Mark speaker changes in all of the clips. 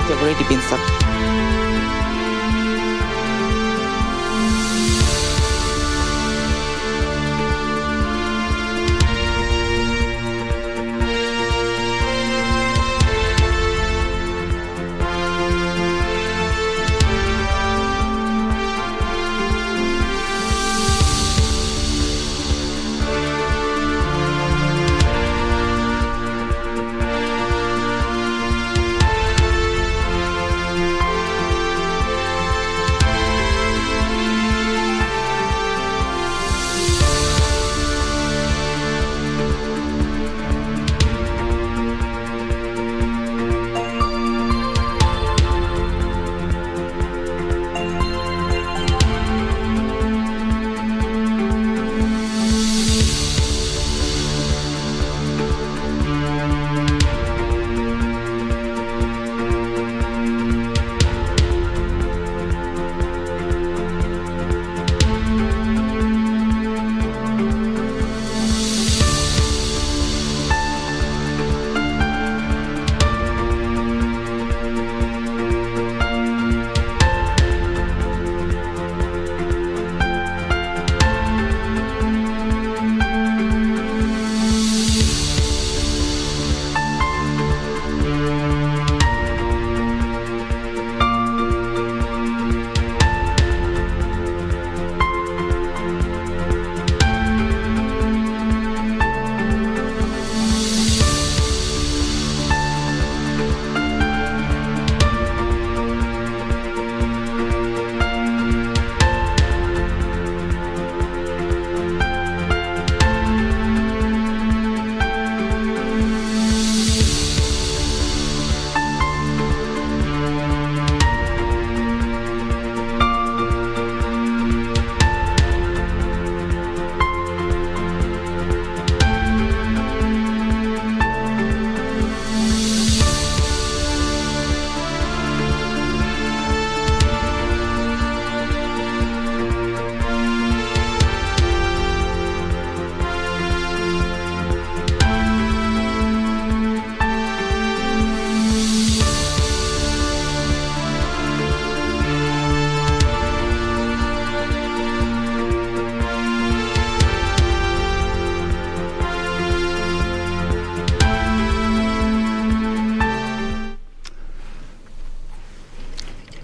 Speaker 1: have already been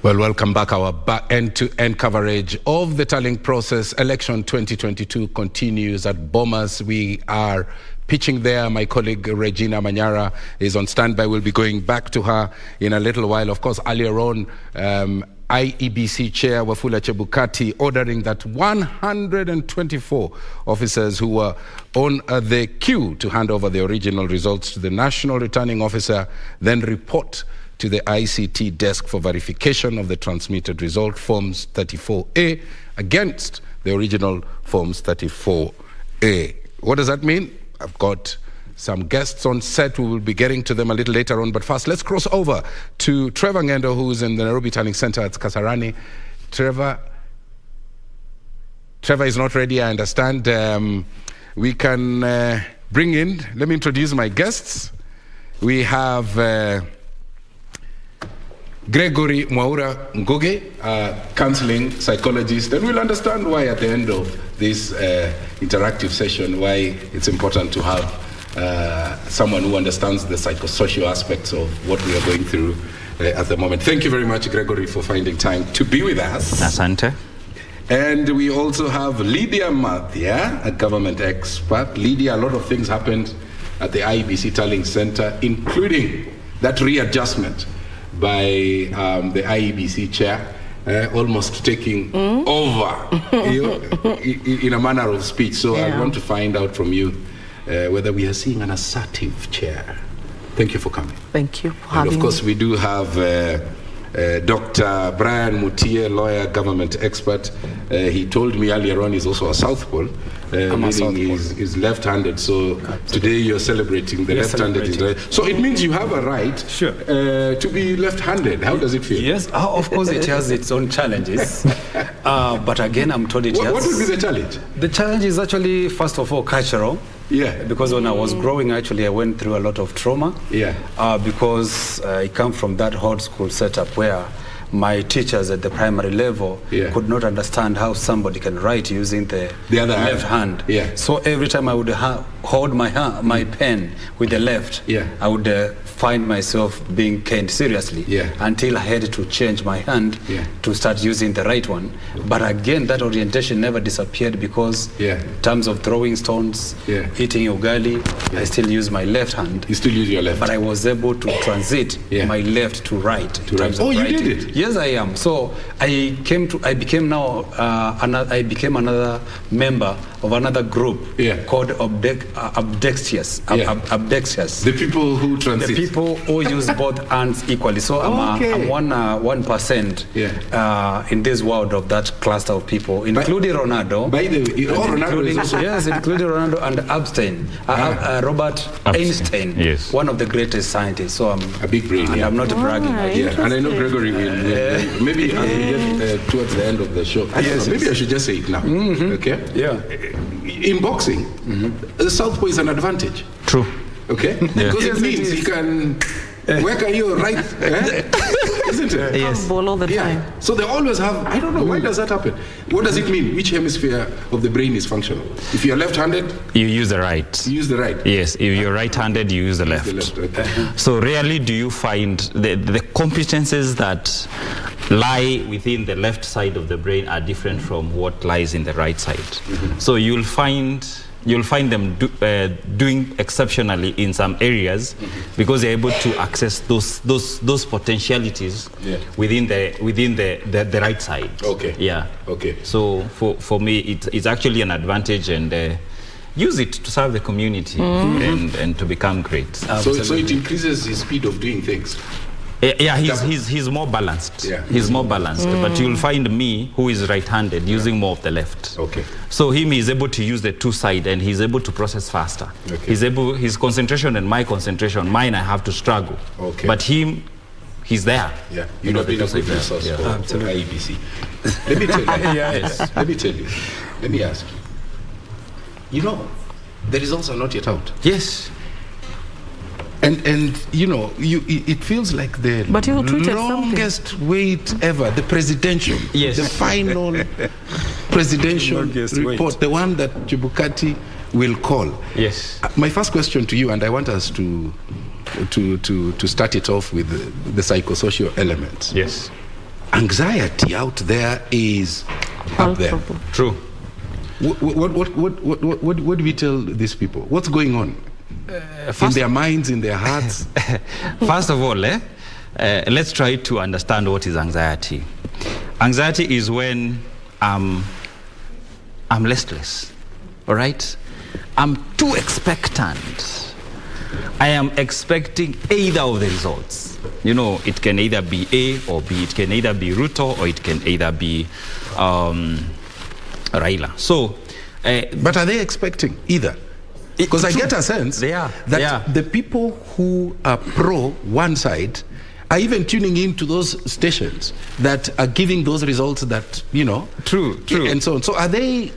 Speaker 2: Well, welcome back. Our end-to-end coverage of the tallying process. Election 2022 continues at Bomas. We are pitching there. My colleague Regina Manyara is on standby. We'll be going back to her in a little while. Of course, earlier on, Iebc Chair Wafula Chebukati ordering that 124 officers who were on the queue to hand over the original results to the National Returning Officer then report to the ICT desk for verification of the transmitted result, Forms 34A, against the original Forms 34A. What does that mean? I've got some guests on set. We will be getting to them a little later on. But first, let's cross over to Trevor Ngendo, who's in the Nairobi Tallying Center at Kasarani. Trevor is not ready, I understand. We can bring in, let me introduce my guests. We have Gregory Mwaura Nguge, counseling psychologist, and we'll understand why at the end of this interactive session, why it's important to have someone who understands the psychosocial aspects of what we are going through at the moment. Thank you very much, Gregory, for finding time to be with us.
Speaker 3: Asante.
Speaker 2: And we also have Lydia Mathia, a government expert. Lydia, a lot of things happened at the Iebc Tallying Center, including that readjustment by the Iebc chair, almost taking over in a manner of speech. So I want to find out from you whether we are seeing an assertive chair. Thank you for coming.
Speaker 1: Thank you for
Speaker 2: having me. And of course, we do have Dr. Brian Mutie, lawyer, government expert. He told me earlier on he's also a South Pole, meaning is left-handed. So today you're celebrating the left-handed. Right. So it means you have a right to be left-handed. How does it feel?
Speaker 1: Yes, of course it has its own challenges. But again, I'm told
Speaker 2: What would be the challenge?
Speaker 1: The challenge is actually, first of all, cultural.
Speaker 2: Yeah.
Speaker 1: Because when I was growing, actually, I went through a lot of trauma.
Speaker 2: Yeah.
Speaker 1: Because I come from that old school setup where my teachers at the primary level could not understand how somebody can write using the other left hand.
Speaker 2: Yeah.
Speaker 1: So every time I would hold my pen with the left, I would find myself being caned seriously until I had to change my hand to start using the right one. But again, that orientation never disappeared because in terms of throwing stones, eating ugali, I still use my left hand.
Speaker 2: You still use your left?
Speaker 1: But I was able to transit my left to right.
Speaker 2: Oh, you did it?
Speaker 1: Yes, I am. So I became another member of another group called Abdextious.
Speaker 2: The people who transit.
Speaker 1: The people who use both hands equally. So I'm 1% in this world of that cluster of people, including Ronaldo.
Speaker 2: By the way, Ronaldo is also...
Speaker 1: Yes, including Ronaldo and Robert Einstein, one of the greatest scientists. So I'm
Speaker 2: a big brain.
Speaker 1: And I'm not bragging.
Speaker 2: And I know Gregory will. Maybe as we get towards the end of the show, maybe I should just say it now. Okay?
Speaker 1: Yeah.
Speaker 2: In boxing, the southpaw is an advantage.
Speaker 3: True.
Speaker 2: Okay? Because it means he can work on your right, isn't it?
Speaker 4: Yes. Ball all the time.
Speaker 2: So they always have, I don't know, why does that happen? What does it mean? Which hemisphere of the brain is functional? If you're left-handed?
Speaker 3: You use the right.
Speaker 2: You use the right?
Speaker 3: Yes, if you're right-handed, you use the left. So rarely do you find the competences that lie within the left side of the brain are different from what lies in the right side. So you'll find them doing exceptionally in some areas because they're able to access those potentialities within the right side.
Speaker 2: Okay.
Speaker 3: Yeah.
Speaker 2: Okay.
Speaker 3: So for me, it's actually an advantage, and use it to serve the community and to become great.
Speaker 2: So it increases his speed of doing things.
Speaker 3: Yeah, he's more balanced. Yeah. He's more balanced. But you'll find me, who is right-handed, using more of the left.
Speaker 2: Okay.
Speaker 3: So him is able to use the two side, and he's able to process faster. Okay. His concentration and my concentration, mine I have to struggle. Okay. But him, he's there.
Speaker 2: Yeah. You know, been a good resource for Iebc. Let me tell you. Let me tell you. Let me ask you. You know, the results are not yet out.
Speaker 3: Yes.
Speaker 2: And you know, it feels like the longest wait ever, the presidential, the final presidential report, the one that Chebukati will call.
Speaker 3: Yes.
Speaker 2: My first question to you, and I want us to start it off with the psychosocial element.
Speaker 3: Yes.
Speaker 2: Anxiety out there is up there.
Speaker 3: True.
Speaker 2: What do we tell these people? What's going on? In their minds, in their hearts?
Speaker 3: First of all, let's try to understand what is anxiety. Anxiety is when I'm restless, all right? I'm too expectant. I am expecting either of the results. You know, it can either be A or B. It can either be Ruto or it can either be Raila. So,
Speaker 2: but are they expecting either? Because I get a sense that the people who are pro one side are even tuning into those stations that are giving those results that, you know.
Speaker 3: True.
Speaker 2: And so on. So are they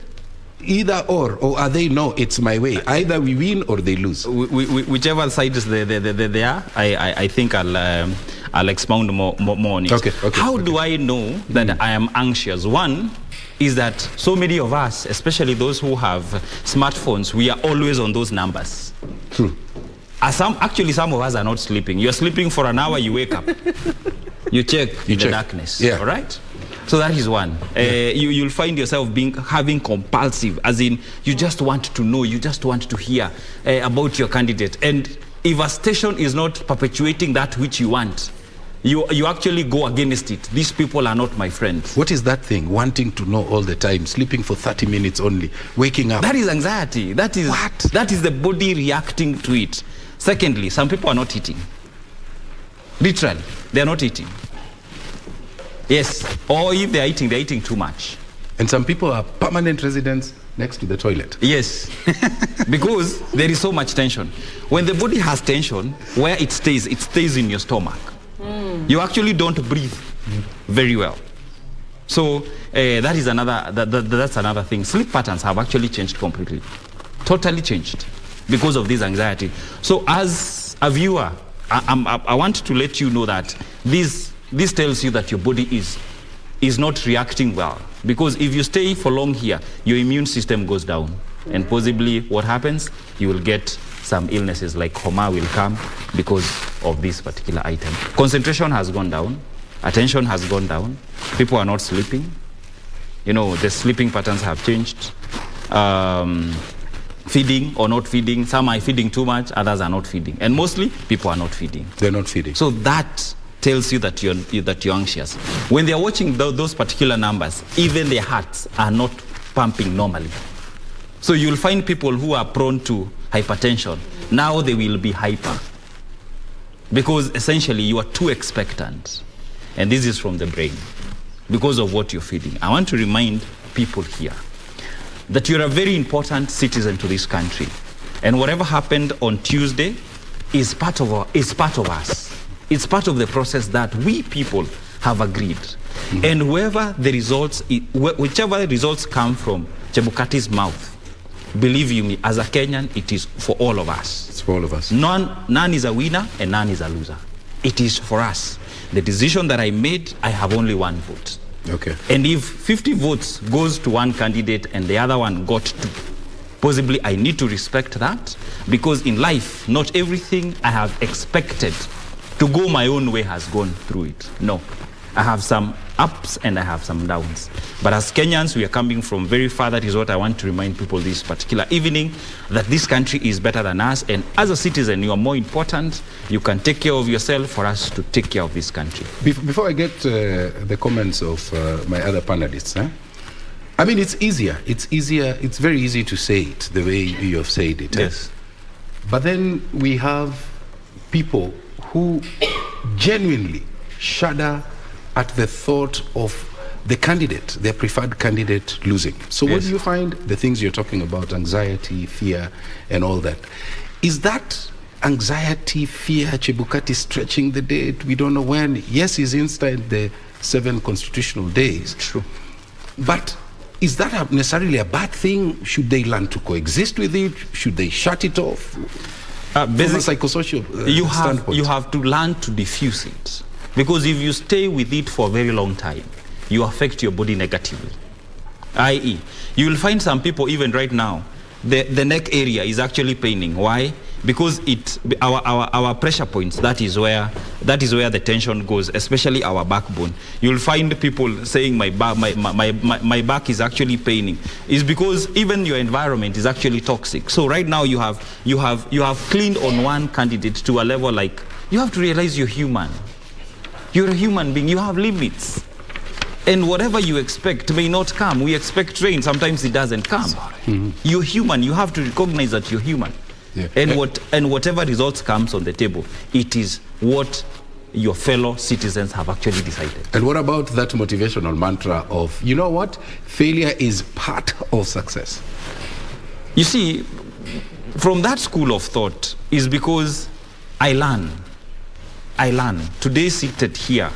Speaker 2: either or are they no, it's my way? Either we win or they lose.
Speaker 3: Whichever side is they are, I think I'll expound more on it.
Speaker 2: Okay.
Speaker 3: How do I know that I am anxious? One is that so many of us, especially those who have smartphones, we are always on those numbers.
Speaker 2: True.
Speaker 3: Some of us are not sleeping. You're sleeping for an hour, you wake up. You check the darkness. Yeah. All right? So that is one. You'll find yourself having compulsive, as in you just want to know, you just want to hear about your candidate. And if a station is not perpetuating that which you want, you actually go against it. These people are not my friends.
Speaker 2: What is that thing? Wanting to know all the time, sleeping for 30 minutes only, waking up.
Speaker 3: That is anxiety. That is what? That is the body reacting to it. Secondly, some people are not eating. Literally, they are not eating. Yes, or if they're eating too much.
Speaker 2: And some people are permanent residents next to the toilet.
Speaker 3: Yes, because there is so much tension. When the body has tension, where it stays in your stomach. You actually don't breathe very well. So that is that's another thing. Sleep patterns have actually changed completely, totally changed because of this anxiety. So as a viewer, I want to let you know that this tells you that your body is not reacting well, because if you stay for long here, your immune system goes down, and possibly what happens, you will get some illnesses like homa will come because of this particular item. Concentration has gone down, attention has gone down, people are not sleeping, the sleeping patterns have changed. Feeding or not feeding, some are feeding too much, others are not feeding, and mostly people are not feeding.
Speaker 2: They're not feeding.
Speaker 3: So that tells you that you're anxious. When they're watching those particular numbers, even their hearts are not pumping normally. So you'll find people who are prone to hypertension, now they will be hyper, because essentially you are too expectant, and this is from the brain because of what you're feeding. I want to remind people here that you're a very important citizen to this country, and whatever happened on Tuesday is part of us. It's part of the process that we people have agreed. And whichever results come from Chebukati's mouth, believe you me, as a Kenyan, it is for all of us.
Speaker 2: It's for all of us.
Speaker 3: None is a winner and none is a loser. It is for us. The decision that I made, I have only one vote.
Speaker 2: Okay.
Speaker 3: And if 50 votes goes to one candidate and the other one got 2, possibly I need to respect that, because in life, not everything I have expected to go my own way has gone through it. No. I have some ups and I have some downs. But as Kenyans, we are coming from very far. That is what I want to remind people this particular evening, that this country is better than us. And as a citizen, you are more important. You can take care of yourself for us to take care of this country.
Speaker 2: Before I get the comments of my other panelists, I mean, it's easier. It's very easy to say it the way you have said it.
Speaker 3: Yes.
Speaker 2: But then we have people who genuinely shudder at the thought of the candidate, their preferred candidate, losing. So what do you find? The things you're talking about, anxiety, fear, and all that. Is that anxiety, fear, Chebukati stretching the date? We don't know when. Yes, he's inside the 7 constitutional days.
Speaker 3: True.
Speaker 2: But is that necessarily a bad thing? Should they learn to coexist with it? Should they shut it off? From a psychosocial standpoint.
Speaker 3: You have to learn to diffuse it. Because if you stay with it for a very long time, you affect your body negatively. I.e., you will find some people, even right now, the neck area is actually paining. Why? Because our pressure points, that is where the tension goes, especially our backbone. You'll find people saying my back is actually paining. It's because even your environment is actually toxic. So right now you have cleaned on one candidate to a level like, you have to realize you're human. You're a human being, you have limits. And whatever you expect may not come. We expect rain, sometimes it doesn't come. You're human, you have to recognize that you're human. Yeah. And whatever results comes on the table, it is what your fellow citizens have actually decided.
Speaker 2: And what about that motivational mantra of, you know what, failure is part of success?
Speaker 3: You see, from that school of thought is because I learn. Today seated here,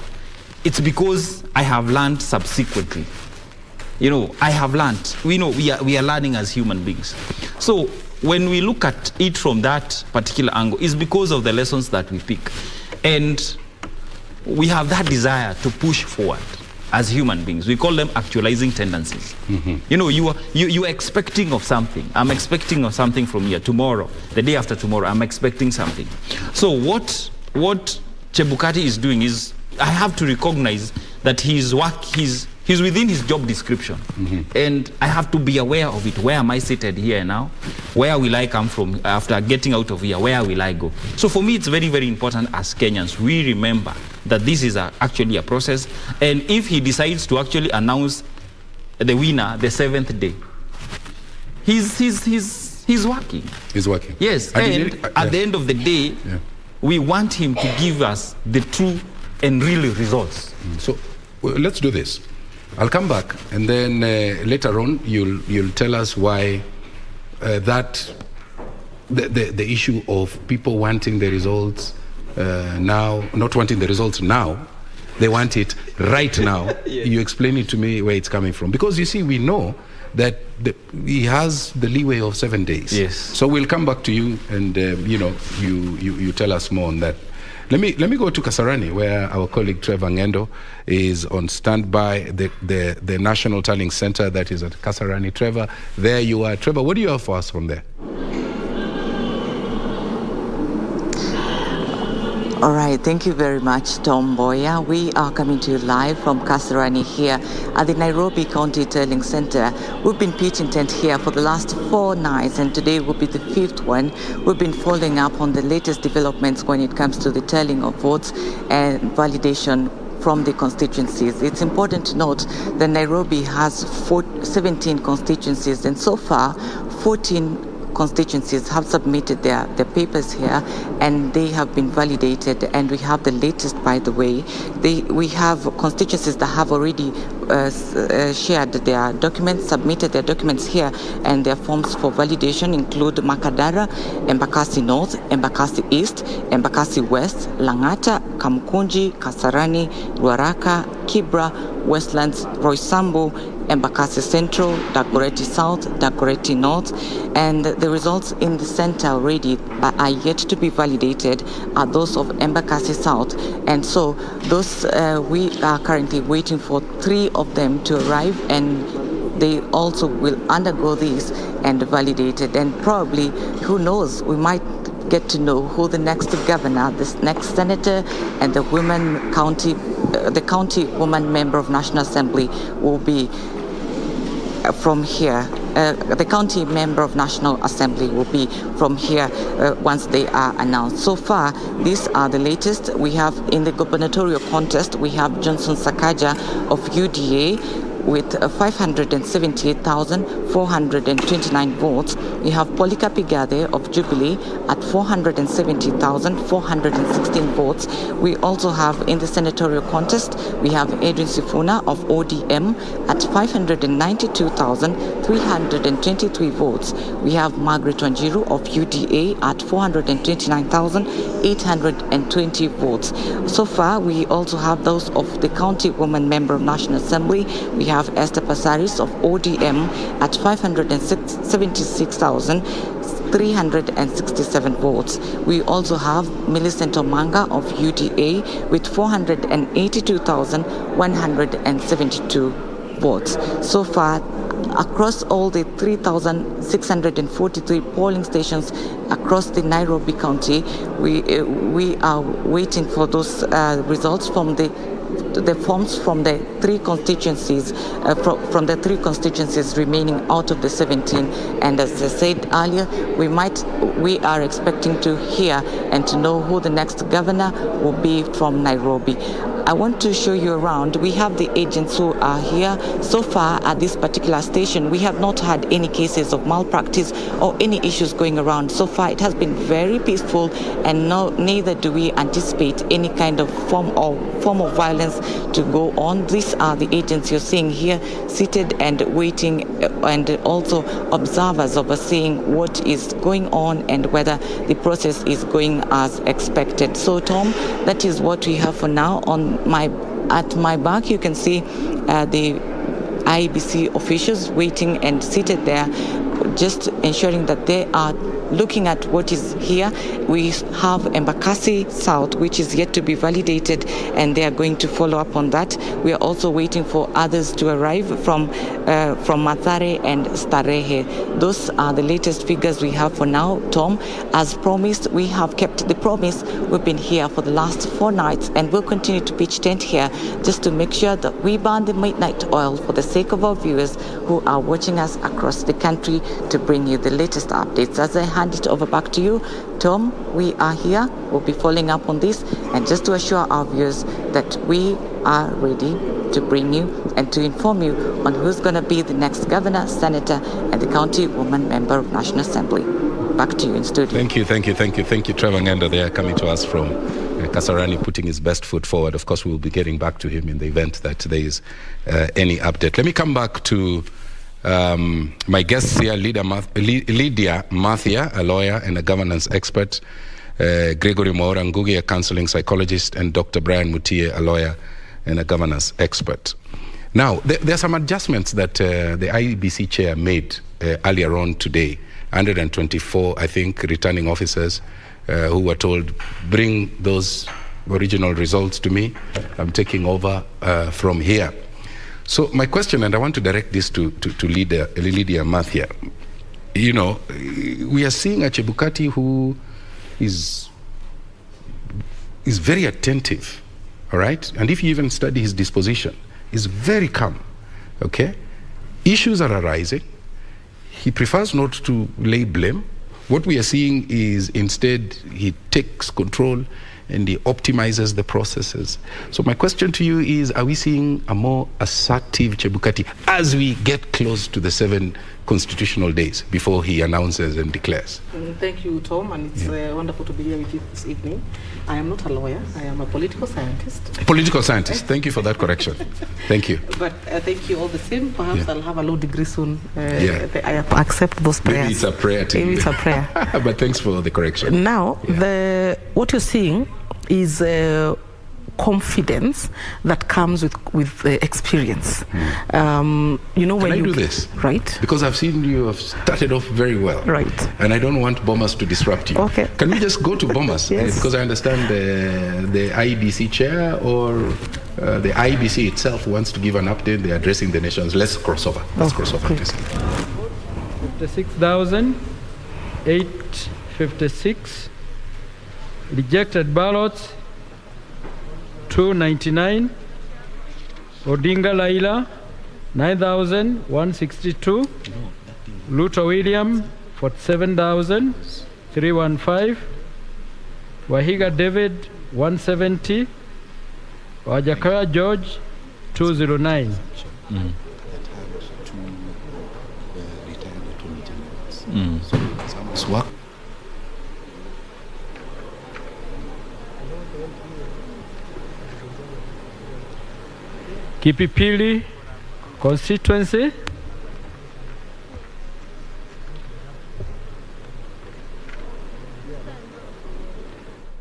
Speaker 3: it's because I have learned subsequently. I have learned. We are learning as human beings. So when we look at it from that particular angle, it's because of the lessons that we pick. And we have that desire to push forward as human beings. We call them actualizing tendencies. You are expecting of something. I'm expecting of something from here. Tomorrow, the day after tomorrow, I'm expecting something. So what Chebukati is doing is, I have to recognize that he's within his job description. And I have to be aware of it. Where am I seated here now? Where will I come from after getting out of here? Where will I go? So for me, it's very, very important as Kenyans, we remember that this is actually a process. And if he decides to actually announce the winner the 7th day, he's working.
Speaker 2: He's working.
Speaker 3: Yes. And at the end of the day, we want him to give us the true and real results.
Speaker 2: So let's do this. I'll come back, and then later on you'll tell us why that the issue of people wanting the results now, not wanting the results now, they want it right now. Yes. You explain it to me where it's coming from, because you see, we know that he has the leeway of 7 days.
Speaker 3: Yes.
Speaker 2: So we'll come back to you, and you tell us more on that. Let me go to Kasarani, where our colleague Trevor Ngendo is on standby, the National Tallying Center that is at Kasarani. Trevor, there you are. Trevor, what do you have for us from there?
Speaker 4: All right, thank you very much, Tom Boya. We are coming to you live from Kasarani here at the Nairobi County Tallying Center. We've been pitching tent here for the last 4 nights, and today will be the 5th one. We've been following up on the latest developments when it comes to the tallying of votes and validation from the constituencies. It's important to note that Nairobi has 17 constituencies, and so far 14 constituencies have submitted their papers here, and they have been validated, and we have the latest, by the way. We have constituencies that have already shared their documents, submitted their documents here, and their forms for validation include Makadara, Embakasi North, Embakasi East, Embakasi West, Langata, Kamukunji, Kasarani, Ruaraka, Kibra, Westlands, Roysambu, Embakasi Central, Dagoretti South, Dagoretti North, and the results in the center already are yet to be validated are those of Embakasi South, and so those we are currently waiting for 3 of them to arrive, and they also will undergo this and validate it, and probably, who knows, we might get to know who the next governor, the next senator, and the county woman member of National Assembly will be from here. The county member of National Assembly will be from here once they are announced. So far, these are the latest. We have in the gubernatorial contest, we have Johnson Sakaja of UDA with 578,429 votes. We have Polycarp Igade of Jubilee at 470,416 votes. We also have in the senatorial contest, we have Edwin Sifuna of ODM at 592,323 votes. We have Margaret Wanjiru of UDA at 429,820 votes. So far, we also have those of the county woman member of National Assembly. We have Esther Pasaris of ODM at 576,367 votes. We also have Millicent Omanga of UDA with 482,172 votes. So far, across all the 3,643 polling stations across the Nairobi County, we are waiting for those results from the forms from the 3 constituencies, from the 3 constituencies remaining out of the 17. And as I said earlier, we are expecting to hear and to know who the next governor will be from Nairobi. I want to show you around. We have the agents who are here. So far at this particular station, we have not had any cases of malpractice or any issues going around. So far, it has been very peaceful, and neither do we anticipate any kind of form of violence to go on. These are the agents you're seeing here, seated and waiting, and also observers overseeing what is going on and whether the process is going as expected. So, Tom, that is what we have for now. At my back, you can see the Iebc officials waiting and seated there, just ensuring that they are looking at what is here. We have Embakasi South, which is yet to be validated, and they are going to follow up on that. We are also waiting for others to arrive from Mathare and Starehe. Those are the latest figures we have for now, Tom. As promised, we have kept the promise. We've been here for the last 4 nights, and we'll continue to pitch tent here just to make sure that we burn the midnight oil for the sake of our viewers who are watching us across the country, to bring you the latest updates. As I hand it over back to you, Tom, we are here. We'll be following up on this, and just to assure our viewers that we are ready to bring you and to inform you on who's going to be the next governor, senator, and the county woman member of National Assembly. Back to you in studio.
Speaker 2: Thank you, Trevor Ngendo. They are coming to us from Kasarani putting his best foot forward. Of course, we'll be getting back to him in the event that there is any update. Let me come back to my guests here, Lydia Mathia, a lawyer and a governance expert, Gregory Mwaura Ngugi, a counseling psychologist, and Dr. Brian Mutie, a lawyer and a governance expert. Now, there are some adjustments that the Iebc chair made earlier on today. 124, I think, returning officers who were told, bring those original results to me. I'm taking over from here. So my question, and I want to direct this to Lydia Mathia. You know, we are seeing a Chebukati who is very attentive, all right? And if you even study his disposition, he's very calm, okay? Issues are arising. He prefers not to lay blame. What we are seeing is instead he takes control and he optimizes the processes. So my question to you is, are we seeing a more assertive Chebukati as we get close to the 7 constitutional days before he announces and declares?
Speaker 5: Thank you, Tom, and it's wonderful to be here with you this evening. I am not a lawyer, I am a political scientist.
Speaker 2: A political scientist, thank you for that correction. Thank you.
Speaker 5: But thank you all the same. Perhaps I'll have a low degree soon. I accept those prayers.
Speaker 2: Maybe it's a prayer to
Speaker 5: Maybe it's a prayer.
Speaker 2: But thanks for the correction.
Speaker 5: Now, what you're seeing is confidence that comes with experience. You know, when
Speaker 2: Can I
Speaker 5: you
Speaker 2: do this?
Speaker 5: Right.
Speaker 2: Because I've seen you have started off very well.
Speaker 5: Right.
Speaker 2: And I don't want Bomas to disrupt you.
Speaker 5: Okay.
Speaker 2: Can we just go to Bomas?
Speaker 5: Yes.
Speaker 2: Because I understand the Iebc chair or the Iebc itself wants to give an update. They're addressing the nations. Let's cross over. Let's cross over, please.
Speaker 6: 56,856. Rejected ballots 299. Odinga Laila 9,162. Luto William 47,315. Wahiga David 170. Wajakaya George 209.
Speaker 2: Swak.
Speaker 6: Kipipili constituency.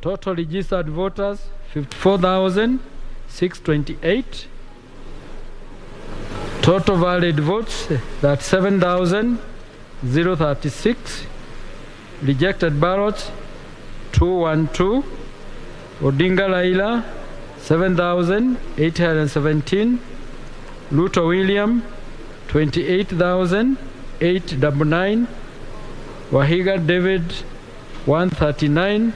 Speaker 6: Total registered voters 54,628. Total valid votes, that's 7,036. Rejected ballots 212. Odinga Laila 7,817. Luto William 28,899. Wahiga David 139.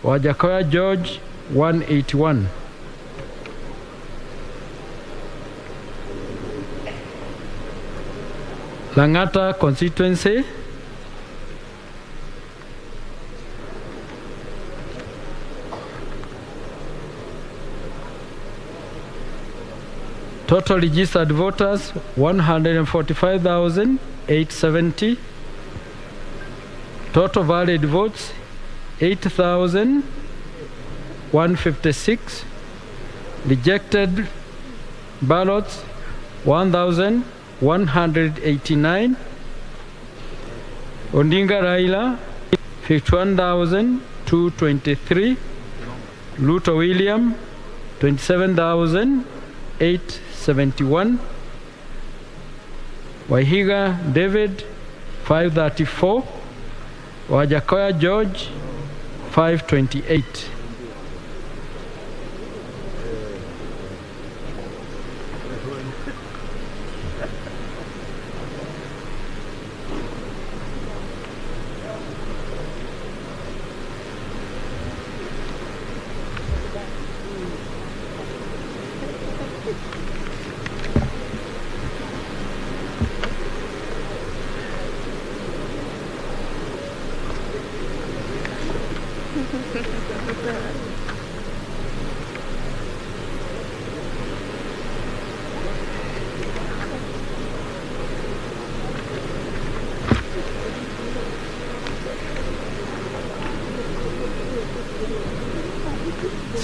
Speaker 6: Wajakoya George 181. Langata constituency. Total registered voters 145,870. Total valid votes 8,156. Rejected ballots 1,189. Odinga Raila 51,223. Luto William 27,871. Wahiga David 534. Wajakoya George 528.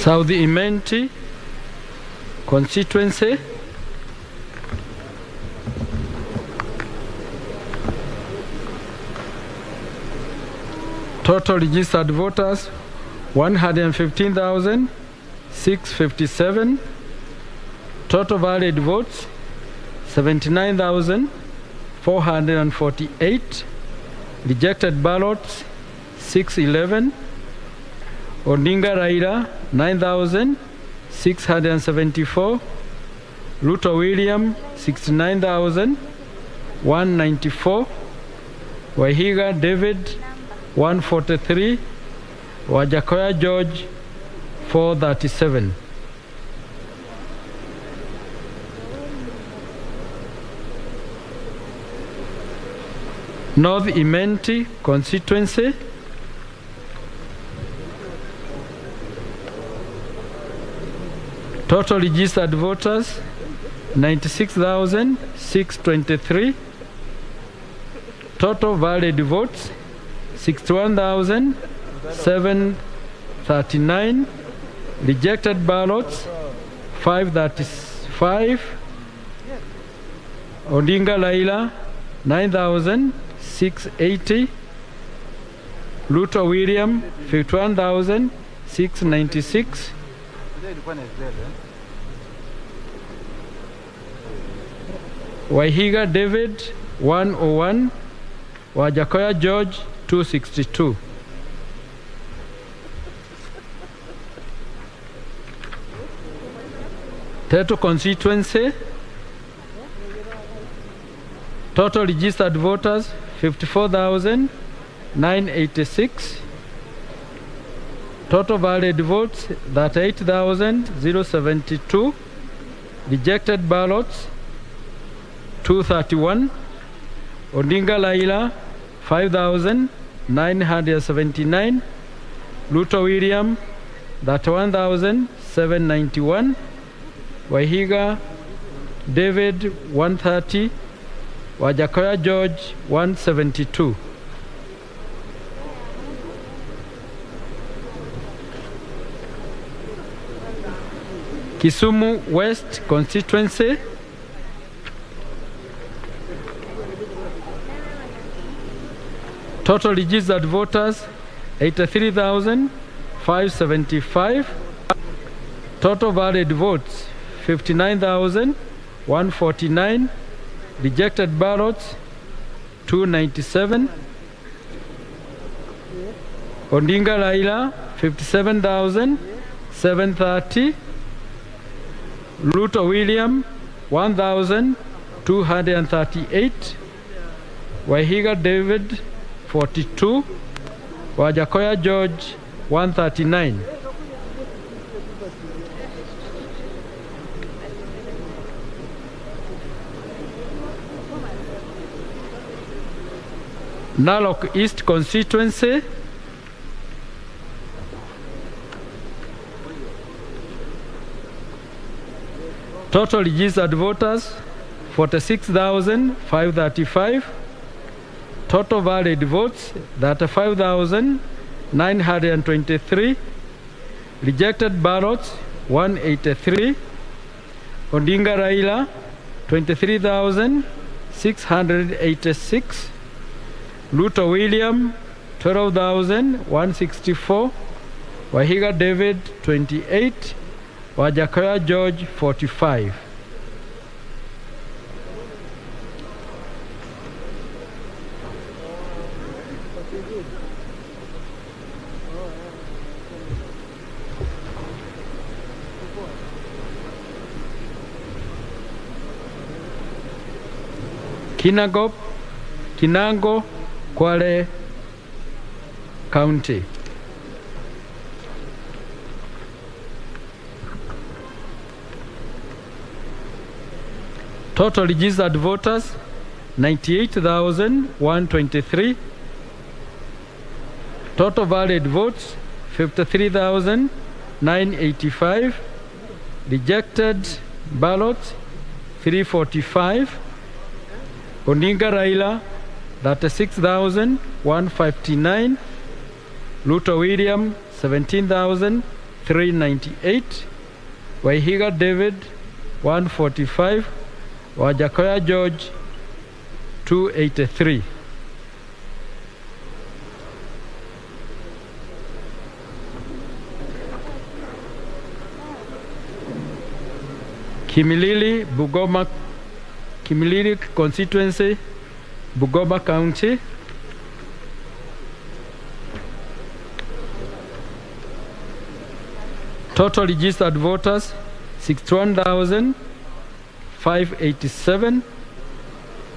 Speaker 6: South Imenti constituency. Total registered voters 115,657. Total valid votes 79,448. Rejected ballots 611. Odinga Raila 9,674. Ruto William 69,194. Wahiga David 143. Wajakoya George 437. North Imenti constituency. Total registered voters 96,623. Total valid votes 61,739. Rejected ballots 535. Odinga Laila 9,680. Ruto William 51,696. Wahiga David 101. Wajakoya George 262. Teto constituency. Total registered voters 54,986. Total valid votes 38,072. Rejected ballots 231. Odinga Laila 5,979. Ruto William 31,791. Wahiga David 130. Wajakoya George 172. Kisumu West constituency. Total registered voters 83,575. Total valid votes 59,149. Rejected ballots 297. Odinga Laila 57,730. Ruto William 1,238. Wahiga David 42. Wajakoya George 139. Narok East constituency. Total registered voters 46,535. Total valid votes 35,923. Rejected ballots 183. Odinga Raila 23,686. Ruto William 12,164. Wahiga David 28. Wajakoya George 45. Kinango, Kwale County. Total registered voters 98,123. Total valid votes 53,985. Rejected ballots 345. Odinga Raila 36,159. Ruto William 17,000. 398, Waihiga David 145, Wajakoya George 283. Kimilili constituency, Bugoma County. Total registered voters 61,587.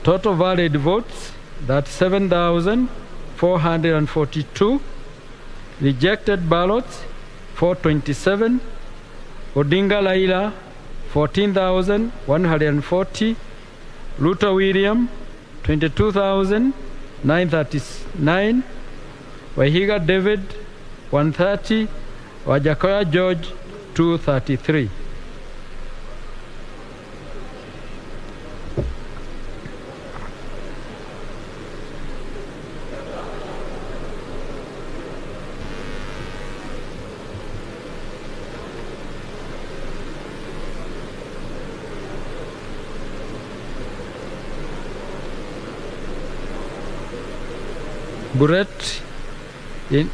Speaker 6: Total valid votes, that's 7,442. Rejected ballots 427. Odinga Laila 14,140. Ruto William 22,939. Waihiga David 130. Wajakoya George 233. Buret in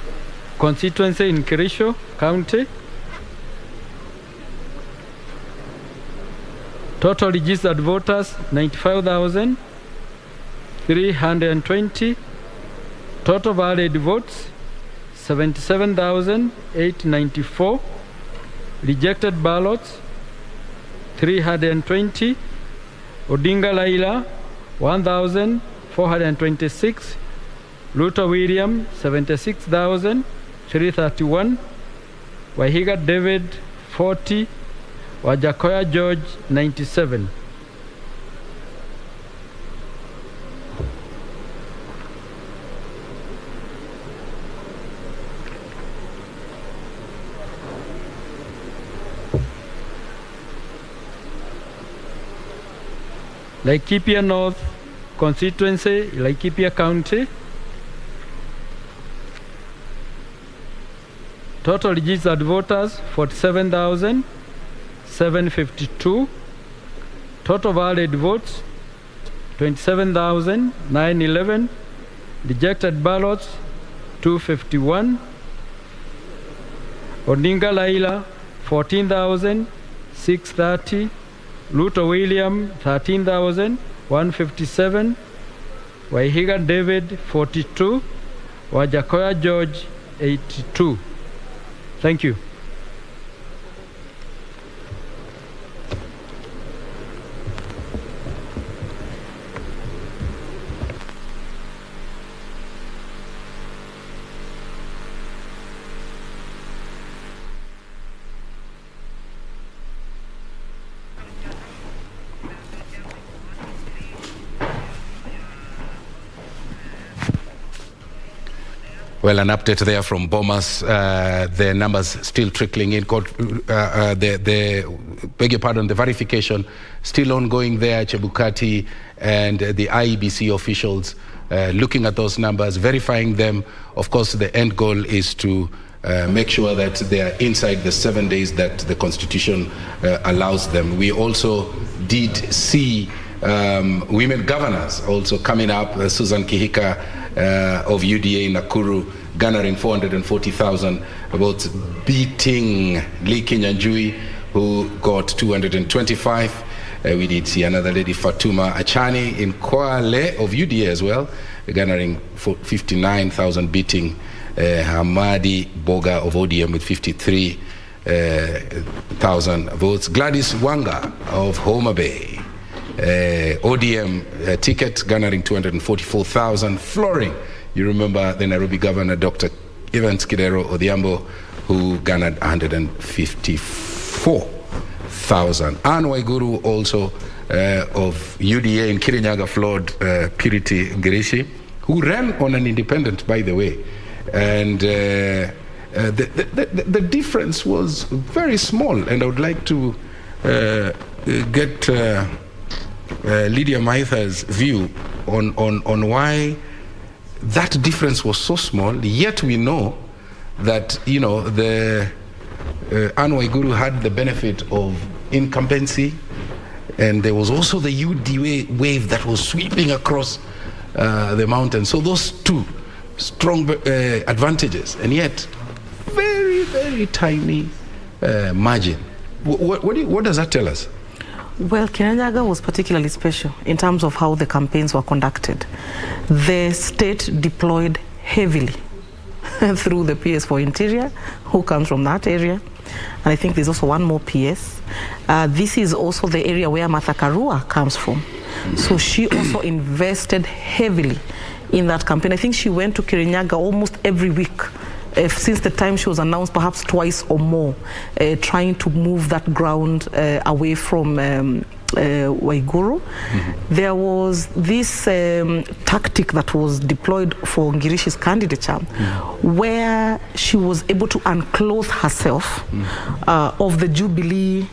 Speaker 6: constituency in Kirisho County. Total registered voters 95,320. Total valid votes 77,894. Rejected ballots 320. Odinga Laila 1,426. Ruto William 76,331. Waihiga David 40. Wajakoya George 97. Laikipia North constituency, Laikipia County. Total registered voters 47,752. Total valid votes 27,911. Rejected ballots 251. Odinga Laila 14,630. Ruto William 13,157. Waihiga David 42. Wajakoya George 82. Thank you.
Speaker 2: Well, an update there from Bomas. The numbers still trickling in. Beg your pardon, the verification still ongoing there. Chebukati and the Iebc officials looking at those numbers, verifying them. Of course, the end goal is to make sure that they are inside the 7 days that the Constitution allows them. We also did see women governors also coming up. Susan Kihika of UDA Nakuru garnering 440,000 votes, beating Lee Kinyanjui, who got 225. We did see another lady, Fatuma Achani in Kwale of UDA as well, garnering 59,000, beating Hamadi Boga of ODM with 53,000 votes. Gladys Wanga of Homa Bay, ODM ticket, garnering 244,000. Flooring, you remember the Nairobi governor, Dr. Evans Kidero Odhiambo, who garnered 154,000. Anne Waiguru, also of UDA in Kirinyaga, floored Purity Ngirishi, who ran on an independent, by the way. And the difference was very small. And I would like to get Lydia Maitha's view on why that difference was so small. Yet we know that, you know, the Anne Waiguru had the benefit of incumbency, and there was also the UD wave that was sweeping across the mountain. So those two strong advantages, and yet very, very tiny margin. What does that tell us?
Speaker 5: Well, Kirinyaga was particularly special in terms of how the campaigns were conducted. The state deployed heavily through the PS for Interior, who comes from that area. And I think there's also one more PS. This is also the area where Martha Karua comes from. So she also invested heavily in that campaign. I think she went to Kirinyaga almost every week since the time she was announced, perhaps twice or more, trying to move that ground away from Waiguru. There was this tactic that was deployed for Ngirishi's candidature, where she was able to unclothe herself of the Jubilee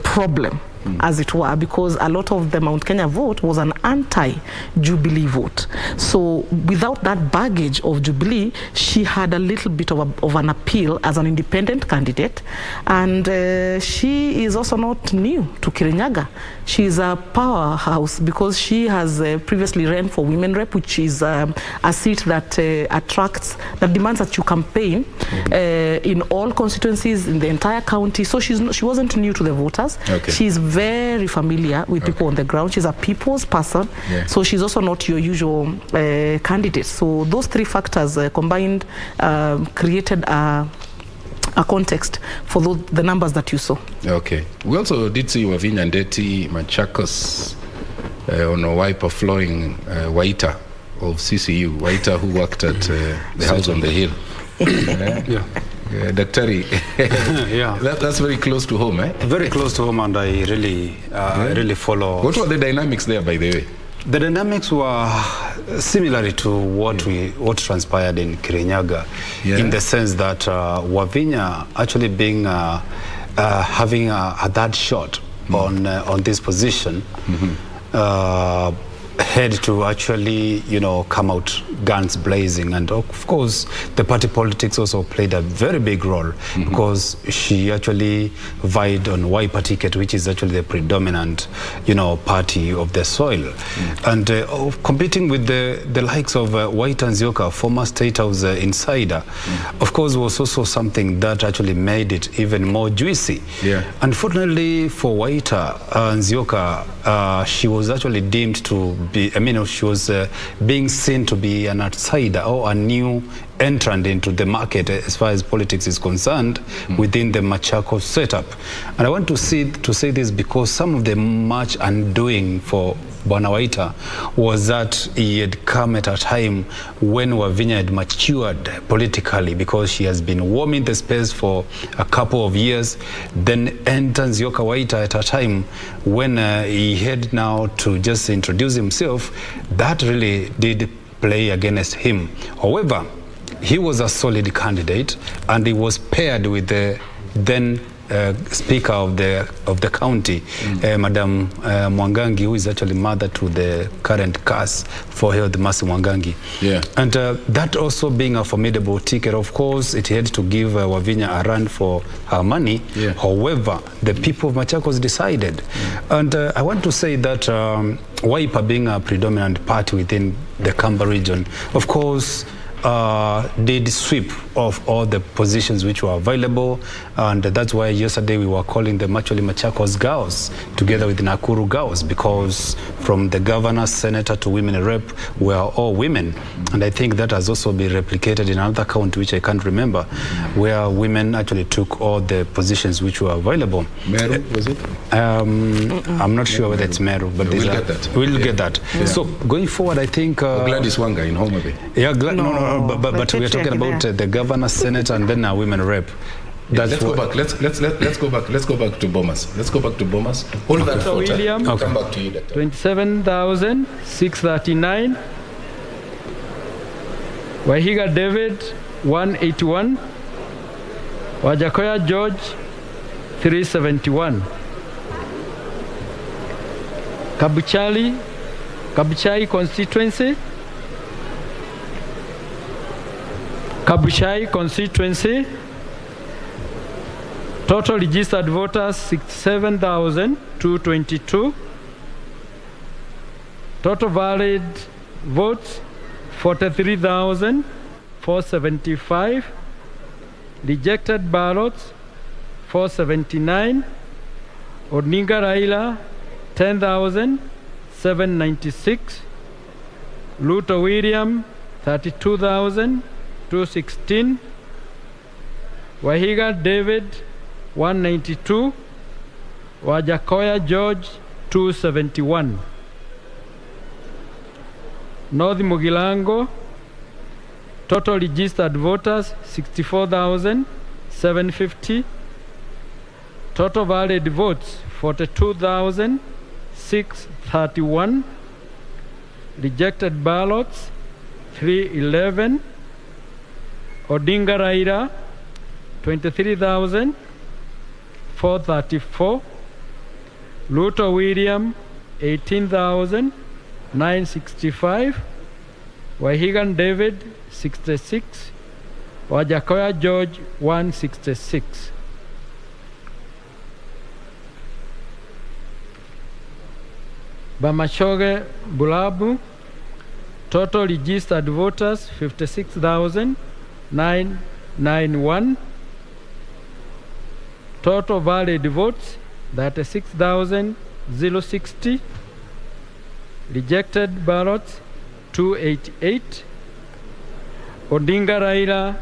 Speaker 5: problem, as it were, because a lot of the Mount Kenya vote was an anti-Jubilee vote. So without that baggage of Jubilee, she had a little bit of an appeal as an independent candidate. And she is also not new to Kirinyaga. She is a powerhouse because she has previously ran for Women Rep, which is a seat that that demands that you campaign in all constituencies in the entire county. So she wasn't new to the voters. Okay. She's very familiar with people on the ground. She's a people's person. Yeah. So she's also not your usual candidate. So those three factors combined created a context for the numbers that you saw. Okay.
Speaker 2: We also did see Wavinya Ndeti, Machakos, on a wiper flowing Waita of CCU, Waita who worked at the House on the Hill. Yeah. Daktari, yeah, that's very close to home, eh?
Speaker 1: Very close to home, and I really follow.
Speaker 2: What were the dynamics there, by the way?
Speaker 1: The dynamics were similar to what transpired in Kirinyaga, in the sense that Wavinya actually being having a third shot on this position, had to actually, come out guns blazing. And of course, the party politics also played a very big role, because she actually vied on Wiper ticket, which is actually the predominant, party of the soil. And competing with the likes of Waita Nzioka, former State House insider, of course, was also something that actually made it even more juicy. Yeah. Unfortunately for Waita Nzioka, she was actually deemed to be, she was being seen to be an outsider or a new entrant into the market as far as politics is concerned within the Machakos setup. And I want to say this because some of the much undoing for Bwana Waita was that he had come at a time when Wavinya had matured politically, because she has been warming the space for a couple of years. Then enters Nzioka Waita at a time when he had now to just introduce himself. That really did play against him. However, he was a solid candidate, and he was paired with the then Speaker of the county, Madam Mwangangi, who is actually mother to the current CAS for Health, Mercy Mwangangi. Yeah. And that also being a formidable ticket, of course, it had to give Wavinya a run for her money. Yeah. However, the people of Machakos decided. And I want to say that Wiper being a predominant party within the Kamba region, of course, did sweep of all the positions which were available, and that's why yesterday we were calling them actually Machakos girls together with Nakuru girls, because from the governor, senator to women rep were all women. And I think that has also been replicated in another county which I can't remember, where women actually took all the positions which were available.
Speaker 2: Meru, was it?
Speaker 1: I'm not sure whether it's Meru, but
Speaker 2: we'll get that.
Speaker 1: We'll get that. Yeah. So going forward, I think
Speaker 2: Gladys Wanga in Homa Bay.
Speaker 1: Yeah, but we are talking about the governor, senator, and then a women rep.
Speaker 2: Let's go back. Let's go back. Let's go back to Bomas. Let's go back to Bomas. Hold that thought.
Speaker 6: William,
Speaker 2: come back to you.
Speaker 6: 27,639. Wahiga David 181. Wajakoya George 371. Kabuchai constituency. Kabuchai constituency Total registered voters 67,222. Total valid votes 43,475. Rejected ballots 479. Odinga Raila 10,796. Ruto William 32,216. Wahiga David 192. Wajakoya George 271. North Mugilango, total registered voters 64,750. Total valid votes 42,631. Rejected ballots 311. Odinga Raila 23,434. Ruto William 18,965. Wahigan David 66. Wajakoya George 166. Bamashoge Bulabu, total registered voters 56,991. Total valid votes 36,060. Rejected ballots 288. Odinga Raila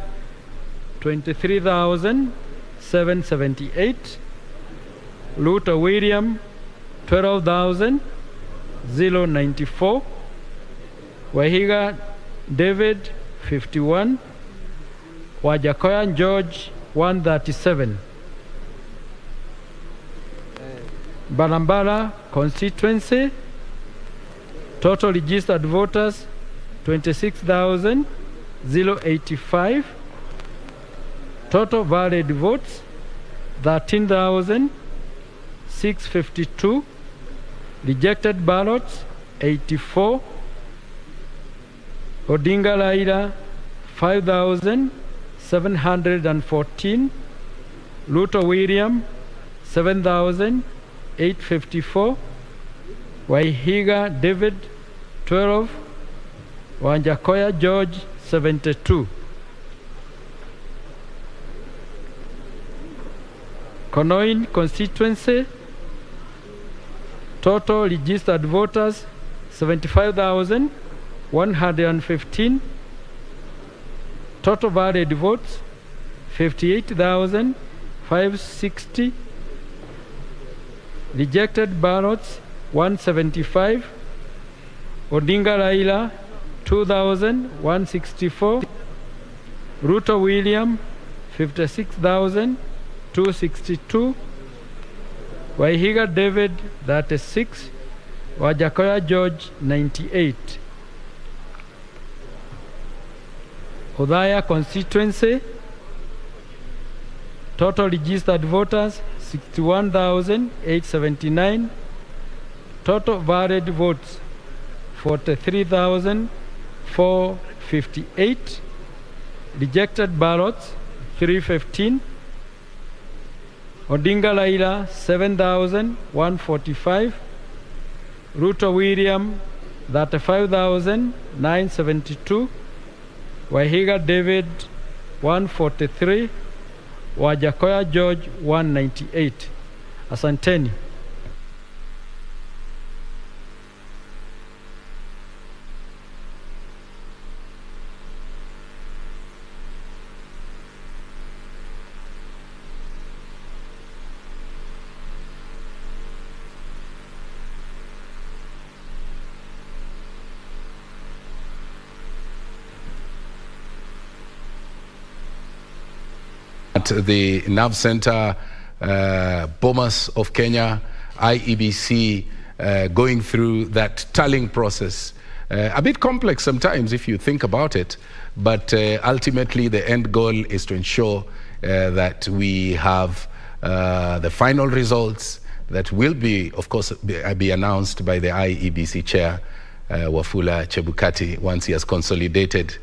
Speaker 6: 23,778. Ruto William 12,094. Wahiga David 51. Wajakoya George 137. Balambala constituency, total registered voters 26,085. Total valid votes 13,652. Rejected ballots 84. Odinga Raila 5,714. Ruto William 7,854. Wahiga David 12. Wajakoya George 72. Konoin constituency, total registered voters 75,115. Total valid votes 58,560. Rejected ballots 175. Odinga Raila 2,164. Ruto William 56,262. Wahiga David 36. Wajakoya George 98. Odaya constituency, total registered voters 61,879. Total valid votes 43,458. Rejected ballots 315. Odinga Raila 7,145. Ruto William 35,972. Wahiga David 143. Wajakoya George 198. Asanteni.
Speaker 2: At the Nerve Center, Bomas of Kenya, Iebc, going through that tallying process. A bit complex sometimes if you think about it, but ultimately the end goal is to ensure that we have the final results that will be, of course, be announced by the Iebc chair, Wafula Chebukati, once he has consolidated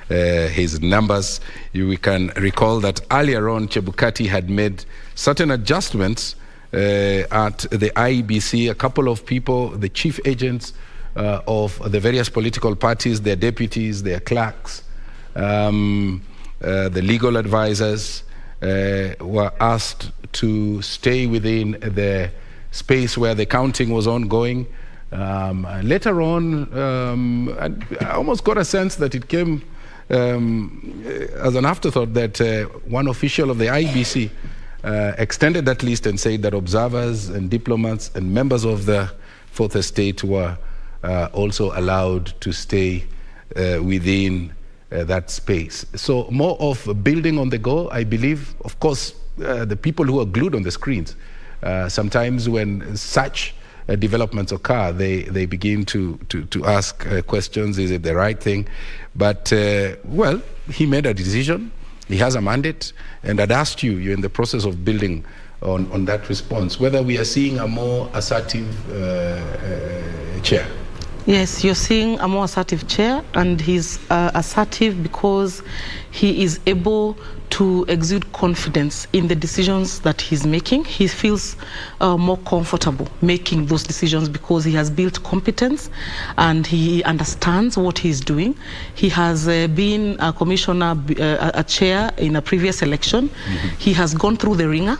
Speaker 2: his numbers. We can recall that earlier on, Chebukati had made certain adjustments at the Iebc. A couple of people, the chief agents of the various political parties, their deputies, their clerks, the legal advisors, were asked to stay within the space where the counting was ongoing. Later on, I almost got a sense that it came as an afterthought that one official of the Iebc extended that list and said that observers and diplomats and members of the Fourth Estate were also allowed to stay within that space. So more of building on the go, I believe. Of course, the people who are glued on the screens, sometimes when such developments occur, they begin to ask questions, is it the right thing? But, well, he made a decision, he has a mandate, and I'd asked you, you're in the process of building on that response, whether we are seeing a more assertive chair.
Speaker 5: Yes, you're seeing a more assertive chair, and he's assertive because he is able to exude confidence in the decisions that he's making. He feels more comfortable making those decisions because he has built competence and he understands what he's doing. He has been a commissioner, a chair in a previous election. He has gone through the ringer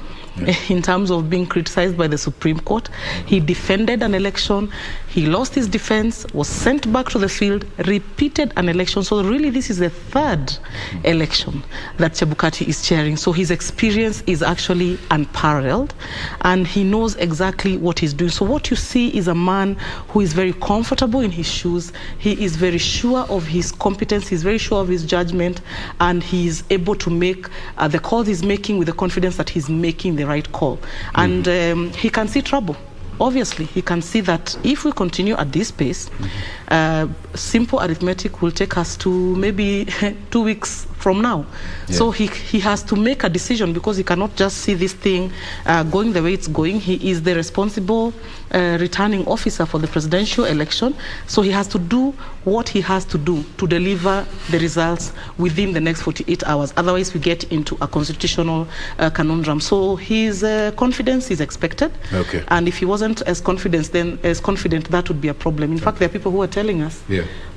Speaker 5: in terms of being criticized by the Supreme Court. He defended an election, he lost his defense, was sent back to the field, repeated an election. So really this is the third election that Chebukati is chairing. So his experience is actually unparalleled and he knows exactly what he's doing. So what you see is a man who is very comfortable in his shoes. He is very sure of his competence, he's very sure of his judgment, and he is able to make the calls he's making with the confidence that he's making the right call. And he can see trouble. Obviously, he can see that if we continue at this pace, simple arithmetic will take us to maybe 2 weeks from now. Yeah. So he has to make a decision because he cannot just see this thing going the way it's going. He is the responsible returning officer for the presidential election. So he has to do what he has to do to deliver the results within the next 48 hours. Otherwise, we get into a constitutional conundrum. So his confidence is expected. Okay. And if he wasn't as confident, that would be a problem. In fact, there are people who are telling us,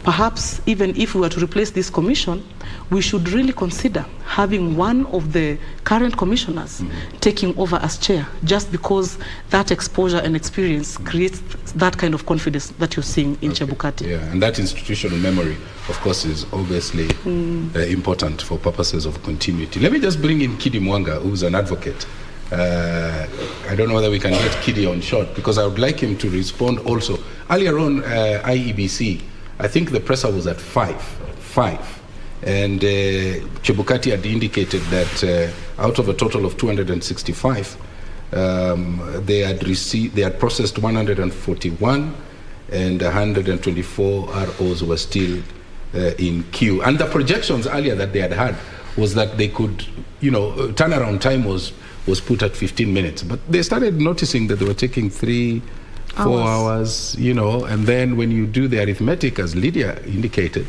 Speaker 5: perhaps even if we were to replace this commission, we should really consider having one of the current commissioners taking over as chair, just because that exposure and experience creates that kind of confidence that you're seeing in Chebukati.
Speaker 2: Yeah, and that institutional memory, of course, is obviously important for purposes of continuity. Let me just bring in Kidi Mwanga, who's an advocate. I don't know whether we can get Kidi on short, because I would like him to respond also. Earlier on, Iebc, I think the presser was at 5. And Chebukati had indicated that out of a total of 265, they had processed 141, and 124 ROs were still in queue. And the projections earlier that they had was that they could, turnaround time was put at 15 minutes. But they started noticing that they were taking 3-4 hours, and then when you do the arithmetic, as Lydia indicated,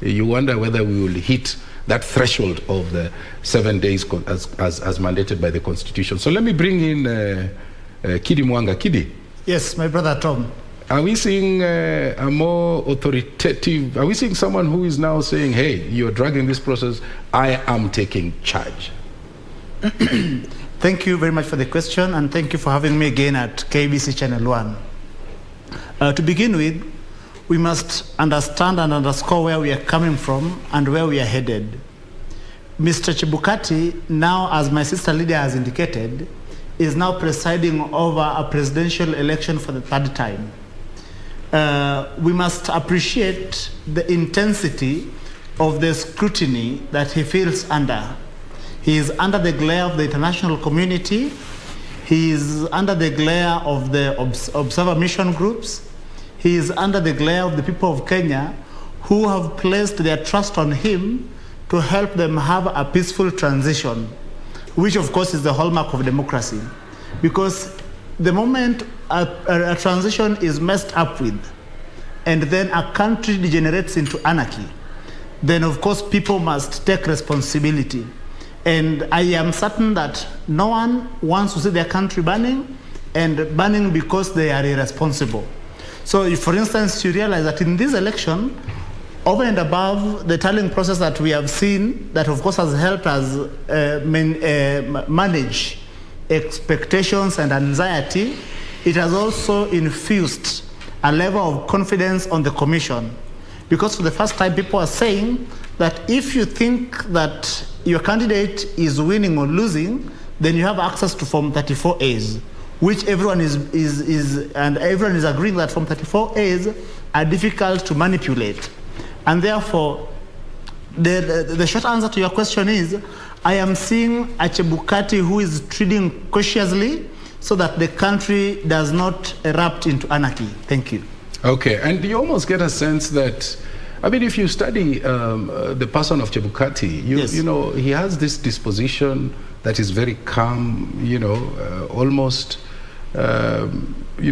Speaker 2: you wonder whether we will hit that threshold of the 7 days as mandated by the Constitution. So let me bring in Kidi Mwanga. Kidi.
Speaker 7: Yes, my brother Tom.
Speaker 2: Are we seeing a more authoritative, are we seeing someone who is now saying, hey, you're dragging this process, I am taking charge?
Speaker 7: Thank you very much for the question, and thank you for having me again at KBC Channel 1. To begin with, we must understand and underscore where we are coming from and where we are headed. Mr. Chebukati, now, as my sister Lydia has indicated, is now presiding over a presidential election for the third time. We must appreciate the intensity of the scrutiny that he feels under. He is under the glare of the international community. He is under the glare of the observer mission groups. He is under the glare of the people of Kenya who have placed their trust on him to help them have a peaceful transition, which of course is the hallmark of democracy. Because the moment a transition is messed up with, and then a country degenerates into anarchy, then of course people must take responsibility. And I am certain that no one wants to see their country burning, and burning because they are irresponsible. So if, for instance, you realize that in this election, over and above the tallying process that we have seen, that of course has helped us manage expectations and anxiety, it has also infused a level of confidence on the commission. Because for the first time, people are saying that if you think that your candidate is winning or losing, then you have access to Form 34As, which everyone is agreeing that Form 34As are difficult to manipulate. And therefore, the short answer to your question is, I am seeing a Chebukati who is treading cautiously so that the country does not erupt into anarchy. Thank you.
Speaker 2: Okay, and you almost get a sense that, I mean, if you study the person of Chebukati, you know, he has this disposition that is very calm, you know, almost, you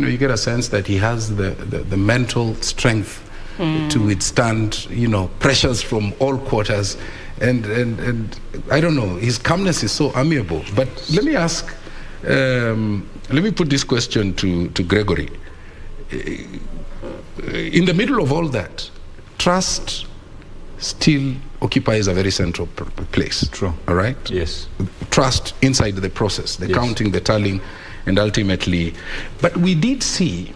Speaker 2: know, you get a sense that he has the mental strength to withstand, you know, pressures from all quarters, and I don't know, his calmness is so amiable. But let me ask, let me put this question to Gregory. In the middle of all that, trust still occupies a very central place.
Speaker 3: True.
Speaker 2: All right?
Speaker 3: Yes.
Speaker 2: Trust inside the process, the counting, the tallying, and ultimately. But we did see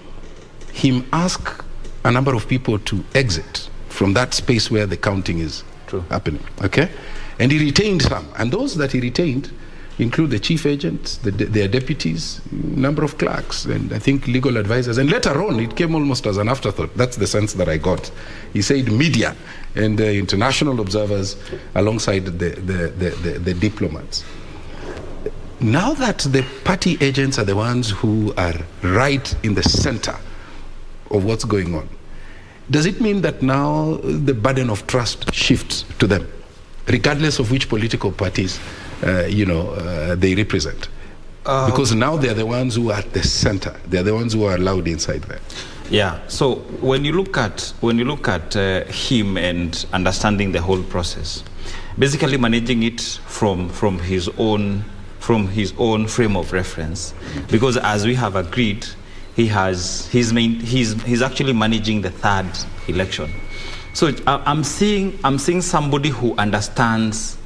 Speaker 2: him ask a number of people to exit from that space where the counting is happening. Okay? And he retained some. And those that he retained include the chief agents, their deputies, number of clerks, and I think legal advisors. And later on, it came almost as an afterthought. That's the sense that I got. He said media and the international observers alongside the diplomats. Now that the party agents are the ones who are right in the center of what's going on, does it mean that now the burden of trust shifts to them, regardless of which political parties you know, they represent? Because now they're the ones who are at the center. They're the ones who are allowed inside there.
Speaker 3: Yeah. So when you look at him and understanding the whole process, basically managing it from his own frame of reference, because as we have agreed, he's actually managing the third election. So I'm seeing somebody who understands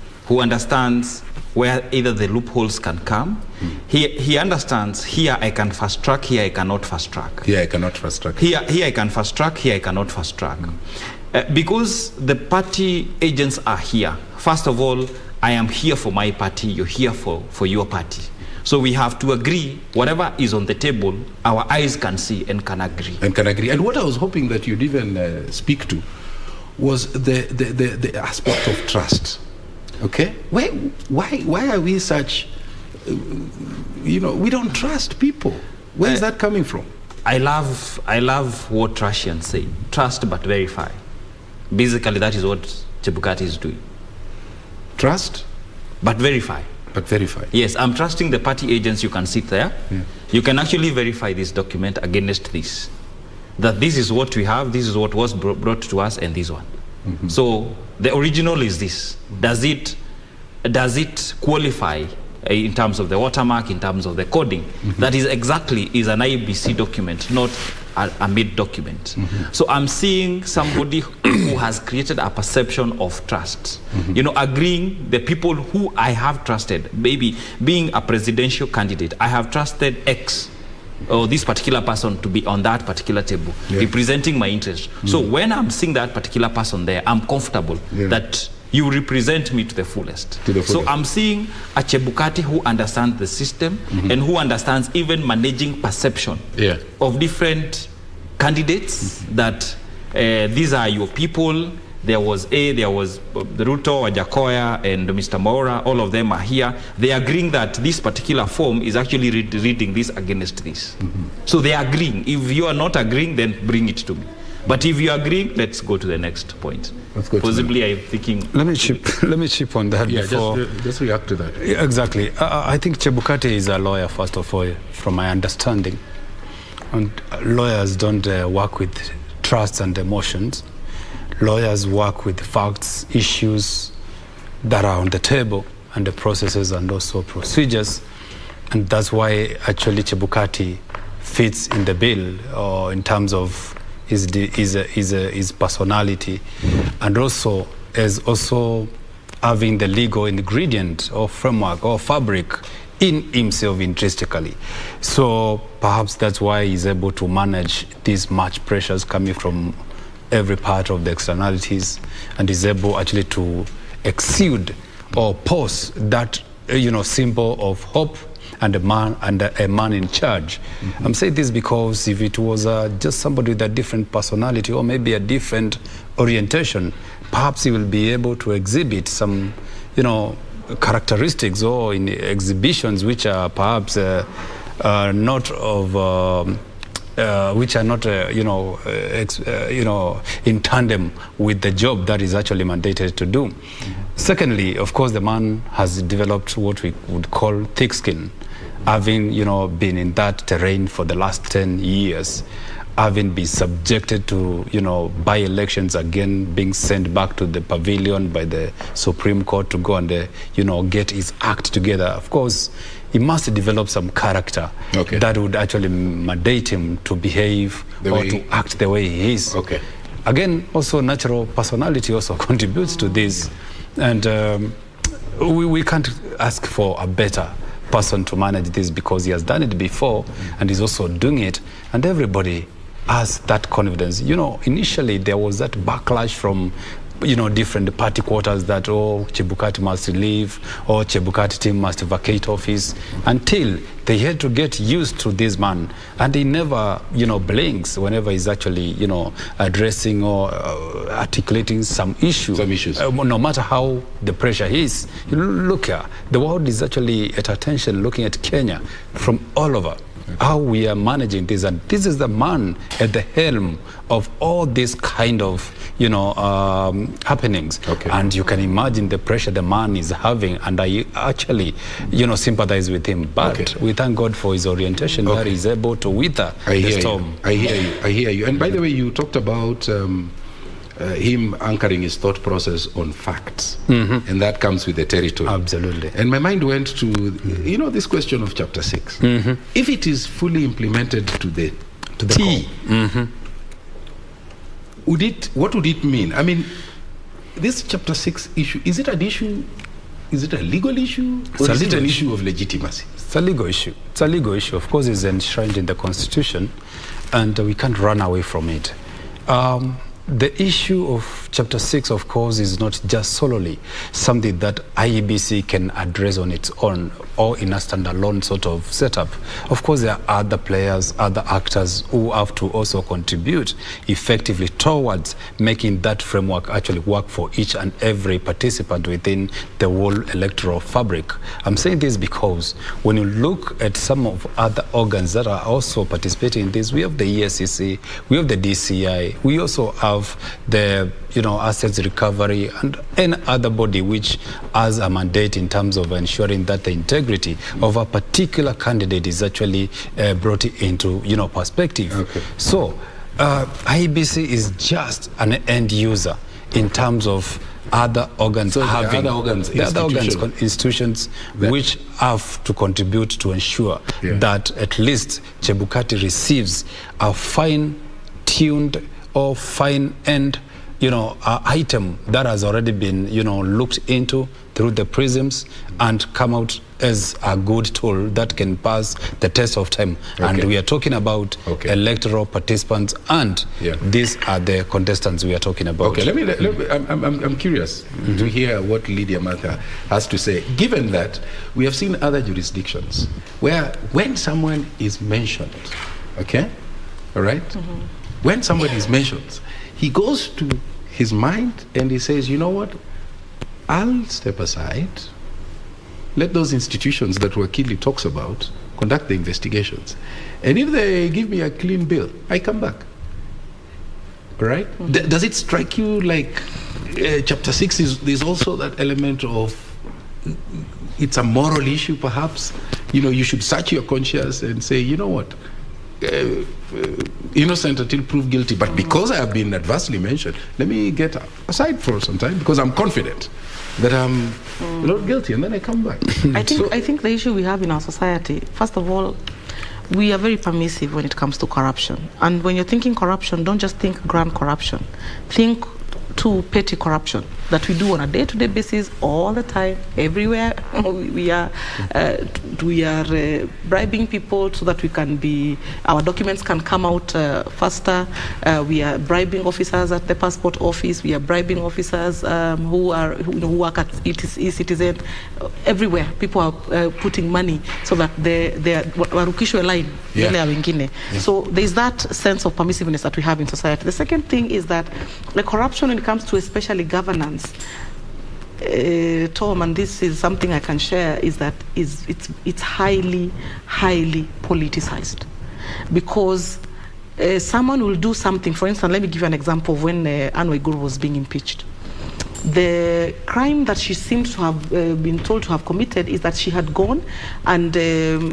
Speaker 3: where either the loopholes can come. He understands, here I can fast track, here I cannot fast track.
Speaker 2: Here I cannot fast track.
Speaker 3: Here I can fast track, here I cannot fast track. Because the party agents are here. First of all, I am here for my party, you're here for your party. So we have to agree, whatever is on the table, our eyes can see and can agree.
Speaker 2: And what I was hoping that you'd even speak to was the aspect of trust. Okay? Why are we such, you know, we don't trust people? Where is that coming from?
Speaker 3: I love what Russians say, trust but verify. Basically, that is what Chebukati is doing.
Speaker 2: Trust?
Speaker 3: But verify.
Speaker 2: But verify.
Speaker 3: Yes, I'm trusting the party agents. You can sit there. Yeah. You can actually verify this document against this. That this is what we have, this is what was brought to us, and this one. Mm-hmm. So the original is this. Does it qualify in terms of the watermark, in terms of the coding? Mm-hmm. That is an Iebc document, not a made document. Mm-hmm. So I'm seeing somebody who has created a perception of trust. Mm-hmm. You know, agreeing the people who I have trusted, maybe being a presidential candidate, I have trusted X or this particular person to be on that particular table, representing my interest. Mm-hmm. So when I'm seeing that particular person there, I'm comfortable that you represent me to the fullest. So I'm seeing a Chebukati who understands the system and who understands even managing perception of different candidates, that these are your people. There was the Ruto, Wajakoya, and Mr. Maura. All of them are here. They are agreeing that this particular form is actually reading this against this. So they are agreeing. If you are not agreeing, then bring it to me. But if you agree, let's go to the next point. Possibly, I'm thinking.
Speaker 1: Let me chip on that.
Speaker 2: Yeah, just react to that.
Speaker 1: Exactly. I think Chebukati is a lawyer, first of all, from my understanding. And lawyers don't work with trust and emotions. Lawyers work with facts, issues that are on the table, and the processes and also procedures. And that's why actually Chebukati fits in the bill, or in terms of his personality, and also as also having the legal ingredient or framework or fabric in himself intrinsically. So perhaps that's why he's able to manage these much pressures coming from every part of the externalities, and is able actually to exude or pose that symbol of hope and a man in charge. I'm saying this because if it was just somebody with a different personality or maybe a different orientation, perhaps he will be able to exhibit some characteristics or in exhibitions which are perhaps not of which are not in tandem with the job that is actually mandated to do. Secondly, of course, the man has developed what we would call thick skin, having been in that terrain for the last 10 years, having been subjected to by-elections, again being sent back to the pavilion by the Supreme Court to go and get his act together. Of course, he must develop some character that would actually mandate him to behave to act the way he is. Again, also natural personality also contributes to this, and we can't ask for a better person to manage this because he has done it before and is also doing it, and everybody has that confidence. Initially there was that backlash from different party quarters that Chebukati must leave or Chebukati team must vacate office, until they had to get used to this man, and he never blinks whenever he's actually addressing or articulating some issues, no matter how the pressure is. Look here, the world is actually at attention looking at Kenya from all over, how we are managing this, and this is the man at the helm of all these kind of happenings. And you can imagine the pressure the man is having, and I actually sympathize with him, but we thank God for his orientation that he's able to wither the storm.
Speaker 2: I hear you. And by the way, you talked about him anchoring his thought process on facts, and that comes with the territory.
Speaker 1: Absolutely.
Speaker 2: And my mind went to this question of chapter 6. If it is fully implemented to the T, what would it mean? I mean, this chapter 6 issue, is it an issue? Is it a legal issue, or is it an issue of legitimacy?
Speaker 1: It's a legal issue. It's a legal issue. Of course, it's enshrined in the Constitution, and we can't run away from it. The issue of Chapter 6, of course, is not just solely something that Iebc can address on its own or in a standalone sort of setup. Of course, there are other players, other actors who have to also contribute effectively towards making that framework actually work for each and every participant within the whole electoral fabric. I'm saying this because when you look at some of other organs that are also participating in this, we have the ESCC, we have the DCI, we also have the assets recovery, and any other body which has a mandate in terms of ensuring that the integrity of a particular candidate is actually brought into perspective. So Iebc is just an end user in terms of other organs,
Speaker 2: so having
Speaker 1: institutions which have to contribute to ensure that at least Chebukati receives a fine-tuned or fine-end item that has already been looked into through the prisms and come out as a good tool that can pass the test of time. And we are talking about electoral participants, and these are the contestants we are talking about.
Speaker 2: I'm curious to hear what Lydia Martha has to say, given that we have seen other jurisdictions where when someone is mentioned, when somebody is mentioned, he goes to his mind and he says, you know what, I'll step aside, let those institutions that Wakili talks about conduct the investigations, and if they give me a clean bill, I come back. All right? Does it strike you like chapter 6 is also that element of it's a moral issue perhaps? You should search your conscience and say, you know what, innocent until proved guilty. But because I have been adversely mentioned, let me get aside for some time because I'm confident that I'm not guilty, and then I come back.
Speaker 5: I think the issue we have in our society, first of all, we are very permissive when it comes to corruption. And when you're thinking corruption, don't just think grand corruption. Think to petty corruption that we do on a day-to-day basis all the time, everywhere. We are bribing people so that our documents can come out faster. We are bribing officers at the passport office. We are bribing officers who work at e-citizen. Everywhere, people are putting money so that they warukishwe line. Yeah. So there's that sense of permissiveness that we have in society. The second thing is that the corruption when it comes to especially governance, Tom, and this is something I can share, is that it's highly politicized. Because someone will do something. For instance, let me give you an example of when Anne Waiguru was being impeached. The crime that she seems to have been told to have committed is that she had gone and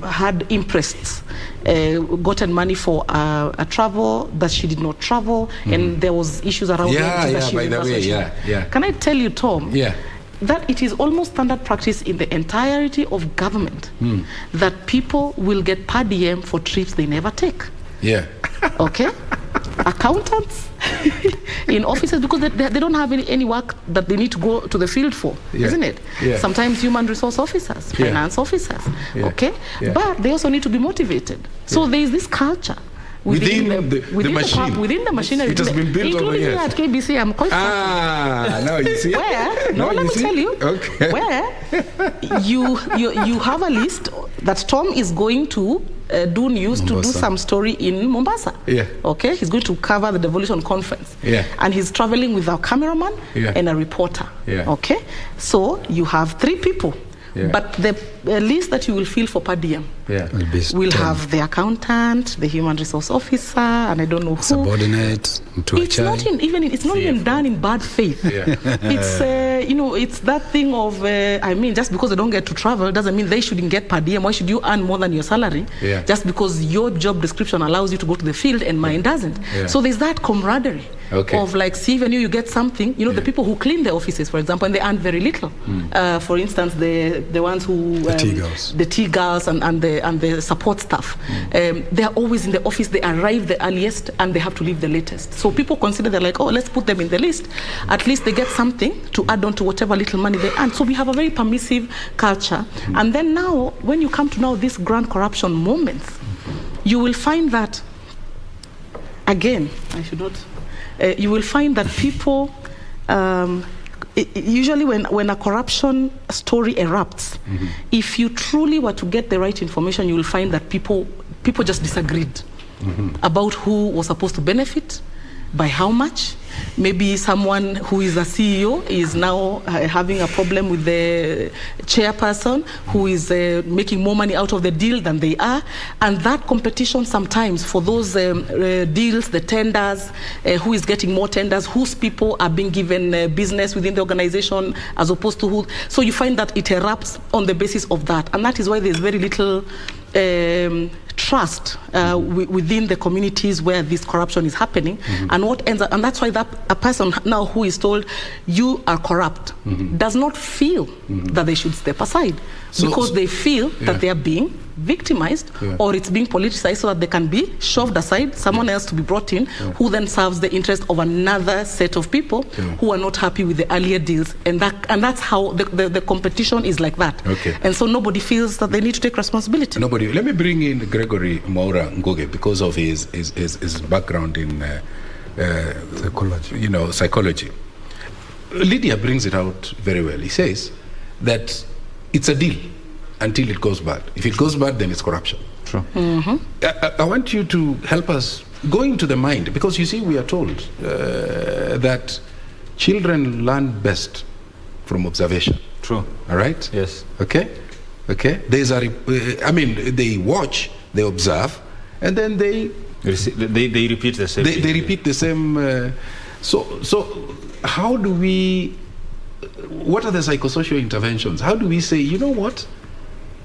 Speaker 5: had interests, gotten money for a travel that she did not travel, and there was issues around that she
Speaker 2: by the way,
Speaker 5: Can I tell you, Tom, that it is almost standard practice in the entirety of government that people will get per diem for trips they never take.
Speaker 2: Yeah.
Speaker 5: Okay? Accountants in offices, because they don't have any work that they need to go to the field for, isn't it? Yeah. Sometimes human resource officers, finance officers, okay? Yeah. But they also need to be motivated. So there is this culture within the machinery.
Speaker 2: It has been built over
Speaker 5: here at KBC. I'm quite
Speaker 2: now you see
Speaker 5: where let me tell you where you have a list that Tom is going to do news Mombasa. To do some story in Mombasa. Yeah. Okay, he's going to cover the devolution conference. Yeah. And he's traveling with a cameraman and a reporter. Yeah. Okay, so you have 3 people. Yeah. But the list that you will fill for per diem will have the accountant, the human resource officer, and I don't know who.
Speaker 1: Subordinate.
Speaker 5: It's not even done in bad faith. Yeah. It's it's that thing of just because they don't get to travel doesn't mean they shouldn't get per diem. Why should you earn more than your salary? Yeah. Just because your job description allows you to go to the field and mine doesn't. Yeah. So there's that camaraderie. Okay. Of like, see, when you get something, the people who clean the offices, for example, and they earn very little. For instance, the ones who the tea girls and the support staff, they are always in the office. They arrive the earliest and they have to leave the latest. So people consider, they're like, oh, let's put them in the list. At least they get something to add on to whatever little money they earn. So we have a very permissive culture. And then now, when you come to these grand corruption moments, you will find that, again, you will find that people, usually when a corruption story erupts, if you truly were to get the right information, you will find that people just disagreed about who was supposed to benefit, by how much. Maybe someone who is a CEO is now having a problem with the chairperson who is making more money out of the deal than they are. And that competition sometimes for those deals, the tenders, who is getting more tenders, whose people are being given business within the organization as opposed to who. So you find that it erupts on the basis of that. And that is why there's very little trust within the communities where this corruption is happening, and what ends up, and that's why a person now who is told you are corrupt does not feel that they should step aside, because they feel that they are being victimized or it's being politicized, so that they can be shoved aside, someone else to be brought in who then serves the interest of another set of people who are not happy with the earlier deals, and that's how the competition is like that. And so nobody feels that they need to take responsibility.
Speaker 2: Nobody. Let me bring in Gregory Maura Nguge because of his background in psychology. Lydia brings it out very well. He says that it's a deal until it goes bad. If it goes bad, then it's corruption.
Speaker 1: True.
Speaker 2: I want you to help us go into the mind, because you see, we are told that children learn best from observation.
Speaker 1: True.
Speaker 2: All right?
Speaker 1: Yes.
Speaker 2: Okay? There's they watch, they observe, and then they
Speaker 3: repeat the same.
Speaker 2: They repeat the same. So how do we? What are the psychosocial interventions? How do we say, you know what,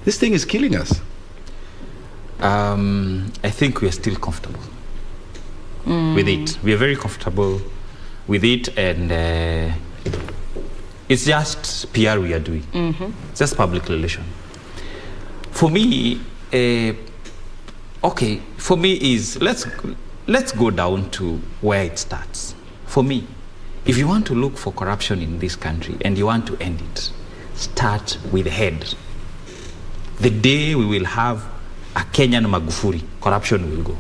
Speaker 2: this thing is killing us?
Speaker 3: I think we are still comfortable. with it. We are very comfortable with it, and it's just PR we are doing. It's just public relation. For me, for me is let's go down to where it starts. For me, if you want to look for corruption in this country and you want to end it, start with the head. The day we will have a Kenyan Magufuli, corruption will go.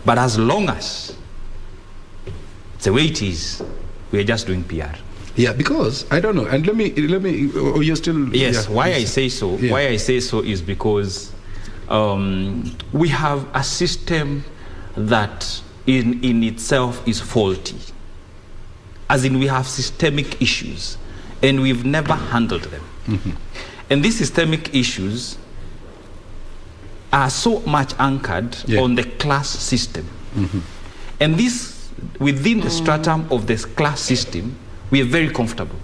Speaker 3: But as long as it's the way it is, we are just doing PR.
Speaker 2: Yeah, because I don't know, and let me. Oh, you're still.
Speaker 3: Yes.
Speaker 2: Yeah,
Speaker 3: why I say so? Yeah. Why I say so is because we have a system that in itself is faulty. As in, we have systemic issues, and we've never handled them. And these systemic issues are so much anchored on the class system. And this, within the stratum of this class system, we are very comfortable.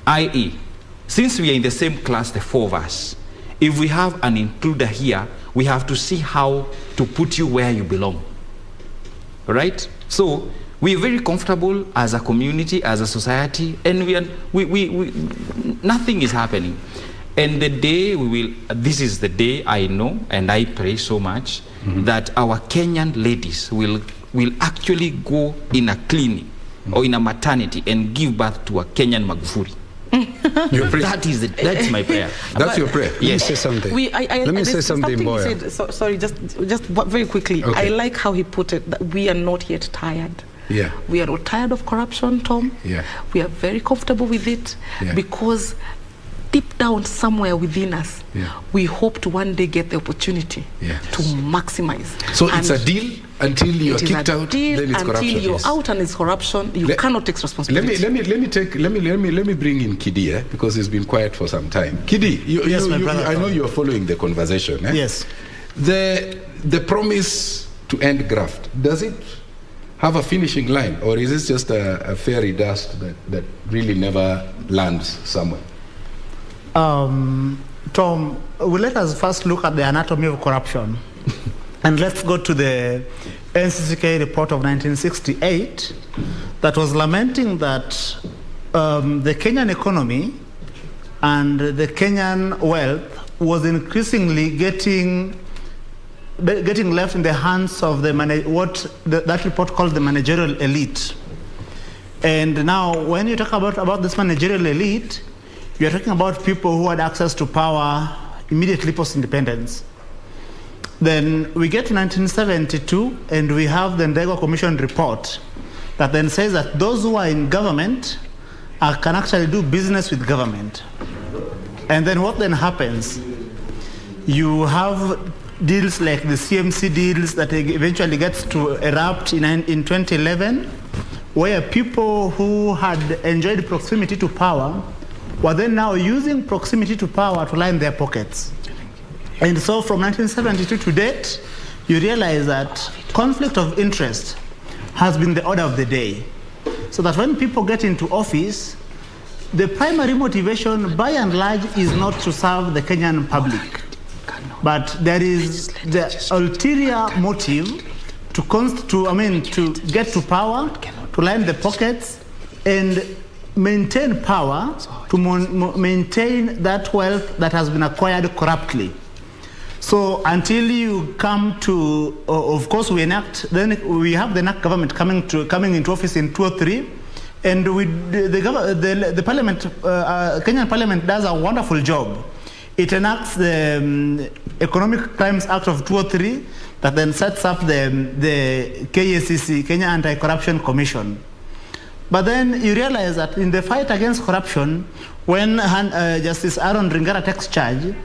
Speaker 3: I.e., since we are in the same class, the four of us, if we have an intruder here, we have to see how to put you where you belong. Right? So we are very comfortable as a community, as a society, and nothing is happening. And the day we will, this is the day I know, and I pray so much, that our Kenyan ladies will actually go in a clinic or in a maternity and give birth to a Kenyan Magufuli. That's my prayer.
Speaker 2: That's your prayer.
Speaker 1: Let me say something. Let me say something, Boya.
Speaker 5: Sorry, just very quickly. Okay. I like how he put it, that we are not yet tired.
Speaker 2: Yeah.
Speaker 5: We are not tired of corruption, Tom.
Speaker 2: Yeah.
Speaker 5: We are very comfortable with it because deep down somewhere within us, we hope to one day get the opportunity to maximize.
Speaker 2: So it's a deal until you're kicked out, then it's corruption.
Speaker 5: Until you're out and it's corruption, you cannot take responsibility.
Speaker 2: Let me bring in Kidi, because he's been quiet for some time. Kidi, I know you're following the conversation.
Speaker 7: Yes.
Speaker 2: The promise to end graft, does it have a finishing line, or is this just a fairy dust that really never lands somewhere?
Speaker 7: Tom, let us first look at the anatomy of corruption. And let's go to the NCCK report of 1968 that was lamenting that the Kenyan economy and the Kenyan wealth was increasingly getting left in the hands of that report called the managerial elite. And now, when you talk about this managerial elite, you are talking about people who had access to power immediately post-independence. Then we get to 1972, and we have the Ndegwa Commission report that then says that those who are in government can actually do business with government. And then what then happens? You have deals like the CMC deals that eventually gets to erupt in 2011, where people who had enjoyed proximity to power were then now using proximity to power to line their pockets. And so from 1972 to date, you realize that conflict of interest has been the order of the day. So that when people get into office, the primary motivation, by and large, is not to serve the Kenyan public. But there is the ulterior motive to get to power, to line the pockets, and maintain power, to maintain that wealth that has been acquired corruptly. So until you come to, of course, we have the NAC government coming into office in 2003, and the parliament, Kenyan parliament does a wonderful job. It enacts the Economic Crimes Act of 2003 that then sets up the KACC, Kenya Anti-Corruption Commission. But then you realize that in the fight against corruption, when Justice Aaron Ringara takes charge,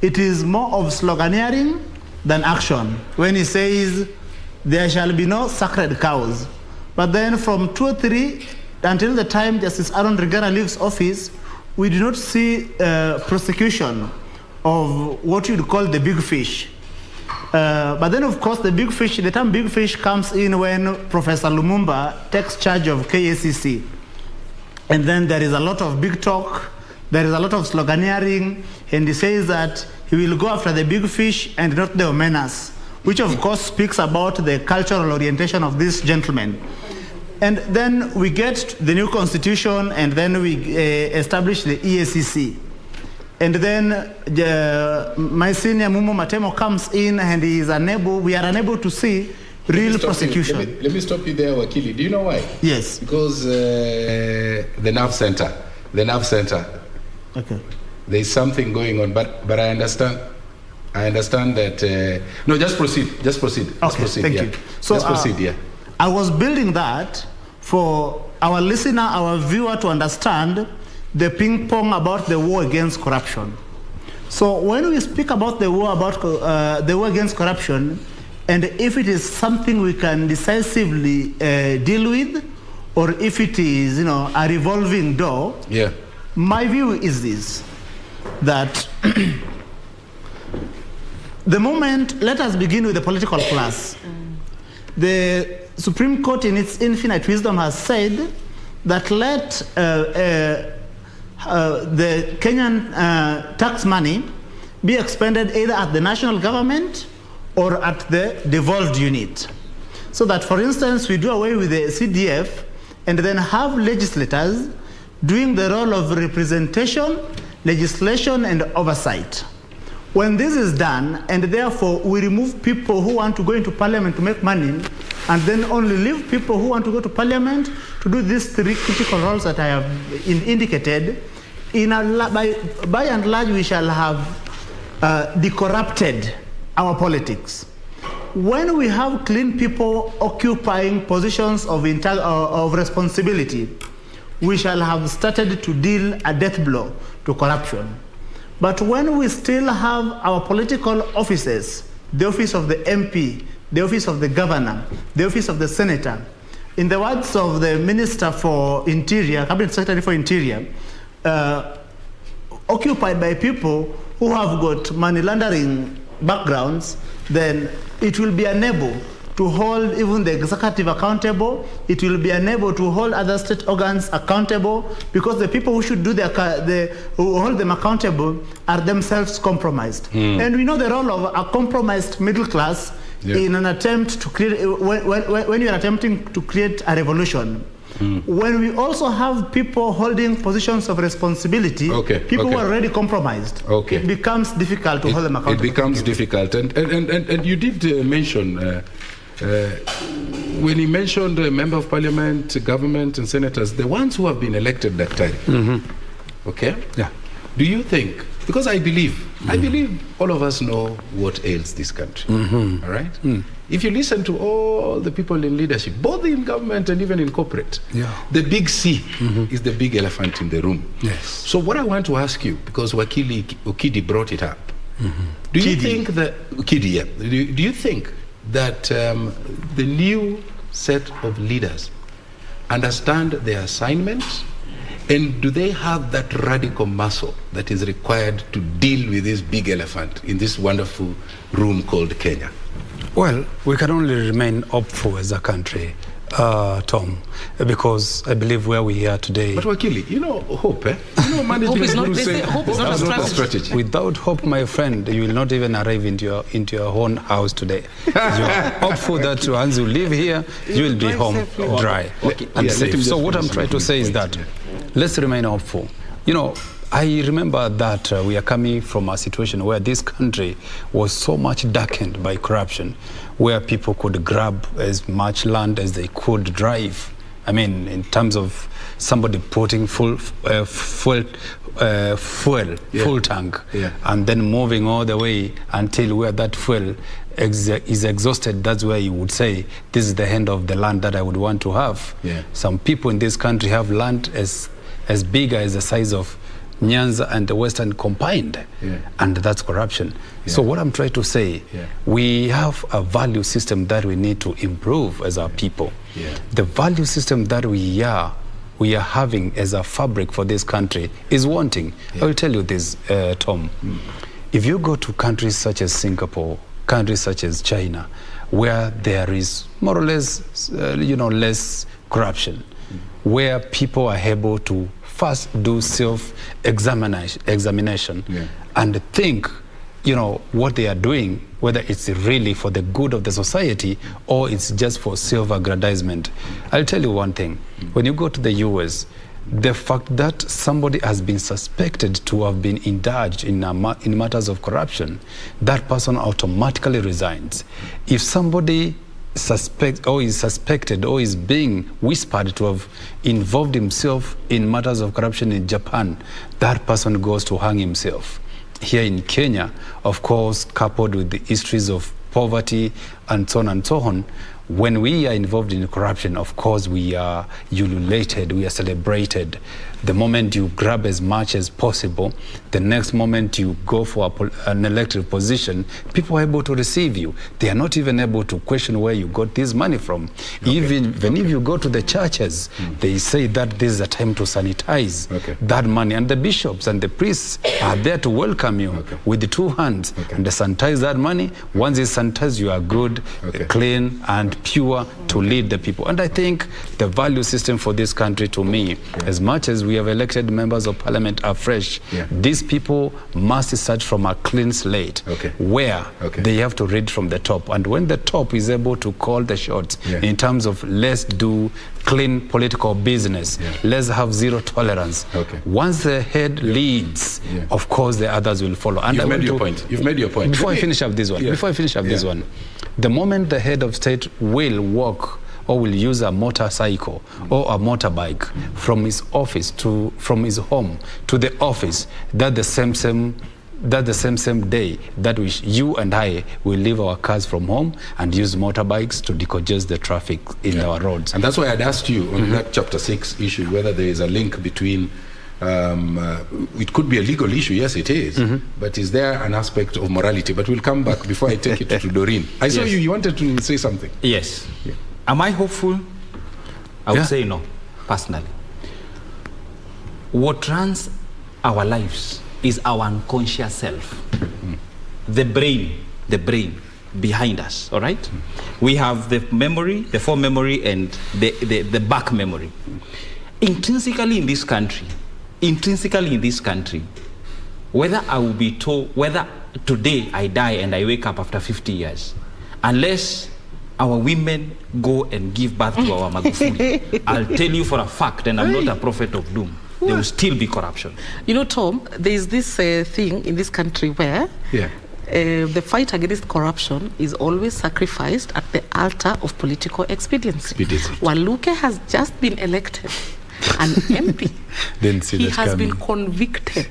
Speaker 7: it is more of sloganeering than action. When he says, there shall be no sacred cows. But then from 2003 until the time Justice Aaron Ringara leaves office, we do not see prosecution of what you'd call the big fish. But then, of course, the term big fish comes in when Professor Lumumba takes charge of KACC. And then there is a lot of big talk, there is a lot of sloganeering, and he says that he will go after the big fish and not the omenas. which of course speaks about the cultural orientation of this gentleman. And then we get the new constitution, and then we establish the EACC. And then my senior Mumo Matemo comes in, and we are unable to see real prosecution.
Speaker 2: Let me stop you there, Wakili. Do you know why?
Speaker 7: Yes.
Speaker 2: Because the nerve center. Okay. There's something going on, but I understand. I understand that. No, just proceed.
Speaker 7: Okay, thank you. So
Speaker 2: just proceed. Yeah.
Speaker 7: I was building that for our listener, our viewer to understand the ping pong about the war against corruption. So when we speak about the war against corruption, and if it is something we can decisively deal with, or if it is, a revolving door,
Speaker 2: yeah.
Speaker 7: My view is this, that the moment, let us begin with the political class. The Supreme Court in its infinite wisdom has said that let the Kenyan tax money be expended either at the national government or at the devolved unit. So that, for instance, we do away with the CDF and then have legislators doing the role of representation, legislation, and oversight. When this is done, and therefore we remove people who want to go into parliament to make money, and then only leave people who want to go to parliament to do these three critical roles that I have indicated, by and large we shall have decorrupted our politics. When we have clean people occupying positions of responsibility, we shall have started to deal a death blow to corruption. But when we still have our political offices, the office of the MP, the office of the governor, the office of the senator, in the words of the Minister for Interior, Cabinet Secretary for Interior, occupied by people who have got money laundering backgrounds, then it will be unable to hold even the executive accountable. It will be unable to hold other state organs accountable, because the people who should do who hold them accountable are themselves compromised. And we know the role of a compromised middle class in an attempt to create, when you are attempting to create a revolution. When we also have people holding positions of responsibility, people who are already compromised, it becomes difficult to hold them accountable.
Speaker 2: It becomes difficult. And you did mention, when you mentioned member of parliament, government, and senators, the ones who have been elected that time, okay?
Speaker 1: Yeah.
Speaker 2: Do you think, because I believe all of us know what ails this country, all right? If you listen to all the people in leadership, both in government and even in corporate, the big C is the big elephant in the room.
Speaker 1: Yes.
Speaker 2: So what I want to ask you, because Wakili Okidi brought it up, do you think that, do you think that the new set of leaders understand their assignments, and do they have that radical muscle that is required to deal with this big elephant in this wonderful room called Kenya?
Speaker 1: Well, we can only remain hopeful as a country, Tom, because I believe where we are today.
Speaker 2: But Wakili, hope, managing
Speaker 5: hope is not a strategy.
Speaker 1: Without hope, my friend, you will not even arrive into your own house today. You are hopeful that once you live here, you will be home dry and safe. So what I'm trying to say is that let's remain hopeful. I remember that we are coming from a situation where this country was so much darkened by corruption, where people could grab as much land as they could drive. I mean, in terms of somebody putting full tank, and then moving all the way until where that fuel is exhausted. That's where you would say, this is the end of the land that I would want to have. Some people in this country have land as big as the size of Nyanza and the Western combined, and that's corruption. So what I'm trying to say, we have a value system that we need to improve as our people. The value system that we are having as a fabric for this country is wanting. I will tell you this, Tom. If you go to countries such as Singapore, countries such as China, where there is more or less, less corruption, where people are able to first do self-examination and think what they are doing, whether it's really for the good of the society or it's just for self-aggrandizement. I'll tell you one thing. When you go to the US, the fact that somebody has been suspected to have been indulged in matters of corruption, that person automatically resigns. If somebody is suspected or is being whispered to have involved himself in matters of corruption in Japan, that person goes to hang himself. Here in Kenya, of course, coupled with the histories of poverty and so on, when we are involved in corruption, of course, we are ululated, we are celebrated. The moment you grab as much as possible, the next moment you go for an elected position, people are able to receive you. They are not even able to question where you got this money from. Okay. Even if you go to the churches, they say that this is a time to sanitize that money. And the bishops and the priests are there to welcome you with the two hands and they sanitize that money. Once it's sanitized, you are good, clean, and pure to lead the people. And I think the value system for this country, to me, as much as we have elected members of parliament afresh, these people must start from a clean slate where they have to read from the top. And when the top is able to call the shots in terms of let's do clean political business, let's have zero tolerance. Once the head leads, of course the others will follow. And
Speaker 2: You've made your point.
Speaker 1: Before I finish up this one, the moment the head of state will walk or will use a motorcycle or a motorbike from his office from his home to the office, that's the same day that you and I will leave our cars from home and use motorbikes to decongest the traffic in our roads.
Speaker 2: And that's why I'd asked you on that chapter 6 issue whether there is a link between it could be a legal issue, yes it is, but is there an aspect of morality? But we'll come back before I take it to Doreen. I saw you wanted to say something.
Speaker 3: Yes. Am I hopeful? I would say no, personally. What runs our lives is our unconscious self. The brain behind us, all right? We have the memory, the forememory, and the back memory. Intrinsically in this country, whether I will be told, whether today I die and I wake up after 50 years, unless our women go and give birth to our Magufuli, I'll tell you for a fact, and I'm not a prophet of doom, there will still be corruption.
Speaker 5: You know, Tom, there is this thing in this country where the fight against corruption is always sacrificed at the altar of political expediency. Waluke has just been elected an MP. He has been convicted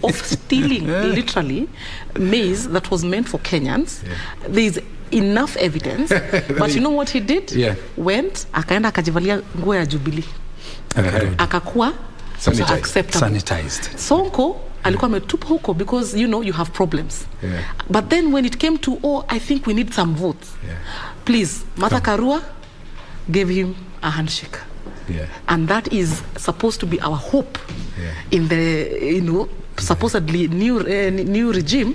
Speaker 5: of stealing, literally, maize that was meant for Kenyans. There is enough evidence. But you know what he did? Went, akaenda akajivalia nguo ya Jubilee. Akakuwa sanitized. Sonko alikuwa ametupa huko because you have problems. But then when it came to I think we need some votes. Please, Martha Karua gave him a handshake. And that is supposed to be our hope in the supposedly new regime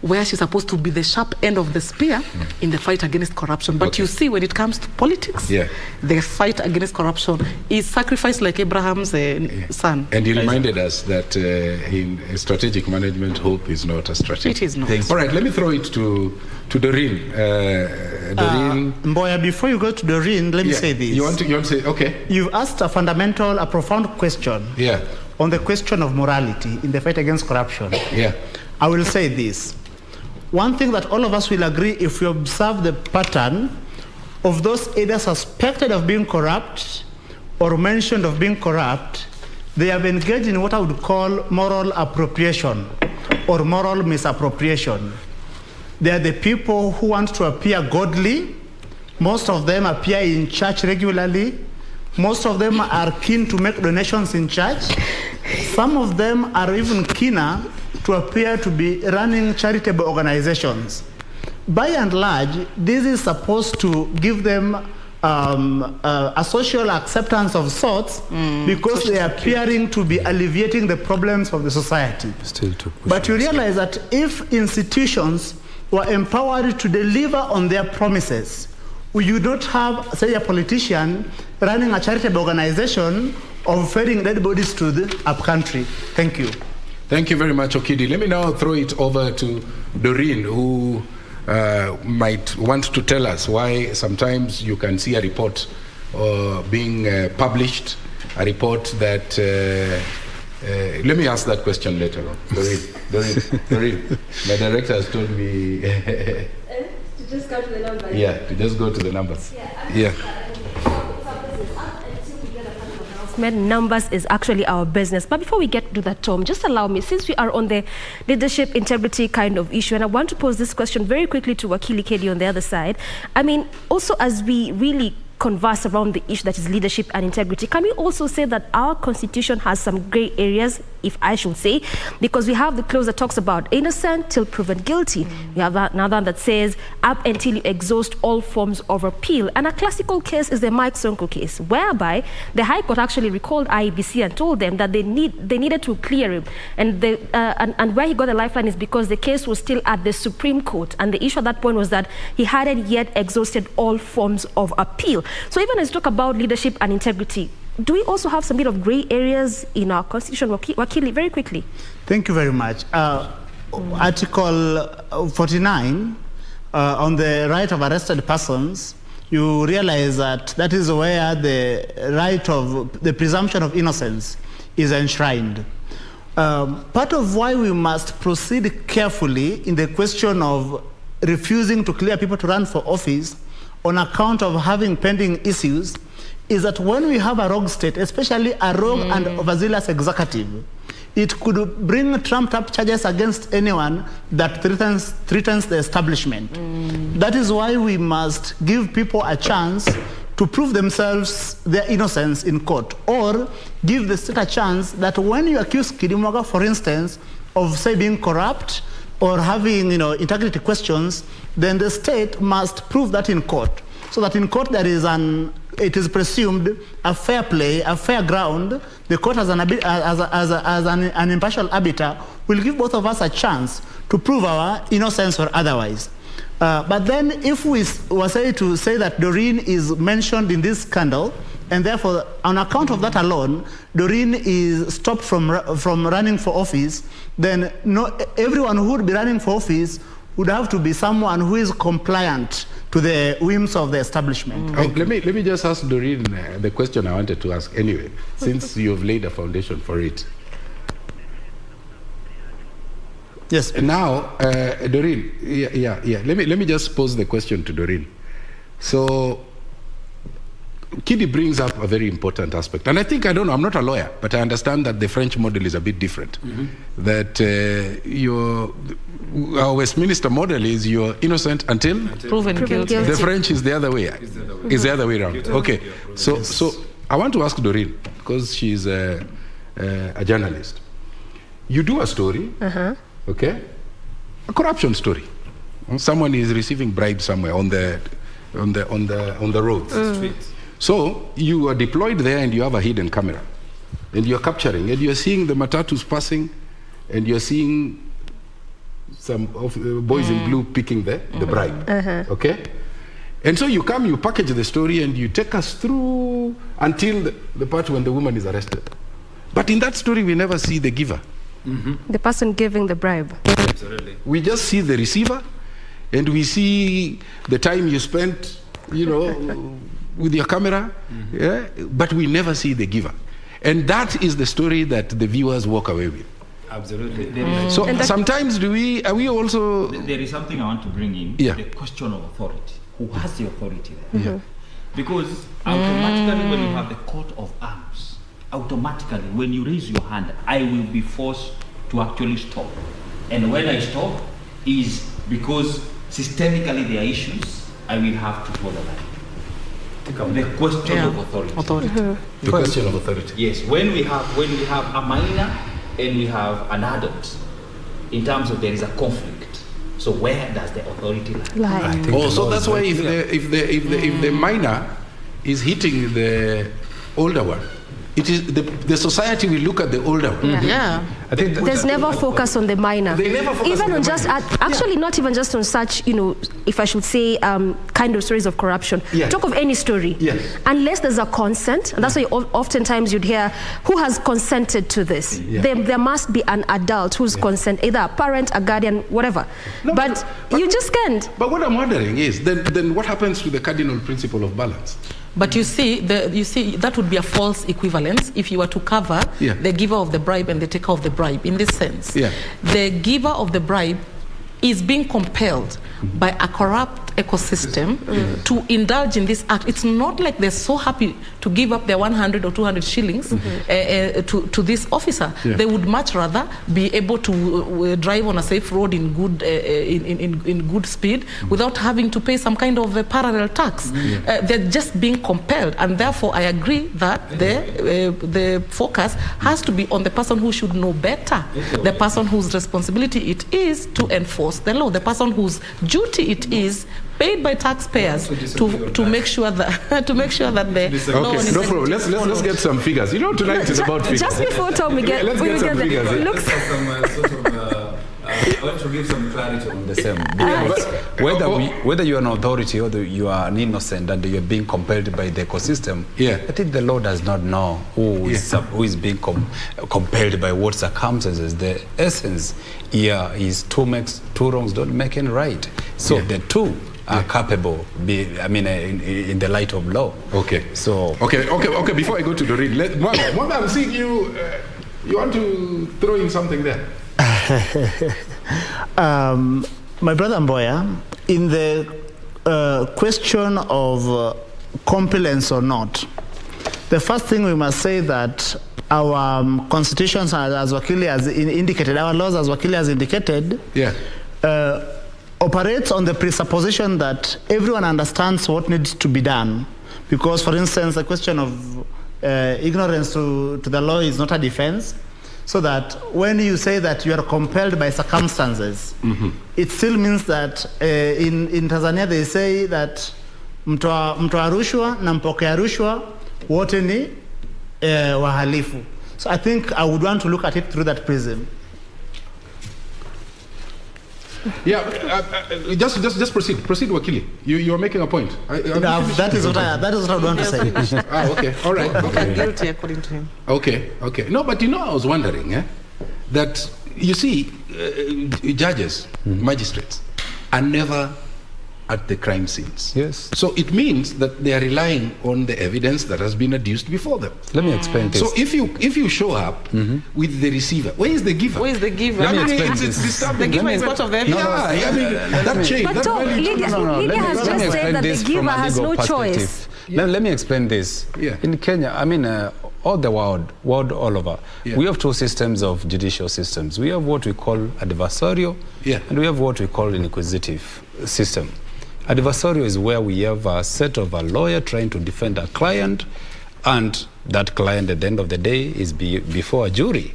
Speaker 5: where she's supposed to be the sharp end of the spear in the fight against corruption. But you see, when it comes to politics, the fight against corruption is sacrificed like Abraham's son.
Speaker 2: And he reminded us that in strategic management, hope is not a strategy.
Speaker 5: It is not.
Speaker 2: All right, let me throw it to Doreen. Doreen.
Speaker 7: Mboya, before you go to Doreen, let me say this.
Speaker 2: You want to say, okay.
Speaker 7: You've asked a profound question. On the question of morality in the fight against corruption. I will say this. One thing that all of us will agree, if we observe the pattern of those either suspected of being corrupt or mentioned of being corrupt, they have engaged in what I would call moral appropriation or moral misappropriation. They are the people who want to appear godly. Most of them appear in church regularly. Most of them are keen to make donations in church. Some of them are even keener to appear to be running charitable organizations. By and large, this is supposed to give them a social acceptance of sorts because they are appearing to be alleviating the problems of the society. But you realize that if institutions were empowered to deliver on their promises, we would not have, say, a politician running a charitable organization of ferrying dead bodies to the upcountry. Thank you.
Speaker 2: Thank you very much, Okidi. Let me now throw it over to Doreen, who might want to tell us why sometimes you can see a report being published, a report that... let me ask that question later on. Doreen, my director has told me...
Speaker 8: to just go to the numbers.
Speaker 2: Yeah, to just go to the numbers. Yeah.
Speaker 8: Numbers is actually our business. But before we get to that, Tom, just allow me, since we are on the leadership integrity kind of issue, and I want to pose this question very quickly to Wakili Kedi on the other side. I mean, also as we really converse around the issue that is leadership and integrity, can we also say that our constitution has some gray areas, if I should say, because we have the clause that talks about innocent till proven guilty. We have another one that says up until you exhaust all forms of appeal. And a classical case is the Mike Sonko case, whereby the High Court actually recalled Iebc and told them that they needed to clear him. And and where he got a lifeline is because the case was still at the Supreme Court. And the issue at that point was that he hadn't yet exhausted all forms of appeal. So even as you talk about leadership and integrity, do we also have some bit of gray areas in our constitution? Wakili, very quickly.
Speaker 7: Thank you very much. Article 49 on the right of arrested persons, you realize that that is where the right of the presumption of innocence is enshrined. Part of why we must proceed carefully in the question of refusing to clear people to run for office on account of having pending issues is that when we have a rogue state, especially a rogue and overzealous executive, it could bring trumped-up charges against anyone that threatens the establishment. That is why we must give people a chance to prove themselves their innocence in court, or give the state a chance that when you accuse Kidimwaga, for instance, of, say, being corrupt or having, integrity questions, then the state must prove that in court. So that in court there is it is presumed a fair play, a fair ground. The court as an impartial arbiter will give both of us a chance to prove our innocence or otherwise. But then if we were to say that Doreen is mentioned in this scandal, and therefore on account of that alone, Doreen is stopped from running for office, then everyone who would be running for office would have to be someone who is compliant to the whims of the establishment.
Speaker 2: Let me just ask Doreen the question I wanted to ask anyway, since you've laid a foundation for it.
Speaker 7: Yes.
Speaker 2: Now, Doreen, Let me just pose the question to Doreen. So, Kidi brings up a very important aspect, and I think, I'm not a lawyer, but I understand that the French model is a bit different. That our Westminster model is you're innocent until
Speaker 5: proven guilty.
Speaker 2: The French is the other way. Is the other way around. Okay. So I want to ask Doreen, because she's a journalist. You do a story, okay, a corruption story. Someone is receiving bribes somewhere on the roads. So you are deployed there and you have a hidden camera and you're capturing and you're seeing the matatus passing and you're seeing some of the boys in blue picking the bribe. Okay? And so you come, you package the story and you take us through until the part when the woman is arrested. But in that story we never see the giver.
Speaker 8: The person giving the bribe.
Speaker 2: Absolutely. We just see the receiver and we see the time you spent, with your camera, but we never see the giver. And that is the story that the viewers walk away with.
Speaker 3: Absolutely.
Speaker 2: So sometimes are we also...
Speaker 3: There is something I want to bring in, the question of authority. Who has the authority there? Because automatically when you have the court of arms, automatically when you raise your hand, I will be forced to actually stop. And when I stop is because systemically there are issues, I will have to draw the line. The question of authority.
Speaker 2: The question of authority.
Speaker 3: Yes, when we have a minor and we have an adult, in terms of there is a conflict. So where does the authority lie?
Speaker 2: So that's why if the minor is hitting the older one, it is the society will look at the older one. I think
Speaker 8: there's never focus on the minor.
Speaker 2: They never focus
Speaker 8: even
Speaker 2: on the
Speaker 8: just
Speaker 2: minor.
Speaker 8: Actually, not even just on such, if I should say, kind of stories of corruption. Talk of any story. Unless there's a consent, and that's why oftentimes you'd hear who has consented to this. There must be an adult who's consent, either a parent, a guardian, whatever. No, but you just can't.
Speaker 2: But what I'm wondering is, then what happens to the cardinal principle of balance?
Speaker 5: But you see, that would be a false equivalence if you were to cover the giver of the bribe and the taker of the bribe. In this sense, the giver of the bribe is being compelled by a corrupt ecosystem to indulge in this act. It's not like they're so happy to give up their 100 or 200 shillings to this officer. They would much rather be able to drive on a safe road in good in good speed without having to pay some kind of a parallel tax. They're just being compelled, and therefore I agree that the focus has to be on the person who should know better, the person whose responsibility it is to enforce the law, the person whose duty it is, paid by taxpayers, to make sure that the law.
Speaker 2: Okay, no problem. Let's get some figures. Tonight is about figures.
Speaker 8: Just before Tom, we get some figures.
Speaker 1: I want to give some clarity on the same. Whether you're an authority or you are an innocent and you're being compelled by the ecosystem, I think the law does not know who is being compelled by what circumstances. The essence here is two wrongs don't make any right. So the two are capable, in the light of law. Okay. So.
Speaker 2: Okay. Before I go to the read, Mwamba, I'm seeing you. You want to throw in something there?
Speaker 7: My brother Mboya, in the question of compellence or not, the first thing we must say that our constitutions, as Wakili has indicated, our laws, as Wakili has indicated, operates on the presupposition that everyone understands what needs to be done. Because, for instance, the question of ignorance to the law is not a defense. So that when you say that you are compelled by circumstances, it still means that in Tanzania they say that mtoa rushwa na mpokea rushwa wote ni wahalifu. So I think I would want to look at it through that prism.
Speaker 2: Just proceed, Wakili. You are making a point.
Speaker 7: That is what I would want to say.
Speaker 2: Okay, all right. Okay.
Speaker 5: Guilty according to him.
Speaker 2: Okay. No, but I was wondering that you see, judges, magistrates are never at the crime scenes.
Speaker 1: Yes.
Speaker 2: So it means that they are relying on the evidence that has been adduced before them.
Speaker 1: Let me explain this.
Speaker 2: So if you show up with the receiver, where is the giver?
Speaker 5: Where is the giver?
Speaker 1: Let me explain this.
Speaker 5: The giver is part of the evidence.
Speaker 2: That chain.
Speaker 8: But Lydia has just said that the giver has no choice.
Speaker 1: Let me explain this. In Kenya, all the world all over, we have two systems of judicial systems. We have what we call adversarial, and we have what we call inquisitive system. Adversarial is where we have a set of a lawyer trying to defend a client, and that client at the end of the day is before a jury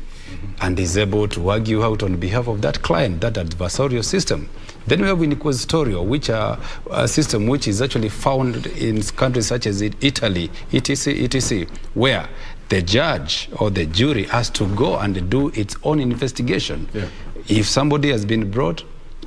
Speaker 1: and is able to argue out on behalf of that client, that adversarial system. Then we have inquisitorial, which are a system which is actually found in countries such as Italy, etc., where the judge or the jury has to go and do its own investigation. If somebody has been brought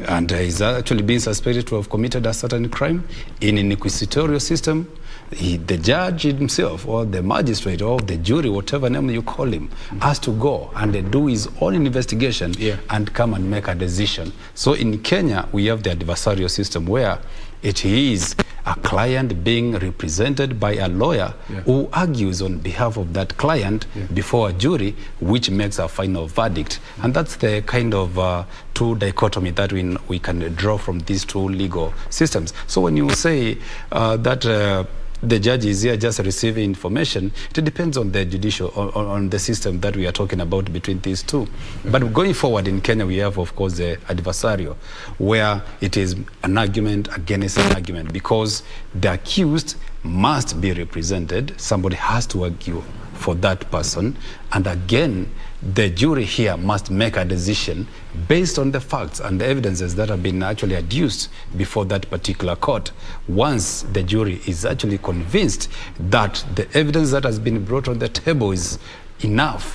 Speaker 1: and is actually being suspected to have committed a certain crime, in an inquisitorial system, the judge himself or the magistrate or the jury, whatever name you call him, has to go and do his own investigation and come and make a decision. So in Kenya, we have the adversarial system where it is a client being represented by a lawyer who argues on behalf of that client before a jury, which makes a final verdict. And that's the kind of two dichotomy that we can draw from these two legal systems. So when you say that the judge is here just receiving information, it depends on the judicial, on the system that we are talking about between these two. But going forward in Kenya, we have, of course, the adversarial, where it is an argument against an argument, because the accused must be represented. Somebody has to argue for that person. And again, the jury here must make a decision based on the facts and the evidences that have been actually adduced before that particular court. Once the jury is actually convinced that the evidence that has been brought on the table is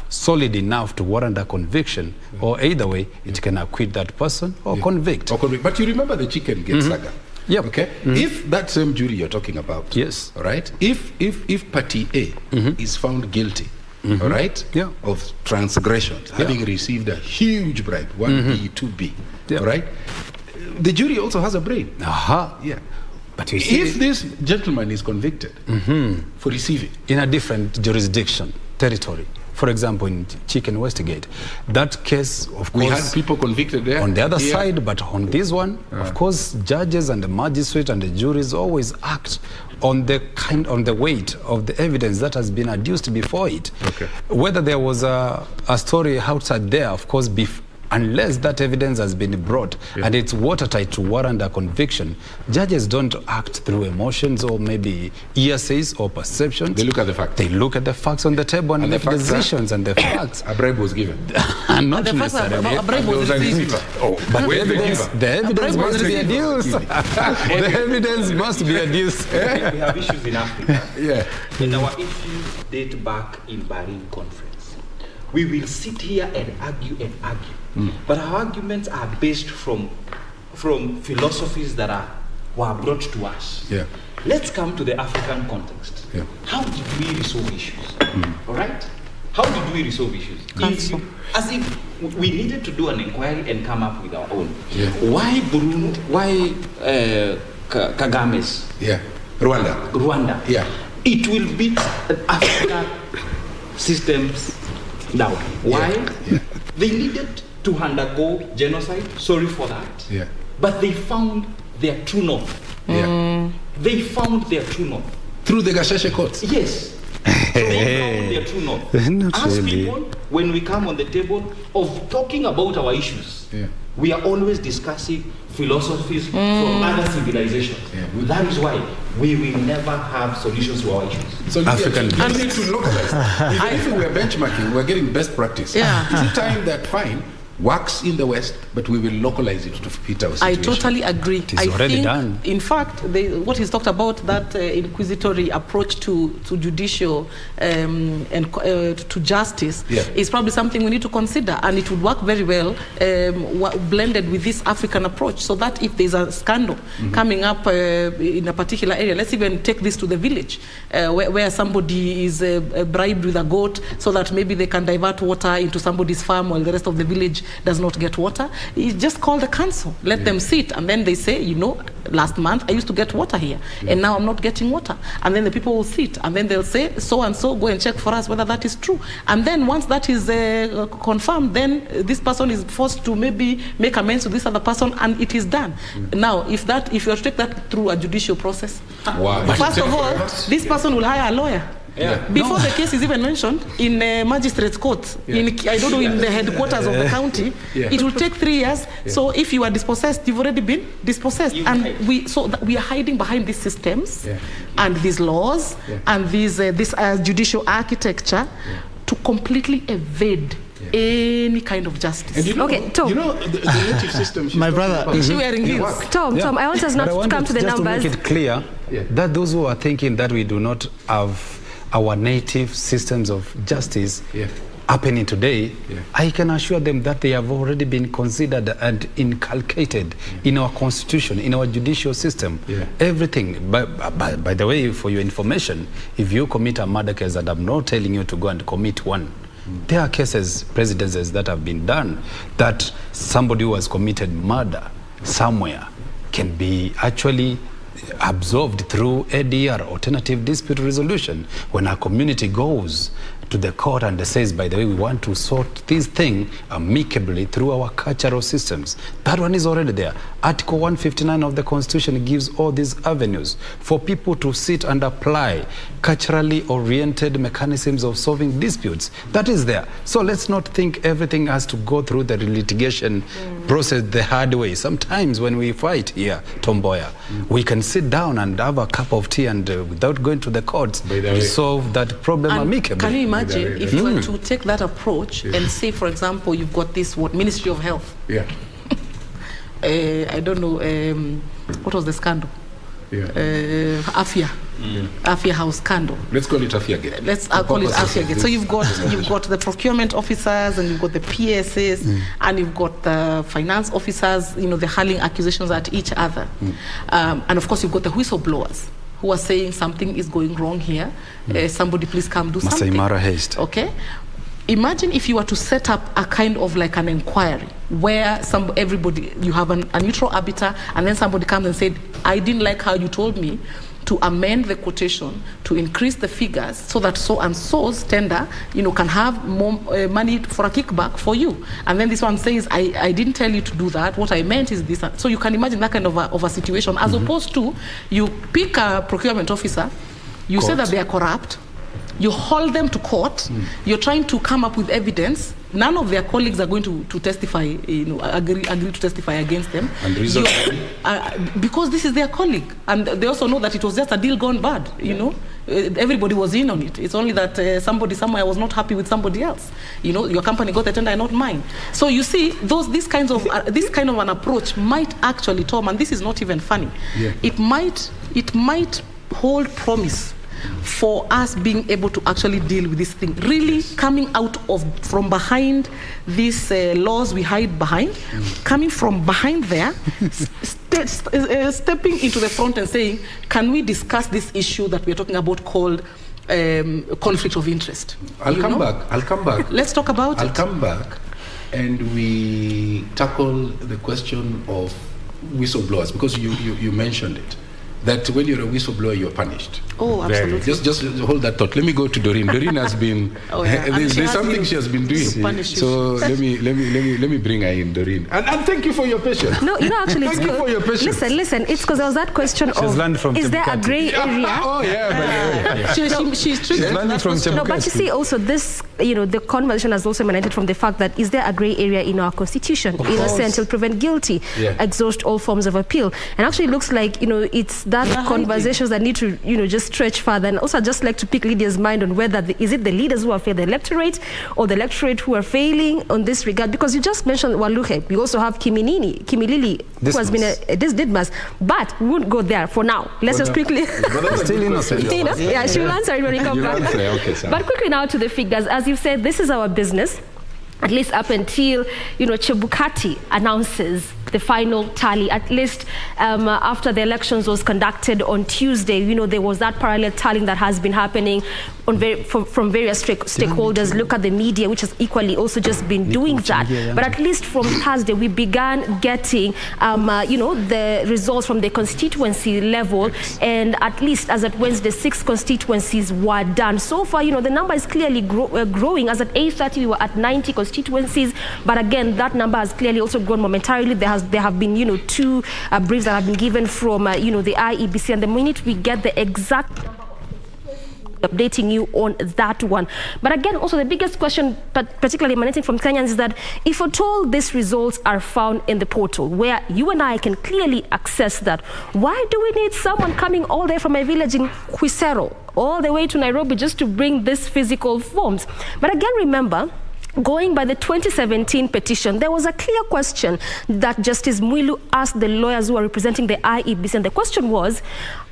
Speaker 1: solid enough to warrant a conviction, or either way, it can acquit that person or convict.
Speaker 2: But you remember the chicken gate saga?
Speaker 1: Yep.
Speaker 2: Okay. If that same jury you're talking about,
Speaker 1: yes,
Speaker 2: all right. If party A is found guilty, all right, of transgressions, having received a huge bribe, 1B, 2B, all right, the jury also has a brain. Yeah.
Speaker 1: But you see,
Speaker 2: if this gentleman is convicted for receiving
Speaker 1: in a different jurisdiction, territory, for example, in Chicken Westgate, that case, of course,
Speaker 2: we had people convicted there
Speaker 1: on the other side, but on this one, of course, judges and the magistrate and the juries always act on the weight of the evidence that has been adduced before it.
Speaker 2: Okay.
Speaker 1: Whether there was a story outside there, of course, unless that evidence has been brought and it's watertight to warrant a conviction, judges don't act through emotions or maybe hearsays or perceptions.
Speaker 2: They look at the facts.
Speaker 1: They look at the facts on the table and make decisions and the facts.
Speaker 2: A bribe was given.
Speaker 1: Not necessarily.
Speaker 5: A bribe was received.
Speaker 1: But the evidence must be adduced. The evidence must be adduced.
Speaker 3: We have issues in Africa. And our issues date back in Berlin Conference. We will sit here and argue and argue. But our arguments are based from philosophies that were brought to us. Let's come to the African context. How did we resolve issues? All right? How did we resolve issues? As if we needed to do an inquiry and come up with our own. Why Burundi? Why Kagame's? Rwanda. It will beat Africa systems down. Why? They needed to undergo genocide. Sorry for that. But they found their true north. They found their true north.
Speaker 2: Through the Gashashe courts?
Speaker 3: Yes. They found their true north. As people, when we come on the table of talking about our issues, we are always discussing philosophies from other civilizations. That is why we will never have solutions to our issues.
Speaker 2: So African we need to localize. If we are benchmarking, we're getting best practice. Is it time that fine works in the West, but we will localize it to fit our situation?
Speaker 5: I totally agree.
Speaker 1: It is already done.
Speaker 5: In fact, what he's talked about, that inquisitory approach to judicial and to justice, is probably something we need to consider, and it would work very well blended with this African approach, so that if there's a scandal coming up in a particular area, let's even take this to the village, where somebody is bribed with a goat so that maybe they can divert water into somebody's farm while the rest of the village does not get water. You just call the council, let them sit, and then they say, you know, last month I used to get water here, and now I'm not getting water. And then the people will sit, and then they'll say, so and so, go and check for us whether that is true. And then once that is confirmed, then this person is forced to maybe make amends to this other person, and it is done. Now, if you take that through a judicial process, first of all, this person will hire a lawyer. Before the case is even mentioned in magistrate's court, in the headquarters of the county, it will take 3 years. So if you are dispossessed, you've already been dispossessed. And we are hiding behind these systems and these laws and this judicial architecture to completely evade any kind of justice.
Speaker 2: And you know,
Speaker 8: Tom.
Speaker 2: You know the native system.
Speaker 7: My brother,
Speaker 5: is she wearing heels?
Speaker 8: Tom, I want us not to come to the numbers.
Speaker 1: To make it clear that those who are thinking that we do not have our native systems of justice happening today, I can assure them that they have already been considered and inculcated in our constitution, in our judicial system. Everything. By the way, for your information, if you commit a murder case, and I'm not telling you to go and commit one, there are cases, precedences that have been done, that somebody who has committed murder somewhere can be actually absolved through ADR, alternative dispute resolution, when a community goes to the court and says, by the way, we want to sort this thing amicably through our cultural systems. That one is already there. Article 159 of the Constitution gives all these avenues for people to sit and apply culturally oriented mechanisms of solving disputes. That is there. So let's not think everything has to go through the litigation process the hard way. Sometimes when we fight here, Tomboya, we can sit down and have a cup of tea and without going to the courts, resolve that problem amicably.
Speaker 5: Can you imagine if you were to take that approach and say, for example, you've got this Ministry of Health. I don't know, what was the scandal? Afia. Afia House scandal.
Speaker 2: Let's call it Afia Gate.
Speaker 5: Let's call it Afia Gate. So you've got the procurement officers, and you've got the PSs, and you've got the finance officers. They're hurling accusations at each other, and of course you've got the whistleblowers who are saying something is going wrong here. Somebody please come do something. Okay. Imagine if you were to set up a kind of like an inquiry where you have a neutral arbiter, and then somebody comes and said, I didn't like how you told me to amend the quotation to increase the figures so that so and so's tender, can have more money for a kickback for you. And then this one says, I didn't tell you to do that. What I meant is this. So you can imagine that kind of a situation, as opposed to you pick a procurement officer, you say that they are corrupt, you hold them to court, you're trying to come up with evidence. None of their colleagues are going to testify, agree to testify against them. And reason? Because this is their colleague. And they also know that it was just a deal gone bad, Everybody was in on it. It's only that somebody somewhere was not happy with somebody else. Your company got the tender, not mine. So you see, this kind of an approach might actually, Tom, and this is not even funny, it might hold promise for us being able to actually deal with this thing, really coming out from behind these laws we hide behind, coming from behind there, stepping into the front and saying, can we discuss this issue that we're talking about called conflict of interest? I'll come back. Let's talk about it.
Speaker 2: I'll come back, and we tackle the question of whistleblowers, because you mentioned it, that when you're a whistleblower, you're punished.
Speaker 5: Oh, absolutely.
Speaker 2: Just hold that thought. Let me go to Doreen. Doreen has been there's something she has been doing. So let me bring her in, Doreen. And thank you for your patience.
Speaker 8: No, actually,
Speaker 2: thank you for your patience.
Speaker 8: Listen. It's because there was that question is there a grey area?
Speaker 2: Oh yeah.
Speaker 5: She's learning
Speaker 8: from Chebukati. No, but you see, also this, the conversation has also emanated from the fact that is there a grey area in our constitution? Innocent until proven guilty, exhaust all forms of appeal, and actually it looks like it's that conversations that need to just stretch further. And also I'd just like to pick Lydia's mind on whether is it the leaders who are failing the electorate, or the electorate who are failing on this regard, because you just mentioned Waluhe. We also have Kimilili, who has been this Didmas, but we won't go there for now. Let's just quickly
Speaker 1: still innocent.
Speaker 8: Yeah, she will answer it when we come back. But quickly now to the figures. As you've said, this is our business, at least up until Chebukati announces the final tally, at least after the elections was conducted on Tuesday. There was that parallel tallying that has been happening from various stakeholders. Look at the media, which has equally also just been doing that. But at least from Thursday, we began getting, the results from the constituency level. And at least as at Wednesday, 6 constituencies were done. So far, the number is clearly growing. As at 8:30, we were at 90 constituencies. But again, that number has clearly also grown momentarily. There have been, 2 briefs that have been given from, the Iebc, and the minute we get the exact number of updating you on that one. But again, also the biggest question, particularly emanating from Kenyans, is that if at all these results are found in the portal, where you and I can clearly access that, why do we need someone coming all the way from a village in Kwisero, all the way to Nairobi, just to bring these physical forms? But again, remember, going by the 2017 petition, there was a clear question that Justice Mwilu asked the lawyers who are representing the Iebc, and the question was,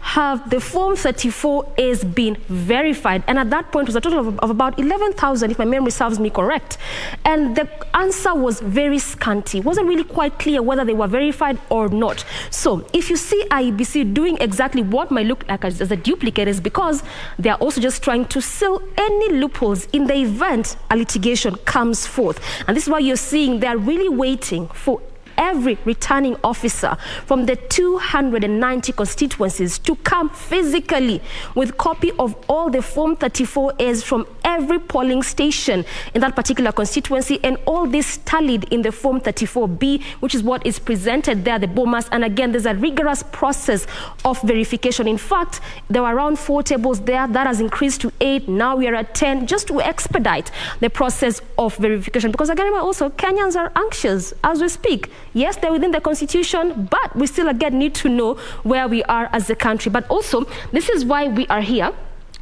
Speaker 8: have the Form 34As been verified? And at that point, it was a total of about 11,000, if my memory serves me correct. And the answer was very scanty. It wasn't really quite clear whether they were verified or not. So if you see Iebc doing exactly what might look like as a duplicate, is because they are also just trying to seal any loopholes in the event a litigation comes forth. And this is why you're seeing they're really waiting for every returning officer from the 290 constituencies to come physically with copy of all the Form 34As from every polling station in that particular constituency, and all this tallied in the Form 34B, which is what is presented there, the bomas. And again, there's a rigorous process of verification. In fact, there were around 4 tables there. That has increased to 8. Now we are at 10, just to expedite the process of verification. Because again, also, Kenyans are anxious as we speak. Yes, they're within the constitution, but we still again need to know where we are as a country. But also, this is why we are here,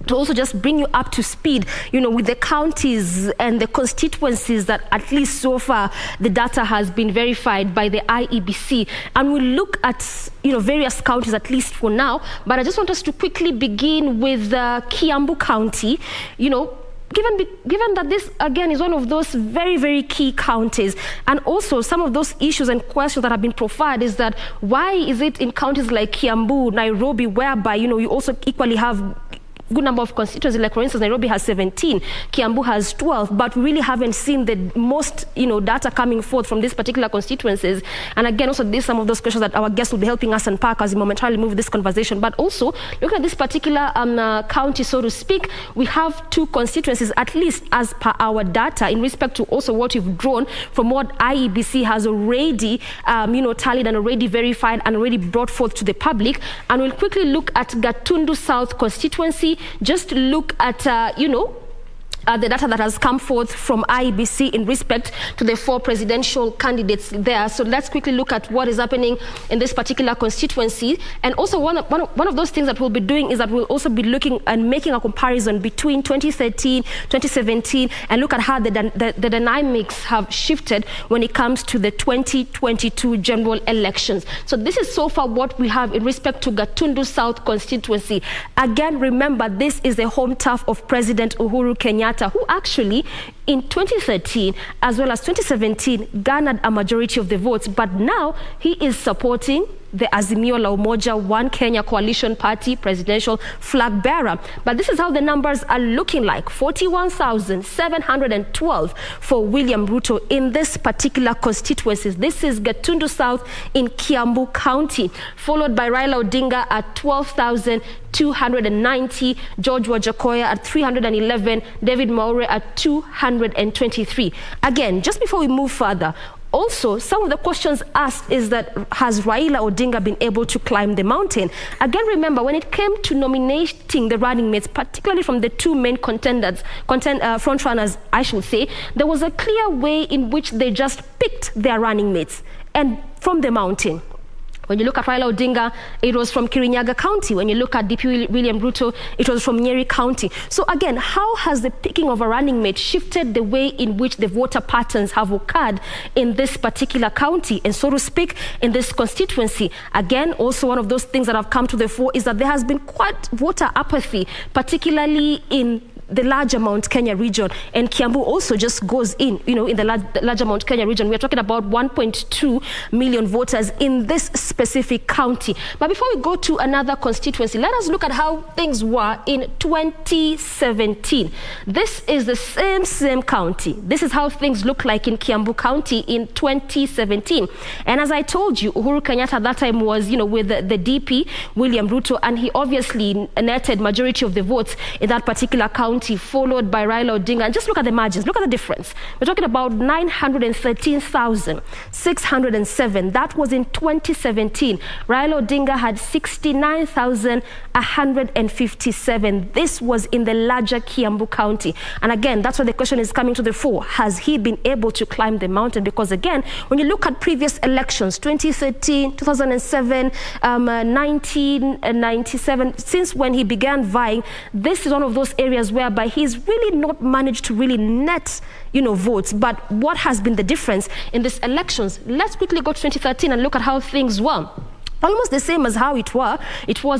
Speaker 8: to also just bring you up to speed, with the counties and the constituencies that at least so far the data has been verified by the Iebc. And we'll look at, various counties at least for now. But I just want us to quickly begin with Kiambu County, Given that this, again, is one of those very, very key counties, and also some of those issues and questions that have been profiled is that why is it in counties like Kiambu, Nairobi, whereby, you also equally have good number of constituencies, like for instance, Nairobi has 17, Kiambu has 12, but we really haven't seen the most, data coming forth from these particular constituencies. And again, also these some of those questions that our guests will be helping us unpack as we momentarily move this conversation. But also, looking at this particular county, so to speak, we have 2 constituencies, at least as per our data, in respect to also what we've drawn from what Iebc has already, tallied and already verified and already brought forth to the public. And we'll quickly look at Gatundu South constituency, just look at, the data that has come forth from Iebc in respect to the 4 presidential candidates there. So let's quickly look at what is happening in this particular constituency. And also one of those things that we'll be doing is that we'll also be looking and making a comparison between 2013, 2017, and look at how the dynamics have shifted when it comes to the 2022 general elections. So this is so far what we have in respect to Gatundu South constituency. Again, remember, this is the home turf of President Uhuru Kenyatta, who actually in 2013 as well as 2017 garnered a majority of the votes, but now he is supporting the Azimio la Umoja One Kenya Coalition Party presidential flag bearer. But this is how the numbers are looking like: 41,712 for William Ruto in this particular constituency. This is Gatundu South in Kiambu County, followed by Raila Odinga at 12,290, George Wajakoya at 311, David Maure at 223. Again, just before we move further, also, some of the questions asked is that, has Raila Odinga been able to climb the mountain? Again, remember, when it came to nominating the running mates, particularly from the 2 main frontrunners, I should say, there was a clear way in which they just picked their running mates and from the mountain. When you look at Raila Odinga, it was from Kirinyaga County. When you look at DP William Ruto, it was from Nyeri County. So again, how has the picking of a running mate shifted the way in which the voter patterns have occurred in this particular county, and so to speak, in this constituency? Again, also one of those things that have come to the fore is that there has been quite voter apathy, particularly in the larger Mount Kenya region, and Kiambu also just goes in, in the larger Mount Kenya region. We're talking about 1.2 million voters in this specific county. But before we go to another constituency, let us look at how things were in 2017. This is the same county. This is how things look like in Kiambu County in 2017. And as I told you, Uhuru Kenyatta at that time was, with the DP, William Ruto, and he obviously netted majority of the votes in that particular county, followed by Raila Odinga. And just look at the margins. Look at the difference. We're talking about 913,607. That was in 2017. Raila Odinga had 69,157. This was in the larger Kiambu County. And again, that's where the question is coming to the fore. Has he been able to climb the mountain? Because again, when you look at previous elections, 2013, 2007, 1997, since when he began vying, this is one of those areas whereby he's really not managed to really net, votes. But what has been the difference in these elections? Let's quickly go to 2013 and look at how things were. Almost the same as how it was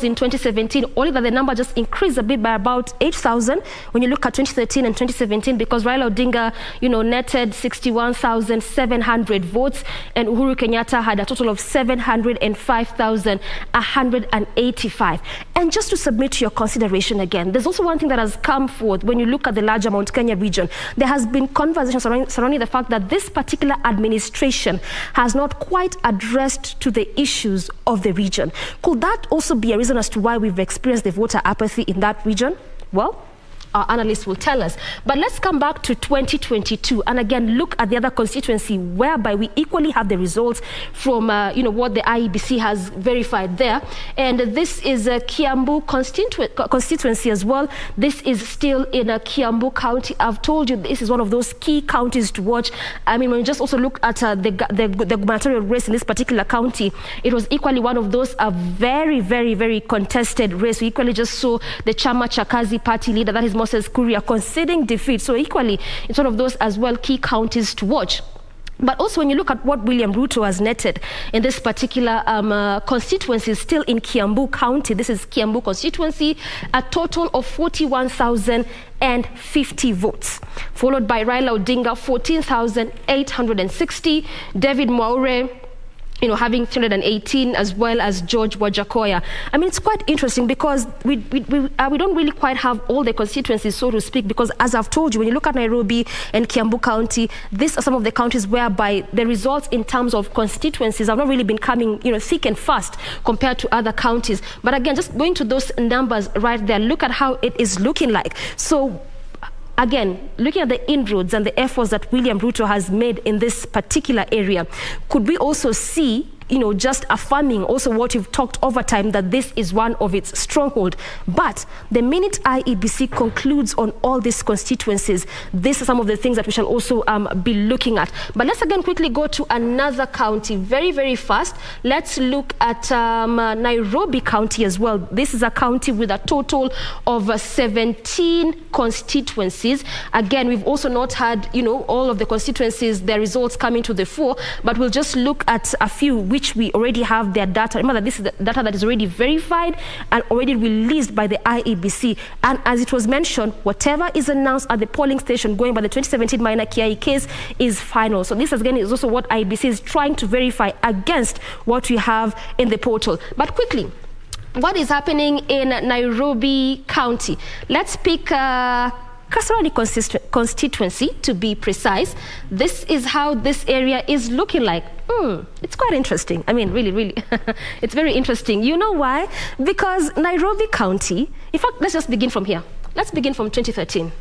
Speaker 8: in 2017, only that the number just increased a bit by about 8,000 when you look at 2013 and 2017, because Raila Odinga, netted 61,700 votes, and Uhuru Kenyatta had a total of 705,185. And just to submit to your consideration again, there's also one thing that has come forth when you look at the larger Mount Kenya region. There has been conversation surrounding the fact that this particular administration has not quite addressed to the issues of the region. Could that also be a reason as to why we've experienced the voter apathy in that region? Well, our analysts will tell us. But let's come back to 2022 and again look at the other constituency whereby we equally have the results from what the IEBC has verified there. And this is a Kiambu constituency as well. This is still in a Kiambu County. I've told you this is one of those key counties to watch. I mean, when you just also look at the gubernatorial race in this particular county, it was equally one of those very, very, very contested race. We equally just saw the Chama Chakazi party leader, that is Moses Kuria, conceding defeat. So equally, it's one of those as well key counties to watch. But also when you look at what William Ruto has netted in this particular constituency, still in Kiambu County, this is Kiambu constituency, a total of 41,050 votes, followed by Raila Odinga, 14,860, David Mwaure, having 318, as well as George Wajakoya. I mean, it's quite interesting because we don't really quite have all the constituencies, so to speak, because as I've told you, when you look at Nairobi and Kiambu County, these are some of the counties whereby the results in terms of constituencies have not really been coming, thick and fast compared to other counties. But again, just going to those numbers right there, look at how it is looking like. So again, looking at the inroads and the efforts that William Ruto has made in this particular area, could we also see, just affirming also what you've talked over time, that this is one of its stronghold? But the minute IEBC concludes on all these constituencies, these are some of the things that we shall also be looking at. But let's again quickly go to another county very, very fast. Let's look at Nairobi County as well. This is a county with a total of 17 constituencies. Again, we've also not had, all of the constituencies, their results coming to the fore, but we'll just look at a few which we already have their data. Remember that this is the data that is already verified and already released by the IEBC. And as it was mentioned, whatever is announced at the polling station going by the 2017 minor Kiai case is final. So this again is also what IEBC is trying to verify against what we have in the portal. But quickly, what is happening in Nairobi County? Let's pick Kasarani constituency, to be precise. This is how this area is looking like. It's quite interesting. I mean, really, really, it's very interesting. You know why? Because Nairobi County, in fact, let's just begin from here. Let's begin from 2013.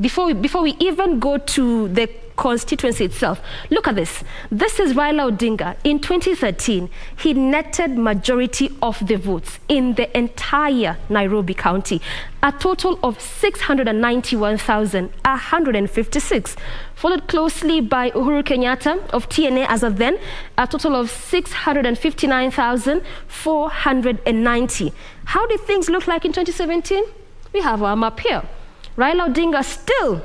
Speaker 8: Before we even go to the constituency itself, look at this. This is Raila Odinga. In 2013, he netted majority of the votes in the entire Nairobi County, a total of 691,156, followed closely by Uhuru Kenyatta of TNA as of then, a total of 659,490. How did things look like in 2017? We have our map here. Raila Odinga still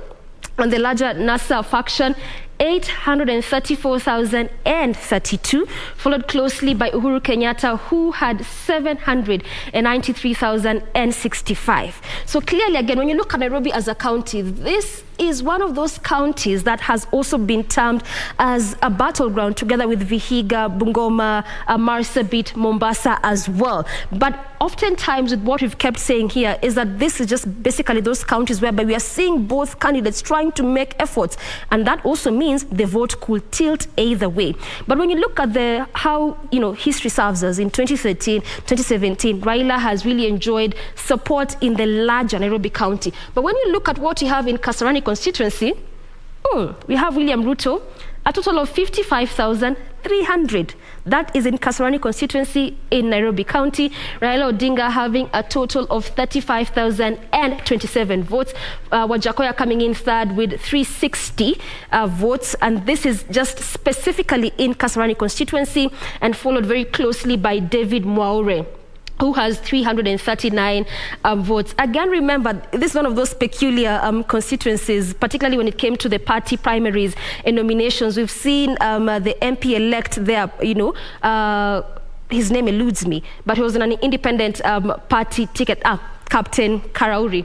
Speaker 8: on the larger NASA faction, 834,032, followed closely by Uhuru Kenyatta, who had 793,065. So clearly, again, when you look at Nairobi as a county, this is one of those counties that has also been termed as a battleground, together with Vihiga, Bungoma, Marsabit, Mombasa as well. But oftentimes with what we've kept saying here is that this is just basically those counties whereby we are seeing both candidates trying to make efforts, and that also means the vote could tilt either way. But when you look at how history serves us, in 2013, 2017, Raila has really enjoyed support in the larger Nairobi County. But when you look at what you have in Kasarani constituency, we have William Ruto, a total of 55,300. That is in Kasarani constituency in Nairobi County. Raila Odinga having a total of 35,027 votes. Wajakoya coming in third with 360 votes. And this is just specifically in Kasarani constituency, and followed very closely by David Mwaure, who has 339 votes. Again, remember, this is one of those peculiar constituencies, particularly when it came to the party primaries and nominations. We've seen the MP-elect there, his name eludes me, but he was on an independent party ticket, Captain Karauri.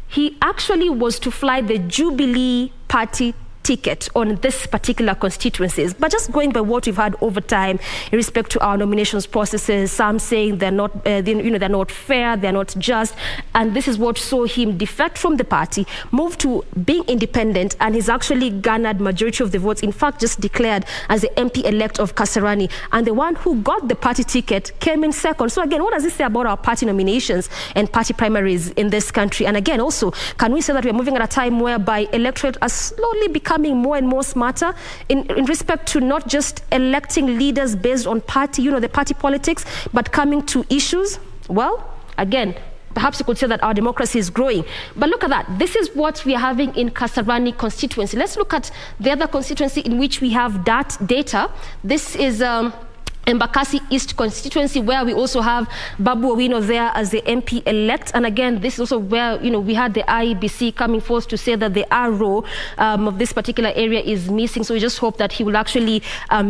Speaker 8: He actually was to fly the Jubilee Party ticket on this particular constituencies. But just going by what we've had over time in respect to our nominations processes, some saying they're not, they're not fair, they're not just, and this is what saw him defect from the party, move to being independent, and he's actually garnered majority of the votes. In fact, just declared as the MP-elect of Kasarani, and the one who got the party ticket came in second. So again, what does this say about our party nominations and party primaries in this country? And again, also, can we say that we're moving at a time whereby electorate are slowly becoming more and more smarter in respect to not just electing leaders based on party, the party politics, but coming to issues? Well, again, perhaps you could say that our democracy is growing. But look at that. This is what we are having in Kasarani constituency. Let's look at the other constituency in which we have that data. This is Embakasi East constituency, where we also have Babu Owino there as the MP-elect. And again, this is also where, we had the Iebc coming forth to say that the RO of this particular area is missing. So we just hope that he will actually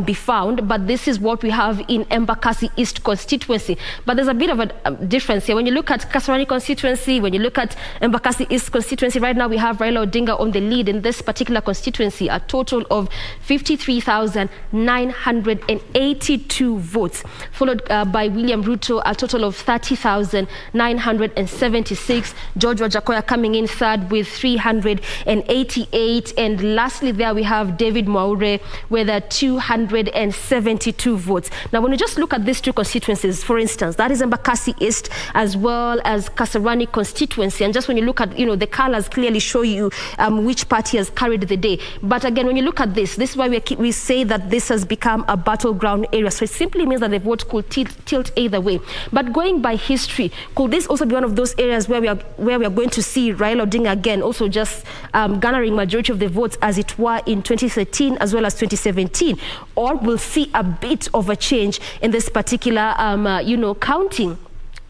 Speaker 8: be found. But this is what we have in Embakasi East constituency. But there's a bit of a difference here. When you look at Kasarani constituency, when you look at Embakasi East constituency, right now we have Raila Odinga on the lead in this particular constituency, a total of 53,982 votes, followed by William Ruto, a total of 30,976. George Wajakoya coming in third with 388. And lastly, there we have David Mwaure with 272 votes. Now, when you just look at these two constituencies, for instance, that is Embakasi East as well as Kasarani constituency. And just when you look at, the colors clearly show you which party has carried the day. But again, when you look at this is why we say that this has become a battleground area. So it simply means that the vote could tilt either way. But going by history, could this also be one of those areas where we are going to see Raila Odinga again also just garnering majority of the votes as it were in 2013 as well as 2017? Or we'll see a bit of a change in this particular, counting?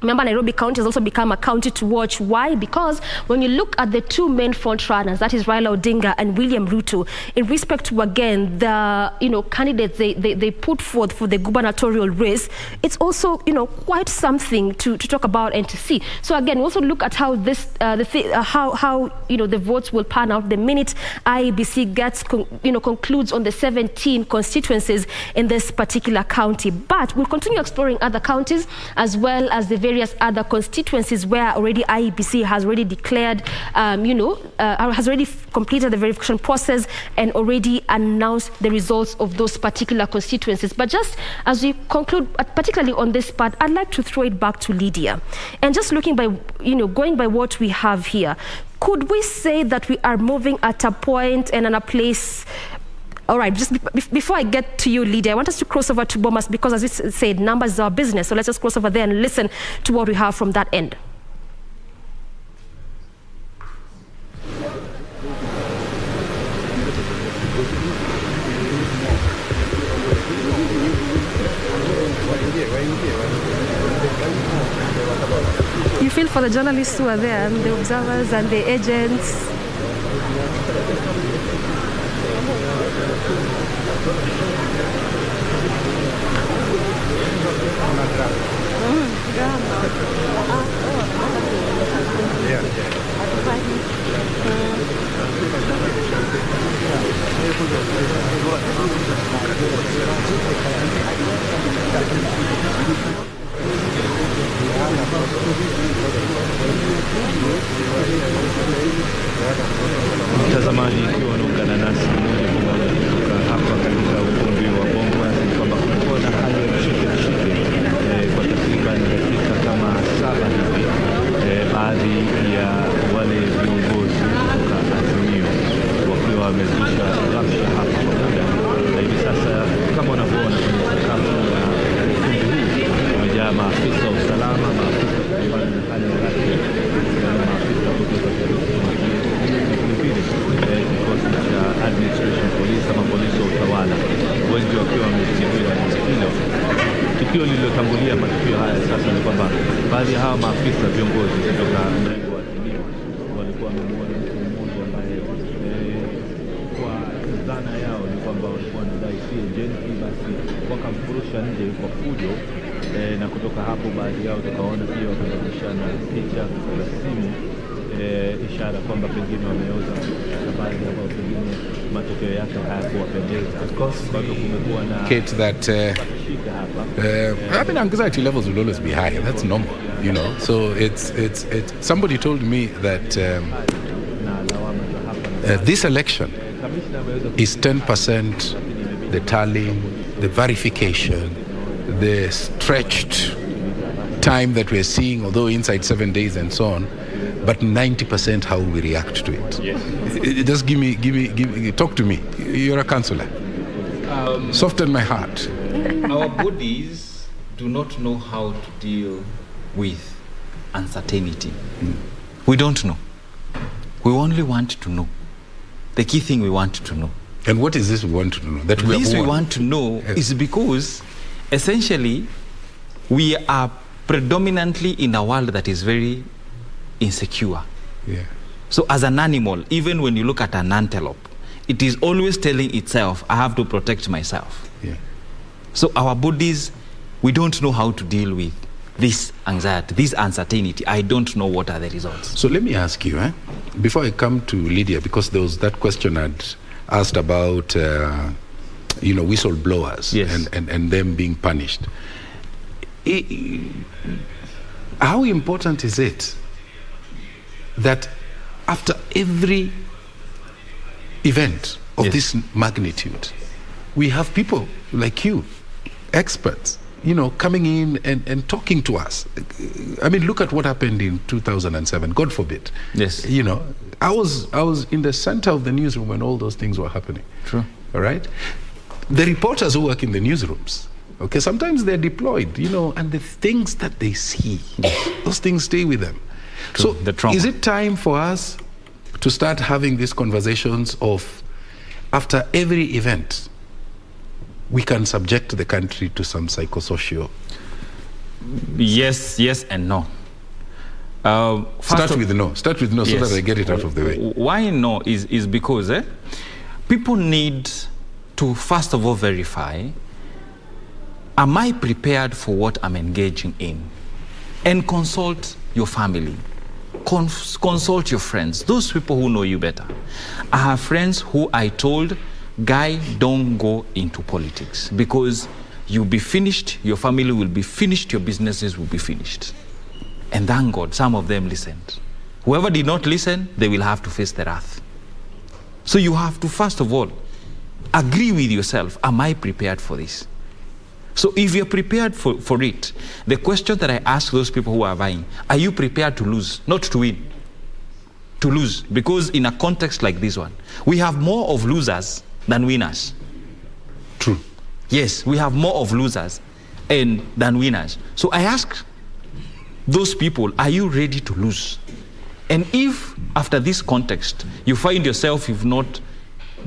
Speaker 8: Remember, Nairobi County has also become a county to watch. Why? Because when you look at the two main front runners, that is Raila Odinga and William Ruto, in respect to, again, the candidates they put forth for the gubernatorial race, it's also quite something to talk about and to see. So again, we also look at how this how the votes will pan out the minute Iebc gets concludes on the 17 constituencies in this particular county. But we'll continue exploring other counties as well as the various other constituencies where already Iebc has already declared, has already completed the verification process and already announced the results of those particular constituencies. But just as we conclude, particularly on this part, I'd like to throw it back to Lydia. And just looking by, going by what we have here, could we say that we are moving at a point and in a place? All right, just before I get to you, Lydia, I want us to cross over to Bomas because, as we said, numbers is our business. So let's just cross over there and listen to what we have from that end. You feel for the journalists who are there and the observers and the agents.
Speaker 9: Mtazamaji, ikiwa unaungana nasi moja kwa moja kutoka hapa katika ukumbi wa Bongo, ni kwamba kulikuwa na hali ya mshike kwa takriban dakika kama 7 hivi. Baadhi ya wale viongozi kutoka Azimio wakiwa wamezusha rabsha hapa kwa muda, na hivi sasa kama unavyoona kwenye sakafu ya ukumbi huu wamejaa maafisa wa usalama, maafisa kupambana na hali ya ghasia, maafisa kutoka kikosi cha administration police ama polisi wa utawala, wengi wakiwa wamezingira hilo. Tukio lililotangulia matukio haya sasa ni kwamba baadhi ya hawa maafisa viongozi kutoka mrengo wa Azimio walikuwa wamemwona mtu mmoja ambaye kwa dhana yao ni kwamba walikuwa wanadai si agenti, basi wakamfurusha nje kwa fujo, na kutoka hapo baadhi yao tukaona pia wakabadilishana picha za simu, ishara kwamba pengine wameoza na baadhi ambao pengine matokeo yake hayakuwapendeza. Bado kumekuwa na
Speaker 2: that I mean, anxiety levels will always be high. That's normal, you know. So it's somebody told me that this election is 10% the tallying, the verification, the stretched time that we're seeing, although inside 7 days and so on, but 90% how we react to it. Yes. Just give me, talk to me. You're a counselor. Soften my heart.
Speaker 3: Our bodies do not know how to deal with uncertainty. We don't know. We only want to know. The key thing we want to know.
Speaker 2: And what is this we want to know?
Speaker 3: That we want to know is because essentially we are predominantly in a world that is very insecure.
Speaker 2: Yeah.
Speaker 3: So as an animal, even when you look at an antelope, it is always telling itself, I have to protect myself.
Speaker 2: Yeah.
Speaker 3: So our bodies, we don't know how to deal with this anxiety, this uncertainty. I don't know what are the results.
Speaker 2: So let me ask you, before I come to Lydia, because there was that question I'd asked about, whistleblowers,
Speaker 3: yes,
Speaker 2: and them being punished. How important is it that after every event of this magnitude, we have people like you, experts, coming in and talking to us? I mean, look at what happened in 2007, God forbid.
Speaker 3: Yes.
Speaker 2: I was in the center of the newsroom when all those things were happening.
Speaker 3: True.
Speaker 2: All right? The reporters who work in the newsrooms, okay, sometimes they're deployed, and the things that they see, those things stay with them.
Speaker 3: True.
Speaker 2: So
Speaker 3: the trauma.
Speaker 2: Is it time for us to start having these conversations of, after every event, we can subject the country to some psychosocial?
Speaker 3: Yes and no.
Speaker 2: Start with no,
Speaker 3: yes,
Speaker 2: so that I get it out of the way.
Speaker 3: Why no is because people need to first of all verify, am I prepared for what I'm engaging in? And consult your family. Consult your friends, those people who know you better. I have friends who I told, Guy, don't go into politics because you'll be finished, your family will be finished, your businesses will be finished. And thank God, some of them listened. Whoever did not listen, they will have to face the wrath. So you have to, first of all, agree with yourself, am I prepared for this? So if you're prepared for it, the question that I ask those people who are vying, are you prepared to lose, not to win? To lose, because in a context like this one, we have more of losers than winners.
Speaker 2: True.
Speaker 3: Yes, we have more of losers than winners. So I ask those people, are you ready to lose? And if after this context, you find yourself you've not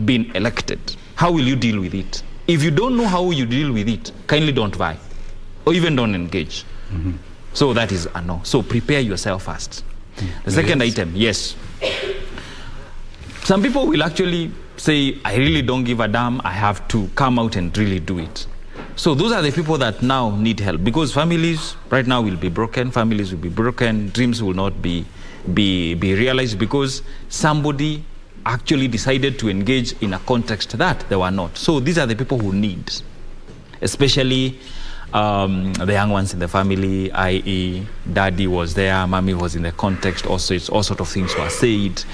Speaker 3: been elected, how will you deal with it? If you don't know how you deal with it, kindly don't vie or even don't engage.
Speaker 2: Mm-hmm.
Speaker 3: So that is a no. So prepare yourself first. The second item, yes. Some people will actually say, I really don't give a damn, I have to come out and really do it. So those are the people that now need help, because families right now will be broken, dreams will not be realized because somebody actually decided to engage in a context that they were not. So these are the people who need, especially the young ones in the family, i.e. daddy was there, mommy was in the context, also all sort of things were said.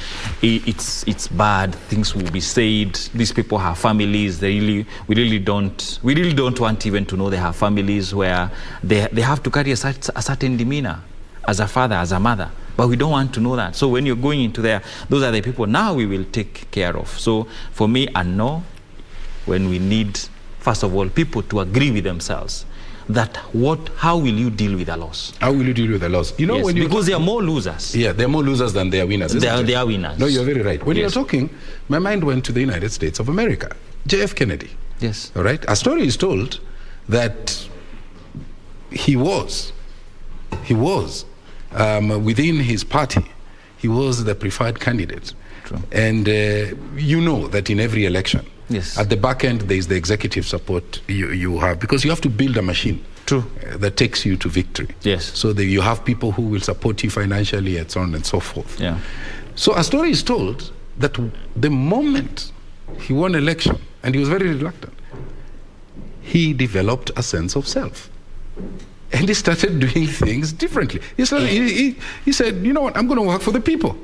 Speaker 3: It's bad, things will be said. These people have families, we really don't want even to know they have families where they have to carry a certain demeanor as a father, as a mother. But we don't want to know that. So when you're going into there, those are the people now we will take care of. So for me, a no, when we need, first of all, people to agree with themselves that how will you deal with the loss?
Speaker 2: How will you deal with the loss?
Speaker 3: Yes, when because there are more losers.
Speaker 2: Yeah, there are more losers than they are winners.
Speaker 3: They are winners.
Speaker 2: No, you're very right. When
Speaker 3: yes.
Speaker 2: you're talking, my mind went to the United States of America. J.F. Kennedy.
Speaker 3: Yes.
Speaker 2: All right. A story is told that he was within his party, he was the preferred candidate.
Speaker 3: True.
Speaker 2: And you know that in every election,
Speaker 3: yes,
Speaker 2: at the back end, there is the executive support you have, because you have to build a machine.
Speaker 3: True.
Speaker 2: That takes you to victory.
Speaker 3: Yes.
Speaker 2: So that you have people who will support you financially and so on and so forth.
Speaker 3: Yeah.
Speaker 2: So a story is told that the moment he won election, and he was very reluctant, he developed a sense of self. And he started doing things differently. He said, you know what, I'm going to work for the people.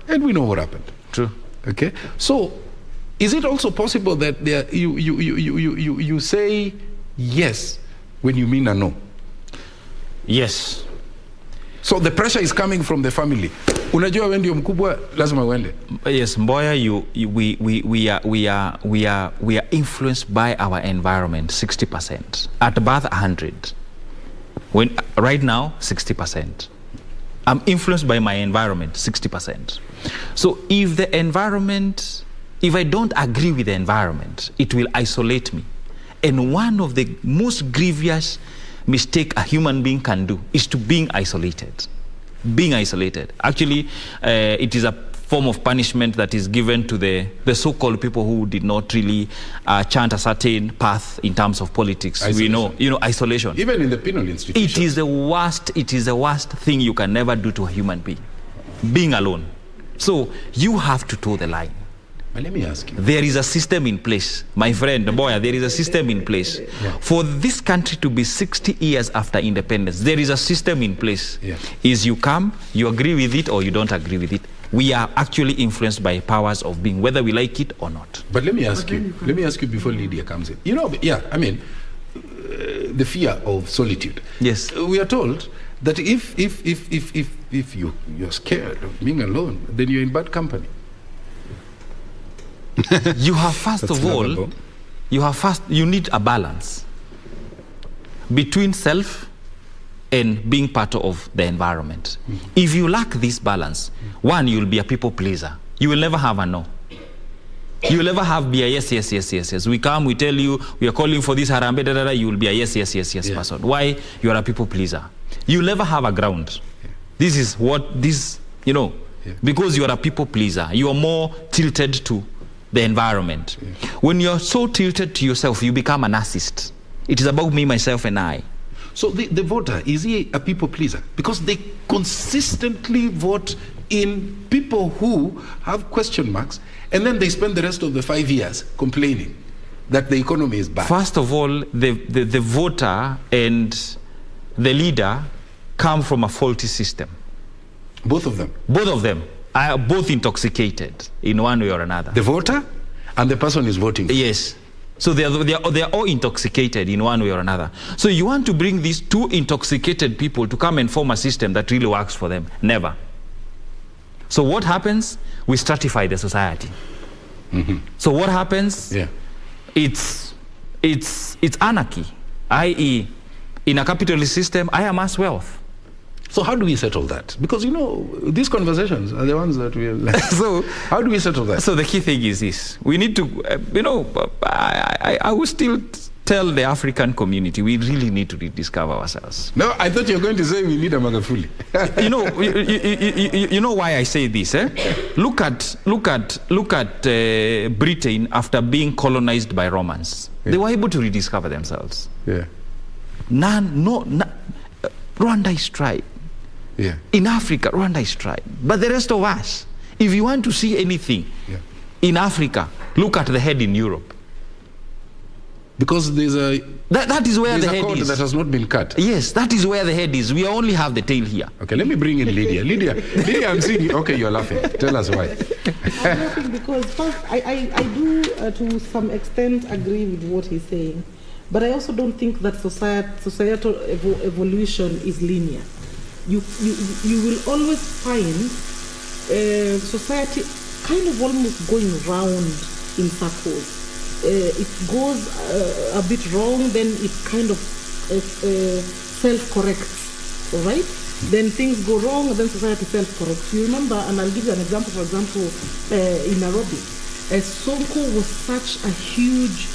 Speaker 2: And we know what happened.
Speaker 3: True.
Speaker 2: Okay? So, is it also possible that you say yes when you mean a no?
Speaker 3: Yes.
Speaker 2: So the pressure is coming from the family. Unajua wewe ndio mkubwa, lazima uende.
Speaker 3: Yes, Mboya, we are influenced by our environment 60%. At birth 100. Right now 60%. I'm influenced by my environment 60%. So if I don't agree with the environment, it will isolate me. And one of the most grievous mistake a human being can do is to being isolated. Being isolated. Actually, it is a form of punishment that is given to the so-called people who did not really chant a certain path in terms of politics. Isolation. We know, isolation.
Speaker 2: Even in the penal institution.
Speaker 3: It is the worst thing you can never do to a human being. Being alone. So you have to toe the line.
Speaker 2: But let me ask you.
Speaker 3: There is a system in place. My friend, Mboya, there is a system in place. Yeah. For this country to be 60 years after independence, there is a system in place. Yeah. Is you come, you agree with it or you don't agree with it. We are actually influenced by powers of being, whether we like it or not.
Speaker 2: But let me ask you before Lydia comes in. The fear of solitude.
Speaker 3: Yes.
Speaker 2: We are told that if you're scared of being alone, then you're in bad company.
Speaker 3: You have you need a balance between self and being part of the environment. Mm-hmm. If you lack this balance, one, you'll be a people pleaser. You will never have a no. You will never be a yes. We come, we tell you, we are calling for this harambe, you will be a yes person. Why? You are a people pleaser. You will never have a ground. Yeah. This is because you are a people pleaser. You are more tilted to the environment. Yeah. When you're so tilted to yourself, you become a narcissist. It is about me, myself, and I.
Speaker 2: So the voter, is he a people pleaser? Because they consistently vote in people who have question marks, and then they spend the rest of the 5 years complaining that the economy is bad.
Speaker 3: First of all, the voter and the leader come from a faulty system.
Speaker 2: Both of them?
Speaker 3: Both of them are both intoxicated in one way or another.
Speaker 2: The voter and the person is voting?
Speaker 3: Yes. So they are all intoxicated in one way or another. So you want to bring these two intoxicated people to come and form a system that really works for them? Never. So what happens? We stratify the society. Mm-hmm. So what happens? Yeah. It's anarchy, i.e., in a capitalist system, I amass wealth.
Speaker 2: So how do we settle that? Because, these conversations are the ones that we like. So how do we settle that?
Speaker 3: So the key thing is this. We need to, I would still tell the African community, we really need to rediscover ourselves.
Speaker 2: No, I thought you were going to say we need a Magafuli.
Speaker 3: You know why I say this, eh? Look at Britain after being colonized by Romans. Yeah. They were able to rediscover themselves.
Speaker 2: Yeah.
Speaker 3: Rwanda is tried.
Speaker 2: Yeah.
Speaker 3: In Africa, Rwanda is tried. But the rest of us, if you want to see anything in Africa, look at the head in Europe.
Speaker 2: Because there's
Speaker 3: that is where the head is.
Speaker 2: That has not been cut.
Speaker 3: Yes, that is where the head is. We only have the tail here.
Speaker 2: Okay, let me bring in Lydia. Lydia, I'm seeing you. Okay, you're laughing. Tell us why.
Speaker 5: I'm laughing because first, I do to some extent agree with what he's saying. But I also don't think that societal evolution is linear. You will always find society kind of almost going round in circles. It goes a bit wrong, then it kind of self-corrects, all right? Then things go wrong, and then society self-corrects. You remember, and I'll give you an example, for example, in Nairobi, Sonko was such a huge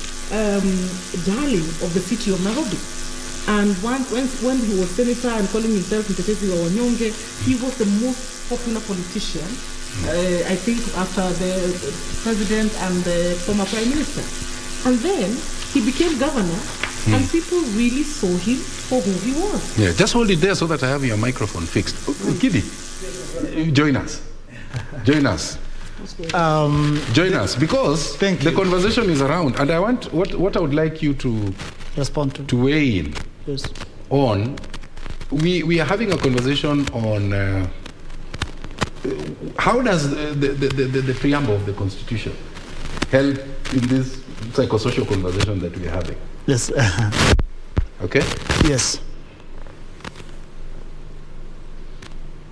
Speaker 5: darling of the city of Nairobi. And when he was senator and calling himself Mtetezi wa Wanyonge, he was the most popular politician, I think, after the president and the former prime minister. And then he became governor, and people really saw him for who he was.
Speaker 2: Yeah, just hold it there so that I have your microphone fixed. Gidi, join us. Join us. Join us, because the conversation is around, and I want what I would like you to
Speaker 7: respond to
Speaker 2: weigh in on. We are having a conversation on how does the preamble of the Constitution help in this psychosocial conversation that we are having.
Speaker 7: Yes.
Speaker 2: Okay?
Speaker 7: Yes.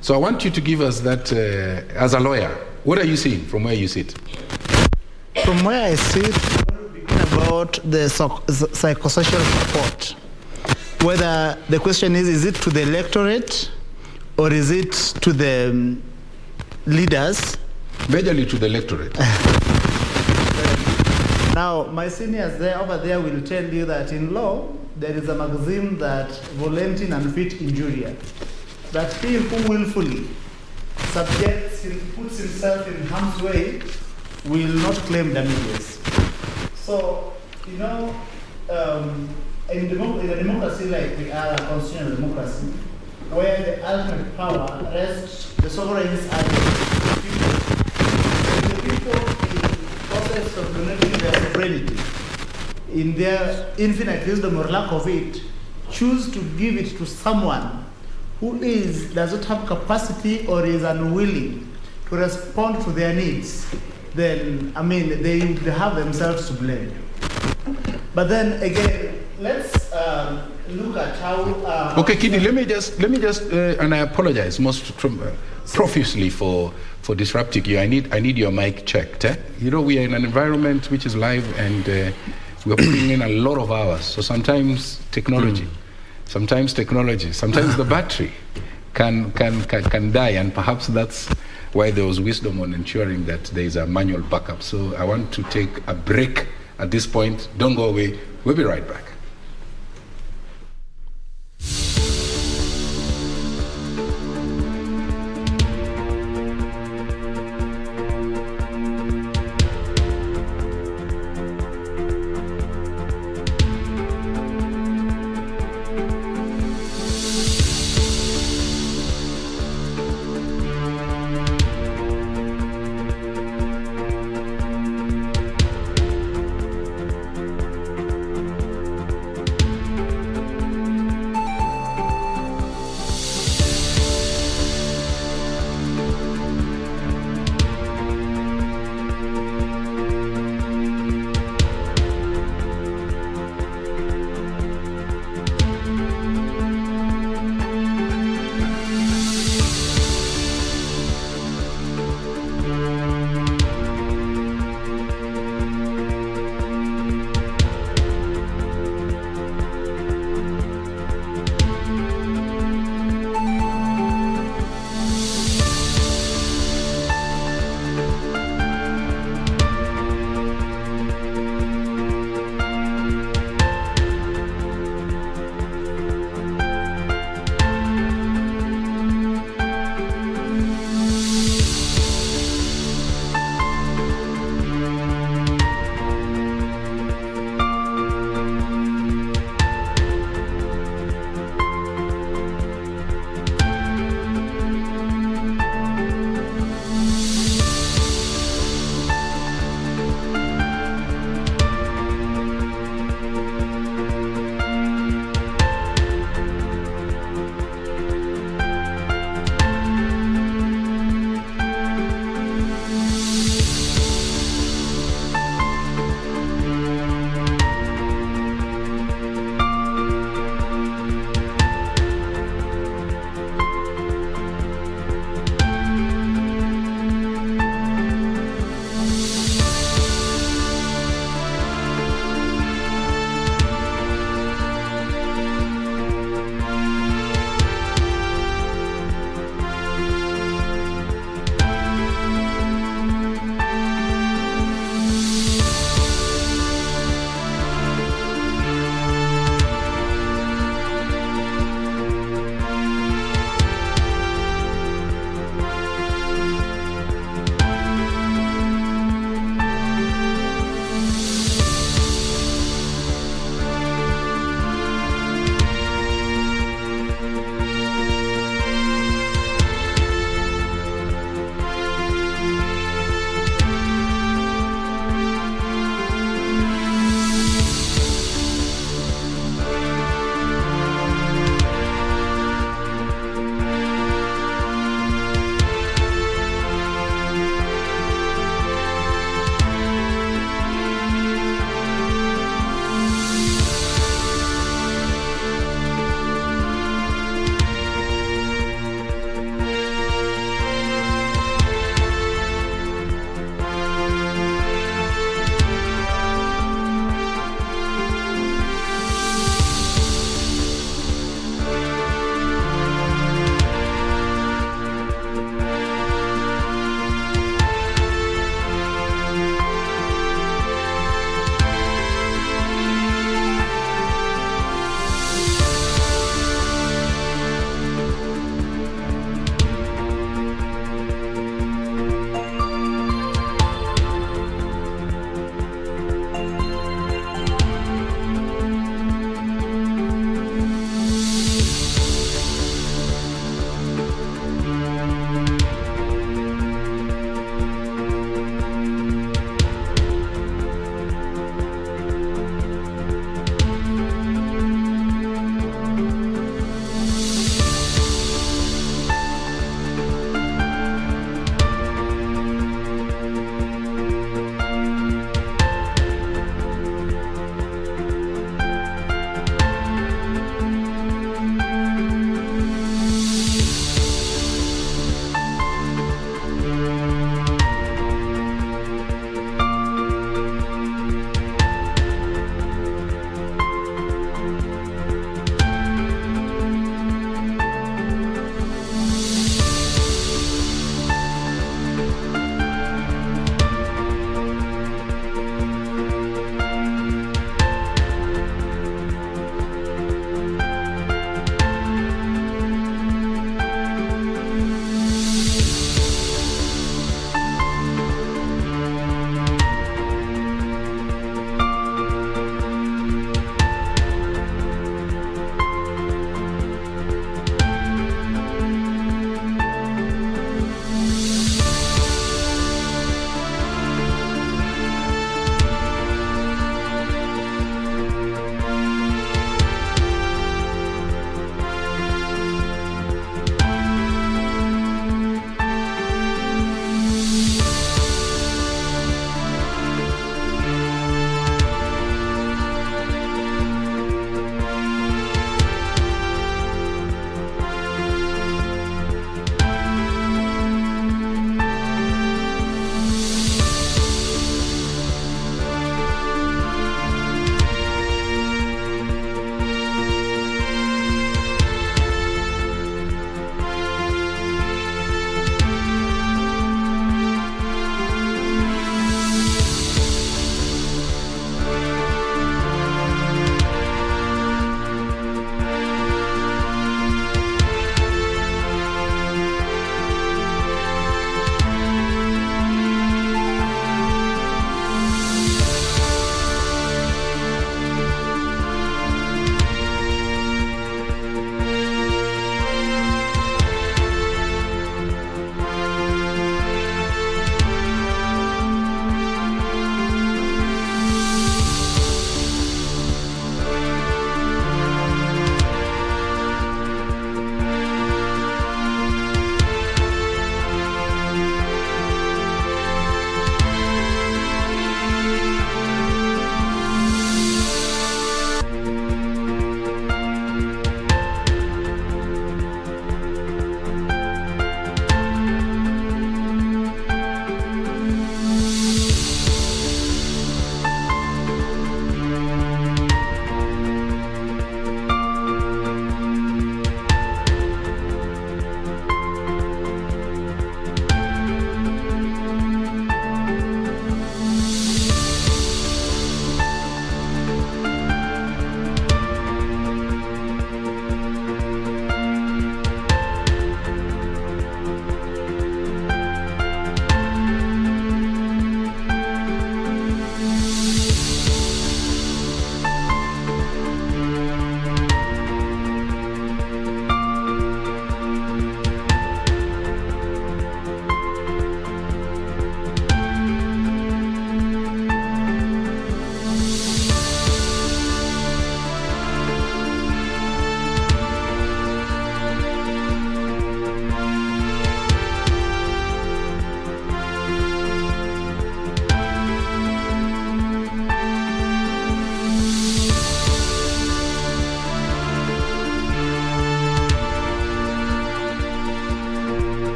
Speaker 2: So I want you to give us that, as a lawyer, what are you seeing from where you sit?
Speaker 7: From where I sit, about the psychosocial support. Whether the question is it to the electorate or is it to the leaders?
Speaker 2: Majorly to the electorate.
Speaker 7: Now, my seniors over there will tell you that in law, there is a maxim that volentin and fit injuria, that he who willfully puts himself in harm's way will not claim damages. So, you know, in a democracy like we are, a constitutional democracy, where the ultimate power rests, the sovereigns are the people in the process of donating their sovereignty, in their infinite wisdom or lack of it, choose to give it to someone who does not have capacity or is unwilling to respond to their needs, then, I mean, they have themselves to blame. But then again, let's look at how...
Speaker 2: okay, Kidi, let me just, and I apologize most profusely for disrupting you. I need your mic checked. You know, we are in an environment which is live, and we're putting in a lot of hours. So sometimes technology, sometimes the battery can die, and perhaps that's why there was wisdom on ensuring that there is a manual backup. So I want to take a break at this point. Don't go away. We'll be right back.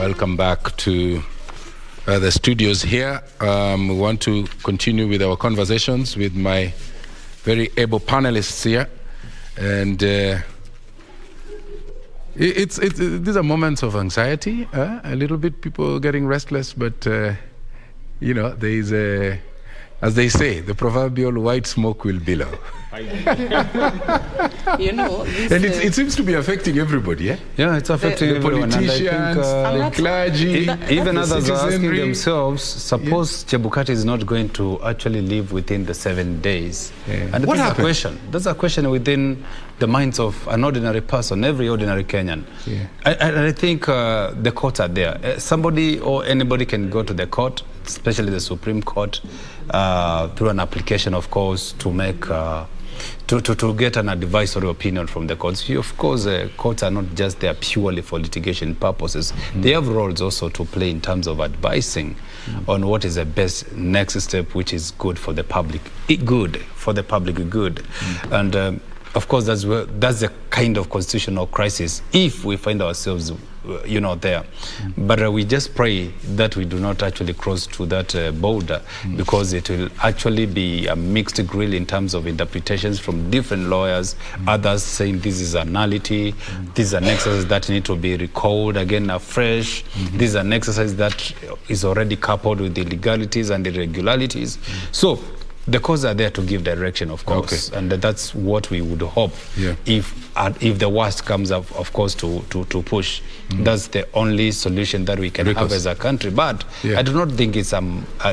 Speaker 2: Welcome back to the studios here. We want to continue with our conversations with my very able panelists here. And these are moments of anxiety, a little bit, people getting restless, but, you know, there is a, as they say, the proverbial white smoke will billow.
Speaker 5: You know, this,
Speaker 2: and it seems to be affecting everybody, yeah?
Speaker 1: Yeah, it's affecting
Speaker 2: the
Speaker 1: everyone.
Speaker 2: politicians, the clergy,
Speaker 1: even others are asking
Speaker 2: citizenry.
Speaker 1: themselves, suppose Chebukati is not going to actually live within the 7 days.
Speaker 2: Yeah.
Speaker 1: And
Speaker 2: What
Speaker 1: that's
Speaker 2: happened?
Speaker 1: a question. That's a question within the minds of an ordinary person, every ordinary Kenyan.
Speaker 2: Yeah.
Speaker 1: I think the courts are there. Somebody or anybody can go to the court, especially the Supreme Court, through an application, of course, to make... To get an advisory opinion from the courts. Of course, courts are not just there purely for litigation purposes. They have roles also to play in terms of advising on what is the best next step, which is good for the public good. And of course, that's the kind of constitutional crisis if we find ourselves, you know, there. But we just pray that we do not actually cross to that border, because it will actually be a mixed grill in terms of interpretations from different lawyers, others saying this is a nullity, this is an exercise that need to be recalled again afresh, this is an exercise that is already coupled with illegalities and irregularities. So the courts are there to give direction, of course, and that's what we would hope. If the worst comes up, of course, to push. That's the only solution that we can have as a country. But I do not think it's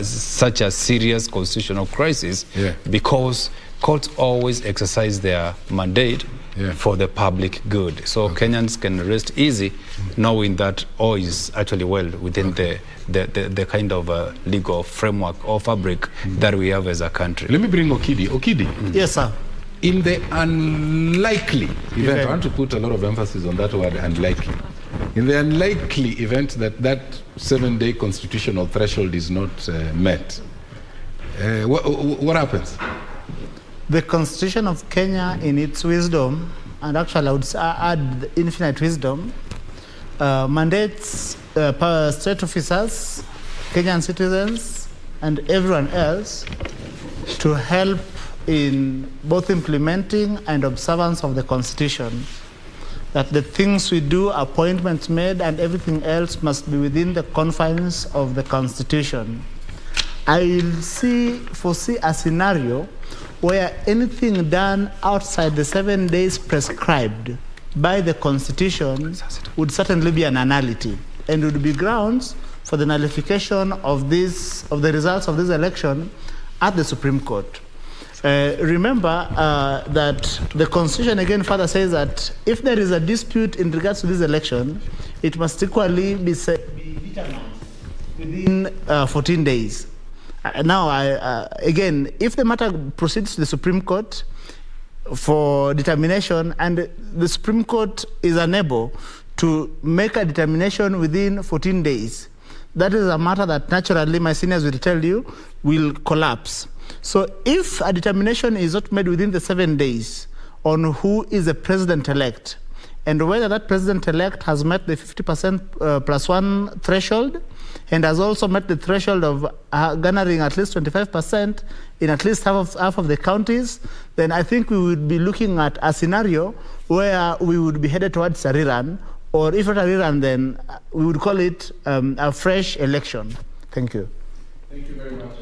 Speaker 1: such a serious constitutional crisis, because courts always exercise their mandate for the public good. So Kenyans can rest easy knowing that all is actually well within the kind of legal framework or fabric that we have as a country.
Speaker 2: Let me bring Okidi. Okidi.
Speaker 7: Yes, sir.
Speaker 2: In the unlikely event, I want to put a lot of emphasis on that word, unlikely. In the unlikely event that 7-day constitutional threshold is not met, what happens?
Speaker 7: The Constitution of Kenya, in its wisdom, and actually I would add infinite wisdom, mandates state officers, Kenyan citizens, and everyone else to help in both implementing and observance of the Constitution. That the things we do, appointments made, and everything else must be within the confines of the Constitution. I foresee a scenario where anything done outside the 7 days prescribed by the Constitution would certainly be an nullity and would be grounds for the nullification of the results of this election at the Supreme Court. Remember that the Constitution again further says that if there is a dispute in regards to this election, it must equally be determined within 14 days. Now, again, if the matter proceeds to the Supreme Court for determination and the Supreme Court is unable to make a determination within 14 days, that is a matter that naturally, my seniors will tell you, will collapse. So if a determination is not made within the 7 days on who is the president-elect and whether that president-elect has met the 50% plus one threshold and has also met the threshold of garnering at least 25% in at least half of the counties, then I think we would be looking at a scenario where we would be headed towards a rerun, or if not a rerun, then we would call it a fresh election. Thank you.
Speaker 2: Thank you very much.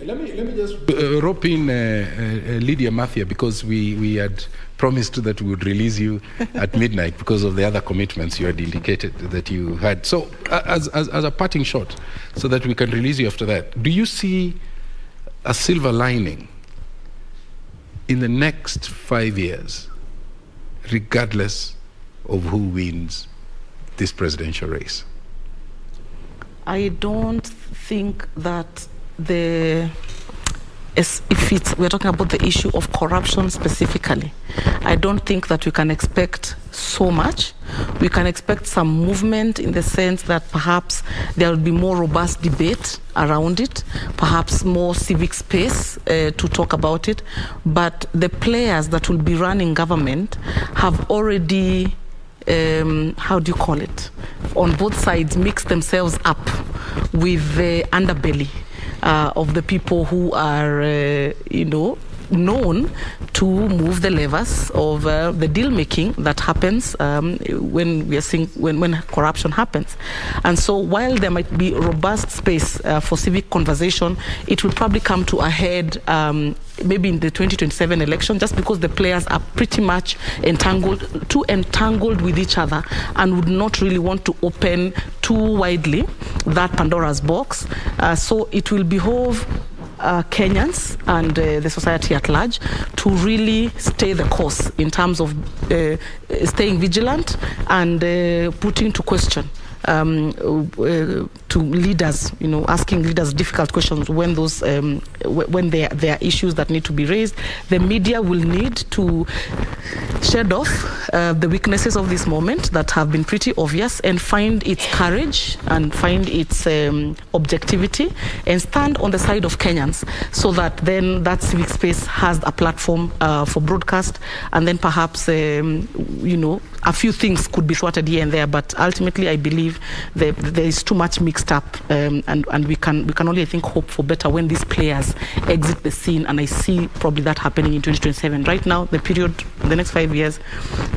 Speaker 2: Let me just rope in Lydia Mathia, because we had promised that we would release you at midnight because of the other commitments you had indicated that you had. So as a parting shot, so that we can release you after that, do you see a silver lining in the next 5 years, regardless of who wins this presidential race?
Speaker 5: I don't think that we're talking about the issue of corruption specifically, I don't think that we can expect so much. We can expect some movement in the sense that perhaps there will be more robust debate around it, perhaps more civic space to talk about it. But the players that will be running government have already how do you call it, on both sides mix themselves up with the underbelly of the people who are, known to move the levers of the deal making that happens when we are seeing when corruption happens. And so while there might be robust space for civic conversation, it will probably come to a head maybe in the 2027 election, just because the players are pretty much too entangled with each other and would not really want to open too widely that Pandora's box. So it will behove Kenyans and the society at large to really stay the course in terms of staying vigilant and putting to question to leaders, asking leaders difficult questions when those when there are issues that need to be raised. The media will need to shed off the weaknesses of this moment that have been pretty obvious and find its courage and find its objectivity and stand on the side of Kenyans, so that then that civic space has a platform for broadcast, and then perhaps a few things could be thwarted here and there, but ultimately I believe there is too much mixed up, and we can only, I think, hope for better when these players exit the scene, and I see probably that happening in 2027. Right now, the period, the next 5 years,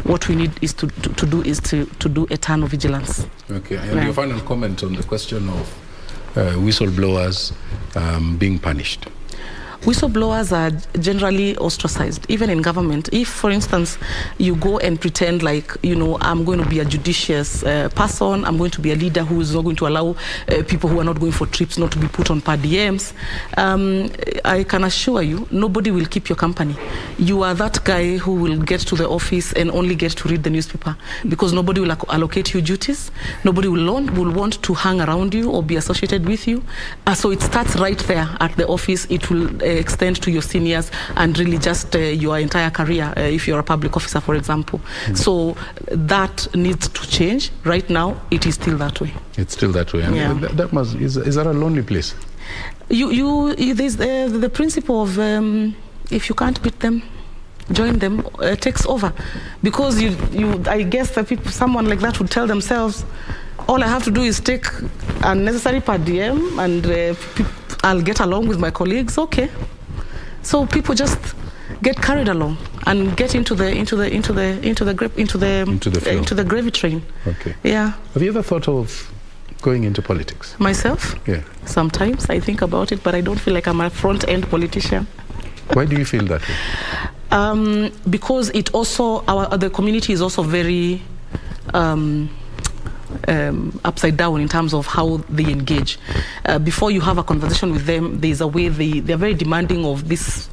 Speaker 5: what we need is to do a ton of vigilance.
Speaker 2: Okay, and your final comment on the question of whistleblowers being punished.
Speaker 5: Whistleblowers are generally ostracized, even in government. If, for instance, you go and pretend like, I'm going to be a judicious person, I'm going to be a leader who is not going to allow people who are not going for trips not to be put on per diems, I can assure you, nobody will keep your company. You are that guy who will get to the office and only get to read the newspaper, because nobody will allocate you duties, nobody will want to hang around you or be associated with you. So it starts right there at the office. It will extend to your seniors and really just your entire career if you're a public officer, for example. So that needs to change. Right now, it is still that way. It's still that way.
Speaker 2: And is that a lonely place?
Speaker 5: There's the principle of if you can't beat them, join them, takes over. Because I guess that someone like that would tell themselves, all I have to do is take unnecessary per diem and I'll get along with my colleagues. Okay, so people just get carried along and get into the gravy train.
Speaker 2: Okay.
Speaker 5: Yeah.
Speaker 2: Have you ever thought of going into politics?
Speaker 5: Myself?
Speaker 2: Yeah.
Speaker 5: Sometimes I think about it, but I don't feel like I'm a front-end politician.
Speaker 2: Why do you feel that way?
Speaker 5: Because it also the community is also very upside down in terms of how they engage. Before you have a conversation with them, there's a way they're very demanding of this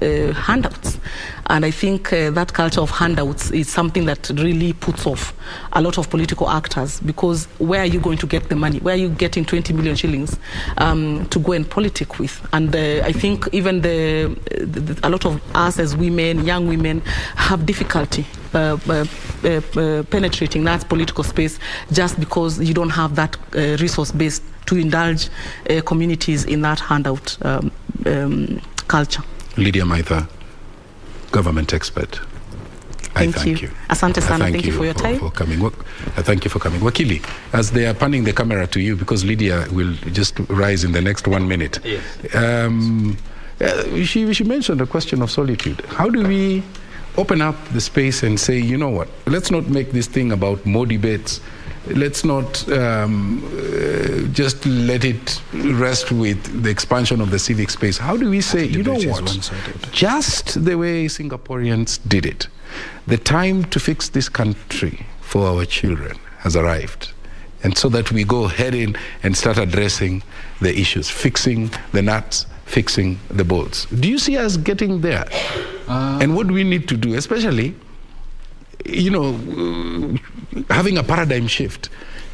Speaker 5: handouts, and I think that culture of handouts is something that really puts off a lot of political actors, because where are you going to get the money? Where are you getting 20 million shillings to go and politic with? And I think even a lot of us as women, young women, have difficulty penetrating that political space just because you don't have that resource base to indulge communities in that handout culture.
Speaker 2: Lydia Maitha, government expert. I thank you.
Speaker 5: Asante sana. Thank you for your time.
Speaker 2: For coming. Thank you for coming. Wakili, as they are panning the camera to you, because Lydia will just rise in the next 1 minute.
Speaker 3: Yes.
Speaker 2: She mentioned the question of solitude. How do we open up the space and say, you know what, let's not make this thing about more debates. Let's not just let it rest with the expansion of the civic space. How do we say, you know what, just the way Singaporeans did it, the time to fix this country for our children has arrived. And so that we go ahead in and start addressing the issues, fixing the nuts, fixing the bolts. Do you see us getting there? And what do we need to do, especially, having a paradigm shift,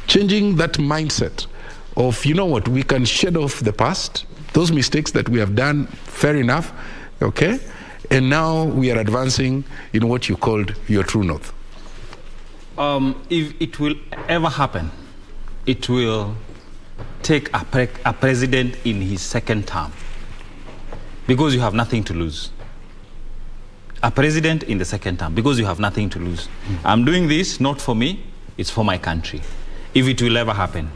Speaker 2: changing that mindset of, you know what, we can shed off the past, those mistakes that we have done, fair enough, okay? And now we are advancing in what you called your true north.
Speaker 3: If it will ever happen, it will take a president in his second term, because you have nothing to lose. a president in the second term because you have nothing to lose. I'm doing this not for me, it's for my country. If it will ever happen.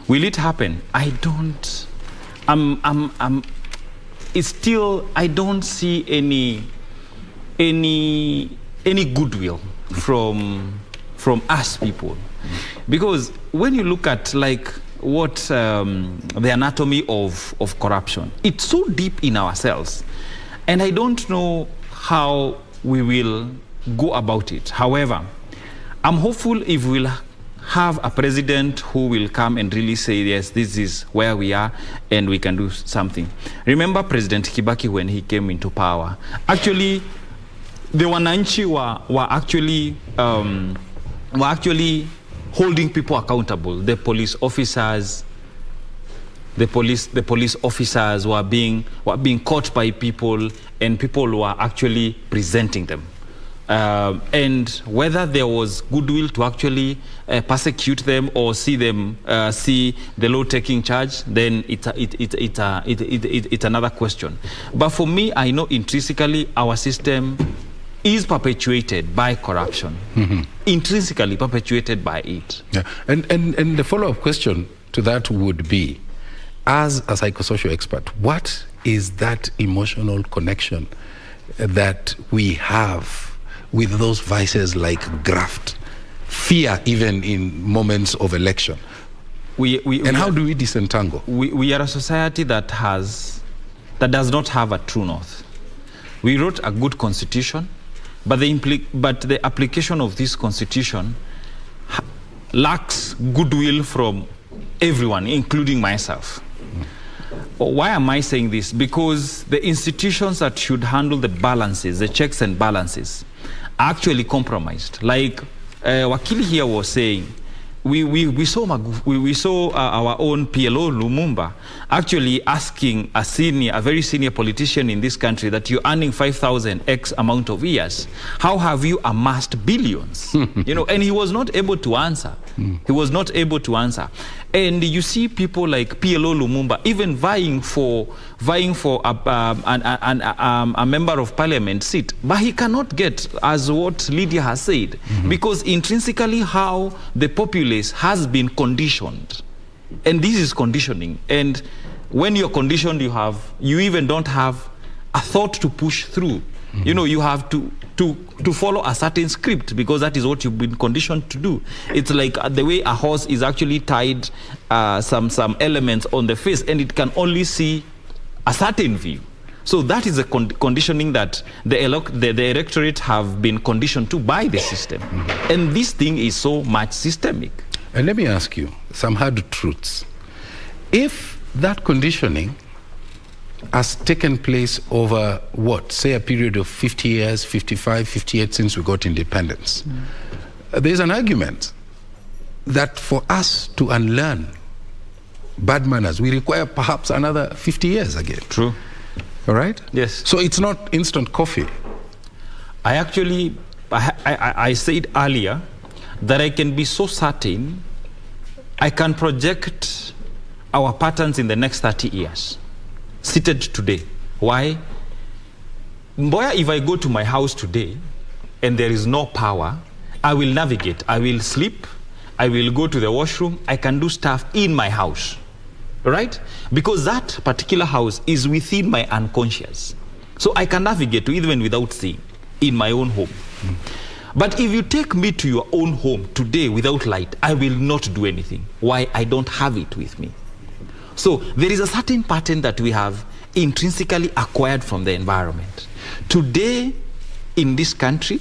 Speaker 3: Will it happen? I don't. It's still, I don't see any goodwill from us people. Because when you look at like what the anatomy of corruption, it's so deep in ourselves. And I don't know how we will go about it. However, I'm hopeful if we'll have a president who will come and really say, yes, this is where we are and we can do something. Remember President Kibaki when he came into power? Actually, the Wananchi were actually holding people accountable. The police officers, the police officers were being caught by people, and people were actually presenting them. And whether there was goodwill to actually persecute them or see the law taking charge, then it's another question. But for me, I know intrinsically our system is perpetuated by corruption, intrinsically perpetuated by it.
Speaker 2: Yeah. And the follow-up question to that would be, as a psychosocial expert, what is that emotional connection that we have with those vices like graft, fear even in moments of election? How do we disentangle?
Speaker 3: We are a society that does not have a true north. We wrote a good constitution, but the application of this constitution lacks goodwill from everyone, including myself. Why am I saying this? Because the institutions that should handle the balances, the checks and balances, are actually compromised. Like Wakili here was saying, we saw our own PLO Lumumba actually asking a very senior politician in this country that you're earning 5,000 X amount of years. How have you amassed billions? And he was not able to answer. He was not able to answer. And you see people like PLO Lumumba even vying for a member of parliament seat, but he cannot get, as what Lydia has said, because intrinsically how the populace has been conditioned. And this is conditioning. And when you're conditioned, you even don't have a thought to push through. You have to follow a certain script because that is what you've been conditioned to do. It's like the way a horse is actually tied some elements on the face and it can only see a certain view. So that is a conditioning that the electorate have been conditioned to by the system. And this thing is so much systemic.
Speaker 2: And let me ask you some hard truths. If that conditioning has taken place over say a period of 50 years, 55, 58 since we got independence, there's an argument that for us to unlearn bad manners, we require perhaps another 50 years again.
Speaker 3: True.
Speaker 2: All right?
Speaker 3: Yes.
Speaker 2: So it's not instant coffee.
Speaker 3: I said earlier that I can be so certain I can project our patterns in the next 30 years. Seated today. Why? Mboya, if I go to my house today and there is no power, I will navigate. I will sleep. I will go to the washroom. I can do stuff in my house. Right? Because that particular house is within my unconscious. So I can navigate even without seeing in my own home. But if you take me to your own home today without light, I will not do anything. Why? I don't have it with me. So there is a certain pattern that we have intrinsically acquired from the environment. Today, in this country,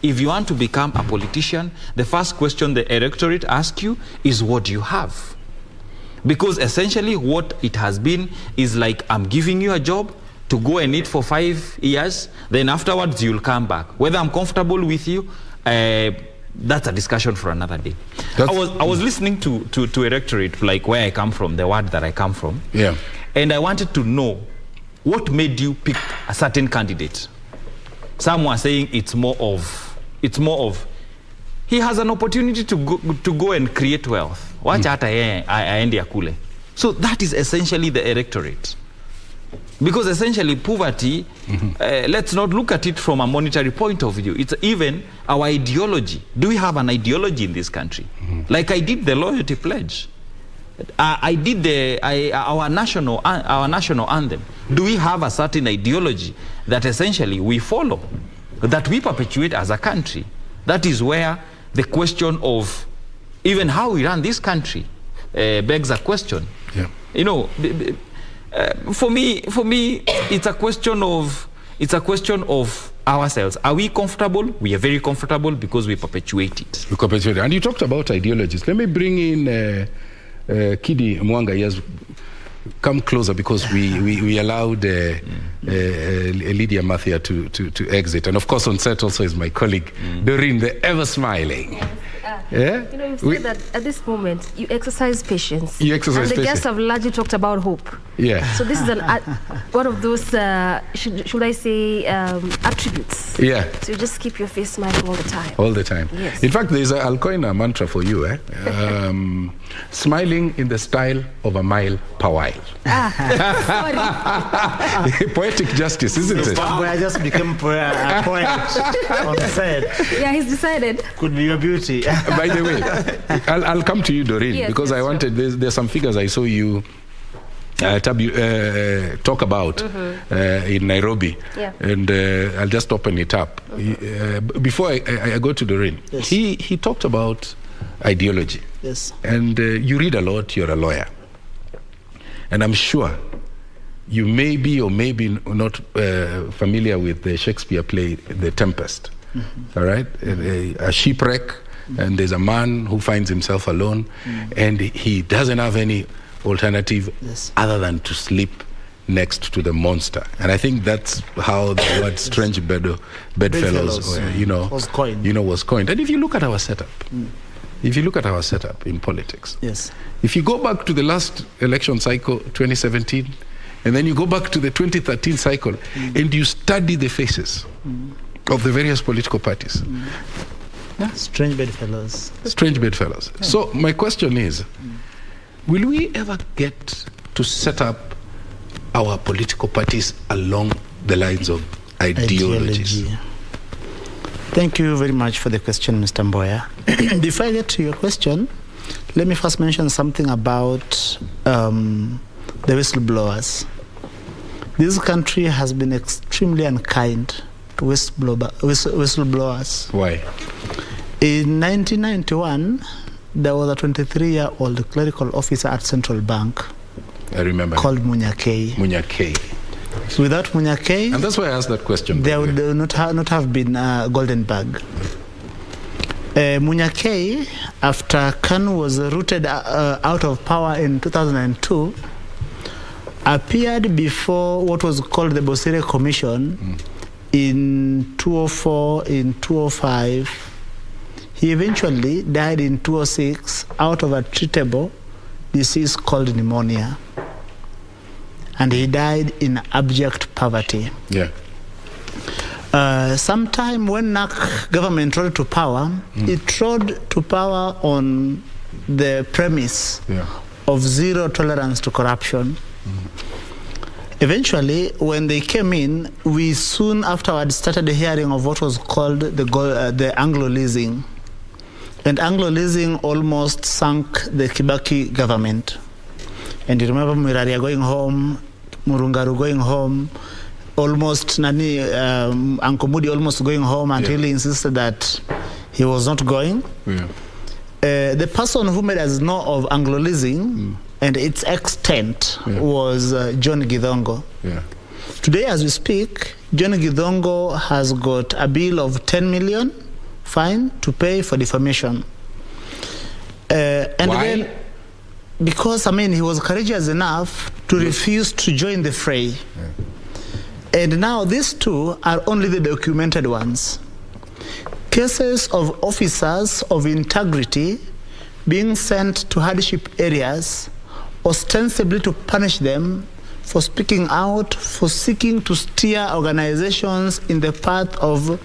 Speaker 3: if you want to become a politician, the first question the electorate asks you is, what do you have? Because essentially what it has been is like, I'm giving you a job to go and eat for 5 years, then afterwards you'll come back. Whether I'm comfortable with you, that's a discussion for another day. I was listening to electorate, like where I come from, the word that I come from.
Speaker 2: Yeah.
Speaker 3: And I wanted to know what made you pick a certain candidate. Some were saying it's more of he has an opportunity to go and create wealth. So that is essentially the electorate. Because essentially poverty, let's not look at it from a monetary point of view. It's even our ideology. Do we have an ideology in this country? Like I did the loyalty pledge. I did our national anthem. Do we have a certain ideology that essentially we follow, that we perpetuate as a country? That is where the question of even how we run this country begs a question. Yeah. You know, for me, it's a question of ourselves. Are we comfortable? We are very comfortable because we perpetuate it.
Speaker 2: We perpetuate it. And you talked about ideologies. Let me bring in Kidi Mwanga. He has come closer because we allowed Lydia Mathia to exit. And of course on set also is my colleague, Doreen, the ever smiling.
Speaker 8: Yeah? You know, you've said that at this moment you exercise patience.
Speaker 2: You exercise patience.
Speaker 8: And the guests have largely talked about hope.
Speaker 2: Yeah.
Speaker 8: So this is one of those, should I say, attributes.
Speaker 2: Yeah.
Speaker 8: So you just keep your face smiling all the time.
Speaker 2: All the time.
Speaker 8: Yes.
Speaker 2: In fact, I'll coin a mantra for you. Smiling in the style of a mile per while. Poetic justice, isn't it?
Speaker 7: I just became a poet on the set.
Speaker 8: Yeah, he's decided.
Speaker 7: Could be your beauty.
Speaker 2: By the way, I'll come to you, Doreen,
Speaker 8: yes,
Speaker 2: because I wanted, there's some figures I saw you talk about in Nairobi, and I'll just open it up. Before I go to Doreen, yes. He talked about ideology.
Speaker 7: Yes.
Speaker 2: And you read a lot, you're a lawyer. And I'm sure you may be or may be not familiar with the Shakespeare play, The Tempest. All right? A shipwreck, and there's a man who finds himself alone, and he doesn't have any alternative other than to sleep next to the monster. And I think that's how the word strange bedfellows was coined. And if you look at our setup, in politics, if you go back to the last election cycle, 2017, and then you go back to the 2013 cycle, and you study the faces of the various political parties.
Speaker 7: Strange bedfellows.
Speaker 2: Strange bedfellows. Yeah. So my question is, will we ever get to set up our political parties along the lines of ideologies?
Speaker 7: Thank you very much for the question, Mr. Mboya. Before I get to your question, let me first mention something about the whistleblowers. This country has been extremely unkind to whistleblowers.
Speaker 2: Why?
Speaker 7: In 1991, there was a 23-year-old clerical officer at Central Bank.
Speaker 2: I remember.
Speaker 7: Called Munyakei. Without Munyakei,
Speaker 2: and that's why I asked that question.
Speaker 7: There would not have been Goldenberg. Munyakei, after Kanu was rooted out of power in 2002, appeared before what was called the Bosire Commission in 2004, in 2005. He eventually died in 2006 out of a treatable disease called pneumonia. And he died in abject poverty.
Speaker 2: Yeah.
Speaker 7: Sometime when NAC government rode to power, it rode to power on the premise of zero tolerance to corruption. Eventually, when they came in, we soon afterwards started hearing of what was called the Anglo-leasing. And Anglo-leasing almost sunk the Kibaki government. And you remember Miraria going home, Murungaru going home, almost Uncle Moody almost going home until he insisted that he was not going. The person who made us know of Anglo-leasing and its extent was John Githongo. Today, as we speak, John Githongo has got a bill of 10 million fine to pay for defamation. And
Speaker 2: why?
Speaker 7: Then, because, he was courageous enough to refuse to join the fray. And now these two are only the documented ones. Cases of officers of integrity being sent to hardship areas, ostensibly to punish them for speaking out, for seeking to steer organizations in the path of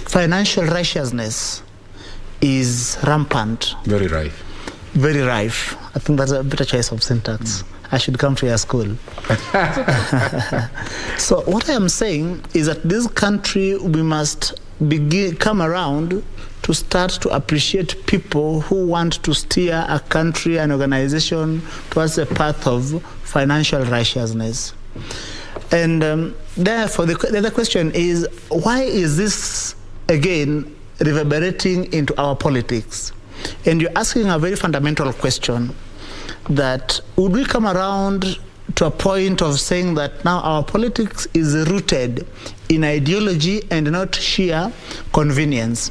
Speaker 7: financial righteousness, is rampant.
Speaker 2: Very rife.
Speaker 7: Very rife. I think that's a better choice of syntax. I should come to your school. So what I am saying is that this country, we must come around to start to appreciate people who want to steer a country, an organization towards a path of financial righteousness. And therefore, the other question is, why is this, again, reverberating into our politics? And you're asking a very fundamental question, that would we come around to a point of saying that now our politics is rooted in ideology and not sheer convenience?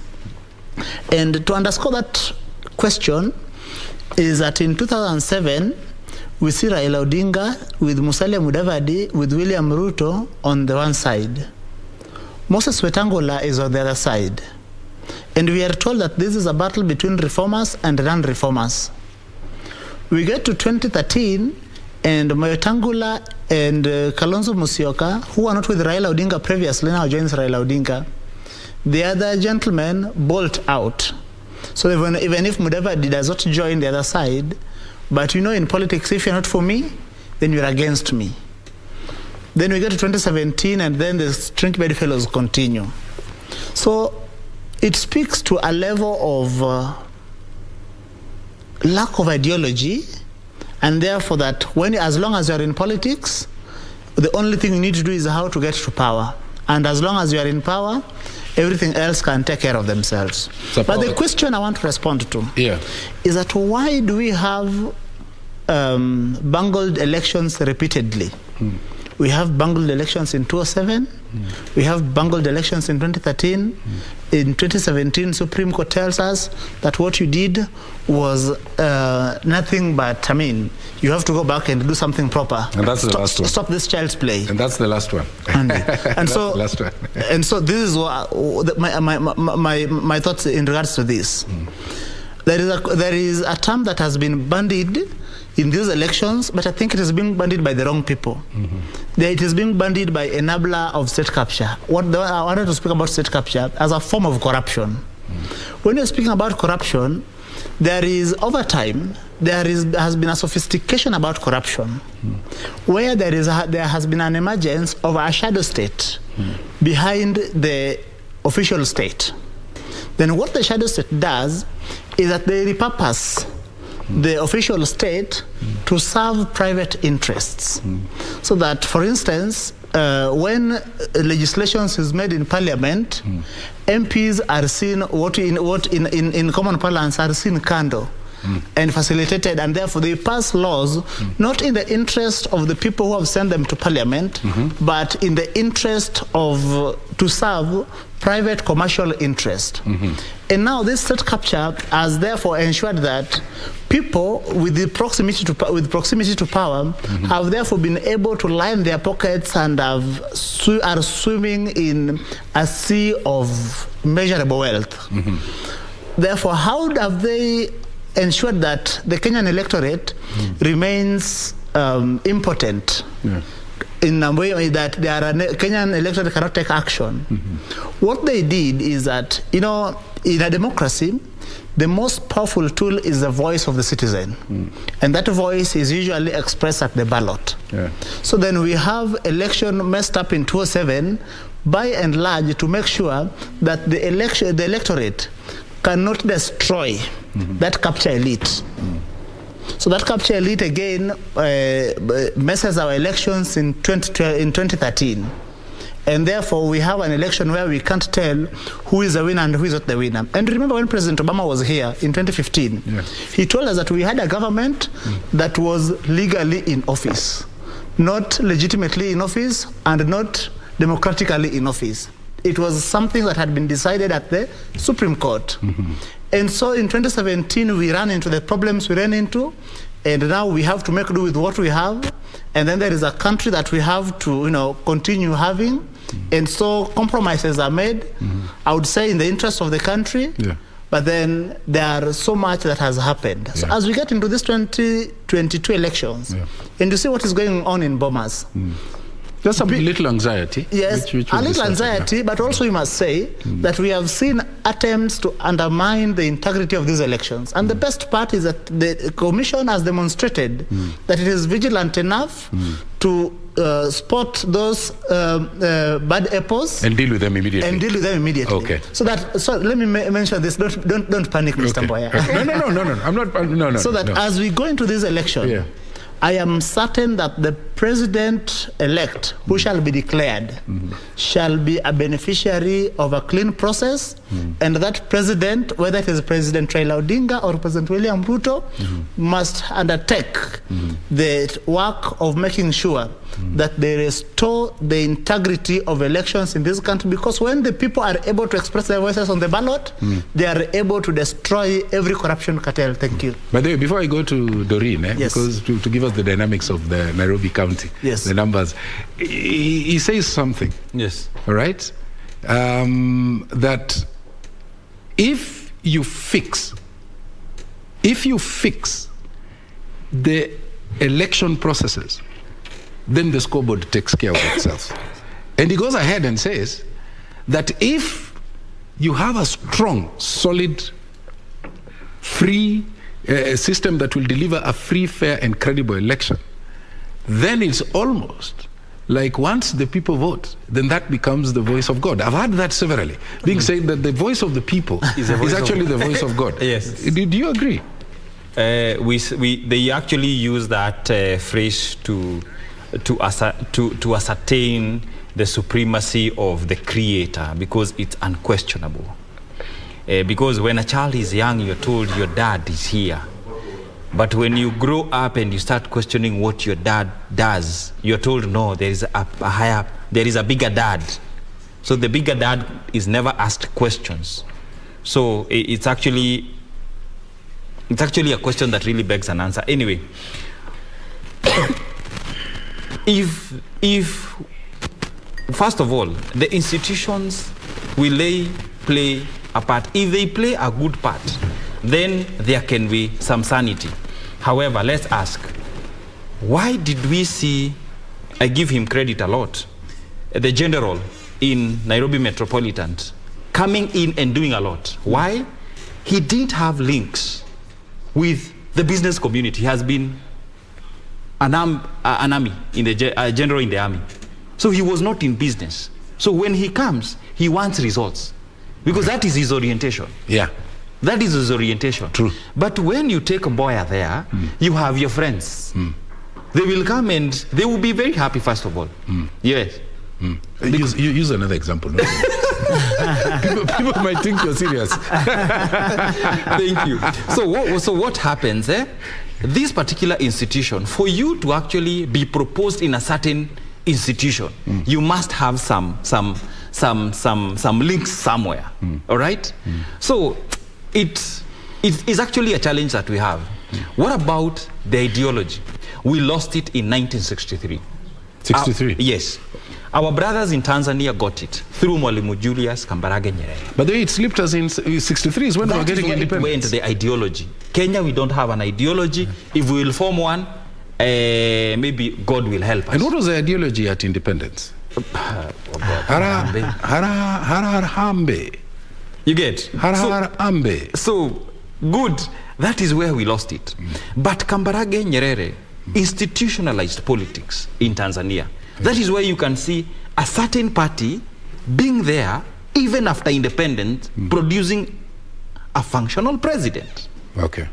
Speaker 7: And to underscore that question is that in 2007, we see Raila Odinga with Musalia Mudavadi, with William Ruto on the one side. Moses Wetangula is on the other side. And we are told that this is a battle between reformers and non-reformers. We get to 2013, and Wetangula and Kalonzo Musyoka, who are not with Raila Odinga previously, now joins Raila Odinga. The other gentlemen bolt out. So even if Mudavadi does not join the other side, but you know, in politics, if you're not for me, then you're against me. Then we get to 2017, and then the string bedfellows continue. So it speaks to a level of lack of ideology, and therefore that as long as you're in politics, the only thing you need to do is how to get to power. And as long as you are in power, everything else can take care of themselves. But the question I want to respond to is that why do we have bungled elections repeatedly? We have bungled elections in 2007. We have bungled elections in 2013. In 2017, Supreme Court tells us that what you did was nothing but, you have to go back and do something proper.
Speaker 2: And that's the last one.
Speaker 7: Stop this child's play.
Speaker 2: And that's the last one.
Speaker 7: And so,
Speaker 2: the last one.
Speaker 7: And so this is my thoughts in regards to this. There is a term that has been bandied in these elections, but I think it is being bandied by the wrong people. It is being bandied by enabler of state capture. I wanted to speak about state capture as a form of corruption. When you're speaking about corruption, there is, over time, has been a sophistication about corruption, where there has been an emergence of a shadow state behind the official state. Then what the shadow state does is that they repurpose the official state to serve private interests. So that, for instance, when legislation is made in parliament, MPs are seen, what in common parlance are seen kando and facilitated, and therefore they pass laws not in the interest of the people who have sent them to parliament, but in the interest of to serve private commercial interest. And now this state capture has therefore ensured that people with the proximity to power have therefore been able to line their pockets and are swimming in a sea of measurable wealth. Therefore, how have they ensured that the Kenyan electorate remains impotent in a way that Kenyan electorate cannot take action? What they did is that, in a democracy, the most powerful tool is the voice of the citizen. And that voice is usually expressed at the ballot. So then we have election messed up in 2007, by and large, to make sure that the electorate cannot destroy that capture elite. So that capture elite, again, messes our elections in 2013. And therefore, we have an election where we can't tell who is the winner and who is not the winner. And remember when President Obama was here in 2015, he told us that we had a government that was legally in office, not legitimately in office, and not democratically in office. It was something that had been decided at the Supreme Court. And so in 2017, we ran into the problems we ran into, and now we have to make do with what we have. And then there is a country that we have to, continue having. And so compromises are made, I would say, in the interest of the country. But then there are so much that has happened. So as we get into this 2022 elections, and you see what is going on in Bomas,
Speaker 2: There's some little anxiety.
Speaker 7: Yes, a little anxiety, but also we must say that we have seen attempts to undermine the integrity of these elections. And the best part is that the Commission has demonstrated that it is vigilant enough to spot those bad apples
Speaker 2: and deal with them immediately. Okay.
Speaker 7: So let me mention this. Don't panic, Mr. Mboya.
Speaker 2: Okay. No. I'm not. No.
Speaker 7: So that as we go into this election, I am certain that the president-elect who shall be declared shall be a beneficiary of a clean process, and that president, whether it is President Raila Odinga or President William Ruto, must undertake the work of making sure that they restore the integrity of elections in this country, because when the people are able to express their voices on the ballot, they are able to destroy every corruption cartel. Thank you.
Speaker 2: By the way, before I go to Doreen, because to give us the dynamics of the Nairobi County, the numbers, he says something.
Speaker 3: Yes.
Speaker 2: All right? That if you fix the election processes, then the scoreboard takes care of itself. And he goes ahead and says that if you have a strong, solid, free system that will deliver a free, fair, and credible election, then it's almost like once the people vote, then that becomes the voice of God. I've heard that severally, being said that the voice of the people is actually the voice of God.
Speaker 3: Yes.
Speaker 2: Do you agree?
Speaker 3: They actually use that phrase to ascertain the supremacy of the Creator, because it's unquestionable. Because when a child is young, you're told your dad is here. But when you grow up and you start questioning what your dad does, you're told, no, there is a bigger dad. So the bigger dad is never asked questions. So it's actually a question that really begs an answer. Anyway, if first of all, the institutions will play a part. If they play a good part, then there can be some sanity. However, let's ask, why did we see, I give him credit a lot, the general in Nairobi Metropolitan coming in and doing a lot? Why? He didn't have links with the business community. He has been an army, general in the army. So he was not in business. So when he comes, he wants results, because that is his orientation.
Speaker 2: Yeah.
Speaker 3: That is his orientation.
Speaker 2: True.
Speaker 3: But when you take a Mboya there, you have your friends. They will come and they will be very happy, first of all. Yes.
Speaker 2: Use another example. No? people might think you're serious.
Speaker 3: Thank you. So what happens? This particular institution, for you to actually be proposed in a certain institution, you must have some links somewhere. All right. So it is actually a challenge that we have. What about the ideology? We lost it in 1963.
Speaker 2: 63?
Speaker 3: Yes. Our brothers in Tanzania got it through Mwalimu Julius Kambarage Nyerere.
Speaker 2: But it slipped us in 63 is when we were getting independence.
Speaker 3: Went the ideology. Kenya, we don't have an ideology. If we will form one, maybe God will help us.
Speaker 2: And what was the ideology at independence? Harhambe.
Speaker 3: You get?
Speaker 2: Harhambe.
Speaker 3: So, good. That is where we lost it. But Kambarage Nyerere institutionalized politics in Tanzania. That is where you can see a certain party being there, even after independence, producing a functional president.
Speaker 2: Okay.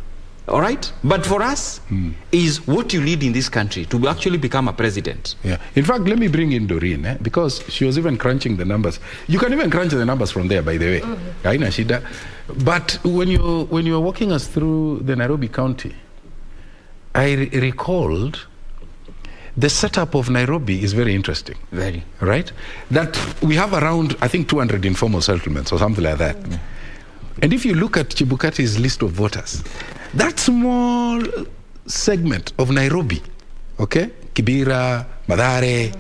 Speaker 3: All right? But for us, is what you need in this country to actually become a president.
Speaker 2: Yeah. In fact, let me bring in Doreen, because she was even crunching the numbers. You can even crunch the numbers from there, by the way. Aina shida. But when you're walking us through the Nairobi County, I recalled the setup of Nairobi is very interesting.
Speaker 3: Very.
Speaker 2: Right? That we have around, I think, 200 informal settlements or something like that. And if you look at Chebukati's list of voters, that small segment of Nairobi, okay, Kibera, Mathare,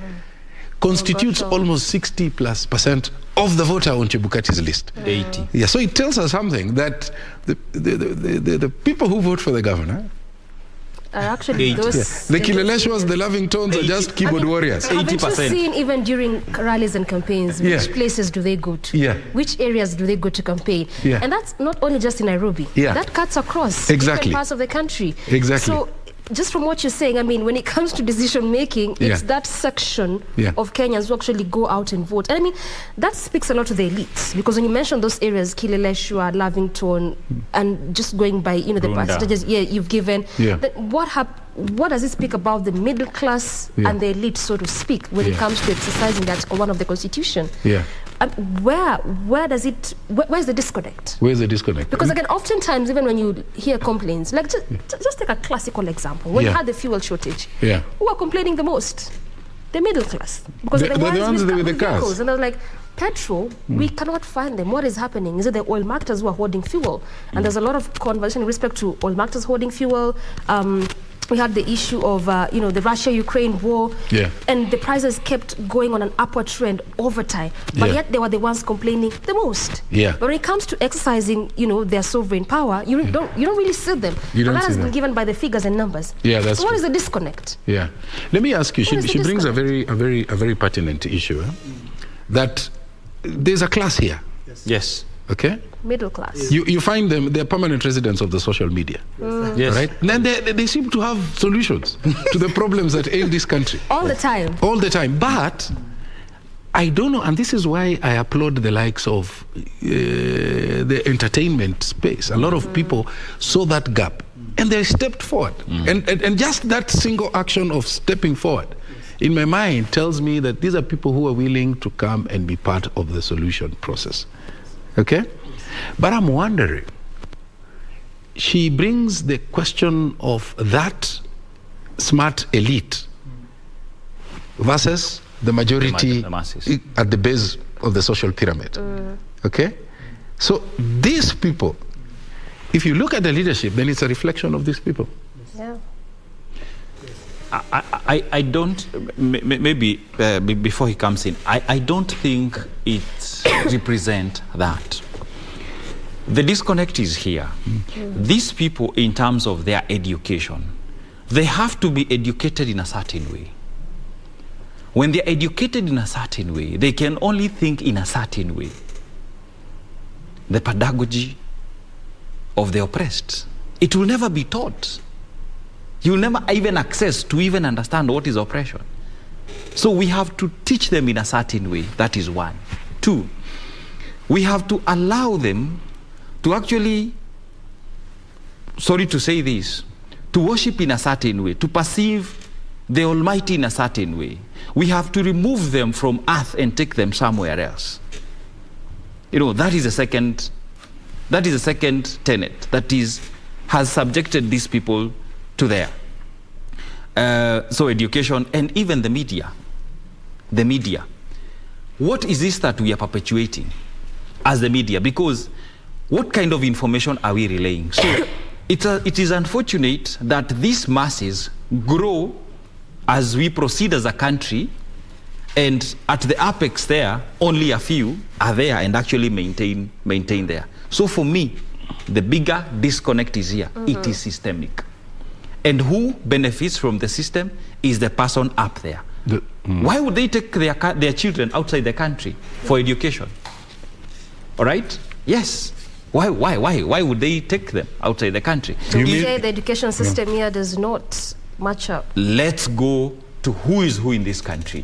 Speaker 2: constitutes almost 60+% of the voter on Chebukati's list.
Speaker 3: 80.
Speaker 2: Yeah, so it tells us something, that the people who vote for the governor
Speaker 8: are actually those...
Speaker 2: The Kileleshwas, the Lavingtons are just keyboard warriors.
Speaker 3: 80%.
Speaker 8: Haven't you seen, even during rallies and campaigns, which places do they go to? Which areas do they go to campaign? And that's not only just in Nairobi. That cuts across different parts of the country. So, just from what you're saying, I mean, when it comes to decision making, it's that section of Kenyans who actually go out and vote. And I mean, that speaks a lot to the elites, because when you mention those areas, Kileleshwa, Lavington, and just going by, you know, the percentages you've given, what does it speak about the middle class and the elite, so to speak, when it comes to exercising that one of the Constitution? Where's the disconnect?
Speaker 2: Where's the disconnect?
Speaker 8: Because again, oftentimes, even when you hear complaints, like just take a classical example. When you had the fuel shortage, who are complaining the most? The middle class. Because the ones with the cars. And I was like, petrol, we cannot find them. What is happening? Is it the oil marketers who are hoarding fuel? And there's a lot of conversation in respect to oil marketers hoarding fuel. We had the issue of, the Russia-Ukraine war, and the prices kept going on an upward trend over time. But yet they were the ones complaining the most. But when it comes to exercising, their sovereign power, you don't really see them. And that has been given by the figures and numbers. So what is the disconnect?
Speaker 2: Let me ask you. She brings a very pertinent issue. That there's a class here.
Speaker 3: Yes.
Speaker 2: Okay.
Speaker 8: Middle class.
Speaker 2: You find them, they're permanent residents of the social media. Right? And then they seem to have solutions to the problems that ail this country.
Speaker 8: All the time.
Speaker 2: All the time. But I don't know, and this is why I applaud the likes of the entertainment space. A lot of people saw that gap and they stepped forward. And just that single action of stepping forward, in my mind, tells me that these are people who are willing to come and be part of the solution process. Okay? But I'm wondering, she brings the question of that smart elite versus the majority at the base of the social pyramid. Okay? So these people, if you look at the leadership, then it's a reflection of these people.
Speaker 3: I don't, maybe before he comes in, I don't think it represents that. The disconnect is here. These people, in terms of their education, they have to be educated in a certain way. When they're educated in a certain way, they can only think in a certain way. The pedagogy of the oppressed, it will never be taught. You will never even access to even understand what is oppression. So we have to teach them in a certain way. That is one. Two, we have to allow them to actually, sorry to say this, to worship in a certain way, to perceive the Almighty in a certain way. We have to remove them from earth and take them somewhere else. That is the second tenet that has subjected these people to there. So education and even the media. The media. What is this that we are perpetuating as the media? Because what kind of information are we relaying? So it is unfortunate that these masses grow as we proceed as a country, and at the apex there, only a few are there and actually maintain there. So for me, the bigger disconnect is here. It is systemic. And who benefits from the system is the person up there. Why would they take their children outside the country for education? All right? Yes. Why would they take them outside the country?
Speaker 8: So you say the education system here does not match up?
Speaker 3: Let's go to who is who in this country.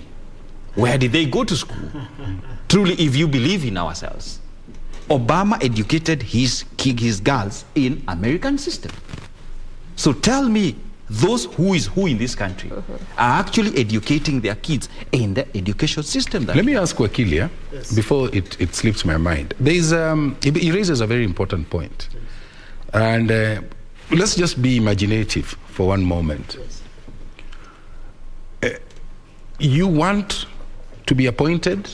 Speaker 3: Where did they go to school? Truly, if you believe in ourselves, Obama educated his girls in American system. So tell me, those who is who in this country are actually educating their kids in the education system.
Speaker 2: Let me ask Wakili, before it slips my mind. He raises a very important point. And let's just be imaginative for one moment. You want to be appointed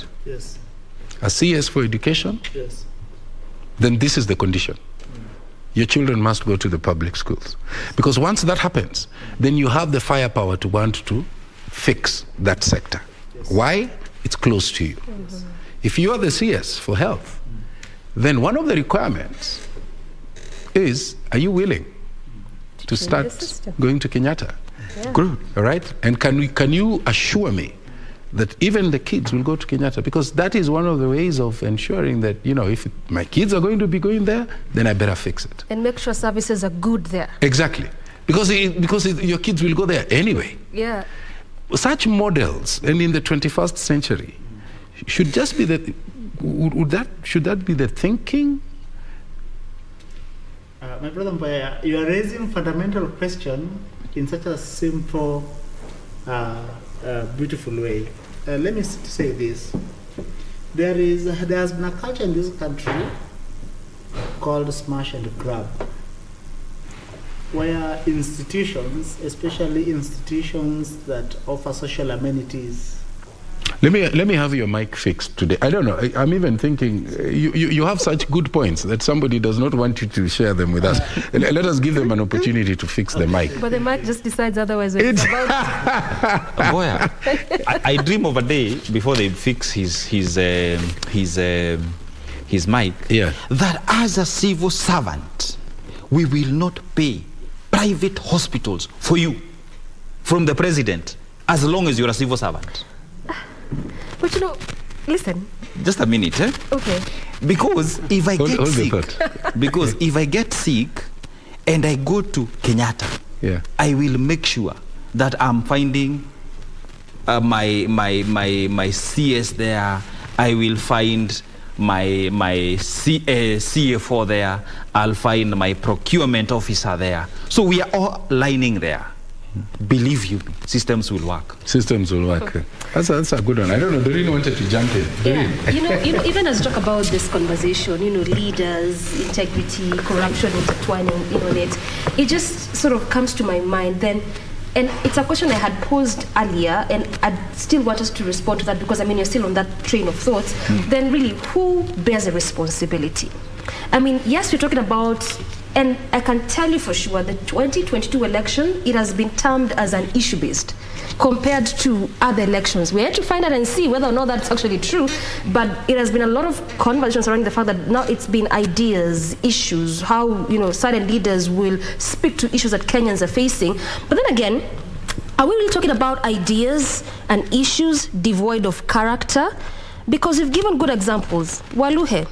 Speaker 2: a CS for education? Then this is the condition. Your children must go to the public schools. Because once that happens, then you have the firepower to want to fix that sector. Why? It's close to you. If you are the CS for health, then one of the requirements is, are you willing to start going to Kenyatta.
Speaker 8: Yeah.
Speaker 2: Good. All right? And can you assure me that even the kids will go to Kenyatta? Because that is one of the ways of ensuring that, you know, if my kids are going to be going there, then I better fix it.
Speaker 8: And make sure services are good there.
Speaker 2: Exactly. Because your kids will go there anyway.
Speaker 8: Yeah.
Speaker 2: Such models, and in the 21st century, should just be the, should that be the thinking?
Speaker 7: My brother Mpaya, you are raising fundamental question in such a simple, beautiful way. Let me say this. There has been a culture in this country called smash and grab, where institutions, especially institutions that offer social amenities.
Speaker 2: Let me have your mic fixed today. I don't know. I'm even thinking you have such good points that somebody does not want you to share them with us. Let us give them an opportunity to fix the mic.
Speaker 8: But the mic just decides otherwise. When it's about
Speaker 3: Boy, I dream of a day before they fix his mic.
Speaker 2: Yeah.
Speaker 3: That as a civil servant, we will not pay private hospitals for you from the president as long as you're a civil servant.
Speaker 8: But you know, listen.
Speaker 3: Just a minute, eh?
Speaker 8: Okay.
Speaker 3: Because if I get sick, if I get sick and I go to Kenyatta,
Speaker 2: yeah,
Speaker 3: I will make sure that I'm finding my CS there. I will find my CFO there. I'll find my procurement officer there. So we are all lining there. Believe you, systems will work.
Speaker 2: Systems will work. That's a good one. I don't know. Doreen wanted to jump in.
Speaker 8: Yeah. You know, even as we talk about this conversation, you know, leaders, integrity, corruption intertwining, you know, it just sort of comes to my mind then. And it's a question I had posed earlier, and I still want us to respond to that because, I mean, you're still on that train of thoughts. Then really, who bears the responsibility? I mean, yes, we're talking about, and I can tell you for sure, the 2022 election, it has been termed as an issue-based compared to other elections. We had to find out and see whether or not that's actually true, but it has been a lot of conversations surrounding the fact that now it's been ideas, issues, how, you know, certain leaders will speak to issues that Kenyans are facing. But then again, are we really talking about ideas and issues devoid of character? Because we've given good examples. Waluhe,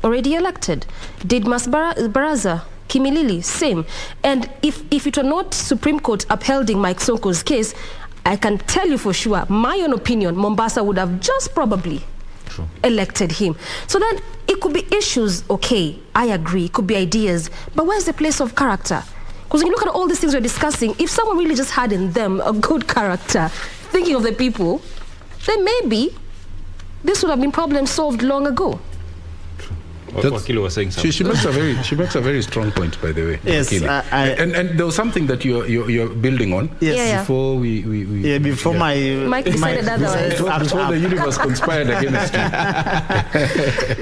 Speaker 8: already elected. Didmas Baraza, Kimilili, same. And if it were not Supreme Court upholding Mike Sonko's case, I can tell you for sure, my own opinion, Mombasa would have just probably elected him. So then it could be issues, okay, I agree, it could be ideas, but where's the place of character? Because when you look at all these things we're discussing, if someone really just had in them a good character, thinking of the people, then maybe this would have been problem solved long ago.
Speaker 3: Wakili was saying something.
Speaker 2: She makes a very strong point, by the way.
Speaker 7: Yes,
Speaker 2: and there was something that you're building on.
Speaker 7: Yes.
Speaker 2: Before
Speaker 7: before my
Speaker 8: Mike decided otherwise.
Speaker 2: Before the universe conspired against you.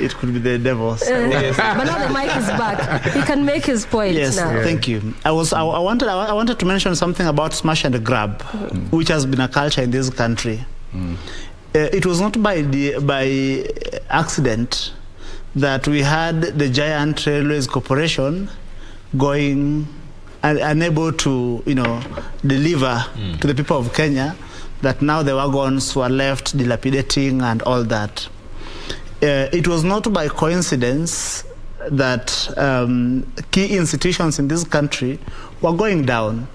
Speaker 7: It could be the devil.
Speaker 8: Yes. But now the mic is back. He can make his point now.
Speaker 7: Thank you. I wanted to mention something about smash and grab, which has been a culture in this country. It was not by accident that we had the giant railways corporation going and unable to, you know, deliver to the people of Kenya, that now the wagons were left dilapidating and all that. It was not by coincidence that key institutions in this country were going down,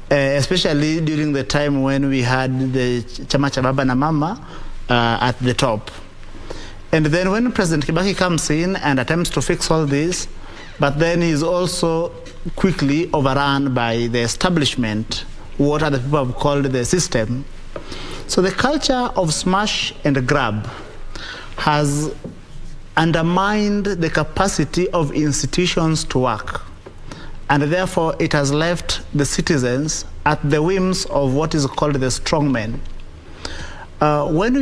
Speaker 7: especially during the time when we had the Chama cha Baba na Mama at the top. And then when President Kibaki comes in and attempts to fix all this, but then he's also quickly overrun by the establishment, what other people have called the system. So the culture of smash and grab has undermined the capacity of institutions to work. And therefore it has left the citizens at the whims of what is called the strongmen. When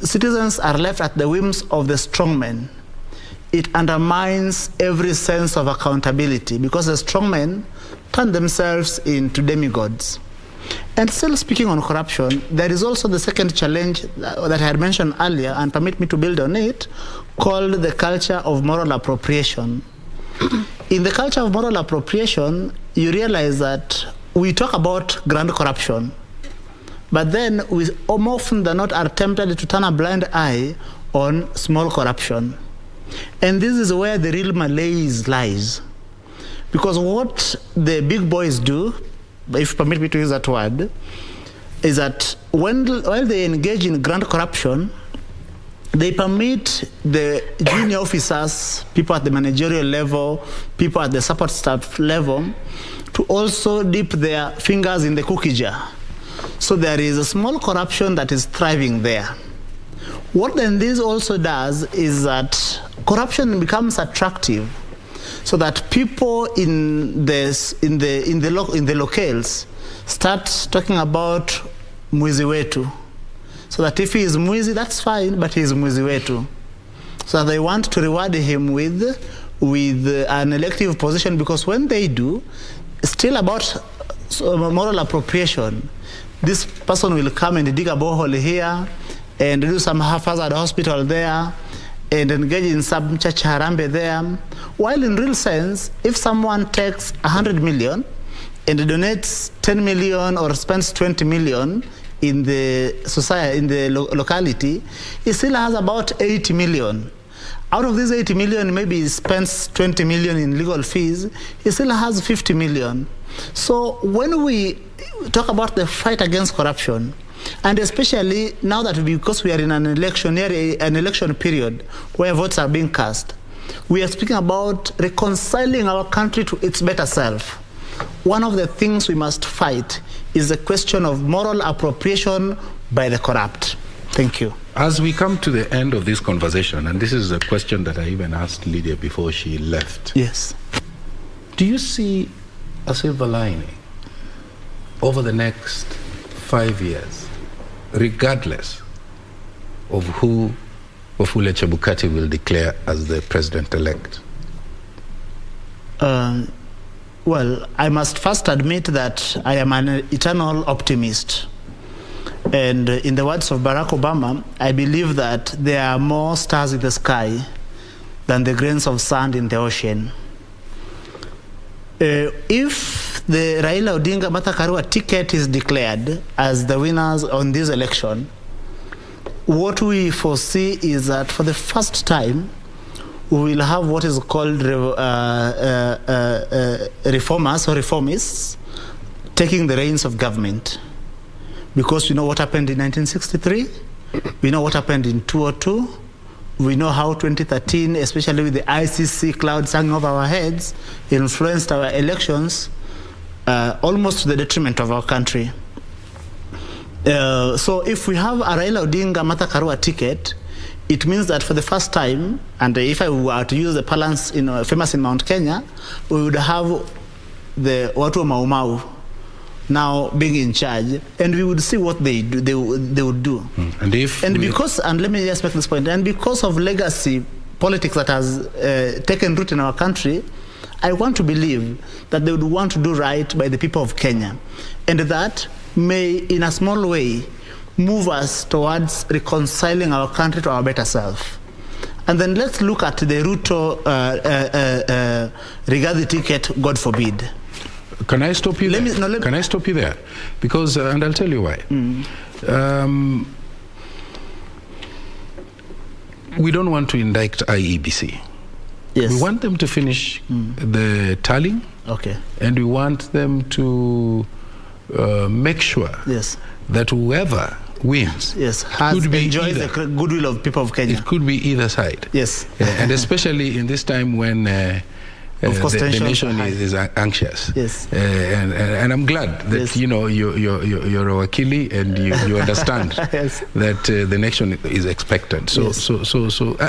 Speaker 7: citizens are left at the whims of the strongmen, it undermines every sense of accountability, because the strongmen turn themselves into demigods. And still speaking on corruption, there is also the second challenge that I had mentioned earlier, and permit me to build on it, called the culture of moral appropriation. in the culture of moral appropriation, you realize that we talk about grand corruption, but then we more often than not are tempted to turn a blind eye on small corruption. And this is where the real malaise lies. Because what the big boys do, if you permit me to use that word, is that while they engage in grand corruption, they permit the junior officers, people at the managerial level, people at the support staff level, to also dip their fingers in the cookie jar. So there is a small corruption that is thriving there. What then this also does is that corruption becomes attractive, so that people in the locales start talking about mwizi wetu. So that if he is mwizi, that's fine, but he is mwizi wetu. So they want to reward him with an elective position, because when they do, still about moral appropriation, this person will come and dig a borehole here and do some haphazard hospital there and engage in some church harambe there. While in real sense, if someone takes 100 million and donates 10 million or spends 20 million in the society, in the locality, he still has about 80 million. Out of these 80 million, maybe he spends 20 million in legal fees, he still has 50 million. So when we talk about the fight against corruption, and especially now that because we are in an election period where votes are being cast, we are speaking about reconciling our country to its better self. One of the things we must fight is the question of moral appropriation by the corrupt. Thank you.
Speaker 2: As we come to the end of this conversation, and this is a question that I even asked Lydia before she left.
Speaker 7: Yes.
Speaker 2: Do you see a silver lining over the next 5 years, regardless of who Wafula Chebukati will declare as the president-elect?
Speaker 7: Well, I must first admit that I am an eternal optimist. And in the words of Barack Obama, I believe that there are more stars in the sky than the grains of sand in the ocean. If the Raila Odinga Martha Karua ticket is declared as the winners on this election, what we foresee is that for the first time, we will have what is called reformers or reformists taking the reins of government. Because we know what happened in 1963, we know what happened in 2002, we know how 2013, especially with the ICC clouds hanging over our heads, influenced our elections almost to the detriment of our country. So if we have a Raila Odinga Martha Karua ticket, it means that for the first time, and if I were to use the parlance famous in Mount Kenya, we would have the Watu Mau Mau now being in charge, and we would see what they do. They would do. And let me just make this point. And because of legacy politics that has taken root in our country, I want to believe that they would want to do right by the people of Kenya, and that may, in a small way, move us towards reconciling our country to our better self. And then let's look at the Ruto Rigathi ticket, God forbid.
Speaker 2: Can I stop you there? Can I stop you there? Because, and I'll tell you why. We don't want to indict IEBC.
Speaker 7: Yes.
Speaker 2: We want them to finish the tallying.
Speaker 7: Okay.
Speaker 2: And we want them to make sure that whoever wins
Speaker 7: has enjoyed the goodwill of people of Kenya.
Speaker 2: It could be either side.
Speaker 7: Yes.
Speaker 2: And especially in this time when
Speaker 7: of course,
Speaker 2: the nation is anxious.
Speaker 7: Yes.
Speaker 2: And I'm glad that you're a wakili and you understand that the nation is expectant. So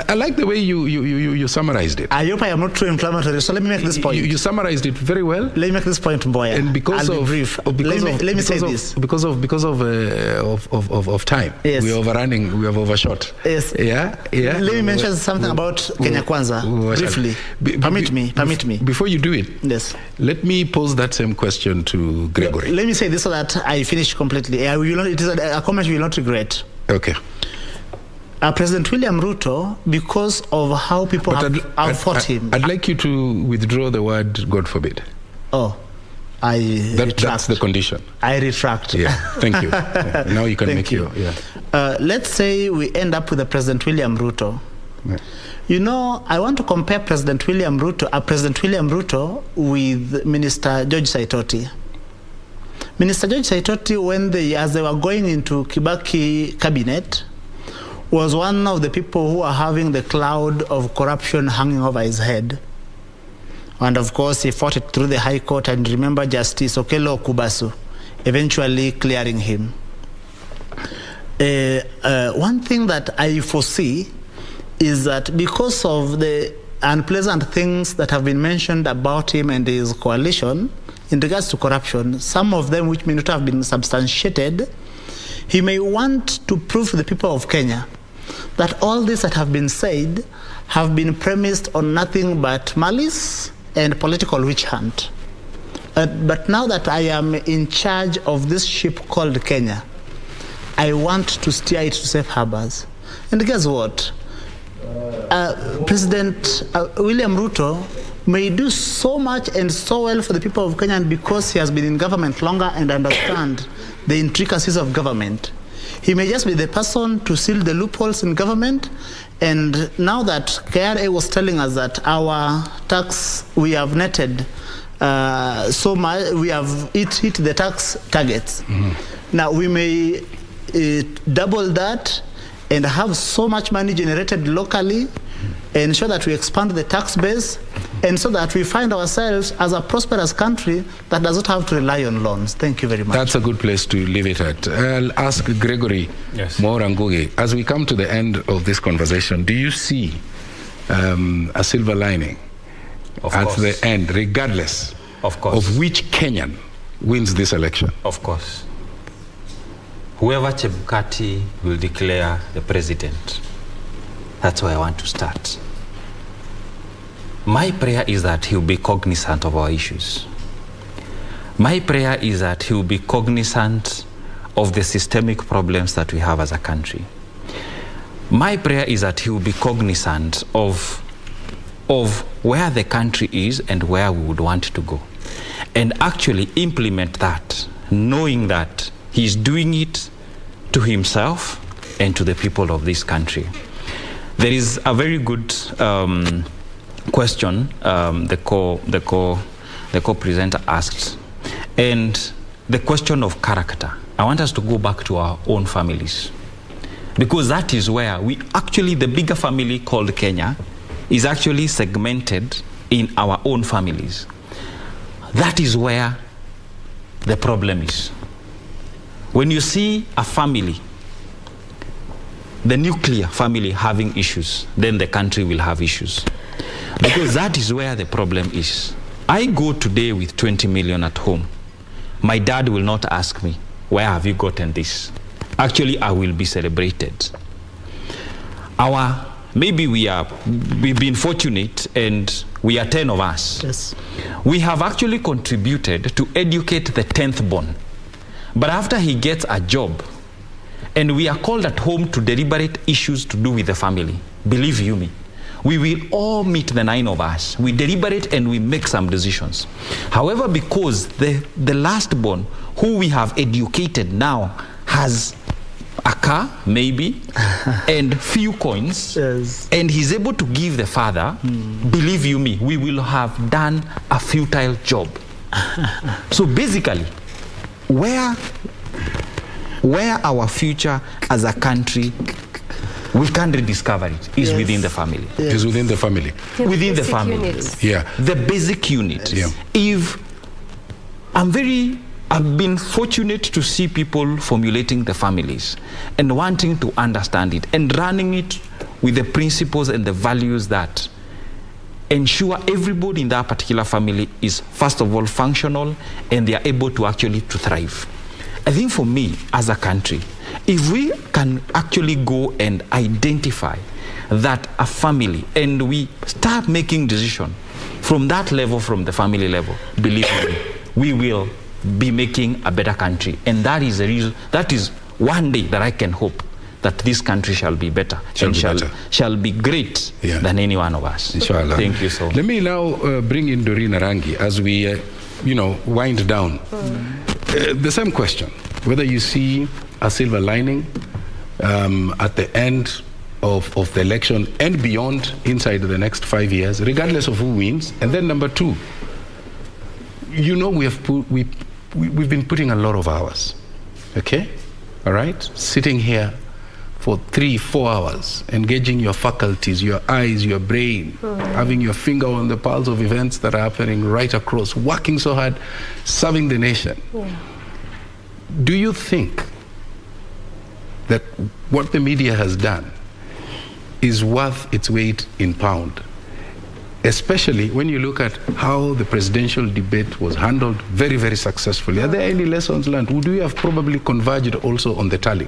Speaker 2: I like the way you summarized it.
Speaker 7: I hope I am not too inflammatory. So let me make this point.
Speaker 2: You summarized it very well.
Speaker 7: Let me make this point, Mboya.
Speaker 2: And because
Speaker 7: I'll be brief. Let me say this.
Speaker 2: Because of time.
Speaker 7: Yes.
Speaker 2: We are overrunning. We have overshot.
Speaker 7: Yes.
Speaker 2: Yeah.
Speaker 7: Let me mention something about Kenya Kwanza briefly. Permit me.
Speaker 2: Before you do it, let me pose that same question to Gregory.
Speaker 7: Let me say this so that I finish completely. It is a comment you will not regret.
Speaker 2: Okay.
Speaker 7: President William Ruto, because of how people have fought him.
Speaker 2: I'd like you to withdraw the word "God forbid."
Speaker 7: Oh, retract.
Speaker 2: That's the condition.
Speaker 7: I retract.
Speaker 2: Yeah, thank you. Now you can make your... Yeah.
Speaker 7: Let's say we end up with a President William Ruto. Yeah. You know, I want to compare President William Ruto with Minister George Saitoti. Minister George Saitoti, as they were going into Kibaki cabinet, was one of the people who were having the cloud of corruption hanging over his head. And of course, he fought it through the High Court, and remember Justice Okello Kubasu eventually clearing him. One thing that I foresee is that because of the unpleasant things that have been mentioned about him and his coalition in regards to corruption, some of them which may not have been substantiated, he may want to prove to the people of Kenya that all this that have been said have been premised on nothing but malice and political witch hunt. But now that I am in charge of this ship called Kenya, I want to steer it to safe harbors. And guess what? President William Ruto may do so much and so well for the people of Kenya, and because he has been in government longer and understands the intricacies of government, he may just be the person to seal the loopholes in government. And now that KRA was telling us that our tax, we have netted so much, we have hit the tax targets. Mm-hmm. Now we may double that and have so much money generated locally, ensure that we expand the tax base, and so that we find ourselves as a prosperous country that does not have to rely on loans. Thank you very much.
Speaker 2: That's a good place to leave it at. I'll ask Gregory Morangugi, as we come to the end of this conversation, do you see a silver lining at the end, regardless of which Kenyan wins this election?
Speaker 3: Of course. Whoever Chebukati will declare the president, that's where I want to start. My prayer is that he will be cognizant of our issues. My prayer is that he will be cognizant of the systemic problems that we have as a country. My prayer is that he will be cognizant of where the country is and where we would want to go, and actually implement that, knowing that he's doing it to himself and to the people of this country. There is a very good question the co-presenter asked, and the question of character. I want us to go back to our own families, because that is where we actually, the bigger family called Kenya is actually segmented in our own families. That is where the problem is. When you see a family, the nuclear family having issues, then the country will have issues. Because that is where the problem is. I go today with 20 million at home. My dad will not ask me, where have you gotten this? Actually, I will be celebrated. Maybe we've been fortunate and we are 10 of us.
Speaker 7: Yes.
Speaker 3: We have actually contributed to educate the 10th born. But after he gets a job, and we are called at home to deliberate issues to do with the family, believe you me, we will all meet the 9 of us. We deliberate and we make some decisions. However, because the last born, who we have educated now, has a car, maybe, and few coins,
Speaker 7: yes,
Speaker 3: and he's able to give the father, believe you me, we will have done a futile job. So basically, where our future as a country, we can rediscover it, is within the family.
Speaker 2: Yes. Is within the family.
Speaker 3: Within the family.
Speaker 8: Units.
Speaker 2: Yeah.
Speaker 3: The basic unit.
Speaker 2: Yeah.
Speaker 3: If I've been fortunate to see people formulating the families and wanting to understand it and running it with the principles and the values that ensure everybody in that particular family is, first of all, functional, and they are able to actually to thrive. I think for me, as a country, if we can actually go and identify that a family, and we start making decisions from that level, from the family level, believe me, we will be making a better country. And that is the reason, that is one day that I can hope that this country shall be better, shall be great than any one of us.
Speaker 2: Inshallah.
Speaker 3: Thank you so much.
Speaker 2: Let me now bring in Doreen Arangi as we, wind down. The same question, whether you see a silver lining at the end of the election and beyond, inside the next 5 years, regardless of who wins. And then number two, we've been putting a lot of hours, okay? All right? Sitting here for 3-4 hours, engaging your faculties, your eyes, your brain, having your finger on the pulse of events that are happening right across, working so hard, serving the nation. Do you think that what the media has done is worth its weight in pound? Especially when you look at how the presidential debate was handled very, very successfully. Are there any lessons learned? Would we have probably converged also on the tally?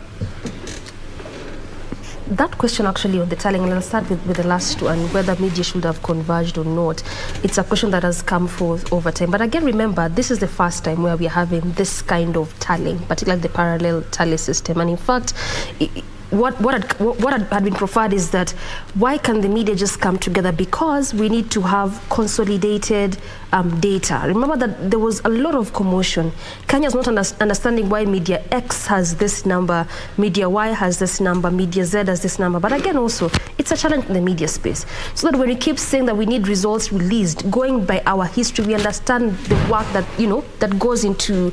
Speaker 8: That question actually on the tallying, and I'll start with the last one, whether media should have converged or not. It's a question that has come forth over time. But again, remember, this is the first time where we are having this kind of tallying, particularly the parallel tally system. And in fact, what had been proffered is that why can the media just come together? Because we need to have consolidated data. Remember that there was a lot of commotion. Kenya's not understanding why Media X has this number, Media Y has this number, Media Z has this number. But again, also, it's a challenge in the media space. So that when we keep saying that we need results released, going by our history, we understand the work that, that goes into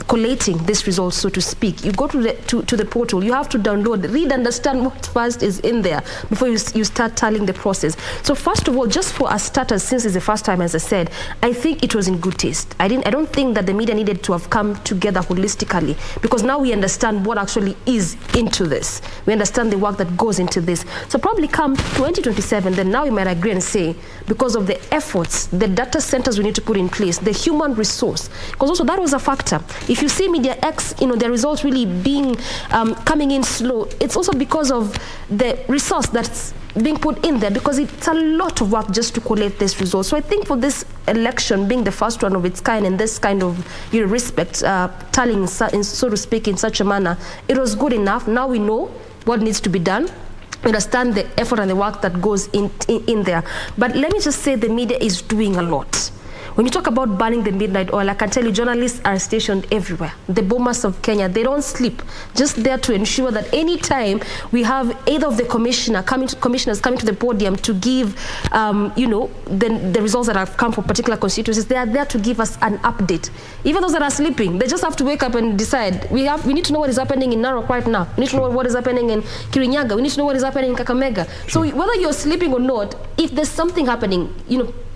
Speaker 8: collating these results, so to speak. You go to the portal, you have to download, read, understand what first is in there before you start tallying the process. So first of all, just for our starters, since it's the first time, as I said, I think it was in good taste. I don't think that the media needed to have come together holistically, because now we understand what actually is into this. We understand the work that goes into this. So probably come 2027, then now we might agree and say, because of the efforts, the data centers we need to put in place, the human resource, because also that was a factor. If you see Media X, the results really being coming in slow, it's also because of the resource that's being put in there, because it's a lot of work just to collect this result. So I think for this election being the first one of its kind in this kind of respect, tallying, so to speak, in such a manner, it was good enough. Now we know what needs to be done. We understand the effort and the work that goes in there. But let me just say the media is doing a lot. When you talk about burning the midnight oil, I can tell you journalists are stationed everywhere. The bombers of Kenya, they don't sleep, just there to ensure that any time we have either of the commissioners coming to the podium to give, the results that have come for particular constituencies, they are there to give us an update. Even those that are sleeping, they just have to wake up and decide. We need to know what is happening in Narok right now. We need to know what is happening in Kirinyaga. We need to know what is happening in Kakamega. So whether you're sleeping or not, if there's something happening,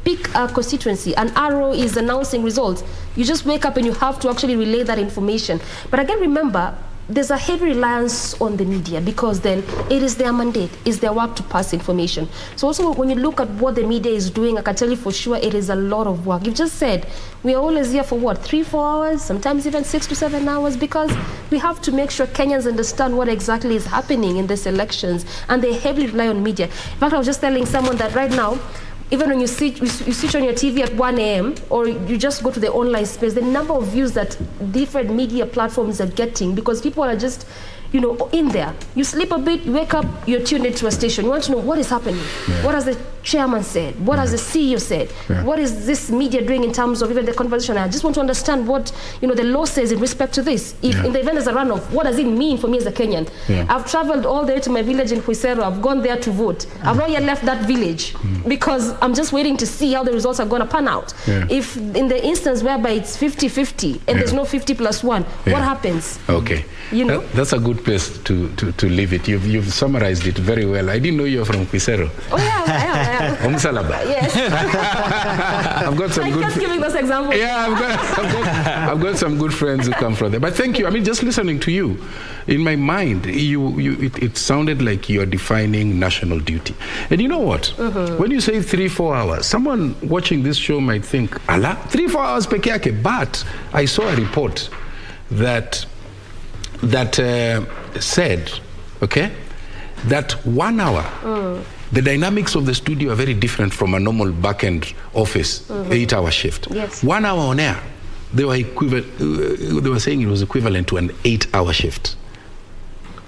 Speaker 8: pick a constituency, an arrow is announcing results. You just wake up and you have to actually relay that information. But again, remember, there's a heavy reliance on the media, because then it is their mandate, it's their work to pass information. So also when you look at what the media is doing, I can tell you for sure it is a lot of work. You've just said we are always here for what, 3-4 hours, sometimes even 6 to 7 hours, because we have to make sure Kenyans understand what exactly is happening in these elections, and they heavily rely on media. In fact, I was just telling someone that right now, even when you switch on your TV at 1 a.m. or you just go to the online space, the number of views that different media platforms are getting, because people are just, in there. You sleep a bit, you wake up, you're tuned into a station. You want to know what is happening. Yeah. What has the chairman said? What has the CEO said? Yeah. What is this media doing in terms of even the conversation? I just want to understand what, the law says in respect to this. If in the event there's a runoff, what does it mean for me as a Kenyan? Yeah. I've traveled all the way to my village in Huisero. I've gone there to vote. I've not yet left that village because I'm just waiting to see how the results are going to pan out. Yeah. If in the instance whereby it's 50-50 and there's no 50+1, what happens?
Speaker 2: Okay. That's a good place to leave it. You've summarized it very well. I didn't know you're from Huisero.
Speaker 8: Oh yeah, I am.
Speaker 2: Umsalaba.
Speaker 8: Yes.
Speaker 2: I've got some good.
Speaker 8: Just giving those examples.
Speaker 2: Yeah, I've got some good friends who come from there. But thank you. I mean, just listening to you, in my mind, it sounded like you're defining national duty. And you know what? When you say 3-4 hours, someone watching this show might think, "Ala, 3-4 hours peke yake." But I saw a report that said, that 1 hour, the dynamics of the studio are very different from a normal back-end office 8-hour shift.
Speaker 8: Yes.
Speaker 2: 1 hour on air, they were saying it was equivalent to an 8-hour shift.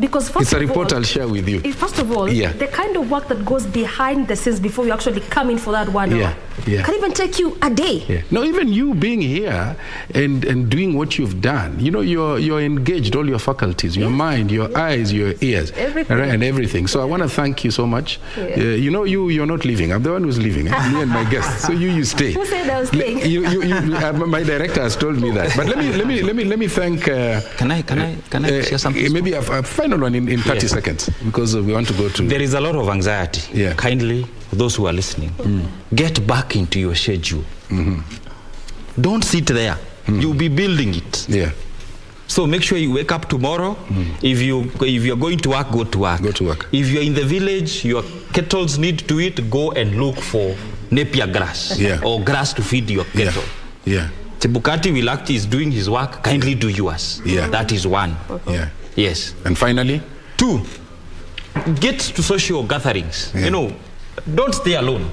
Speaker 8: Because
Speaker 2: it's a report I'll share with you.
Speaker 8: First of all, the kind of work that goes behind the scenes before you actually come in for that 1 hour can even take you a day.
Speaker 2: No, even you being here and doing what you've done, you know, you're engaged, all your faculties, your mind, your eyes, your ears, and everything. So I want to thank you so much. You know, you're not leaving. I'm the one who's leaving. Me and my guests. So you stay.
Speaker 8: Who said I was staying?
Speaker 2: My director has told me that. But let me thank.
Speaker 3: Can I share something?
Speaker 2: Maybe a final one in 30 seconds, because we want to go to.
Speaker 3: There is a lot of anxiety. Kindly, those who are listening, get back into your schedule. Don't sit there. You'll be building it. So make sure you wake up tomorrow. If you're going to work, go to work.
Speaker 2: Go to work.
Speaker 3: If you're in the village, your kettles need to eat, go and look for napier grass or grass to feed your kettle. Chebukati Wilakti is doing his work. Kindly do yours. That is one. Yes.
Speaker 2: And finally?
Speaker 3: 2, get to social gatherings. You know, don't stay alone.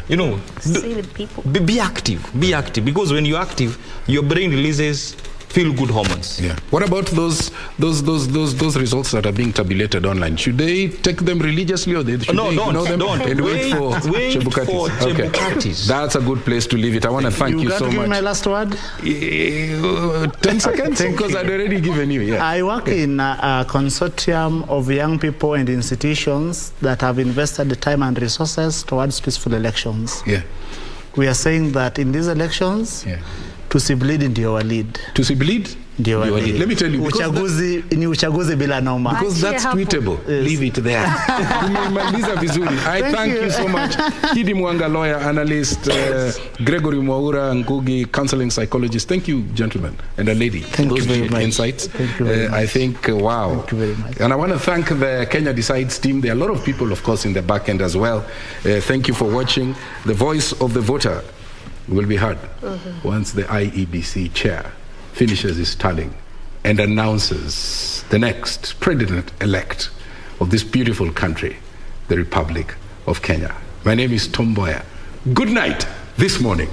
Speaker 3: You know,
Speaker 8: stay with people.
Speaker 3: Be active. Be active, because when you're active, your brain releases feel-good hormones.
Speaker 2: What about those results that are being tabulated online? Should they take them religiously, or should they ignore them and wait for Chebukatis? That's a good place to leave it. I want to thank you so much.
Speaker 7: Give me my last word.
Speaker 2: 10 seconds, because I'd already given you.
Speaker 7: I work in a consortium of young people and institutions that have invested the time and resources towards peaceful elections. We are saying that in these elections, tusibleed ndio walid.
Speaker 2: Tusibleed ndio walid. Let me tell you,
Speaker 7: uchaguzi bila noma.
Speaker 2: Because that's tweetable. Leave it there. I thank you so much. Kidi Mwanga, lawyer, analyst, Gregory Mwaura Ngugi, counseling psychologist. Thank you, gentlemen and a lady.
Speaker 7: Thank you very much.
Speaker 2: Insights.
Speaker 7: Thank you very much.
Speaker 2: I think, wow.
Speaker 7: Thank you very much.
Speaker 2: And I want to thank the Kenya Decides team. There are a lot of people, of course, in the back end as well. Thank you for watching. The voice of the voter will be heard once the Iebc chair finishes his tallying and announces the next president-elect of this beautiful country, the Republic of Kenya. My name is Tom Boya. Good night this morning.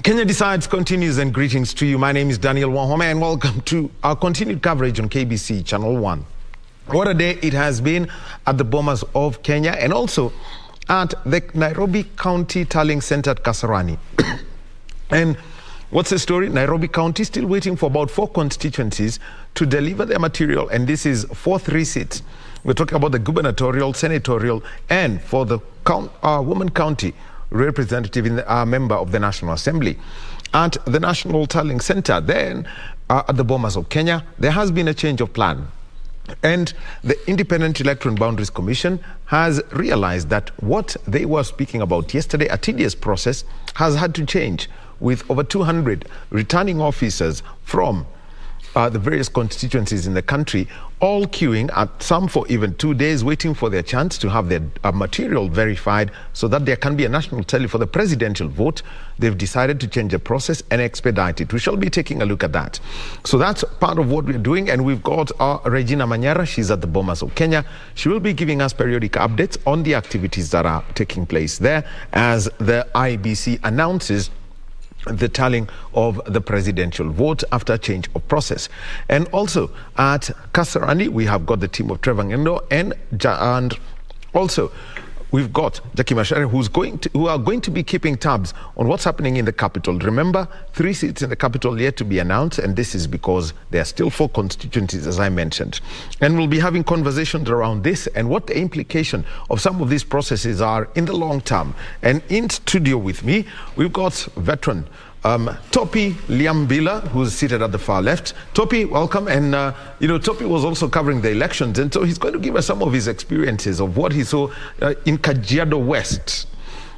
Speaker 10: Kenya Decides continues, and greetings to you. My name is Daniel Wahome, and welcome to our continued coverage on KBC Channel 1. What a day it has been at the Bomas of Kenya and also at the Nairobi County Tallying Center at Kasarani. And what's the story? Nairobi County still waiting for about 4 constituencies to deliver their material, and this is 4-3 seats. We're talking about the gubernatorial, senatorial, and for the woman county representative in the, member of the National Assembly. At the National Tallying Center, then at the Bomas of Kenya, there has been a change of plan. And the Independent Electoral Boundaries Commission has realized that what they were speaking about yesterday, a tedious process, has had to change, with over 200 returning officers from the various constituencies in the country, all queuing, at some for even 2 days, waiting for their chance to have their material verified so that there can be a national tally for the presidential vote. They've decided to change the process and expedite it. We shall be taking a look at that. So that's part of what we're doing, and we've got Regina Manyara. She's at the Bomas of Kenya. She will be giving us periodic updates on the activities that are taking place there as the Iebc announces the tallying of the presidential vote after a change of process. And also at Kasarani, we have got the team of Trevor Ngendo and also we've got Jackie Macharia, who are going to be keeping tabs on what's happening in the capital. Remember, 3 seats in the capital yet to be announced, and this is because there are still 4 constituencies, as I mentioned. And we'll be having conversations around this and what the implication of some of these processes are in the long term. And in studio with me, we've got veteran Topi Liambila, who's seated at the far left. Topi, welcome. And, Topi was also covering the elections, and so he's going to give us some of his experiences of what he saw in Kajiado West.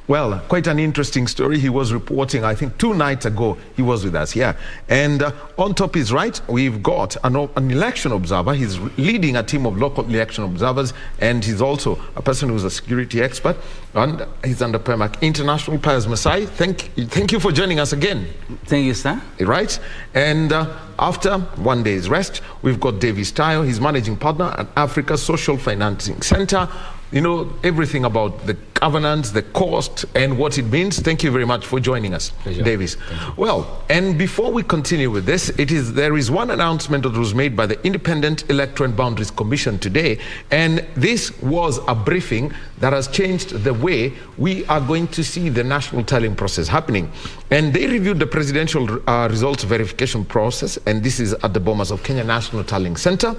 Speaker 10: Well, quite an interesting story. He was reporting, I think, 2 nights ago. He was with us here. And on Topi's right, we've got an election observer. He's leading a team of local election observers, and he's also a person who's a security expert. And he's under PEMAC International. Pius Masai, thank you for joining us again.
Speaker 11: Thank you, sir.
Speaker 10: Right. And after 1 day's rest, we've got Davis Tayo. He's managing partner at Africa Social Financing Center. You know everything about the governance, the cost, and what it means. Thank you very much for joining us,
Speaker 11: Pleasure.
Speaker 10: Davis. Well, and before we continue with this, there is one announcement that was made by the Independent Electoral Boundaries Commission today, and this was a briefing that has changed the way we are going to see the national tallying process happening. And they reviewed the presidential results verification process, and this is at the Bomas of Kenya National Tallying Center,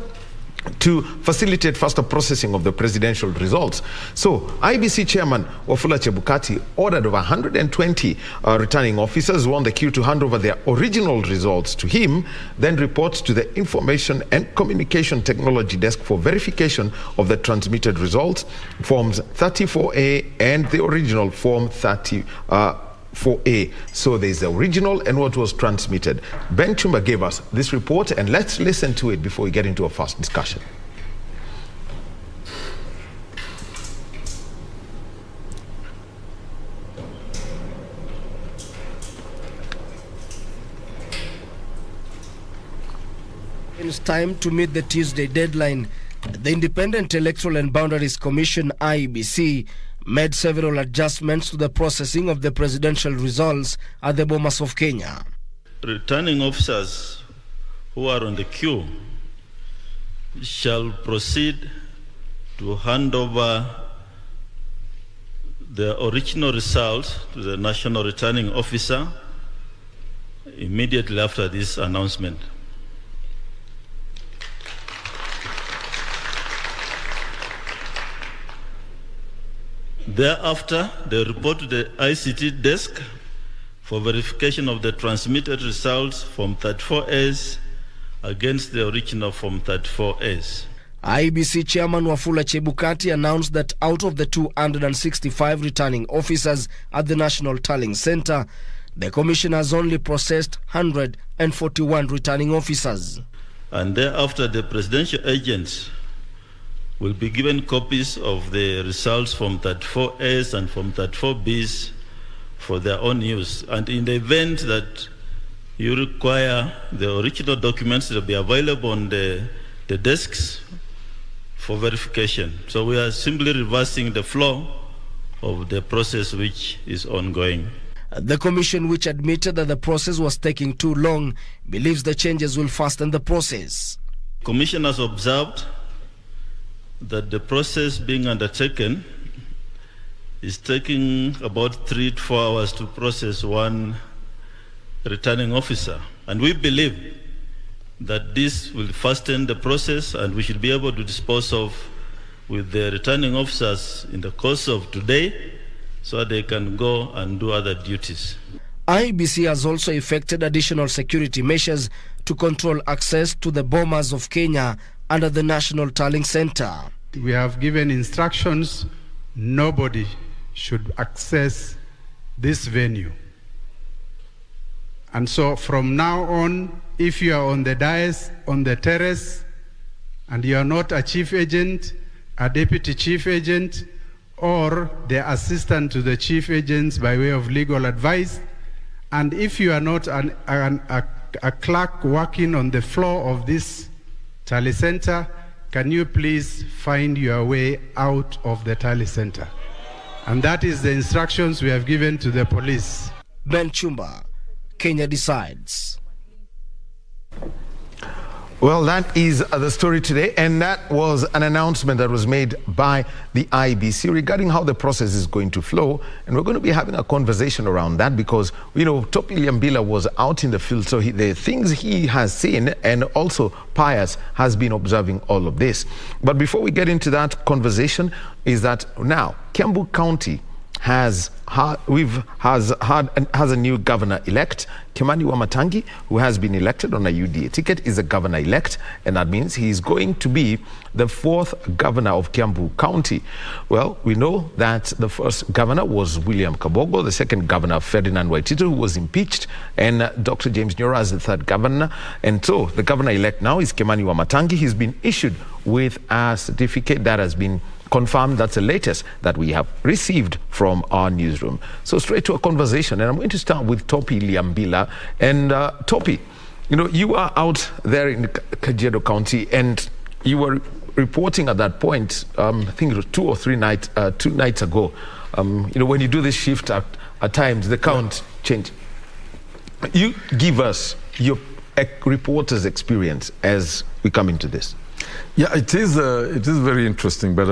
Speaker 10: to facilitate faster processing of the presidential results. So IBC Chairman Wafula Chebukati ordered over 120 returning officers who were on the queue to hand over their original results to him, then reports to the Information and Communication Technology Desk for verification of the transmitted results, Forms 34A and the original Form 34A. So there's the original and what was transmitted. Ben Chumba gave us this report, and let's listen to it before we get into a fast discussion.
Speaker 12: It's time to meet the Tuesday deadline. The Independent Electoral and Boundaries Commission, IEBC, made several adjustments to the processing of the presidential results at the Bomas of Kenya.
Speaker 13: Returning officers who are on the queue shall proceed to hand over the original results to the National Returning Officer immediately after this announcement. Thereafter, they report to the ICT desk for verification of the transmitted results from 34As against the original from 34As.
Speaker 12: IEBC Chairman Wafula Chebukati announced that out of the 265 returning officers at the National Tallying Center, the Commission has only processed 141 returning officers.
Speaker 13: And thereafter, the presidential agents will be given copies of the results from 34As and from 34Bs for their own use. And in the event that you require the original documents, to be available on the desks for verification. So we are simply reversing the flow of the process which is ongoing.
Speaker 12: The commission, which admitted that the process was taking too long, believes the changes will fasten the process.
Speaker 13: Commission has observed that the process being undertaken is taking about 3 to 4 hours to process one returning officer. And we believe that this will fasten the process and we should be able to dispose of with the returning officers in the course of today so that they can go and do other duties.
Speaker 12: Iebc has also effected additional security measures to control access to the Bomas of Kenya under the National Tallying Center.
Speaker 11: We have given instructions, nobody should access this venue. And so from now on, if you are on the dais, on the terrace, and you are not a chief agent, a deputy chief agent, or the assistant to the chief agents by way of legal advice, and if you are not a clerk working on the floor of this tally center, can you please find your way out of the tally center? And that is the instructions we have given to the police.
Speaker 12: Ben Chumba, Kenya Decides.
Speaker 10: Well, that is the story today, and that was an announcement that was made by the Iebc regarding how the process is going to flow, and we're going to be having a conversation around that because, you know, Topi Liambila was out in the field, so the things he has seen, and also Pius has been observing all of this. But before we get into that conversation, is that now Kiambu County has a new governor-elect. Kimani Wamatangi, who has been elected on a UDA ticket, is a governor-elect, and that means he is going to be the 4th governor of Kiambu County. Well, we know that the first governor was William Kabogo, the second governor, Ferdinand Waititu, who was impeached, and Dr. James Nyora as the 3rd governor. And so the governor-elect now is Kimani Wamatangi. He's been issued with a certificate that has been confirmed. That's the latest that we have received from our newsroom. So straight to a conversation, and I'm going to start with Topi Liambila. And Topi, you know, you are out there in Kajiado County, and you were reporting at that point, I think it was 2 nights ago. You know, when you do this shift at times, the count change. You give us your reporter's experience as we come into this.
Speaker 14: Yeah, it is very interesting, but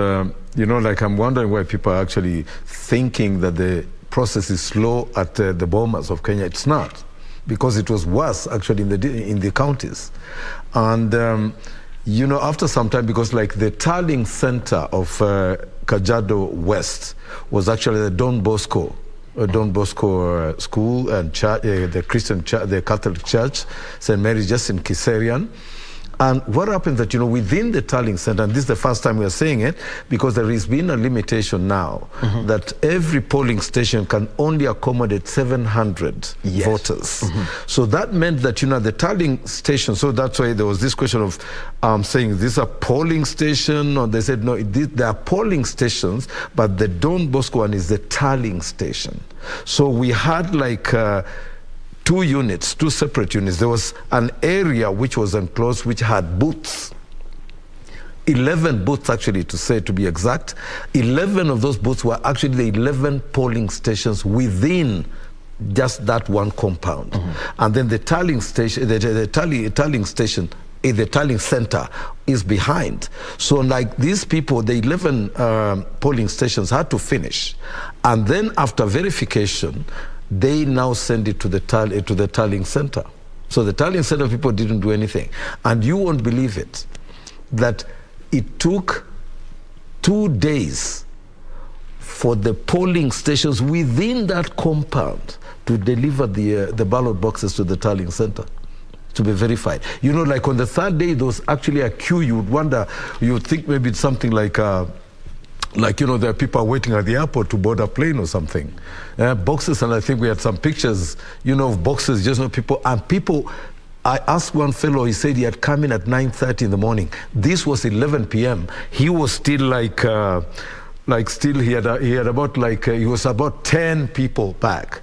Speaker 14: you know, like, I'm wondering why people are actually thinking that the process is slow at the Bomas of Kenya. It's not, because it was worse actually in the counties. And you know, after some time, because like the tallying center of Kajiado West was actually the Don Bosco school and church, the Christian church, the Catholic Church, St. Mary, just in Kiserian. And what happened that, you know, within the tallying center, and this is the first time we are saying it, because there has been a limitation now that every polling station can only accommodate 700 voters. So that meant that, you know, the tallying station, so that's why there was this question of saying, is this a polling station? Or they said, no, there are polling stations, but the Don Bosco one is the tallying station. So we had like 2 separate units. There was an area which was enclosed, which had booths. 11 booths, actually, to be exact. 11 of those booths were actually the 11 polling stations within just that one compound. And then the tallying station, the tallying center is behind. So like these people, the 11 polling stations had to finish. And then after verification, they now send it to the tallying center. So the tallying center people didn't do anything. And you won't believe it, that it took 2 days for the polling stations within that compound to deliver the ballot boxes to the tallying center to be verified. You know, like on the 3rd day, there was actually a queue. You would wonder, you would think maybe it's something like, you know, there are people waiting at the airport to board a plane or something. Boxes, and I think we had some pictures, you know, of boxes, just know people. And people, I asked one fellow, he said he had come in at 9:30 in the morning. This was 11 p.m. He was still he was about 10 people back.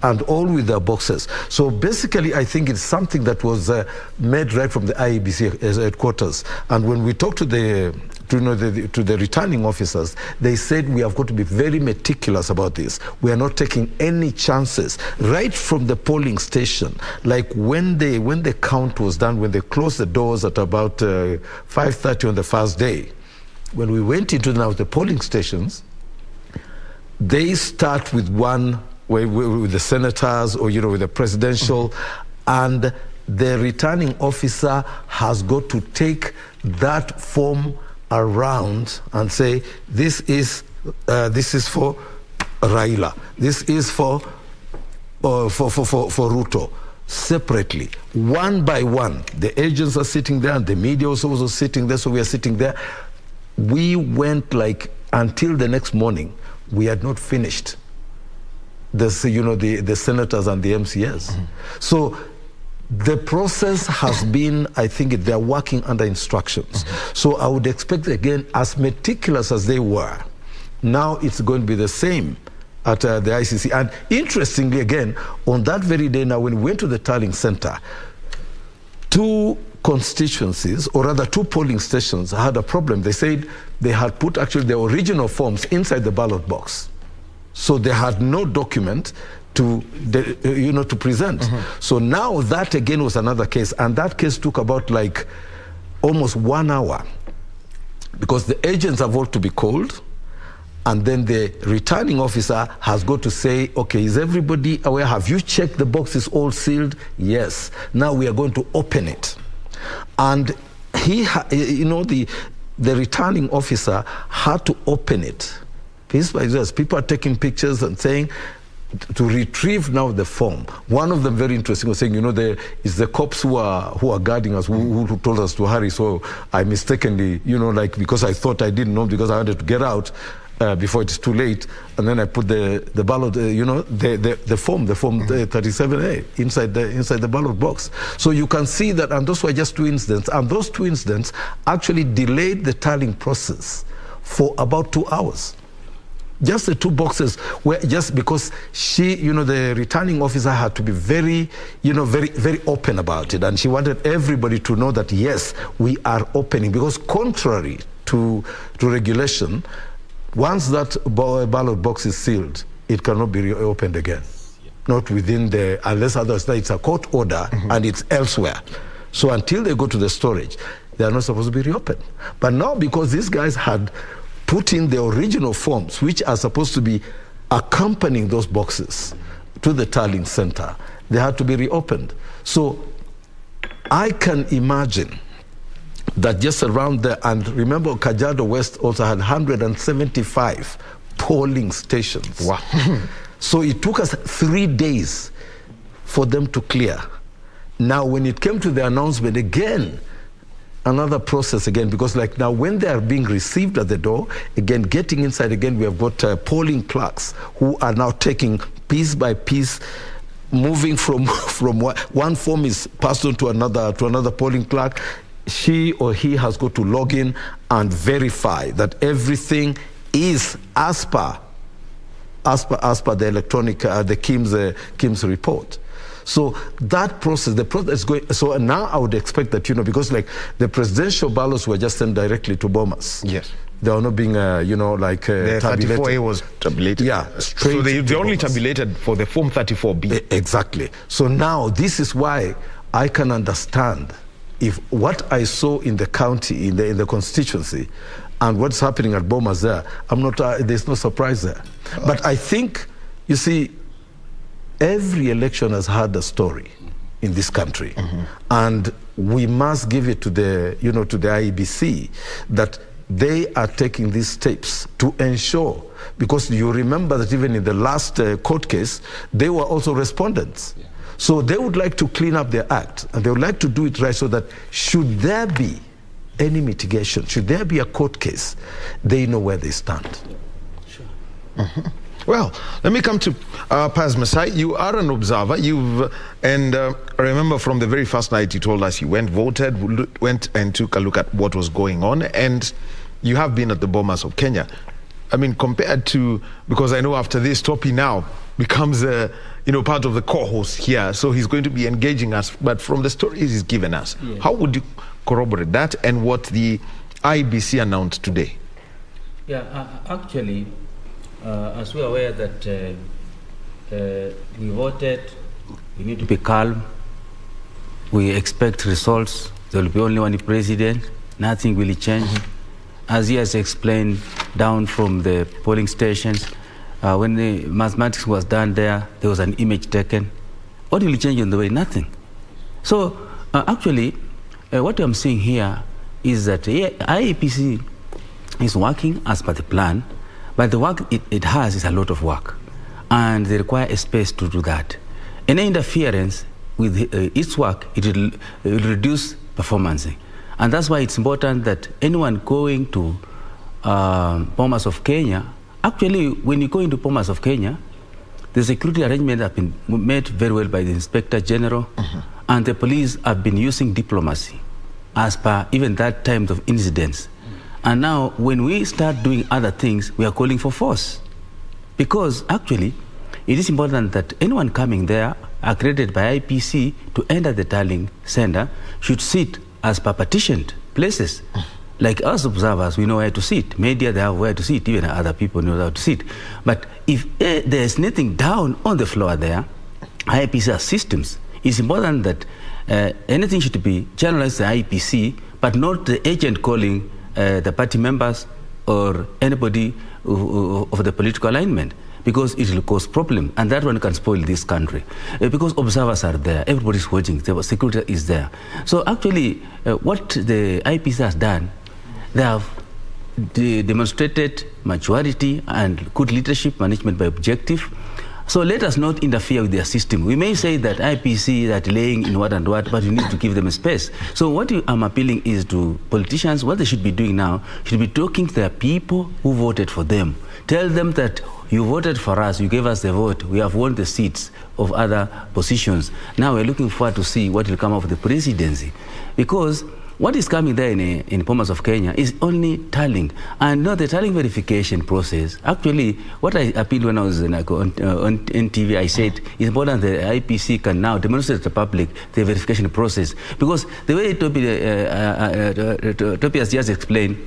Speaker 14: and all with their boxes. So basically, I think it's something that was made right from the Iebc headquarters. And when we talked to the returning officers, they said we have got to be very meticulous about this. We are not taking any chances. Right from the polling station, like when the count was done, when they closed the doors at about 5:30 on the first day, when we went into now the polling stations, they start with with the senators or with the presidential, and the returning officer has got to take that form around and say, this is for Raila, this is for Ruto, separately, one by one. The agents are sitting there and the media also sitting there, so we are sitting there. We went like until the next morning, we had not finished the senators and the MCS. So the process has been, I think they're working under instructions. So I would expect, again, as meticulous as they were, now it's going to be the same at the ICC. And interestingly, again, on that very day now, when we went to the tallying center, 2 constituencies, or rather 2 polling stations, had a problem. They said they had put actually the original forms inside the ballot box. So they had no document to present. So now that again was another case, and that case took about like almost 1 hour, because the agents have all to be called, and then the returning officer has got to say, okay, is everybody aware? Have you checked the boxes all sealed? Yes. Now we are going to open it. And the returning officer had to open it piece by piece. People are taking pictures and saying, to retrieve now the form. One of them, very interesting, was saying, there is the cops who are guarding us, who told us to hurry. So I mistakenly, because I thought I didn't know, because I wanted to get out before it's too late, and then I put the ballot, the form 37A inside the ballot box. So you can see that, and those were just 2 incidents, and those 2 incidents actually delayed the tallying process for about 2 hours. Just the 2 boxes were just because the returning officer had to be very, very open about it. And she wanted everybody to know that, yes, we are opening. Because contrary to regulation, once that ballot box is sealed, it cannot be reopened again. Not within unless otherwise it's a court order and it's elsewhere. So until they go to the storage, they are not supposed to be reopened. But now, because these guys had put in the original forms, which are supposed to be accompanying those boxes to the tallying center, they had to be reopened. So I can imagine that just around there, and remember Kajiado West also had 175 polling stations. Wow. So it took us 3 days for them to clear. Now when it came to the announcement again, another process again, because like now when they are being received at the door, again getting inside again, we have got polling clerks who are now taking piece by piece, moving from one form is passed on to another polling clerk. She or he has got to log in and verify that everything is as per the electronic the KIMS report. So that process, the process is going. So now I would expect that, because like the presidential ballots were just sent directly to Bomas. Yes. They are not being,
Speaker 10: the 34A was tabulated.
Speaker 14: Yeah, straight.
Speaker 10: So they only tabulated for the Form 34B.
Speaker 14: Exactly. So now this is why I can understand if what I saw in the county, in the constituency, and what's happening at Bomas there, there's no surprise there. But I think, you see, every election has had a story in this country, and we must give it to the Iebc that they are taking these steps to ensure, because you remember that even in the last court case, they were also respondents. Yeah. So they would like to clean up their act, and they would like to do it right, so that should there be any mitigation, should there be a court case, they know where they stand.
Speaker 10: Sure. Well, let me come to Paz Masai. You are an observer. I remember from the very first night you told us you went and took a look at what was going on, and you have been at the Bomas of Kenya. I mean, compared to, because I know after this, Topi now becomes part of the co-host here, so he's going to be engaging us. But from the stories he's given us, how would you corroborate that and what the IEBC announced today?
Speaker 15: Yeah, actually, as we are aware that we voted, we need to be calm. We expect results. There will be only one president. Nothing will change. As he has explained, down from the polling stations, when the mathematics was done there was an image taken. What will change on the way? Nothing. So actually, what I'm seeing here is that IEBC is working as per the plan, but the work it has is a lot of work, and they require a space to do that. Any interference with its work, it will reduce performance. And that's why it's important that anyone going to Bomas of Kenya, actually, when you go into Bomas of Kenya, the security arrangements have been made very well by the Inspector General, and the police have been using diplomacy as per even that time of incidents. And now, when we start doing other things, we are calling for force. Because actually, it is important that anyone coming there, accredited by IEBC to enter the tallying center, should sit as per partitioned places. Like us observers, we know where to sit. Media, they have where to sit. Even other people know how to sit. But if there is nothing down on the floor there, IEBC has systems. It's important that anything should be channelized to IEBC, but not the agent calling the party members or anybody of the political alignment, because it will cause problem, and that one can spoil this country. Because observers are there, everybody's watching, the security is there. So actually, what the IEBC has done, they have demonstrated maturity and good leadership management by objective. So let us not interfere with their system. We may say that IEBC are delaying in what and what, but you need to give them a space. So what I'm appealing is to politicians, what they should be doing now, should be talking to their people who voted for them. Tell them that you voted for us, you gave us the vote, we have won the seats of other positions. Now we're looking forward to see what will come out of the presidency. Because what is coming there in Bomas of Kenya is only tallying, and not the tallying verification process. Actually, what I appealed when I was on TV, I said it's important that the IEBC can now demonstrate to the public the verification process. Because the way Topi has just explained,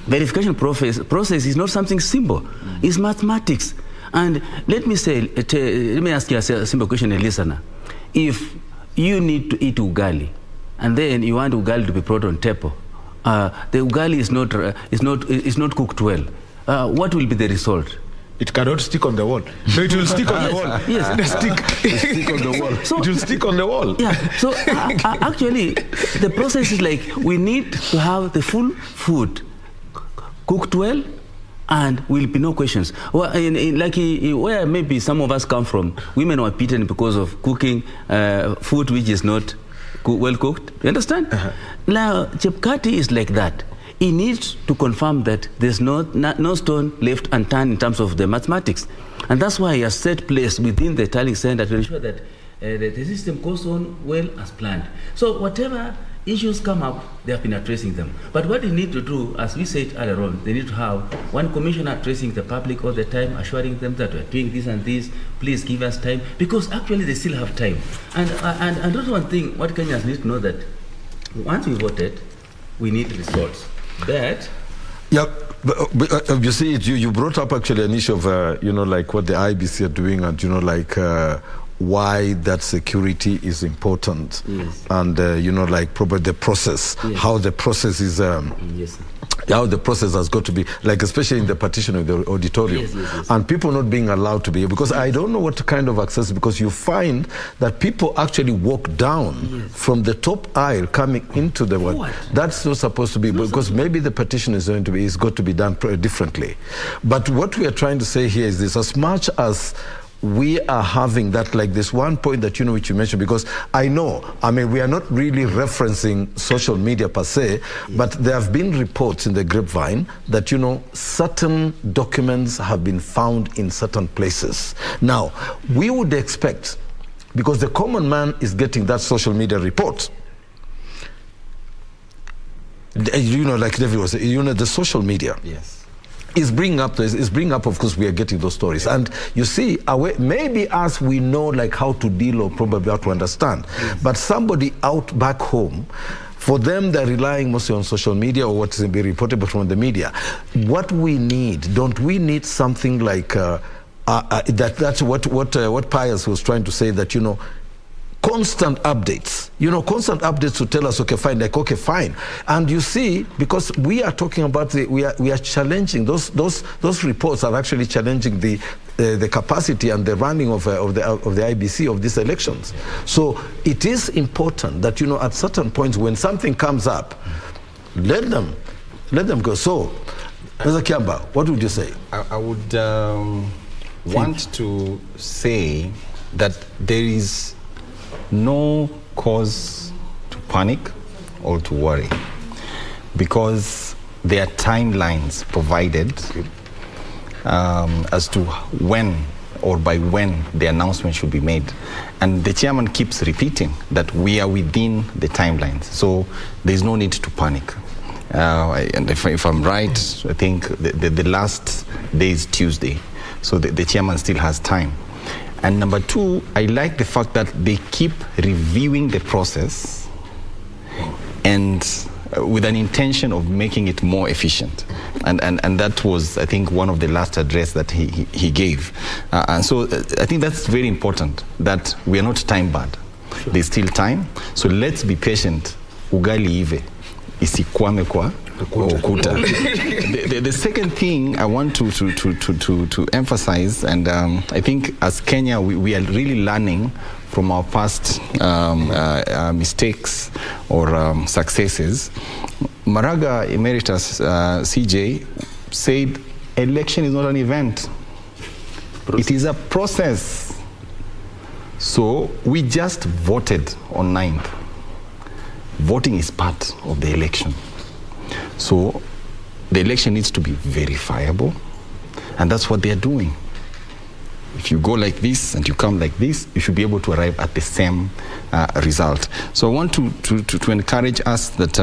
Speaker 15: verification process is not something simple. It's mathematics. And let me ask you a simple question, a listener. If you need to eat ugali, and then you want ugali to be brought on table, the ugali is not cooked well, what will be the result?
Speaker 10: It cannot stick on the wall. So it will stick on the wall.
Speaker 15: Yes.
Speaker 10: It stick on the wall. So, it will stick on the wall.
Speaker 15: Yeah. So actually, the process is like we need to have the full food cooked well, and will be no questions. Well, where maybe some of us come from, women were beaten because of cooking food which is not well cooked. You understand? Now, Chepkati is like that. He needs to confirm that there's no stone left unturned in terms of the mathematics. And that's why he has set place within the tallying center to ensure that the system goes on well as planned. So whatever issues come up, they have been addressing them. But what they need to do, as we said earlier on, they need to have one commissioner addressing the public all the time, assuring them that we're doing this and this, please give us time, because actually they still have time. And another one thing, what Kenyans need to know that once we voted, we need results. That...
Speaker 14: Yeah, but you see, you brought up actually an issue of, like what the IEBC are doing, and, why that security is important.
Speaker 15: Yes.
Speaker 14: And, probably the process, yes. How the process is,
Speaker 15: yes.
Speaker 14: How the process has got to be, like especially in the partition of the auditorium.
Speaker 15: Yes.
Speaker 14: And people not being allowed to be here, because I don't know what kind of access, because you find that people actually walk down from the top aisle coming into the one. That's not supposed to be, because maybe the partition is going to be, it's got to be done differently. But what we are trying to say here is this: as much as we are having that, like this one point that which you mentioned, because I mean, we are not really referencing social media per se, but there have been reports in the grapevine that certain documents have been found in certain places. Now, we would expect, because the common man is getting that social media report, like David was saying, the social media.
Speaker 15: Yes.
Speaker 14: is bringing up, of course, we are getting those stories. And you see, maybe us, we know like how to deal or probably how to understand. But somebody out back home, for them, they're relying mostly on social media or what is being reported from the media. What we need, don't we need something like, that's what Pius was trying to say, that, you know, constant updates, constant updates to tell us, okay, fine, like, okay, fine. And you see, because we are talking about we are challenging those reports are actually challenging the capacity and the running of the IEBC of these elections. So it is important that, you know, at certain points when something comes up, let them go. So, Mr. Kiamba, what would you say?
Speaker 16: I would want to say that there is no cause to panic or to worry, because there are timelines provided as to when or by when the announcement should be made. And the chairman keeps repeating that we are within the timelines, so there's no need to panic. And if I'm right, I think the last day is Tuesday, so the chairman still has time. And number two, I like the fact that they keep reviewing the process and with an intention of making it more efficient. And that was, I think, one of the last address that he gave. And so I think that's very important, that we are not time-bound. Sure. There's still time. So let's be patient. Ugali ive, isikwame kwa ukuta. The second thing I want to emphasize, and I think as Kenya, we are really learning from our past mistakes or successes. Maraga Emeritus CJ said, election is not an event. It is a process. So we just voted on 9th. Voting is part of the election. So the election needs to be verifiable, and that's what they're doing. If you go like this and you come like this, you should be able to arrive at the same result. So I want to encourage us that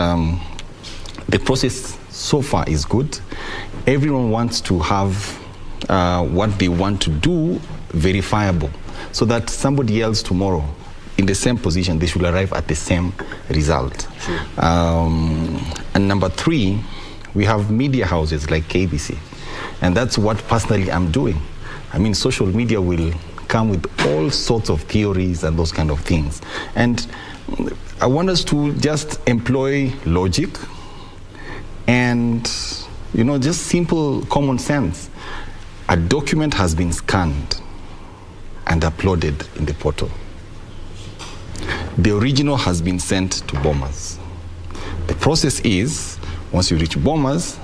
Speaker 16: the process so far is good. Everyone wants to have what they want to do verifiable, so that somebody else tomorrow in the same position, they should arrive at the same result. Sure. And number three, we have media houses like KBC, and that's what personally I'm doing. I mean, social media will come with all sorts of theories and those kind of things. And I want us to just employ logic and, you know, just simple common sense. A document has been scanned and uploaded in the portal. The original has been sent to Bomas. The process is, once you reach Bomas,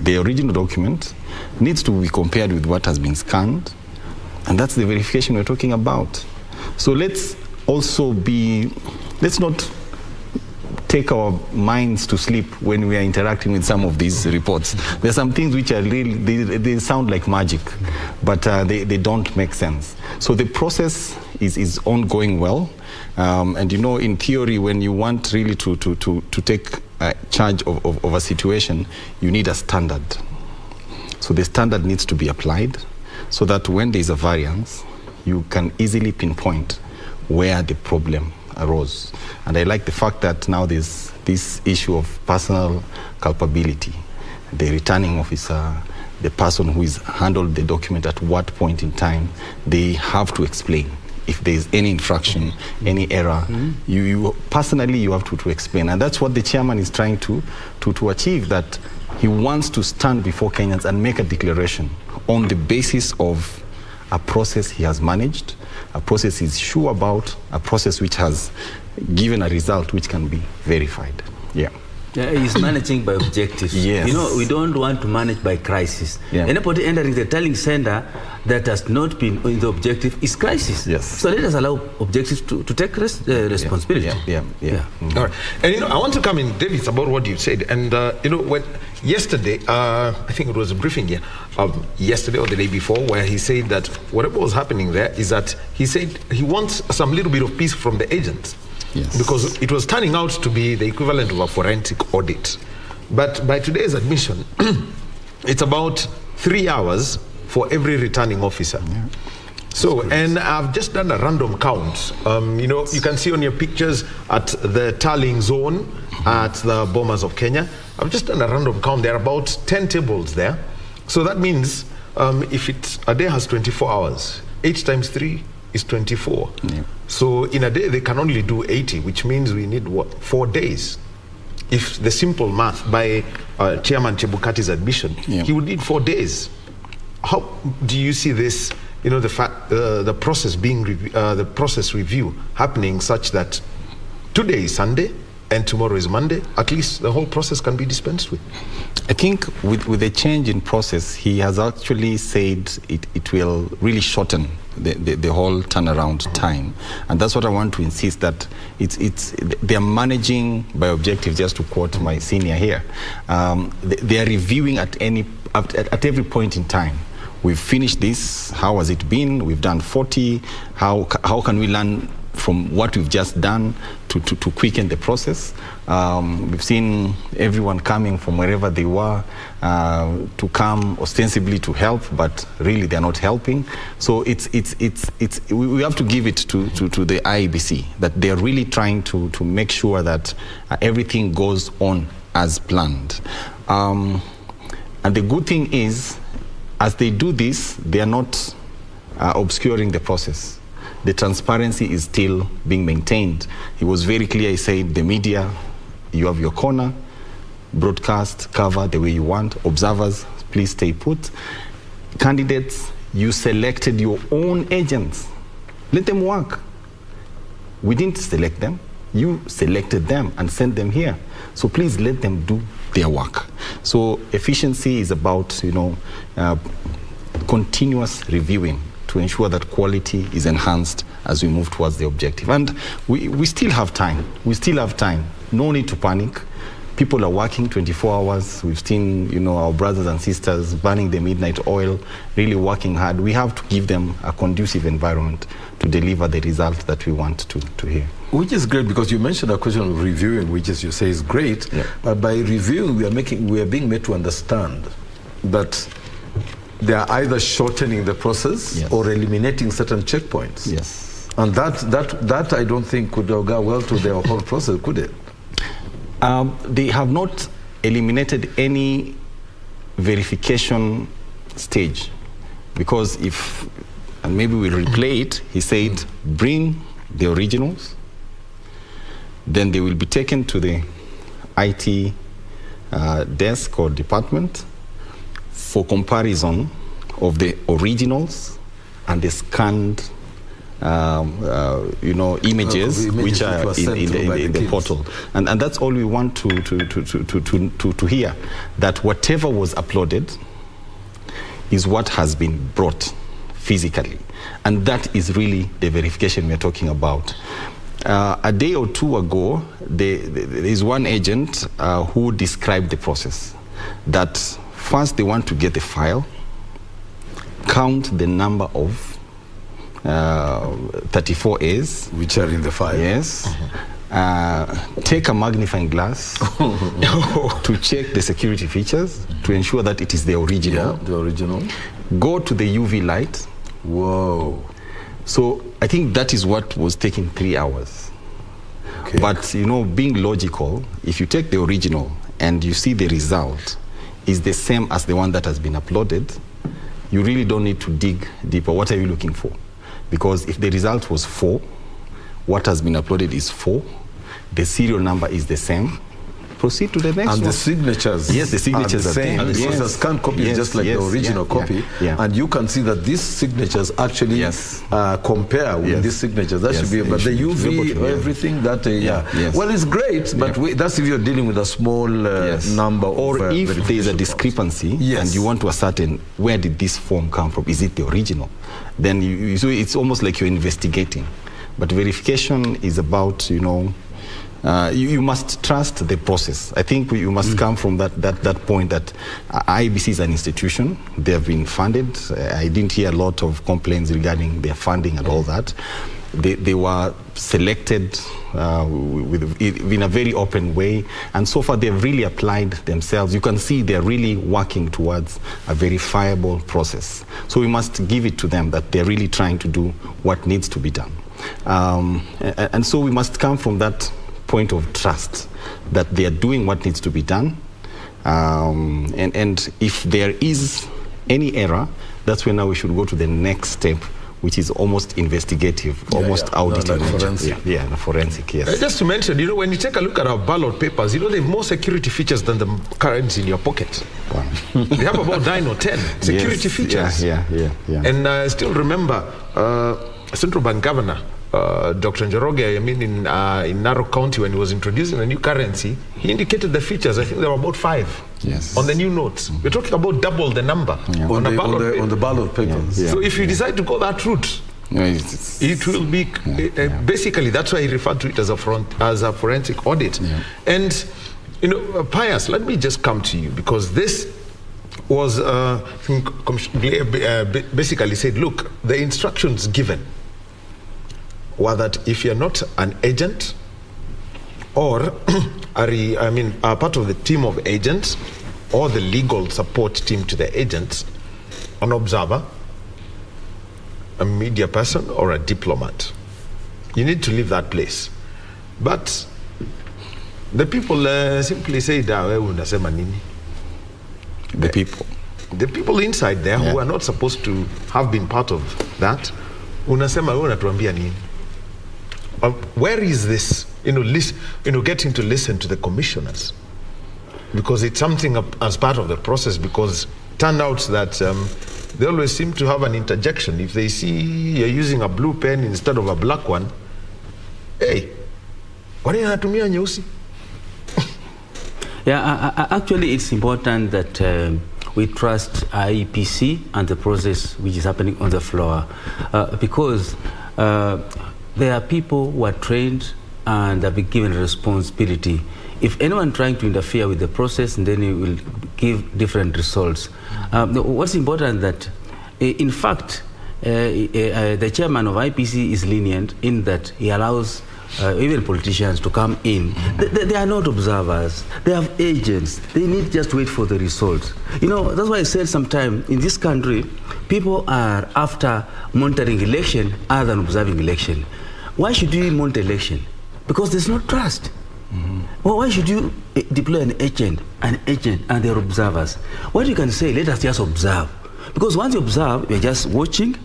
Speaker 16: the original document needs to be compared with what has been scanned, and that's the verification we're talking about. So let's not take our minds to sleep when we are interacting with some of these reports. There are some things which are really, they sound like magic, but they don't make sense. So the process is ongoing well. And you know, in theory, when you want really to take charge of a situation, you need a standard. So the standard needs to be applied so that when there's a variance, you can easily pinpoint where the problem arose. And I like the fact that now there's this issue of personal culpability. The returning officer, the person who is handled the document at what point in time, they have to explain. If there's any infraction, any error, you personally, you have to explain. And that's what the chairman is trying to achieve, that he wants to stand before Kenyans and make a declaration on the basis of a process he has managed, a process he's sure about, a process which has given a result which can be verified. Yeah.
Speaker 15: He's managing by objectives.
Speaker 16: Yes.
Speaker 15: You know, we don't want to manage by crisis. Yeah. Anybody entering the tallying center that has not been in the objective is crisis.
Speaker 16: Yes.
Speaker 15: So let us allow objectives to take responsibility.
Speaker 16: Yeah.
Speaker 10: All right. And you know, I want to come in, David, about what you said. And you know, when yesterday, I think it was a briefing here, yesterday or the day before, where he said that whatever was happening there is that he said he wants some little bit of peace from the agents.
Speaker 16: Yes.
Speaker 10: Because it was turning out to be the equivalent of a forensic audit. But by today's admission, it's about 3 hours for every returning officer. Yeah. So, and I've just done a random count. You know, you can see on your pictures at the tallying zone at the Bomas of Kenya. I've just done a random count. There are about 10 tables there. So that means if a day has 24 hours, 8 times 3 is 24. Yeah. So in a day they can only do 80, which means we need what? 4 days. If the simple math by Chairman Chebukati's admission, he would need 4 days. How do you see this? You know, the process being the process review happening such that today is Sunday and tomorrow is Monday. At least the whole process can be dispensed with.
Speaker 16: I think with the change in process, he has actually said it will really shorten the whole turnaround time, and that's what I want to insist, that they are managing by objective. Just to quote my senior here, they are reviewing at every point in time. We've finished this. How has it been? We've done 40. How can we learn from what we've just done to quicken the process? We've seen everyone coming from wherever they were to come ostensibly to help, but really they're not helping. So we have to give it to the Iebc, that they're really trying to make sure that everything goes on as planned. And the good thing is, as they do this, they are not obscuring the process. The transparency is still being maintained. He was very clear. He said, the media, you have your corner, broadcast, cover the way you want. Observers, please stay put. Candidates, you selected your own agents. Let them work. We didn't select them. You selected them and sent them here. So please let them do their work. So efficiency is about, you know, continuous reviewing to ensure that quality is enhanced as we move towards the objective. And we still have time. We still have time. No need to panic. People are working 24 hours. We've seen, you know, our brothers and sisters burning the midnight oil, really working hard. We have to give them a conducive environment to deliver the result that we want to hear.
Speaker 14: Which is great, because you mentioned a question of reviewing, which, as you say, is great. Yeah. But by reviewing, we are being made to understand that they are either shortening the process or eliminating certain checkpoints.
Speaker 16: Yes.
Speaker 14: And that I don't think could go well to the whole process, could it?
Speaker 16: They have not eliminated any verification stage, because and maybe we'll replay it, he said, bring the originals, then they will be taken to the IT desk or department for comparison of the originals and the scanned images which are in the portal. And that's all we want to hear, that whatever was uploaded is what has been brought physically. And that is really the verification we're talking about. A day or two ago, there is one agent who described the process, that first they want to get the file, count the number of 34As
Speaker 14: which are in the file.
Speaker 16: Yes. Take a magnifying glass to check the security features to ensure that it is the original.
Speaker 14: Yeah, the original.
Speaker 16: Go to the UV light.
Speaker 14: Whoa.
Speaker 16: So I think that is what was taking 3 hours. Okay. But, you know, being logical, if you take the original and you see the result is the same as the one that has been uploaded, you really don't need to dig deeper. What are you looking for? Because if the result was 4, what has been uploaded is 4, the serial number is the same, proceed to the next one.
Speaker 14: And the signatures,
Speaker 16: yes, the signatures
Speaker 14: are the same. Because
Speaker 16: yes.
Speaker 14: the scanned copy is just like the original copy.
Speaker 16: Yeah.
Speaker 14: And you can see that these signatures actually compare with these signatures. That should be, but the UV, everything that, well, it's great, but that's if you're dealing with a small number
Speaker 16: or
Speaker 14: of
Speaker 16: if there is a discrepancy and you want to ascertain where did this form come from, is it the original? Then so it's almost like you're investigating. But verification is about, you know, you must trust the process. I think you must come from that point that Iebc is an institution. They have been funded. I didn't hear a lot of complaints regarding their funding and all that. They were selected in a very open way, and so far they've really applied themselves. You can see they're really working towards a verifiable process. So we must give it to them that they're really trying to do what needs to be done. And so we must come from that point of trust that they are doing what needs to be done. And if there is any error, that's when now we should go to the next step, which is almost investigative, almost auditing.
Speaker 14: Forensic.
Speaker 16: The forensic, yes.
Speaker 10: Just to mention, when you take a look at our ballot papers, they have more security features than the currency in your pocket.
Speaker 16: Wow.
Speaker 10: They have about 9 or 10 security features.
Speaker 16: Yeah.
Speaker 10: And I still remember Central Bank Governor, Dr. Njoroge, in Narok County, when he was introducing a new currency, he indicated the features. I think there were about 5 on the new notes. We're talking about double the number on the ballot papers. So if you decide to go that route, it will be basically, that's why he referred to it as a forensic audit. And Pius, let me just come to you, because this was basically said, look, the instructions given were that if you're not an agent or a part of the team of agents or the legal support team to the agents, an observer, a media person, or a diplomat, you need to leave that place. But the people simply say, the people inside there who are not supposed to have been part of that, where is this, getting to listen to the commissioners? Because it's something as part of the process, because it turned out that they always seem to have an interjection. If they see you're using a blue pen instead of a black one, hey, what are you anatumia nyeusi?
Speaker 15: Actually, it's important that we trust IEBC and the process which is happening on the floor, because there are people who are trained and have been given responsibility. If anyone trying to interfere with the process, then it will give different results. What's important that, in fact, the chairman of IEBC is lenient in that he allows even politicians to come in. They are not observers. They have agents. They need just wait for the results. That's why I said sometime in this country, people are after monitoring election other than observing election. Why should you monitor election? Because there's no trust. Well, why should you deploy an agent, and they're observers? What you can say, let us just observe. Because once you observe, you're just watching,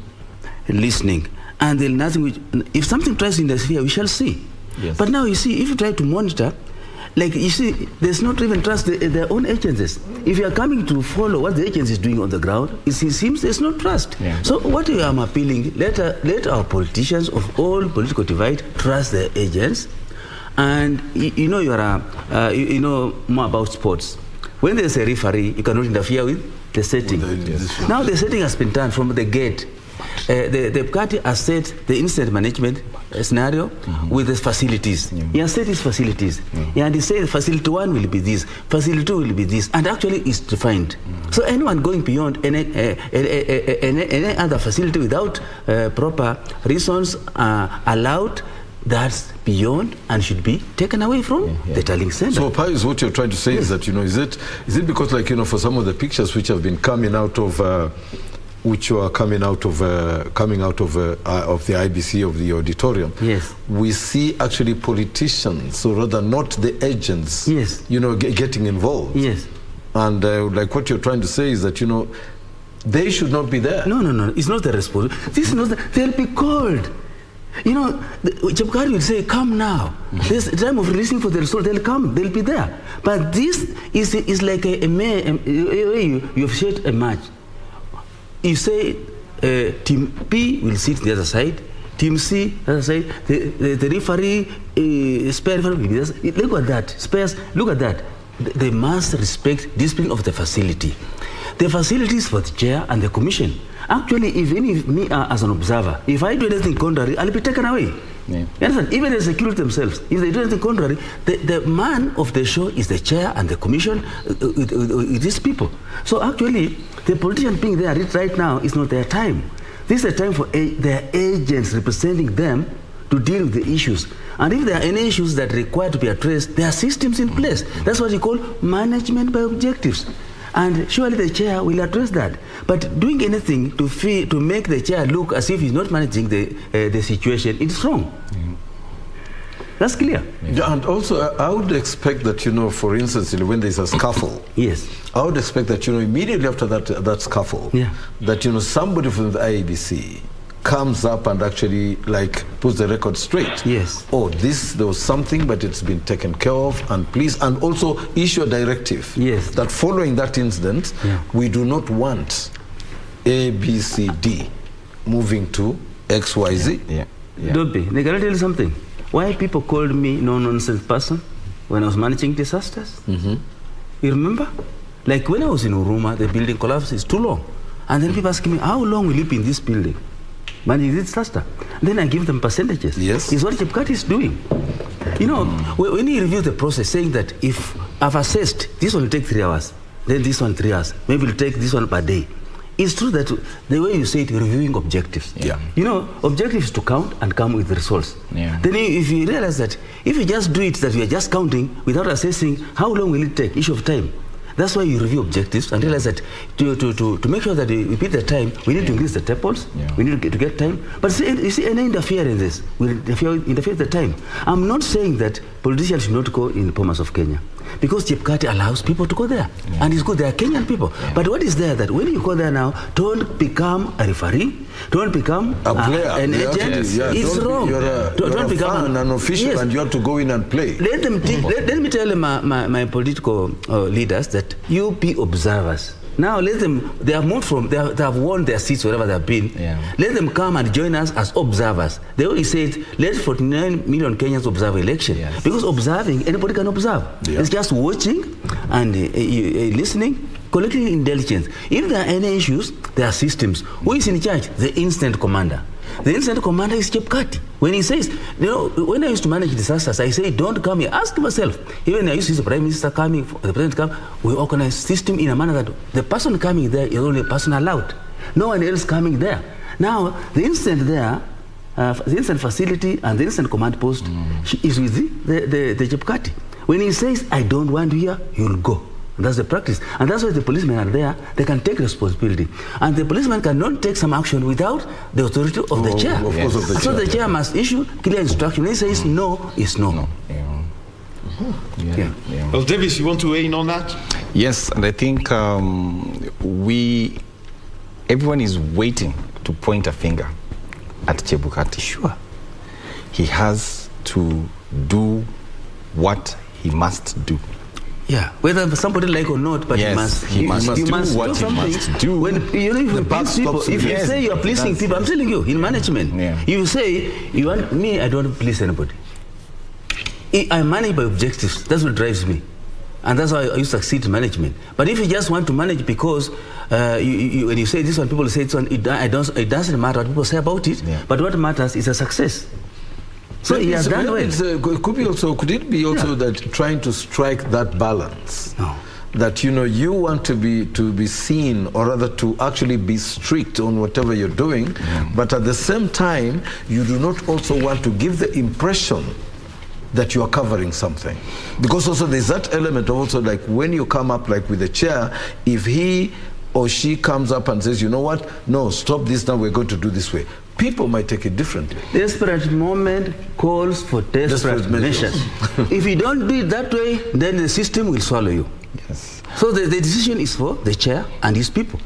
Speaker 15: listening. And then nothing, if something tries to interfere, we shall see. Yes. But now you see, if you try to monitor, you see, there's not even trust their own agencies. If you are coming to follow what the agency is doing on the ground, it seems there's no trust. Yeah. So what I am appealing, let our politicians of all political divide trust their agents. And you know more about sports. When there's a referee, you cannot interfere with the setting. Now the setting has been done from the gate. The party has set the incident management scenario with the facilities. He has set his facilities. And he said facility 1 will be this, facility 2 will be this, and actually it's defined. So anyone going beyond any other facility without proper reasons allowed, that's beyond and should be taken away from the tallying center.
Speaker 14: So, Pius, what you're trying to say is that, is it because, for some of the pictures which have been coming out of coming out of the IBC, of the auditorium, we see actually politicians, so rather not the agents, getting involved. And like what you're trying to say is that, they should not be there.
Speaker 15: No, it's not the responsibility. This is not they'll be called. Chapkari will say, come now. There's a time of releasing for the result. They'll come. They'll be there. But this is like you've set a match. You say team P will sit the other side, team C the other side. The referee, spare referee will be the other side. Look at that. Spares. Look at that. They must respect discipline of the facility. The facility is for the chair and the commission. Actually, if me as an observer, if I do anything contrary, I'll be taken away. You understand? Even the security themselves, if they do anything contrary, the man of the show is the chair and the commission with these people. So actually, the politician being there right now is not their time.
Speaker 17: This is a time for their agents representing them to deal with the issues. And if there are any issues that require to be addressed, there are systems in place. That's what you call management by objectives. And surely the chair will address that. But doing anything to make the chair look as if he's not managing the situation, it's wrong. That's clear.
Speaker 14: Yeah, and also, I would expect that, you know, for instance, when there's a scuffle,
Speaker 17: yes,
Speaker 14: I would expect that, you know, immediately after that scuffle, that, you know, somebody from the Iebc comes up and actually, like, puts the record straight.
Speaker 17: Yes.
Speaker 14: Oh, there was something, but it's been taken care of, and please, and also issue a directive.
Speaker 17: Yes.
Speaker 14: That following that incident, we do not want A, B, C, D moving to X, Y, Z.
Speaker 17: Don't be. Can I tell you something? Why people called me no-nonsense person when I was managing disasters? You remember? Like when I was in Uruma, the building collapse is too long. And then people ask me, how long will you be in this building? Managing disaster. Then I give them percentages.
Speaker 14: Yes.
Speaker 17: It's what Iebc is doing. You know, when you review the process, saying that if I've assessed, this one will take 3 hours, then this one 3 hours, maybe we'll take this one per day. It's true that the way you say it, reviewing objectives. You know, objectives to count and come with the results. Then if you realize that if you just do it, that we are just counting without assessing how long will it take, issue of time. That's why you review objectives and realize that to make sure that we beat the time, we need to increase the tables, we need to get time. But see, you see, any interference in this will interfere with the time. I'm not saying that politicians should not go in the Bomas of Kenya, because Iebc allows people to go there. And it's good, they are Kenyan people. But what is there that when you go there now, don't become a referee, don't become an agent. It's wrong.
Speaker 14: Don't become an official and you have to go in and play.
Speaker 17: Let them think, let me tell my political leaders that you be observers. Now let them, they have moved from, they have won their seats wherever they have been. Let them come and join us as observers. They always said, let 49 million Kenyans observe election. Because observing, anybody can observe. It's just watching and listening, collecting intelligence. If there are any issues, there are systems. Who is in charge? The incident commander. The incident commander is Iebc. When he says, you know, when I used to manage disasters, I say, don't come here. Ask myself. Even I used to see the Prime Minister coming, the President come, we organize system in a manner that the person coming there is only a person allowed. No one else coming there. Now, the incident there, the incident facility and the incident command post is with the Iebc. When he says, I don't want you here, you'll go. And that's the practice. And that's why the policemen are there. They can take responsibility. And the policeman cannot take some action without the authority of the chair.
Speaker 14: Of course, of the
Speaker 17: so
Speaker 14: chair,
Speaker 17: the chair must issue clear instruction. When he says no, it's no.
Speaker 10: Well, Davis, you want to weigh in on that?
Speaker 16: Yes, and I think everyone is waiting to point a finger at Chebukati.
Speaker 17: Sure.
Speaker 16: He has to do what he must do.
Speaker 17: Yeah, whether somebody like or not, but
Speaker 16: he must do what he must do.
Speaker 17: When you please people, if you say you are pleasing people, I'm telling you, in management, you say you want me, I don't please anybody. I manage by objectives. That's what drives me, and that's how you succeed in management. But if you just want to manage because when you say this one, people say this one, it doesn't matter what people say about it. But what matters is a success. So he has done well.
Speaker 14: Could it be also that trying to strike that balance?
Speaker 17: No.
Speaker 14: That, you know, you want to be seen, or rather to actually be strict on whatever you're doing, but at the same time, you do not also want to give the impression that you are covering something. Because also there's that element of also, like, when you come up like with the chair, if he or she comes up and says, you know what, no, stop this now, we're going to do this way, people might take it differently.
Speaker 17: Desperate moment calls for desperate measures. If you don't do it that way, then the system will swallow you.
Speaker 16: Yes.
Speaker 17: So the decision is for the chair and his people.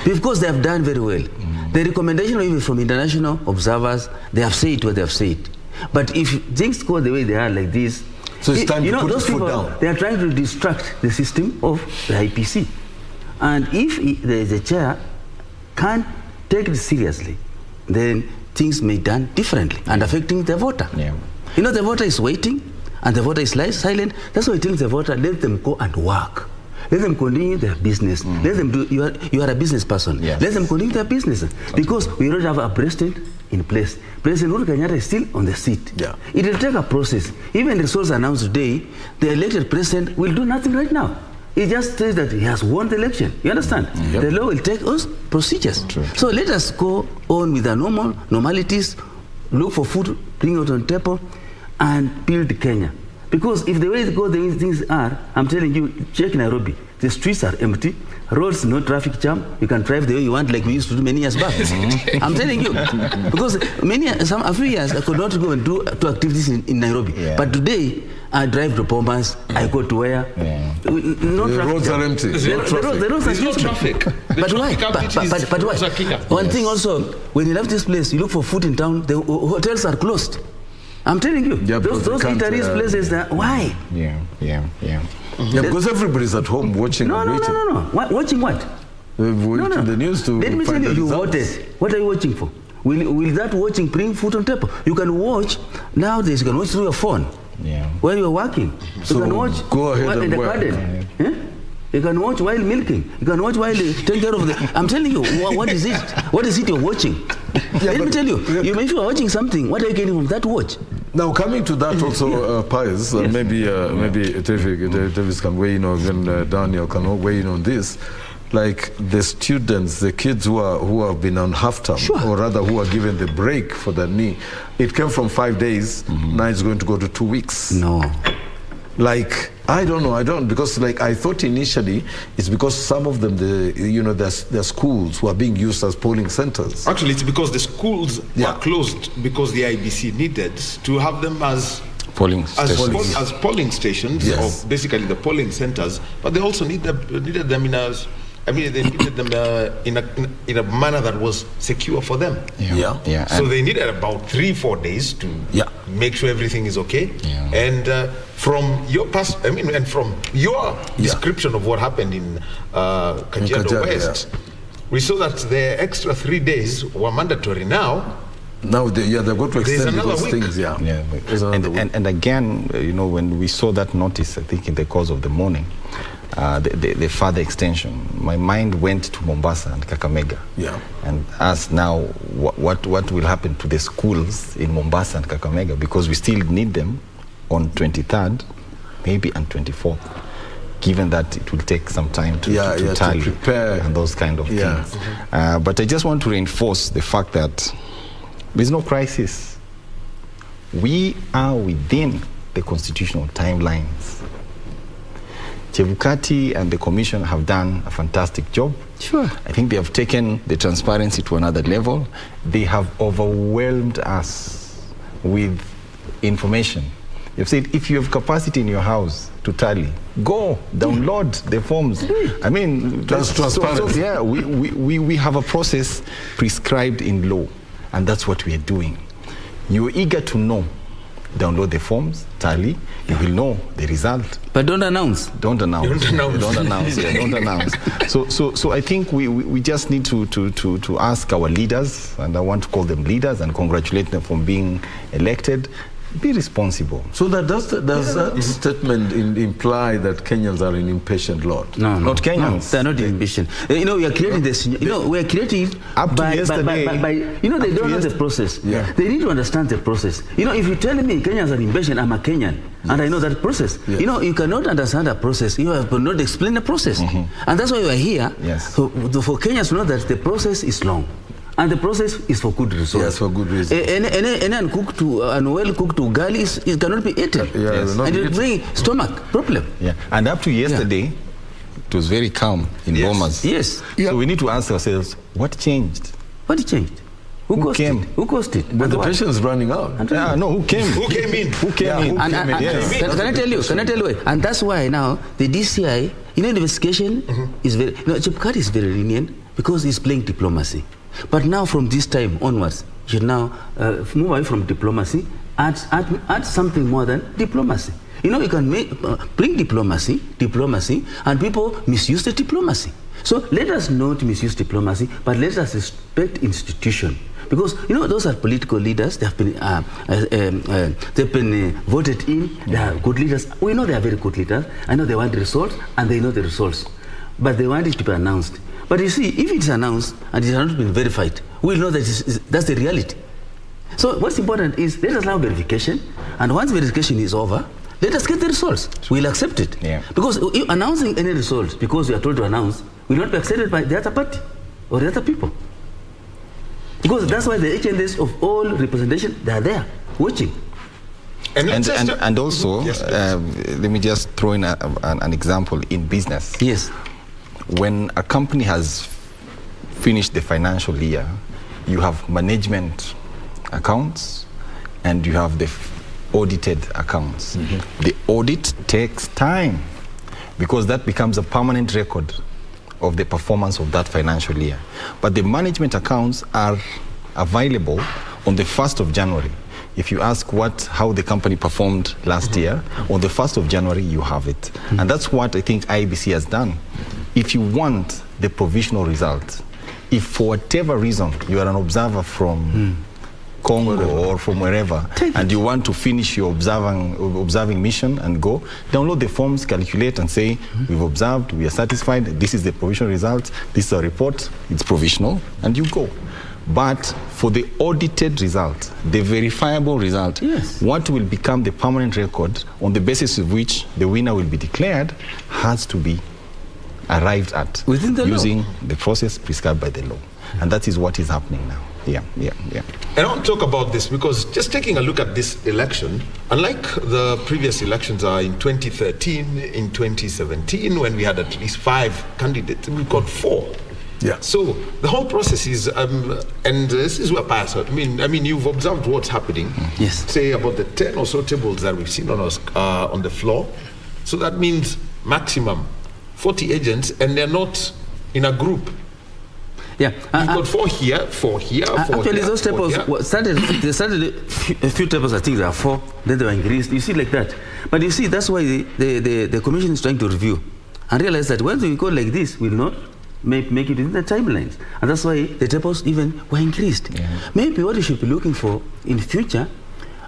Speaker 17: Because they have done very well. The recommendation even from international observers, they have said what they have said. But if things go the way they are like this,
Speaker 14: so it's time to put
Speaker 17: those
Speaker 14: foot
Speaker 17: people,
Speaker 14: down.
Speaker 17: They are trying to distract the system of the IPC. And if the chair can't take it seriously, then things may be done differently and affecting the voter. You know, the voter is waiting and the voter is silent. That's why I tell the voter, let them go and work. Let them continue their business. Let them do, you are a business person. Let them continue their business. Because we don't have a president in place. President Uhuru Kenyatta is still on the seat. It will take a process. Even the results announced today, the elected president will do nothing right now. It just says that he has won the election. You understand? The law will take us procedures. So let us go on with the normalities, look for food, bring it on table, and build Kenya. Because if the way it goes, the way things are, I'm telling you, check Nairobi. The streets are empty, roads, no traffic jam. You can drive the way you want, like we used to do many years back. I'm telling you, because a few years I could not go and do two activities in Nairobi. But today I drive to Bombas. I go to where? No
Speaker 14: the roads are empty.
Speaker 17: The roads are
Speaker 14: no traffic.
Speaker 17: But why? But why? One thing also, when you left this place, you look for food in town. The hotels are closed. I'm telling you, those eateries places. Why?
Speaker 14: Yeah, because everybody's at home watching and waiting.
Speaker 17: No. Watching what?
Speaker 14: The news to
Speaker 17: let me tell you, you voted. What are you watching for? Will that watching bring food on table? You can watch, nowadays you can watch through your phone. While you're working.
Speaker 14: So
Speaker 17: you can watch
Speaker 14: go ahead
Speaker 17: in the garden. You can watch while milking. You can watch while taking care of the... I'm telling you, what is it? What is it you're watching? Let me tell you, if you are watching something, what are you getting from that watch?
Speaker 14: Now, coming to that also, Pius, maybe Davis can weigh in, or even Daniel can weigh in on this. Like the students, the kids who have been on half-term, or rather who are given the break for their knee, it came from 5 days, now it's going to go to 2 weeks.
Speaker 17: No.
Speaker 14: Like, I don't know, because like I thought initially it's because some of them, their schools were being used as polling centers.
Speaker 10: Actually, it's because the schools were closed because the Iebc needed to have them as polling stations, or basically the polling centers, but they also needed them they needed them in a manner that was secure for them. So they needed about 3-4 days to make sure everything is okay. And from your from your description of what happened in Kajiado West, we saw that the extra 3 days were mandatory now.
Speaker 14: Now they've got to extend those things.
Speaker 16: And again, when we saw that notice, I think in the course of the morning, the further extension, my mind went to Mombasa and Kakamega, and asked now what will happen to the schools in Mombasa and Kakamega, because we still need them on 23rd, maybe, and 24th, given that it will take some time to tally
Speaker 14: to prepare
Speaker 16: and those kind of things. But I just want to reinforce the fact that there's no crisis. We are within the constitutional timelines. Chebukati and the commission have done a fantastic job. I think they have taken the transparency to another level. They have overwhelmed us with information. They've said, if you have capacity in your house to tally, go download the forms. I mean,
Speaker 14: that's transparent.
Speaker 16: We have a process prescribed in law, and that's what we are doing. You're eager to know. Download the forms, tally, you will know the result.
Speaker 17: But don't announce.
Speaker 16: Don't announce. Don't announce. Don't announce. So I think we just need to ask our leaders, and I want to call them leaders and congratulate them for being elected. Be responsible.
Speaker 14: So does that statement imply that Kenyans are an impatient lot?
Speaker 17: No,
Speaker 16: not Kenyans.
Speaker 17: No, they're not impatient. We are creating this. We are creating
Speaker 16: up to yesterday.
Speaker 17: They don't know the process. They need to understand the process. If you tell me Kenyans are impatient, I'm a Kenyan, and I know that process. You cannot understand a process. You have not explained the process, and that's why you are here. For Kenyans to know that the process is long. And the process is for good reason.
Speaker 14: Yes, for good reason.
Speaker 17: Any uncooked and well-cooked ugali it cannot be eaten. And it will bring stomach problem.
Speaker 16: And up to yesterday, it was very calm in Bomas. So we need to ask ourselves, what changed?
Speaker 17: What changed? Who came? Who caused it?
Speaker 14: But the patience is running out.
Speaker 16: Who came?
Speaker 10: Who came in?
Speaker 17: Can I tell you? And that's why now the DCI, investigation is very... Chebukati is very lenient because he's playing diplomacy. But now from this time onwards, you now move away from diplomacy, add something more than diplomacy. You can bring diplomacy, and people misuse the diplomacy. So let us not misuse diplomacy, but let us respect institution. Because those are political leaders. They have been voted in. They are good leaders. We know they are very good leaders. I know they want the results, and they know the results, but they want it to be announced. But you see, if it's announced and it has not been verified, we'll know that that's the reality. So what's important is let us allow verification, and once verification is over, let us get the results. We'll accept it. Because announcing any results because you are told to announce will not be accepted by the other party or the other people. Because that's why the agendas of all representation, they are there, watching.
Speaker 16: And also, let me just throw in an example in business.
Speaker 17: Yes.
Speaker 16: When a company has finished the financial year, you have management accounts and you have the audited accounts. The audit takes time because that becomes a permanent record of the performance of that financial year. But the management accounts are available on the 1st of January. If you ask how the company performed last year, on the 1st of January, you have it. And that's what I think Iebc has done. If you want the provisional result, if for whatever reason you are an observer from Congo or from wherever, and you want to finish your observing mission and go, download the forms, calculate and say, we've observed, we are satisfied, this is the provisional result, this is a report, it's provisional, and you go. But for the audited result, the verifiable result, what will become the permanent record on the basis of which the winner will be declared has to be arrived at using the process prescribed by the law. And that is what is happening now. And
Speaker 10: I want to talk about this because just taking a look at this election, unlike the previous elections in 2013, in 2017, when we had at least 5 candidates, we've got 4. So the whole process is, and this is where bias. I mean, you've observed what's happening. Say about the 10 or so tables that we've seen on the floor. So that means maximum 40 agents, and they're not in a group. You've got 4 here, 4 here, 4
Speaker 17: actually,
Speaker 10: here,
Speaker 17: those tables they started a few tables. I think there are 4. Then they were increased. You see, like that. But you see, that's why the commission is trying to review and realize that when we go like this, we'll not make it within the timelines, and that's why the tables even were increased. Maybe what you should be looking for in future,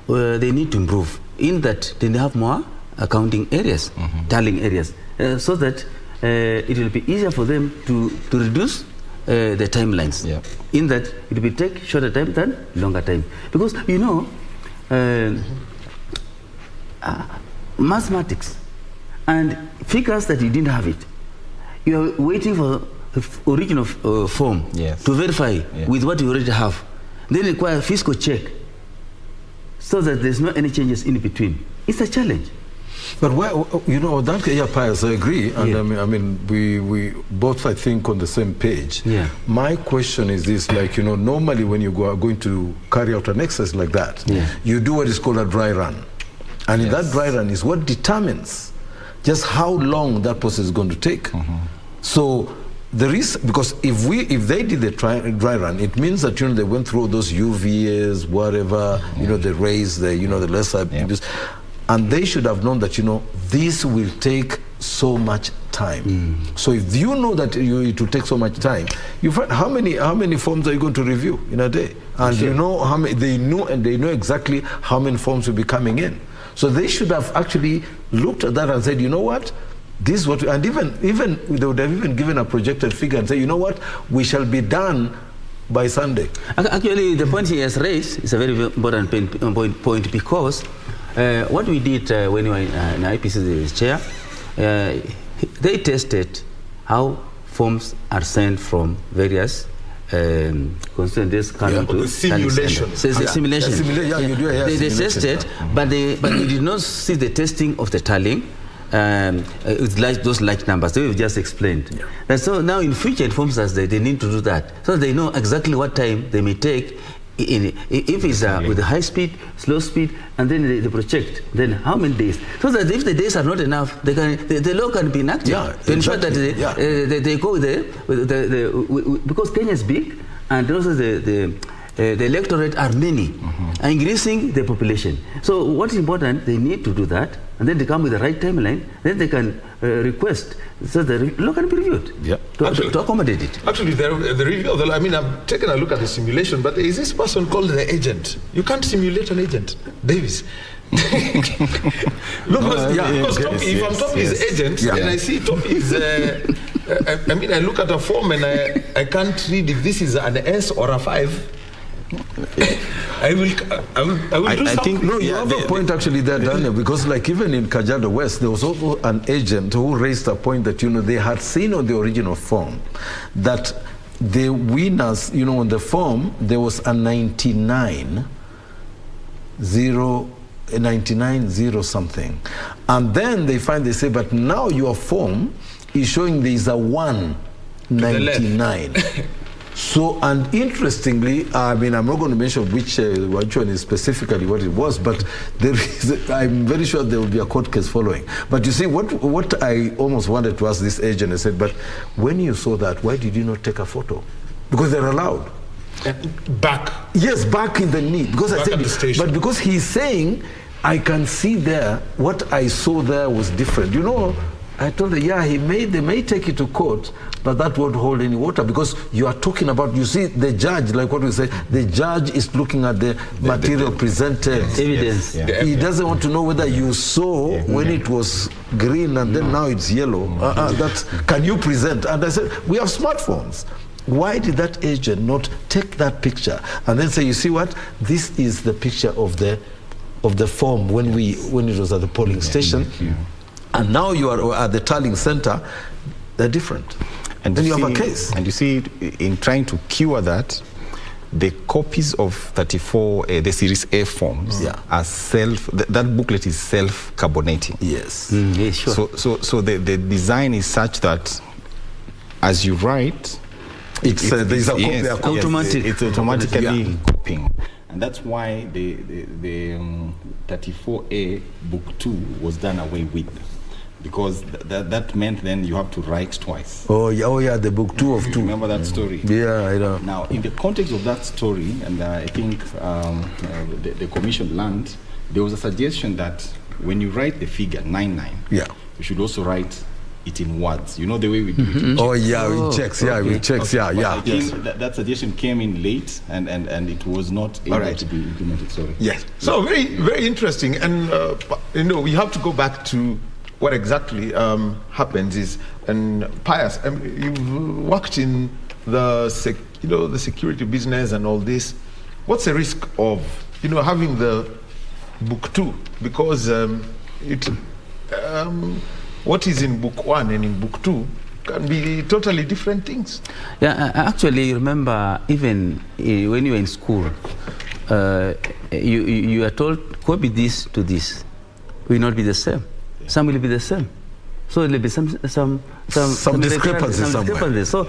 Speaker 17: they need to improve in that they have more accounting areas, tallying areas, so that it will be easier for them to reduce the timelines. In that it will take shorter time than longer time, because you know mathematics and figures that you didn't have it, you are waiting for the original form to verify with what you already have. Then require a fiscal check so that there's not any changes in between. It's a challenge.
Speaker 14: But you know, that Pius, I agree, and I mean, we both, I think, on the same page. My question is this: like, you know, normally when you are going to carry out an exercise like that, you do what is called a dry run, and in that dry run is what determines just how long that process is going to take. So there is, because if they did the dry run, it means that, you know, they went through those UVAs, whatever, you know, the raise, the, you know, the lesser, and they should have known that, you know, this will take so much time. So if you know that it will take so much time, you find how many forms are you going to review in a day? And you know how many, they know exactly how many forms will be coming in. So they should have actually looked at that and said, you know what, this is what, and even they would have even given a projected figure and say, you know what, we shall be done by Sunday.
Speaker 17: Actually, the point he has raised is a very important point, because what we did when we were in IPC's chair, they tested how forms are sent from various constituencies coming to simulation. Simulation. They tested, but we did not see the testing of the tallying. It's like those like numbers that we've just explained. And so now in future it informs us that they need to do that, so they know exactly what time they may take. If it's with the high speed, slow speed, and then they project, then how many days? So that if the days are not enough, the law can be enacted to ensure that they go there because Kenya is big, and also the electorate are many, increasing the population. So what's important, they need to do that, and then they come with the right timeline, then they can request so the law can be reviewed to accommodate it.
Speaker 10: Actually, the review of the law, I mean, I've taken a look at the simulation, but there is this person called the agent. You can't simulate an agent, Davis. Because if I'm talking his agent, and I see Topi is, I mean, I look at a form and I can't read if this is an S or a 5.
Speaker 1: I will do something.
Speaker 14: I think, no, you have a point actually there, Daniel, because like even in Kajiado West, there was also an agent who raised a point that, they had seen on the original form that the winners, on the form, there was a 99 0 something. And then they say, but now your form is showing there is a 199. So, and interestingly, I'm not going to mention which one is specifically what it was, but I'm very sure there will be a court case following. But you see, what I almost wanted to ask this agent, I said, but when you saw that, why did you not take a photo? Because they're allowed.
Speaker 2: Back?
Speaker 14: Yes, back in the need. Because
Speaker 2: back at the station.
Speaker 14: But because he's saying, I can see there, what I saw there was different. I told her, yeah, they may take it to court, but that won't hold any water, because you are talking about, you see, the judge, like what we say, the judge is looking at the material presented.
Speaker 17: Evidence.
Speaker 14: Yeah. He doesn't want to know whether you saw when it was green and then now it's yellow. Can you present? And I said, we have smartphones. Why did that agent not take that picture and then say, you see what? This is the picture of the form when it was at the polling station. And now you are at the tallying center, they're different.
Speaker 16: And
Speaker 14: then you have a case.
Speaker 16: And you see, in trying to cure that, the copies of 34, the Series A forms are that booklet is self-carbonating.
Speaker 14: Yes.
Speaker 17: Yeah, sure.
Speaker 16: So the design is such that as you write,
Speaker 14: it's
Speaker 16: automatically copying. And that's why the 34A book 2 was done away with, because that meant then you have to write twice.
Speaker 14: Oh yeah, the book 2 of 2.
Speaker 16: Remember that story?
Speaker 14: Yeah, I know.
Speaker 16: Now, in the context of that story, and I think the commission learned, there was a suggestion that when you write the figure 99, you should also write it in words. You know the way we do it in checks.
Speaker 14: We checks. I
Speaker 16: think that suggestion came in late, and it was not able to be implemented. Sorry.
Speaker 10: Yes. So very, very interesting. And we have to go back to what exactly happens is, and Pius, you've worked in the security business and all this. What's the risk of having the book 2? Because what is in book 1 and in book 2 can be totally different things.
Speaker 17: Yeah, actually, remember, even when you were in school, you are told, copy this to this. Will not be the same. Some will be the same. So there will be some
Speaker 14: discrepancies somewhere.
Speaker 17: So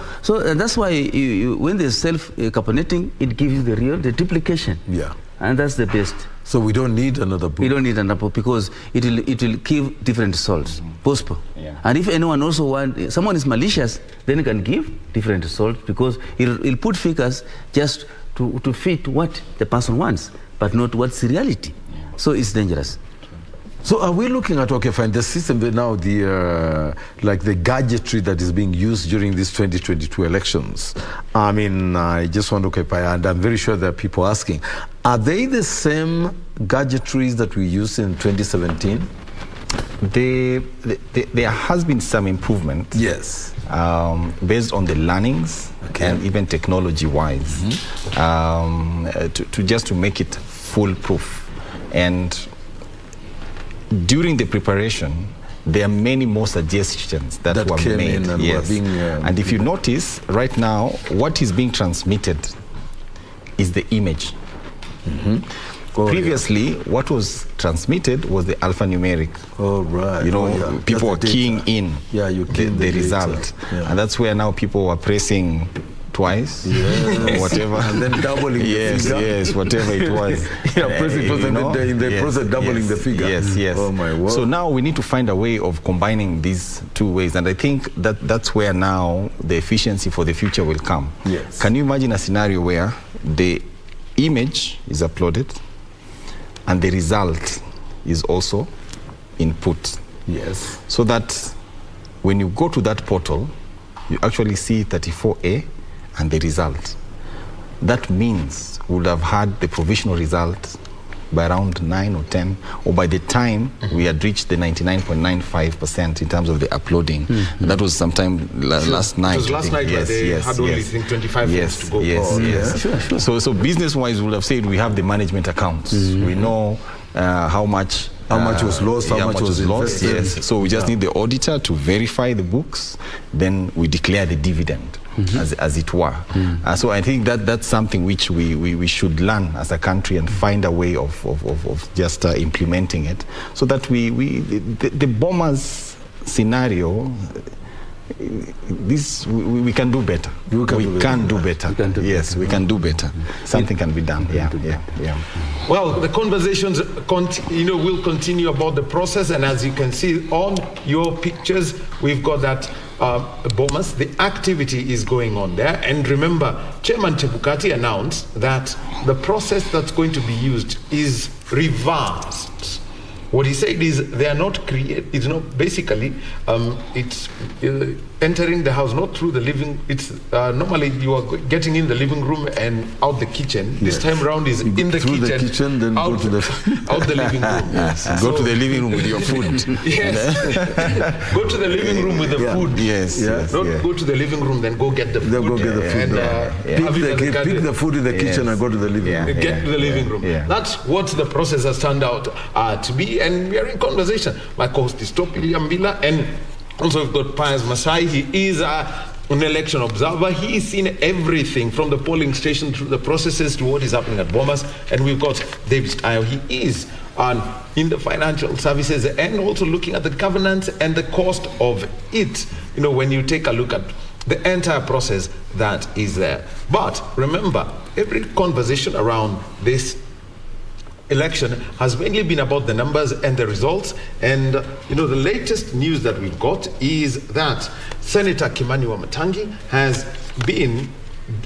Speaker 17: that's why when there's self-carbonating, it gives you the duplication.
Speaker 14: Yeah.
Speaker 17: And that's the best.
Speaker 14: So we don't need another book.
Speaker 17: We don't need another book because it will give different results. Possible.
Speaker 16: Yeah.
Speaker 17: And if anyone also someone is malicious, then it can give different results because it'll put figures just to fit what the person wants, but not what's the reality.
Speaker 16: Yeah.
Speaker 17: So it's dangerous.
Speaker 14: So are we looking at, the system now, like the gadgetry that is being used during these 2022 elections? I mean, I just want to and I'm very sure there are people asking, are they the same gadgetries that we used in 2017?
Speaker 16: There has been some improvement.
Speaker 14: Yes.
Speaker 16: Based on the learnings and even technology-wise, to make it foolproof. And during the preparation, there are many more suggestions that were made. And if you notice, right now, what is being transmitted is the image. Previously, what was transmitted was the alphanumeric.
Speaker 14: Oh, right.
Speaker 16: People were keying in the result. And that's where now people were pressing twice, whatever,
Speaker 14: and then doubling the figure.
Speaker 16: Yes, whatever it was.
Speaker 14: In the process, doubling the figure.
Speaker 16: Yes.
Speaker 14: Oh my word.
Speaker 16: So now we need to find a way of combining these two ways, and I think that's where now the efficiency for the future will come.
Speaker 14: Yes.
Speaker 16: Can you imagine a scenario where the image is uploaded and the result is also input?
Speaker 14: Yes.
Speaker 16: So that when you go to that portal, you actually see 34A and the result. That means we would have had the provisional result by around 9 or 10, or by the time we had reached the 99.95% in terms of the uploading. That was sometime last night.
Speaker 10: It was last night, yes, they had only 25 minutes to go.
Speaker 16: Sure. So business-wise, we'll have said we have the management accounts. We know how much
Speaker 14: was lost, how much was
Speaker 16: lost. Yes. So we just need the auditor to verify the books, then we declare the dividend, as it were. So I think that's something which we should learn as a country and find a way of just implementing it, so that the bombers scenario, we can do better. We can do better. Yes, we can do better. Something can be done. Yeah.
Speaker 10: Well, the conversations will continue about the process, and as you can see on your pictures, we've got that Bomas. The activity is going on there, and remember, Chairman Chebukati announced that the process that's going to be used is reversed. What he said is they are not it's not basically it's entering the house not through the living. It's normally you are getting in the living room and out the kitchen. This time around is in the kitchen.
Speaker 14: The kitchen, then
Speaker 10: out,
Speaker 14: go to the
Speaker 10: out the living room.
Speaker 16: Yes. Go to the living room with your food.
Speaker 10: Yes. Go to the living room with the food.
Speaker 16: Yes.
Speaker 10: Not go to the living room, then go get the food.
Speaker 14: Go get the food. And pick the food in the kitchen and go to the living room.
Speaker 10: Get to the living room. That's what the process has turned out to be. And we are in conversation. My co-host is Topi Ambila, and also we've got Pius Masai. He is an election observer. He's seen everything from the polling station through the processes to what is happening at Bomas. And we've got David Ayo. He is in the financial services and also looking at the governance and the cost of it. When you take a look at the entire process that is there. But remember, every conversation around this election has mainly been about the numbers and the results. And the latest news that we've got is that Senator Kimani Wamatangi has been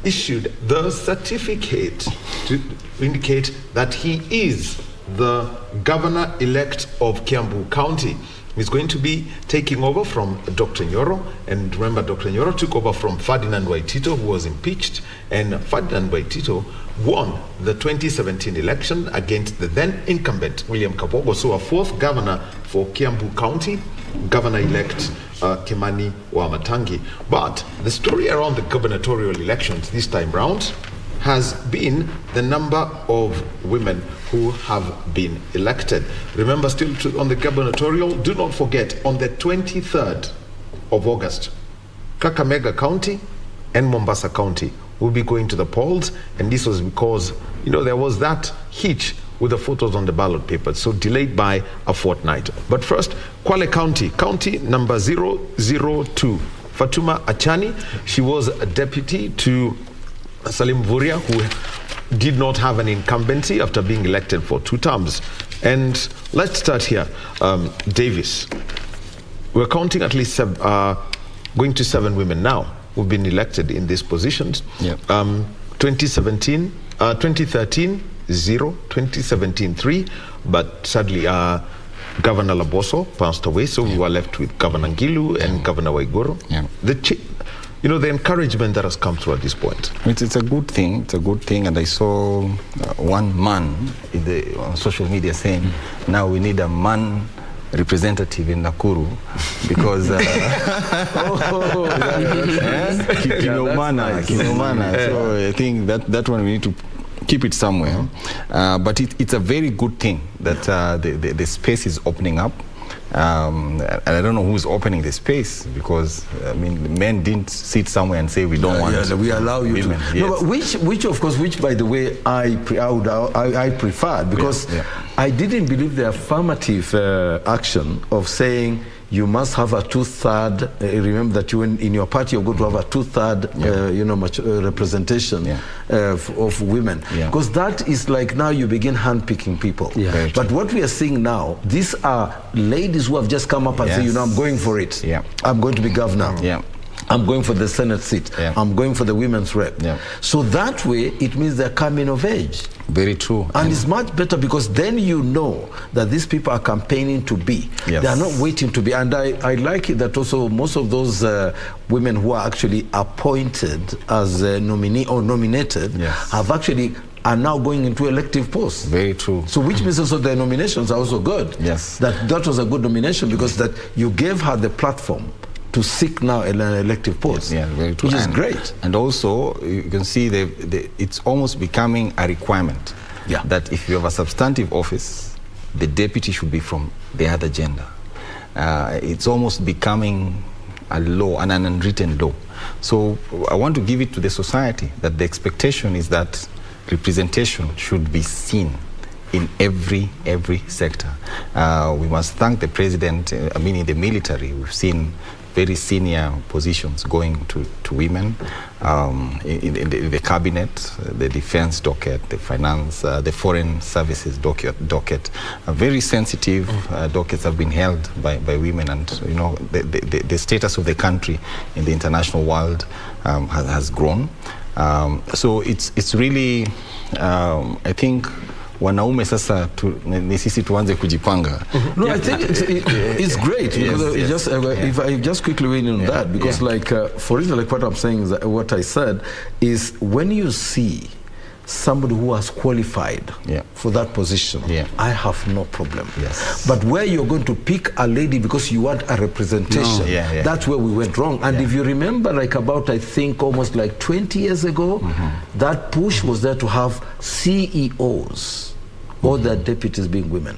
Speaker 10: issued the certificate to indicate that he is the governor-elect of Kiambu County. He's going to be taking over from Dr. Nyoro. And remember, Dr. Nyoro took over from Ferdinand Waitito, who was impeached. And Ferdinand Waitito won the 2017 election against the then incumbent William Kabogo. So a fourth governor for Kiambu County, governor-elect Kimani Wamatangi. But the story around the gubernatorial elections this time round has been the number of women who have been elected. Remember, still on the gubernatorial, do not forget, on the 23rd of August, Kakamega County and Mombasa County will be going to the polls, and this was because, there was that hitch with the photos on the ballot paper, so delayed by a fortnight. But first, Kwale County number 002, Fatuma Achani. She was a deputy to Salim Vuria, who did not have an incumbency after being elected for 2 terms. And let's start here. Davis, we're counting at least going to 7 women now who've been elected in these positions. 2013, 0, 2017, 3, but sadly Governor Laboso passed away, so we were left with Governor Ngilu and Governor Waiguru. The encouragement that has come through at this point.
Speaker 16: It's a good thing. It's a good thing. And I saw one man on social media saying, now we need a man representative in Nakuru because Kinomana. So I think that one we need to keep it somewhere. But it's a very good thing that the space is opening up. And I don't know who's opening the space, because men didn't sit somewhere and say we don't want
Speaker 14: we allow you
Speaker 16: women.
Speaker 14: to. No, but which by the way I preferred, because I didn't believe the affirmative action of saying you must have a 2/3. Remember that you in your party you're going to have a 2/3 representation of women, because that is like now you begin handpicking people. But what we are seeing now, these are ladies who have just come up and say, I'm going for it. I'm going to be governor. I'm going for the Senate seat. I'm going for the women's rep. So that way, it means they're coming of age.
Speaker 16: Very true.
Speaker 14: And it's much better, because then you know that these people are campaigning to be. They are not waiting to be. And I like it that also most of those women who are actually appointed as nominee or nominated have actually are now going into elective posts.
Speaker 16: Very true.
Speaker 14: So which means also the nominations are also good.
Speaker 16: Yes.
Speaker 14: That was a good nomination because that you gave her the platform to seek now an elective post.
Speaker 16: Yeah, very true.
Speaker 14: Which is great.
Speaker 16: And also, you can see it's almost becoming a requirement that if you have a substantive office, the deputy should be from the other gender. It's almost becoming a law, an unwritten law. So I want to give it to the society that the expectation is that representation should be seen in every sector. We must thank the president. I mean, in the military, we've seen very senior positions going to women, in the cabinet, the defense docket, the finance, the foreign services docket. Very sensitive dockets have been held by women, and you know the status of the country in the international world has grown. So it's really, I think, wanaume sasa ni sisi tuanze kujipanga.
Speaker 14: No, I think it's great because if I just quickly weigh in on that, because for instance, like what I'm saying is what I said is when you see somebody who has qualified for that position, I have no problem.
Speaker 16: Yes.
Speaker 14: But where you're going to pick a lady because you want a representation, that's where we went wrong. And if you remember, like about, I think, almost like 20 years ago, that push was there to have CEOs, all their deputies being women.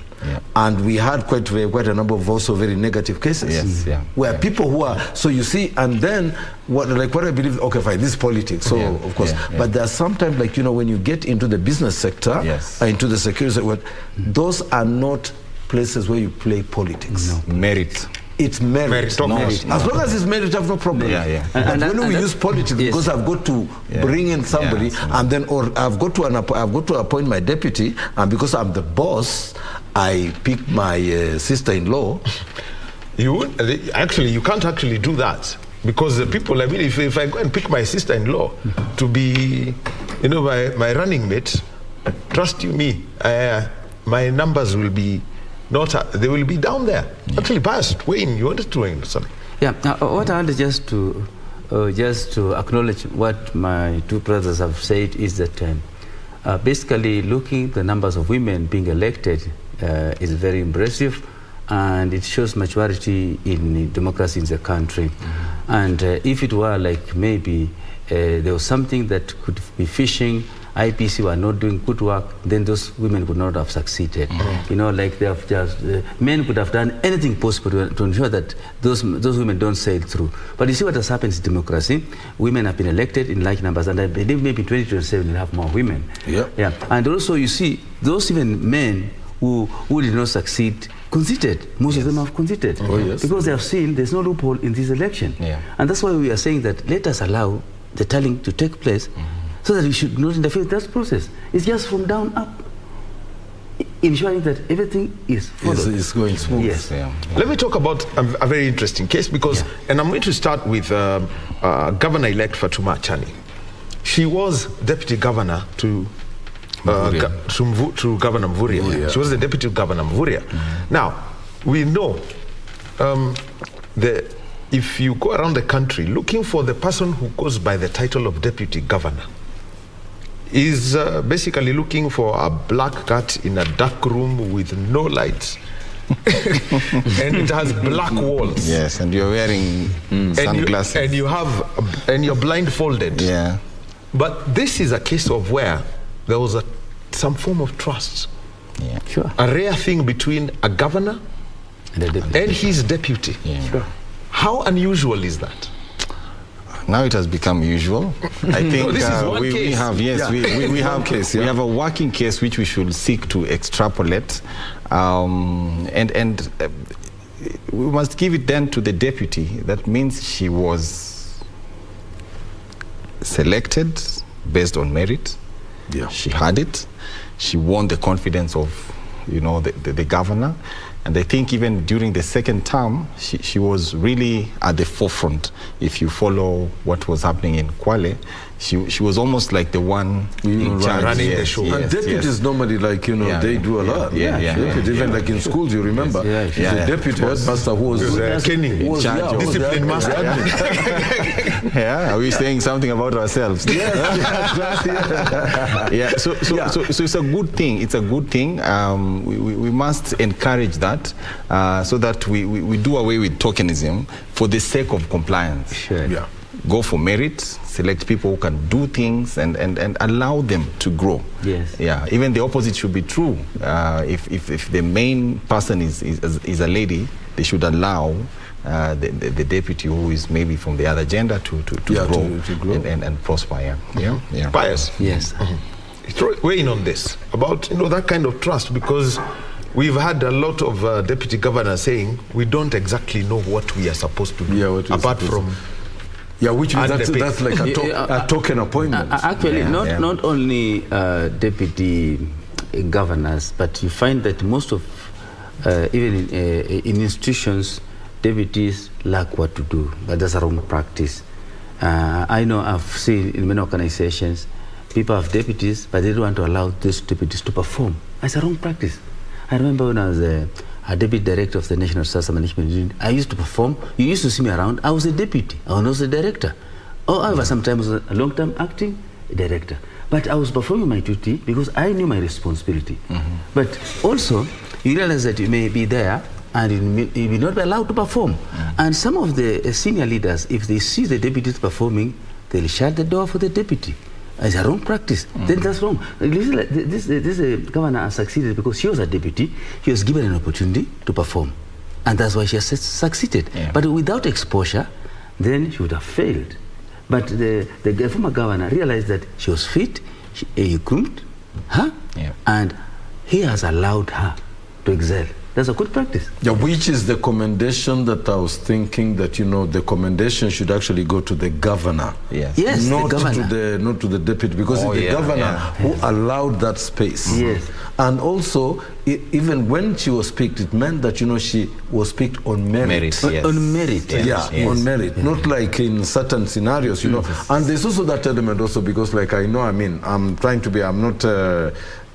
Speaker 14: And we had quite a number of also very negative cases where people who are, so you see, and then what I believe, okay, fine, this is politics, so of course, but there are sometimes, like, you know, when you get into the business sector, into the security sector, those are not places where you play politics.
Speaker 16: No. Merit.
Speaker 14: It's merit. As long as it's merit, I have no problem. But when we use politics, because I've got to bring in somebody, and then, or I've got to appoint my deputy, and because I'm the boss, I pick my sister-in-law.
Speaker 10: You can't actually do that, because the people, I mean, if I go and pick my sister-in-law to be, you know, my running mate, trust you me, my numbers will be they will be down there. Actually, biased. Wayne, you wanted to weigh in something?
Speaker 17: Yeah. What I wanted just to acknowledge what my two brothers have said is that basically looking at the numbers of women being elected is very impressive, and it shows maturity in democracy in the country. And if it were like maybe there was something that could be fishing, IEBC were not doing good work, then those women would not have succeeded. You know, like they have just, men could have done anything possible to ensure that those women don't sail through. But you see what has happened in democracy. Women have been elected in large numbers, and I believe maybe in 2027 we'll have more women. And also you see, those even men who did not succeed conceded. Most of them have conceded. Because they have seen there's no loophole in this election. And that's why we are saying that let us allow the tallying to take place, so that we should not interfere with that process. It's just from down up, ensuring that everything is followed.
Speaker 14: It's going smooth.
Speaker 17: Yes.
Speaker 10: Let me talk about a very interesting case, because, and I'm going to start with Governor-elect Fatuma Achani. She was deputy governor to Governor Mvurya. She was the deputy governor Mvurya. Now, we know if you go around the country looking for the person who goes by the title of deputy governor, is basically looking for a black cat in a dark room with no lights. And it has black walls.
Speaker 16: Yes, and you're wearing sunglasses.
Speaker 10: And you're blindfolded. But this is a case of where there was some form of trust. A rare thing between a governor and his deputy. How unusual is that?
Speaker 16: Now it has become usual. I think we have we have a working case which we should seek to extrapolate, and we must give it then to the deputy. That means she was selected based on merit. She had it. She won the confidence of, you know, the governor. And I think even during the second term, she was really at the forefront. If you follow what was happening in Kwale, she was almost like the one in charge,
Speaker 14: running the show. And deputies normally, like, you know, they do a lot. Even like in schools, you remember, she's a deputy headmaster who was discipline master.
Speaker 16: Are we saying something about ourselves? So it's a good thing. It's a good thing. We must encourage that so that we do away with tokenism for the sake of compliance. Go for merit, select people who can do things and allow them to grow. Even the opposite should be true. If the main person is a lady, they should allow the deputy who is maybe from the other gender to grow and prosper.
Speaker 10: Pius.
Speaker 5: Yes.
Speaker 10: Weigh in on this about that kind of trust, because we've had a lot of deputy governors saying we don't exactly know what we are supposed to do apart from.
Speaker 14: Which means that's like a token appointment.
Speaker 17: Actually, not only deputy governors, but you find that most of, even in institutions, deputies lack what to do, but that's a wrong practice. I know I've seen in many organizations, people have deputies, but they don't want to allow these deputies to perform. That's a wrong practice. I remember when I was a deputy director of the National Disaster Management Unit, I used to perform. You used to see me around. I was a deputy. I was a director. However, sometimes a long-term acting director. But I was performing my duty because I knew my responsibility. But also, you realize that you may be there and you may not be allowed to perform. And some of the senior leaders, if they see the deputies performing, they'll shut the door for the deputy. It's a wrong practice. Then that's wrong. This governor has succeeded because she was a deputy. She was given an opportunity to perform. And that's why she has succeeded. But without exposure, then she would have failed. But the former governor realized that she was fit, he groomed her, and he has allowed her to excel. That's a good practice.
Speaker 14: Which is the commendation that I was thinking that, the commendation should actually go to the governor.
Speaker 17: Yes,
Speaker 14: not
Speaker 17: the governor.
Speaker 14: Not to the deputy, because it's the governor who allowed that space. And also, even when she was picked, it meant that, she was picked on merit.
Speaker 17: On merit.
Speaker 14: On merit. Not like in certain scenarios, And there's also that element also, because I'm trying to be, I'm not...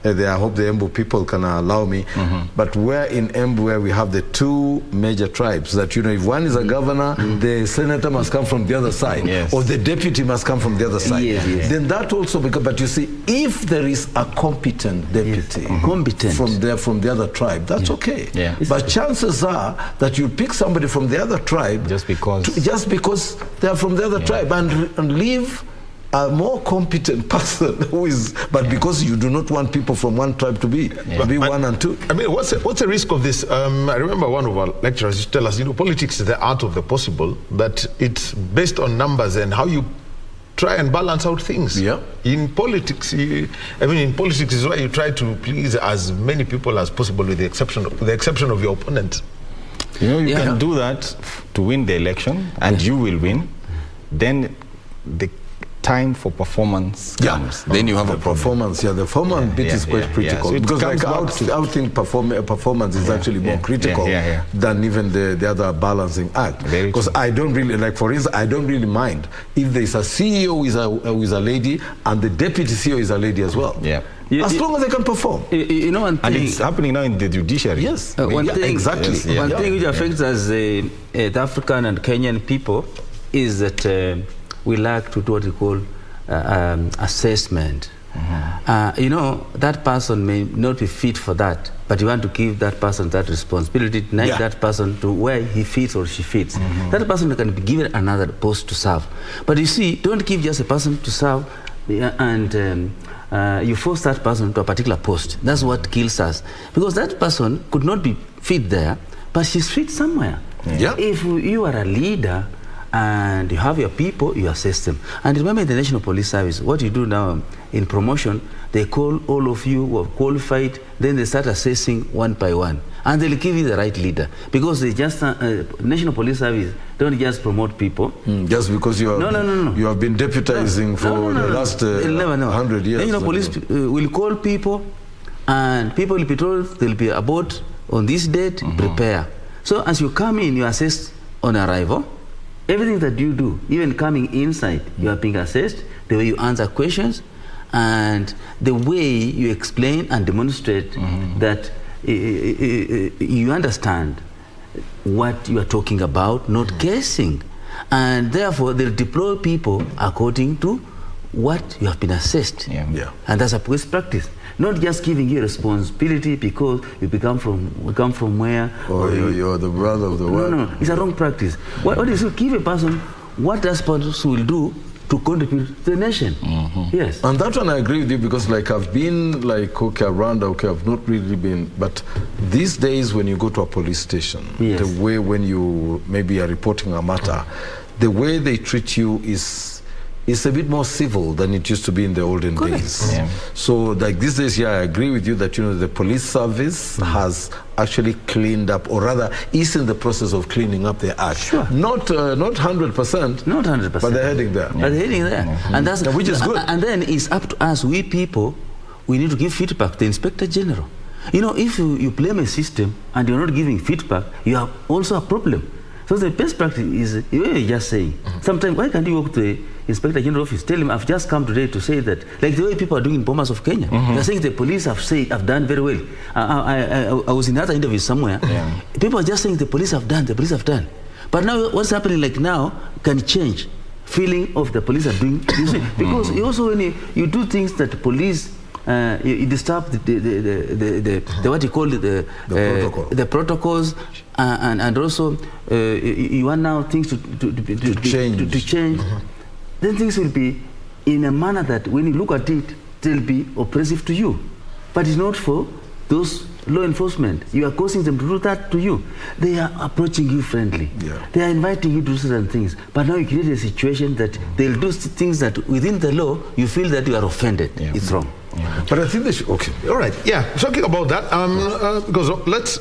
Speaker 14: I hope the Embu people can allow me, but we're in Embu where we have the two major tribes that, if one is a governor, the senator must come from the other side, or the deputy must come from the other side. Then that also, but you see, if there is a competent deputy from the other tribe, that's okay. But chances are that you pick somebody from the other tribe just because they are from the other tribe and leave a more competent person but because you do not want people from one tribe to be 1 and 2.
Speaker 10: What's the risk of this? I remember one of our lecturers used to tell us, politics is the art of the possible, but it's based on numbers and how you try and balance out things. In politics, in politics is where you try to please as many people as possible, with the exception of your opponent.
Speaker 16: You can do that to win the election, and you will win. Then the time for performance comes.
Speaker 14: Then you have a performance. The performance bit is quite critical.
Speaker 16: So
Speaker 14: because outing performance is actually more critical than even the other balancing act. Because I don't really, for instance, I don't really mind if there's a CEO who is a lady and the deputy CEO is a lady as well. As long as they can perform.
Speaker 17: One thing,
Speaker 16: and it's happening now in the judiciary.
Speaker 17: One thing which affects us, the African and Kenyan people, is that we like to do what we call assessment. That person may not be fit for that, but you want to give that person that responsibility, deny that person to where he fits or she fits. That person can be given another post to serve. But you see, don't give just a person to serve and you force that person to a particular post. That's what kills us. Because that person could not be fit there, but she's fit somewhere. If you are a leader, and you have your people, you assess them. And remember, in the National Police Service, what you do now in promotion, they call all of you who are qualified, then they start assessing one by one. And they'll give you the right leader. Because they just, National Police Service don't just promote people.
Speaker 14: Just because you have, you have been deputizing for the last 100 years.
Speaker 17: National Police will call people, and people will be told they'll be about on this date, prepare. So as you come in, you are assessed on arrival. Everything that you do, even coming inside, you are being assessed, the way you answer questions, and the way you explain and demonstrate that you understand what you are talking about, not guessing. And therefore, they'll deploy people according to what you have been assessed. And that's a police practice. Not just giving you responsibility because we come from where.
Speaker 14: Or you're the brother of the world.
Speaker 17: No, it's a wrong practice. What is to give a person what that person will do to contribute to the nation. Yes.
Speaker 14: And that one I agree with you, because like I've been like, around, I've not really been, but these days when you go to a police station, the way when you maybe are reporting a matter, the way they treat you is a bit more civil than it used to be in the olden days. So like these days, I agree with you that, the police service has actually cleaned up, or rather is in the process of cleaning up their act. Not 100%.
Speaker 17: Not 100%.
Speaker 14: But they're heading there.
Speaker 17: But they're heading there. And that's,
Speaker 14: which is good.
Speaker 17: And then it's up to us, we people, we need to give feedback to the Inspector General. If you blame a system and you're not giving feedback, you have also a problem. So the best practice is, you're just saying, sometimes, why can't you walk to the Inspector General office, tell him, I've just come today to say that, like the way people are doing in Bomas of Kenya. They're saying the police have done very well. I was in another interview somewhere. People are just saying the police have done. But now what's happening like now can change. Feeling of the police are doing, you see, because also when you do things that the police, you disturb the what you call the protocols, and also you want now things to change. Then things will be in a manner that when you look at it, they'll be oppressive to you. But it's not for those law enforcement. You are causing them to do that to you. They are approaching you friendly. They are inviting you to do certain things. But now you create a situation that they'll do things that within the law, you feel that you are offended. It's wrong.
Speaker 10: But I think they should, all right, talking about that, because let's,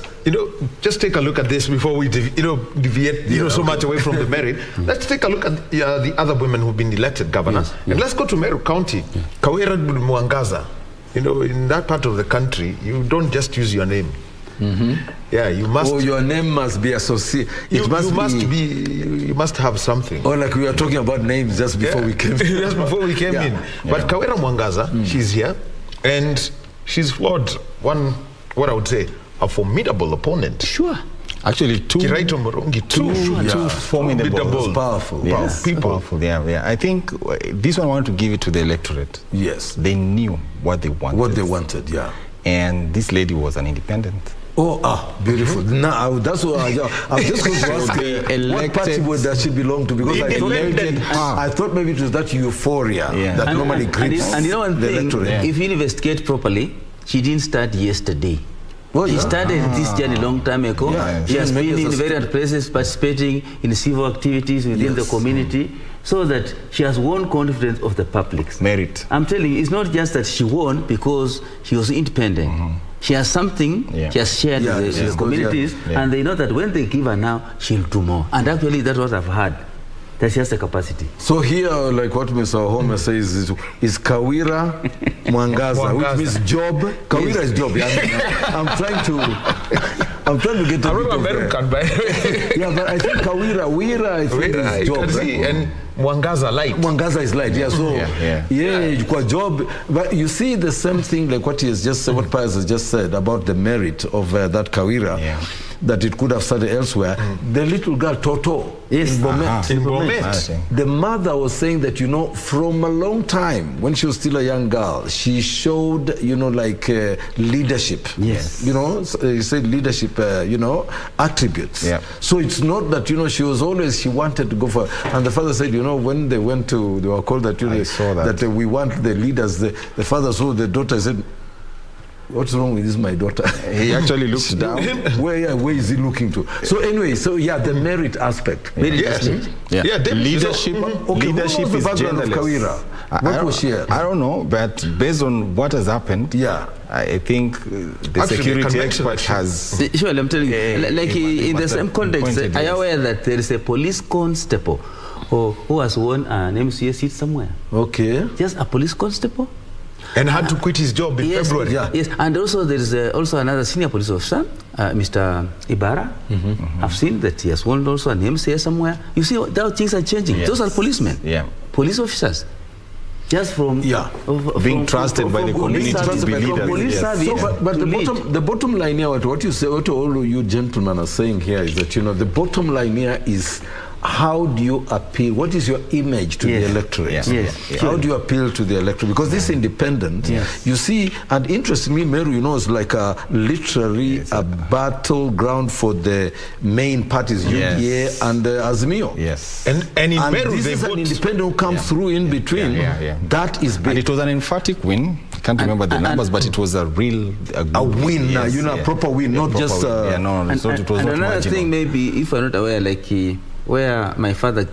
Speaker 10: just take a look at this before we, deviate, so much away from the merit. Let's take a look at the other women who've been elected governor. And let's go to Meru County. Kawira Mwangaza, in that part of the country, you don't just use your name. You must.
Speaker 14: Oh, your name must be associated.
Speaker 10: You must have something.
Speaker 14: Or like we were talking about names just before we came.
Speaker 10: Just before we came in. But Kawira Mwangaza, she's here, and she's flawed what I would say, a formidable opponent.
Speaker 16: Actually, two formidable,
Speaker 10: powerful people.
Speaker 16: I think this one I want to give it to the electorate.
Speaker 14: Yes,
Speaker 16: they knew what they wanted. And this lady was an independent.
Speaker 14: Beautiful. Now that's what I'm just going to ask what party does she belong to? Because I thought maybe it was that euphoria that normally grips
Speaker 17: and one
Speaker 14: the
Speaker 17: thing,
Speaker 14: electorate.
Speaker 17: If you investigate properly, she didn't start yesterday. She started this journey a long time ago. She has been in various places participating in civil activities within the community, so that she has won confidence of the public.
Speaker 16: Merit.
Speaker 17: I'm telling you, it's not just that she won because she was independent. She has something she has shared with the communities, and they know that when they give her now, she'll do more. And actually, that's what I've heard, that she has the capacity.
Speaker 14: So here, like what Mr. Homer says, is Kawira Mwangaza, which means job. Kawira is job. I'm trying to get to
Speaker 10: American, by
Speaker 14: but I think Kawira is job.
Speaker 10: And Mwangaza light.
Speaker 14: Mwangaza is light. So job. But you see the same thing like what he has just said, what Pius has just said about the merit of that Kawira. That it could have started elsewhere. The little girl Toto in Bomet. The mother was saying that from a long time when she was still a young girl, she showed leadership. You said leadership attributes. So it's not that she wanted to go for, and the father said when they went to, they were called that we want the leaders. The father saw the daughter, said, what's wrong with this, my daughter?
Speaker 16: He actually looks down.
Speaker 14: Where is he looking to? So anyway, the merit aspect.
Speaker 16: Leadership. Leadership is genderless. What was she? I don't know, but based on what has happened, I think the security expert has.
Speaker 17: Sure, I'm telling you. Like in the same context, are you aware that there is a police constable who has won an MCA seat somewhere?
Speaker 14: Okay.
Speaker 17: Just a police constable.
Speaker 10: And had to quit his job in February.
Speaker 17: Yes, and also there is also another senior police officer, Mr. Ibarra. I've seen that he has won also an MCA somewhere. You see, now things are changing. Those are policemen, police officers. Just from
Speaker 16: being trusted by the community to be leaders.
Speaker 14: But the bottom line here, what you say, what all you gentlemen are saying here is that, you know, the bottom line here is, how do you appeal? What is your image to the electorate? How do you appeal to the electorate? Because this independent, you see, and interestingly, Meru, you know, is like literally a battleground for the main parties, UDA and Azimio.
Speaker 10: And in Meru,
Speaker 14: this is an independent who comes through in between. That is big.
Speaker 16: And it was an emphatic win. I can't remember the numbers, but it was a real
Speaker 14: a win. You know, a proper win, not just.
Speaker 17: Another thing, maybe, if I'm not aware, like where my father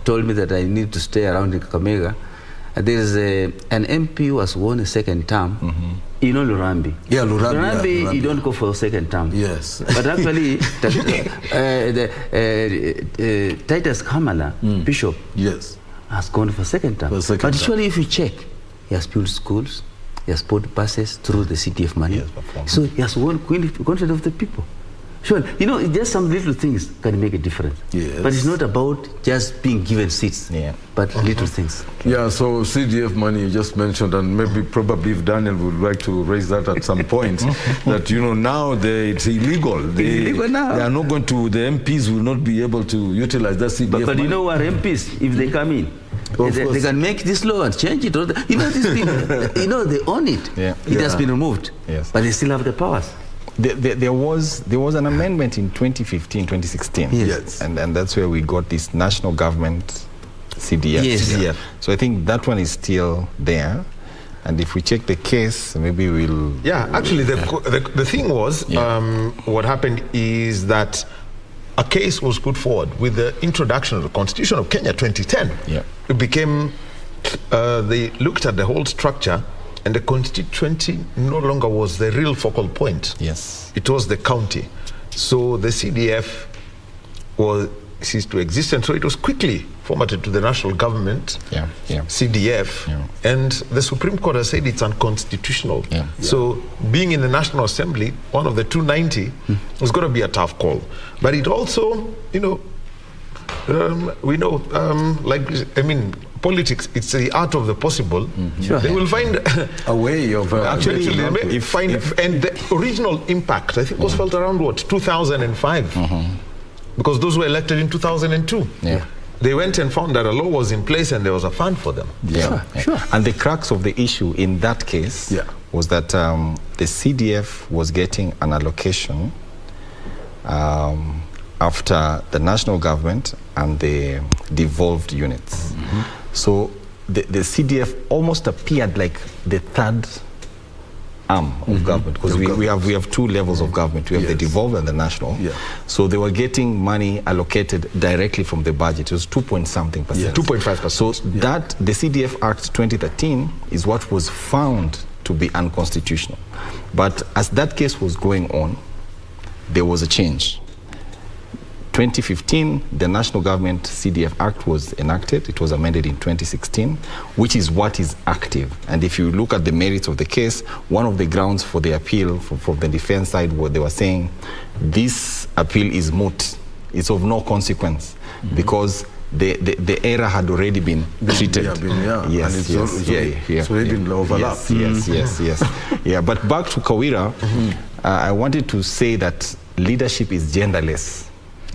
Speaker 17: told me that I need to stay around in Kakamega, there is an MP who was won a second term. You know Lurambi. Lurambi, you don't go for a second term. But actually, Titus Kamala, Bishop, has gone for second term. But actually, if you check, he has built schools, he has bought buses through the CDF money. So he has won confidence of the people. Sure, you know, just some little things can make a difference. But it's not about just being given seats, but little things.
Speaker 14: So CDF money you just mentioned, and maybe probably if Daniel would like to raise that at some point, that, you know, now it's illegal.
Speaker 17: It's illegal now.
Speaker 14: They are not going to, the MPs will not be able to utilize that CDF money.
Speaker 17: But you know what, MPs, if they come in, they can make this law and change it. You know, these people, you know, they own it. It has been removed, but they still have the powers.
Speaker 16: There was an amendment in 2015, 2016. And that's where we got this national government CDF. So I think that one is still there. And if we check the case, maybe we'll...
Speaker 10: Actually, the thing was, what happened is that a case was put forward with the introduction of the Constitution of Kenya 2010. It became, they looked at the whole structure, and the constituency no longer was the real focal point. It was the county. So the CDF ceased to exist, and so it was quickly formatted to the national government, CDF, and the Supreme Court has said it's unconstitutional. So being in the National Assembly, one of the 290, was going to be a tough call. But it also, you know, we know, politics, it's the art of the possible. They will find
Speaker 14: a way of
Speaker 10: and the original impact, I think, was felt around 2005, because those were elected in 2002. They went and found that a law was in place and there was a fund for them.
Speaker 16: And the crux of the issue in that case was that the CDF was getting an allocation after the national government and the devolved units. So the CDF almost appeared like the third arm of government, because we have two levels of government. We have the devolved and the national. So they were getting money allocated directly from the budget. It was 2.something%.
Speaker 10: 2.5%.
Speaker 16: So that the CDF Act 2013 is what was found to be unconstitutional. But as that case was going on, there was a change. 2015, the National Government CDF Act was enacted. It was amended in 2016, which is what is active. And if you look at the merits of the case, one of the grounds for the appeal from the defense side, what they were saying, this appeal is moot. It's of no consequence because the error had already been treated.
Speaker 14: So it didn't overlap.
Speaker 16: But back to Kawira, I wanted to say that leadership is genderless.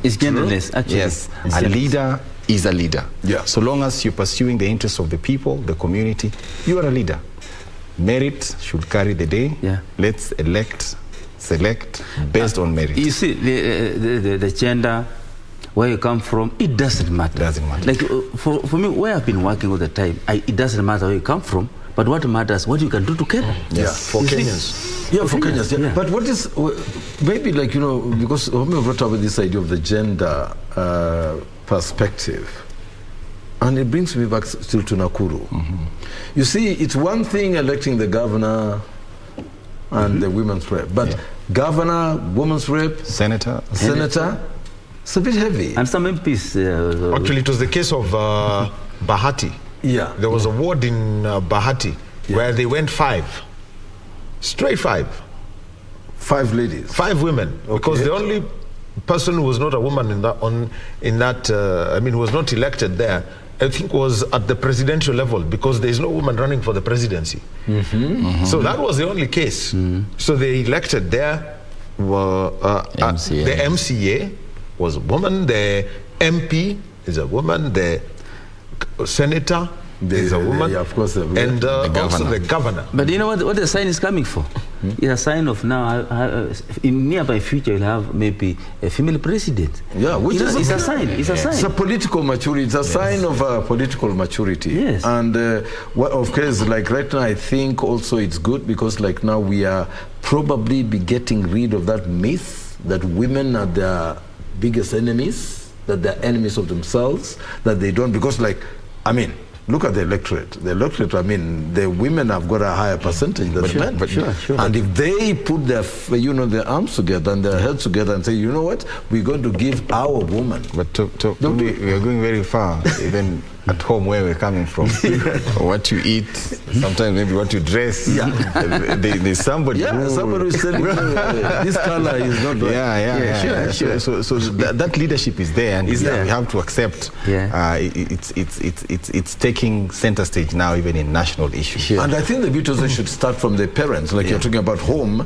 Speaker 17: It's genderless, actually.
Speaker 16: Yes, a leader is a leader. So long as you're pursuing the interests of the people, the community, you are a leader. Merit should carry the day. Let's select based on merit.
Speaker 17: You see, the gender, where you come from, it doesn't matter. Like for me, where I've been working all the time, it doesn't matter where you come from, but what matters, what you can do together.
Speaker 10: For Kenyans.
Speaker 14: For Kenyans. But what is, maybe like, you know, because Homi brought up this idea of the gender perspective, and it brings me back still to Nakuru. You see, it's one thing electing the governor and the women's rep, but governor, women's rep,
Speaker 16: senator,
Speaker 14: it's a bit heavy.
Speaker 17: And some MPs.
Speaker 10: Actually, it was the case of Bahati. There was a ward in Bahati where they went 5. Straight 5.
Speaker 14: 5 ladies.
Speaker 10: 5 women. Okay. Because the only person who was not a woman who was not elected there, I think was at the presidential level, because there is no woman running for the presidency. So that was the only case. So they elected there, the MCA was a woman, the MP is a woman, the senator is a woman,
Speaker 14: of course,
Speaker 10: and also the governor.
Speaker 17: But you know what the sign is coming for? It's a sign of now, in nearby future, you'll have maybe a female president.
Speaker 14: Yeah, which is
Speaker 17: it's a sign. It's a sign.
Speaker 14: It's a political maturity. It's a sign of political maturity.
Speaker 17: Yes.
Speaker 14: And of course, like right now, I think also it's good because like now we are probably be getting rid of that myth that women are their biggest enemies, that they're enemies of themselves, that they don't, because like, I mean, look at the electorate. The electorate, I mean, the women have got a higher percentage than men.
Speaker 17: Sure.
Speaker 14: And if they put their, their arms together and their heads together and say, you know what, we're going to give our woman.
Speaker 16: But we are going very far, even at home where we're coming from. What you eat, sometimes maybe what you dress. There's somebody
Speaker 14: somebody who's telling you this color is not right.
Speaker 16: Sure. So that leadership is there, and we have to accept it's taking center stage now, even in national issues.
Speaker 14: And I think the beauty also should start from the parents, like you're talking about home.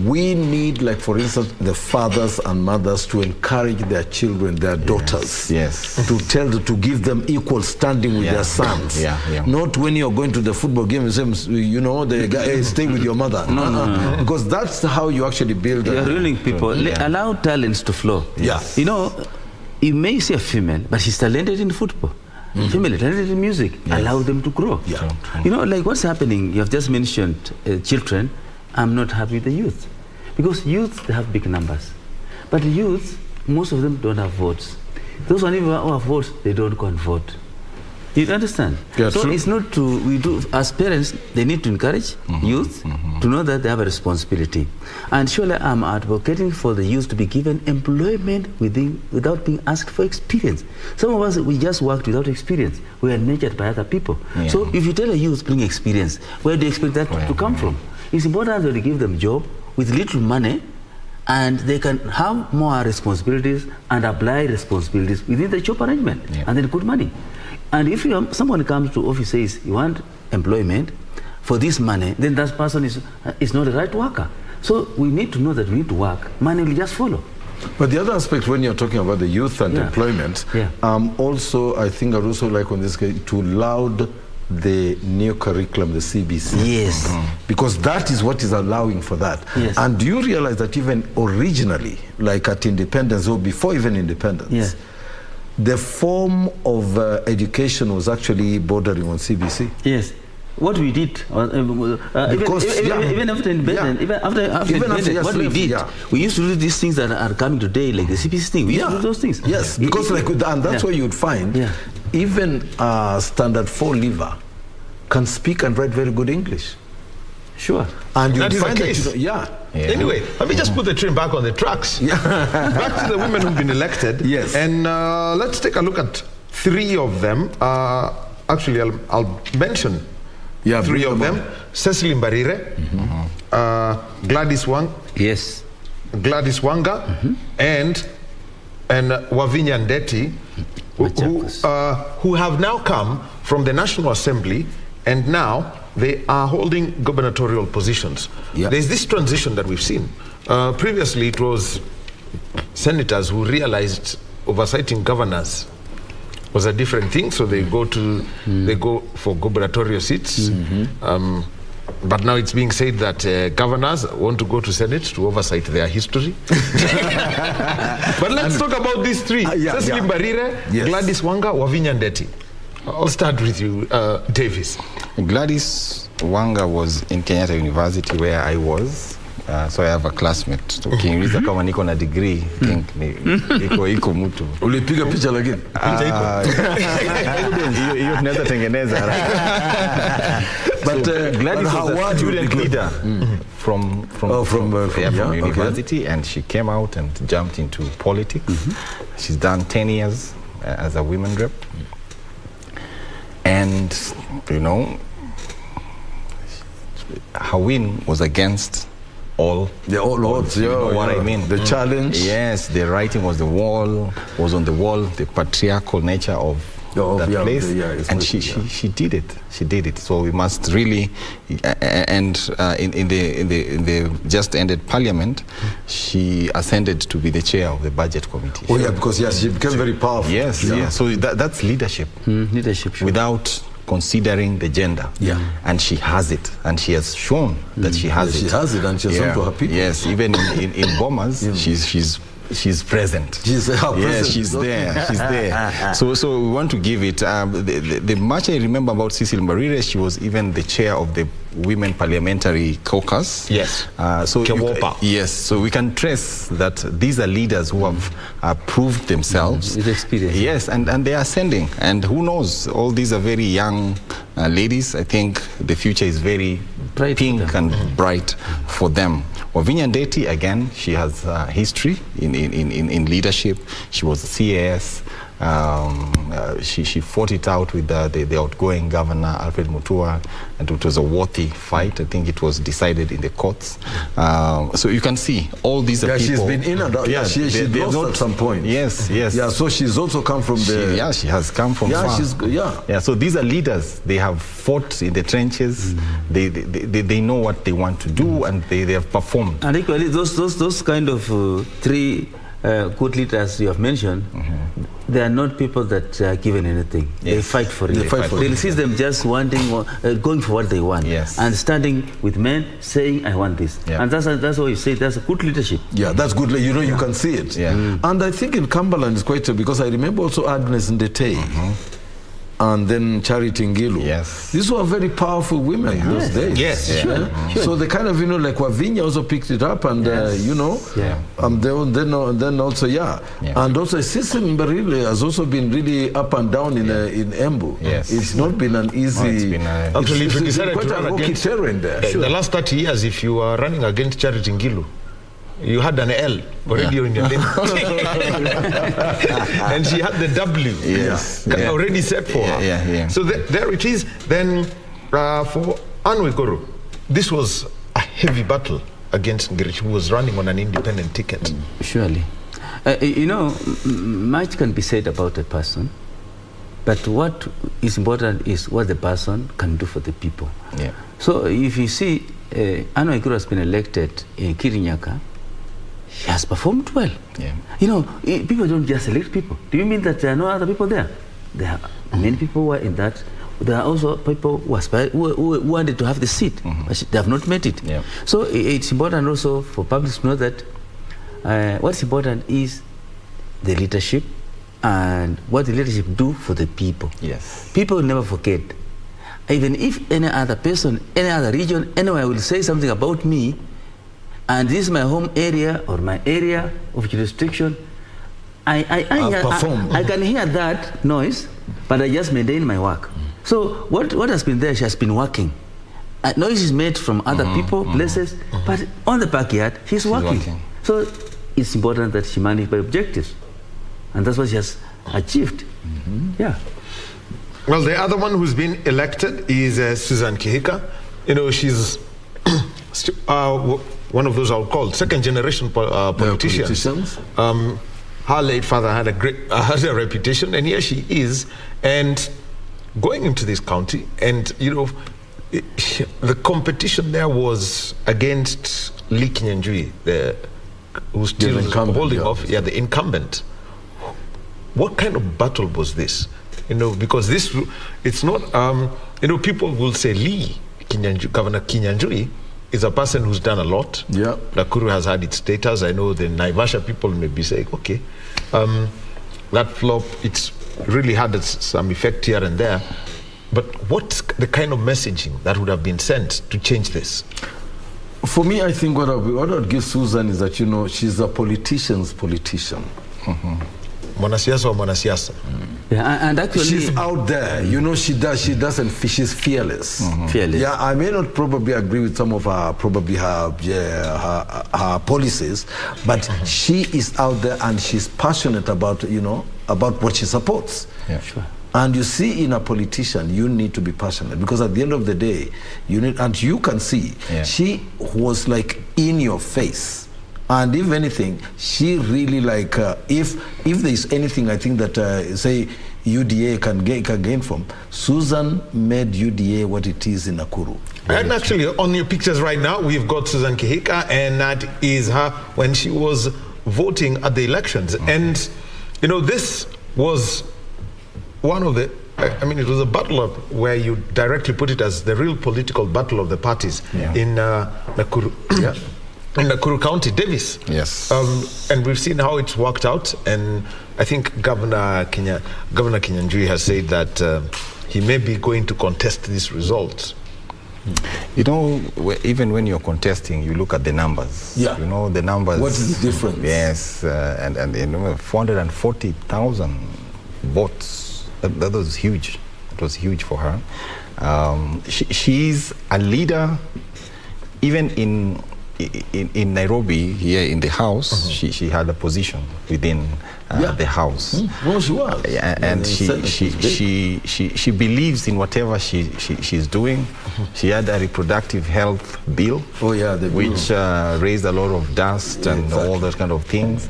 Speaker 14: We need, like for instance, the fathers and mothers to encourage their children, their daughters, to tell them, to give them equal standing with their sons. Not when you're going to the football game and say, you know, the guy, stay with your mother. No. Because that's how you actually build.
Speaker 17: You're ruining people. Allow talents to flow. You know, you may see a female, but she's talented in football. Female talented in music. Allow them to grow. You know, like what's happening, you have just mentioned children. I'm not happy with the youth. Because youth, they have big numbers. But the youth, most of them don't have votes. Those who have votes, they don't go and vote. You understand? So it's not we do, as parents, they need to encourage youth to know that they have a responsibility. And surely I'm advocating for the youth to be given employment without being asked for experience. Some of us, we just worked without experience. We are nurtured by other people. So if you tell a youth, bring experience, where do you expect that to come from? It's important that you give them a job with little money, and they can have more responsibilities and apply responsibilities within the job arrangement, and then good money. And if someone comes to office says you want employment for this money, then that person is not the right worker. So we need to know that we need to work. Money will just follow.
Speaker 14: But the other aspect, when you're talking about the youth and employment, also I think I'd also like on this case to laud the new curriculum, the CBC. Because that is what is allowing for that. And do you realize that even originally, like at independence or before even independence, the form of education was actually bordering on CBC?
Speaker 17: What we did, even after independence, what we did, we used to do these things that are coming today, like the CBC thing. We used to do those things.
Speaker 14: Because and that's why you'd find even a standard 4 leaver can speak and write very good English. And you find that
Speaker 10: Anyway, let me just put the train back on the tracks. Back to the women who've been elected. And let's take a look at 3 of them. Actually, I'll mention 3 of them. Cecily Mbarire, Gladys Wanga, and Wavinya Ndeti, who have now come from the National Assembly, and now they are holding gubernatorial positions. There's this transition that we've seen. Previously, it was senators who realized oversighting governors was a different thing, so they go for gubernatorial seats. But now it's being said that governors want to go to Senate to oversight their history. But let's talk about these 3. Cecily Mbarire, Gladys Wanga, Wavinya Ndeti. I'll start with you, Davis.
Speaker 16: Gladys Wanga was in Kenyatta University where I was. So I have a classmate. Ukiniuliza kama niko na degree, think iko mtu.
Speaker 14: Ulipiga picha lakini?
Speaker 16: Hiyo tunaweza tengeneza haraka.
Speaker 14: But
Speaker 16: Gladys was a student leader from university, and she came out and jumped into politics. She's done 10 years as a women rep. And, you know, her win was against all
Speaker 14: odds,
Speaker 16: you know what I mean?
Speaker 14: The challenge.
Speaker 16: Yes, the writing was on the wall, the patriarchal nature of that place, and she did it. She did it. So we must really, and in the just ended parliament, she ascended to be the chair of the budget committee.
Speaker 14: Oh yeah, because she became very powerful.
Speaker 16: Yes, so that's leadership.
Speaker 12: Leadership, sure.
Speaker 16: Without considering the gender.
Speaker 14: Yeah.
Speaker 16: And she has it, and she has shown that she has it.
Speaker 14: She has it, and she has shown to her people.
Speaker 16: Yes, even in Bomas, she's present.
Speaker 14: She's present.
Speaker 16: She's there. She's there. So we want to give it. The much I remember about Cecil Mbarire, she was even the chair of the Women Parliamentary Caucus.
Speaker 10: Yes.
Speaker 16: Yes. So we can trace that these are leaders who have proved themselves.
Speaker 17: With experience.
Speaker 16: Yes, and they are ascending. And who knows? All these are very young ladies. I think the future is very pink and bright for them. Wavinya Ndeti, again, she has history in leadership. She was a CAS. She fought it out with the outgoing governor, Alfred Mutua, and it was a worthy fight. I think it was decided in the courts. So you can see all these are people.
Speaker 14: She's been in and out. Yeah, she lost at some point.
Speaker 16: Yes.
Speaker 14: Yeah, so she's also come from the...
Speaker 16: Yeah, she has come from far. Yeah, so these are leaders. They have fought in the trenches. They know what they want to do, and they have performed.
Speaker 17: And equally, those kind of three good leaders you have mentioned, they are not people that are given anything. Yes. They fight for it. They'll see them just wanting, going for what they want.
Speaker 16: Yes.
Speaker 17: And standing with men, saying, I want this. Yeah. And that's what you say, that's a good leadership.
Speaker 14: Yeah, that's good. You know, you can see it.
Speaker 16: Yeah.
Speaker 14: And I think in Cumberland it's quite, because I remember also Agnes Ndetei. And then Charity Ngilu.
Speaker 16: Yes.
Speaker 14: These were very powerful women in those days.
Speaker 10: Yes.
Speaker 17: Sure.
Speaker 14: So they kind of, you know, like Wavinya also picked it up, and you know, then also, and also Cecil Mbarire has also been really up and down in Embu.
Speaker 16: Yes.
Speaker 14: It's not been an easy.
Speaker 10: Actually, if you decided
Speaker 14: quite
Speaker 10: to run
Speaker 14: a rocky
Speaker 10: against
Speaker 14: terrain there.
Speaker 10: the last 30 years, if you are running against Charity Ngilu, you had an L already on your name. And she had the W already set for her. So there it is. Then for Anne Waiguru, this was a heavy battle against Ngirish, who was running on an independent ticket.
Speaker 17: Surely. You know, much can be said about a person, but what is important is what the person can do for the people.
Speaker 16: Yeah.
Speaker 17: So if you see, Anne Waiguru has been elected in Kirinyaga. She has performed well.
Speaker 16: Yeah.
Speaker 17: You know, people don't just select people. Do you mean that there are no other people there? There are many people who are in that. There are also people who wanted to have the seat, but they have not met it.
Speaker 16: Yeah.
Speaker 17: So it's important also for public to know that what's important is the leadership and what the leadership do for the people.
Speaker 16: Yes.
Speaker 17: People never forget. Even if any other person, any other region, anywhere will say something about me, and this is my home area or my area of jurisdiction, I can hear that noise, but I just maintain my work. So what has been there, she has been working. Noise is made from other people, places, but on the backyard, she's working. So it's important that she manage by objectives. And that's what she has achieved. Yeah.
Speaker 10: Well, the other one who's been elected is Susan Kihika. You know, she's one of those I'll call second-generation politicians. Her late father had a reputation, and here she is, and going into this county, and you know, the competition there was against Lee Kinyanjui, who's still holding off, the incumbent. What kind of battle was this? You know, because it's not, you know, people will say Lee Kinyanjui, Governor Kinyanjui, is a person who's done a lot.
Speaker 14: Yeah.
Speaker 10: Nakuru has had its status. I know the Naivasha people may be saying, okay, that flop, it's really had some effect here and there. But what's the kind of messaging that would have been sent to change this?
Speaker 14: For me, I think what I would give Susan is that, you know, she's a politician's politician.
Speaker 10: Mwanasiasa or mwanasiasa.
Speaker 17: Yeah, and actually
Speaker 14: she's out there. You know, she's fearless.
Speaker 17: Fearless.
Speaker 14: Yeah, I may not probably agree with some of her her policies, but she is out there and she's passionate about, you know, about what she supports.
Speaker 16: Yeah.
Speaker 17: Sure.
Speaker 14: And you see, in a politician, you need to be passionate, because at the end of the day, you need, and you can see, she was like in your face. And if anything, she really like, if there's anything I think that, say, UDA can gain from, Susan made UDA what it is in Nakuru.
Speaker 10: And actually, on your pictures right now, we've got Susan Kihika, and that is her when she was voting at the elections. And, you know, this was one of the, I mean, it was a battle of, where you directly put it as the real political battle of the parties in Nakuru. In Nakuru County, Davis.
Speaker 2: Yes.
Speaker 10: And we've seen how it's worked out, and I think Governor Kinyanjui has said that he may be going to contest these results.
Speaker 16: You know, even when you're contesting, you look at the numbers.
Speaker 14: Yeah.
Speaker 16: You know, the numbers.
Speaker 14: What is the difference?
Speaker 16: Yes, and you know, 440,000 votes. That was huge. It was huge for her. She's a leader, even in Nairobi, here in the House. She had a position within the House.
Speaker 14: Well, she was.
Speaker 16: And she believes in whatever she's doing. She had a reproductive health bill, which raised a lot of dust and all those kind of things.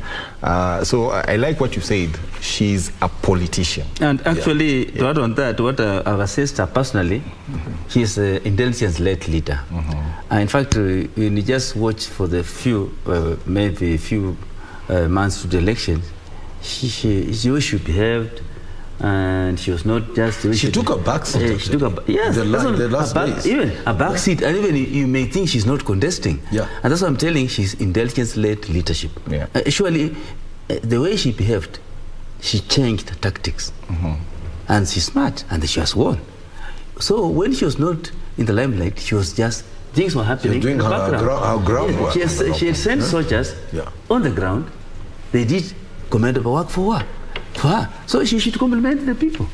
Speaker 16: So I like what you said. She's a politician.
Speaker 17: And actually, to add on that, what I've assessed her personally, she's an intelligence-led leader. In fact, when you just watch for the few, maybe a few months to the election, she always behaved, and she was not just.
Speaker 14: She took a back seat.
Speaker 17: She took a
Speaker 14: the last days.
Speaker 17: Even a back seat, and even you may think she's not contesting. And that's what I'm telling. She's intelligence-led leadership. Surely, the way she behaved, she changed the tactics, and she's smart, and she has won. So when she was not in the limelight, she was just. Things were happening.
Speaker 14: Doing
Speaker 17: in the
Speaker 14: her groundwork.
Speaker 17: She had sent soldiers on the ground. They did commendable work for her. So she should compliment the people.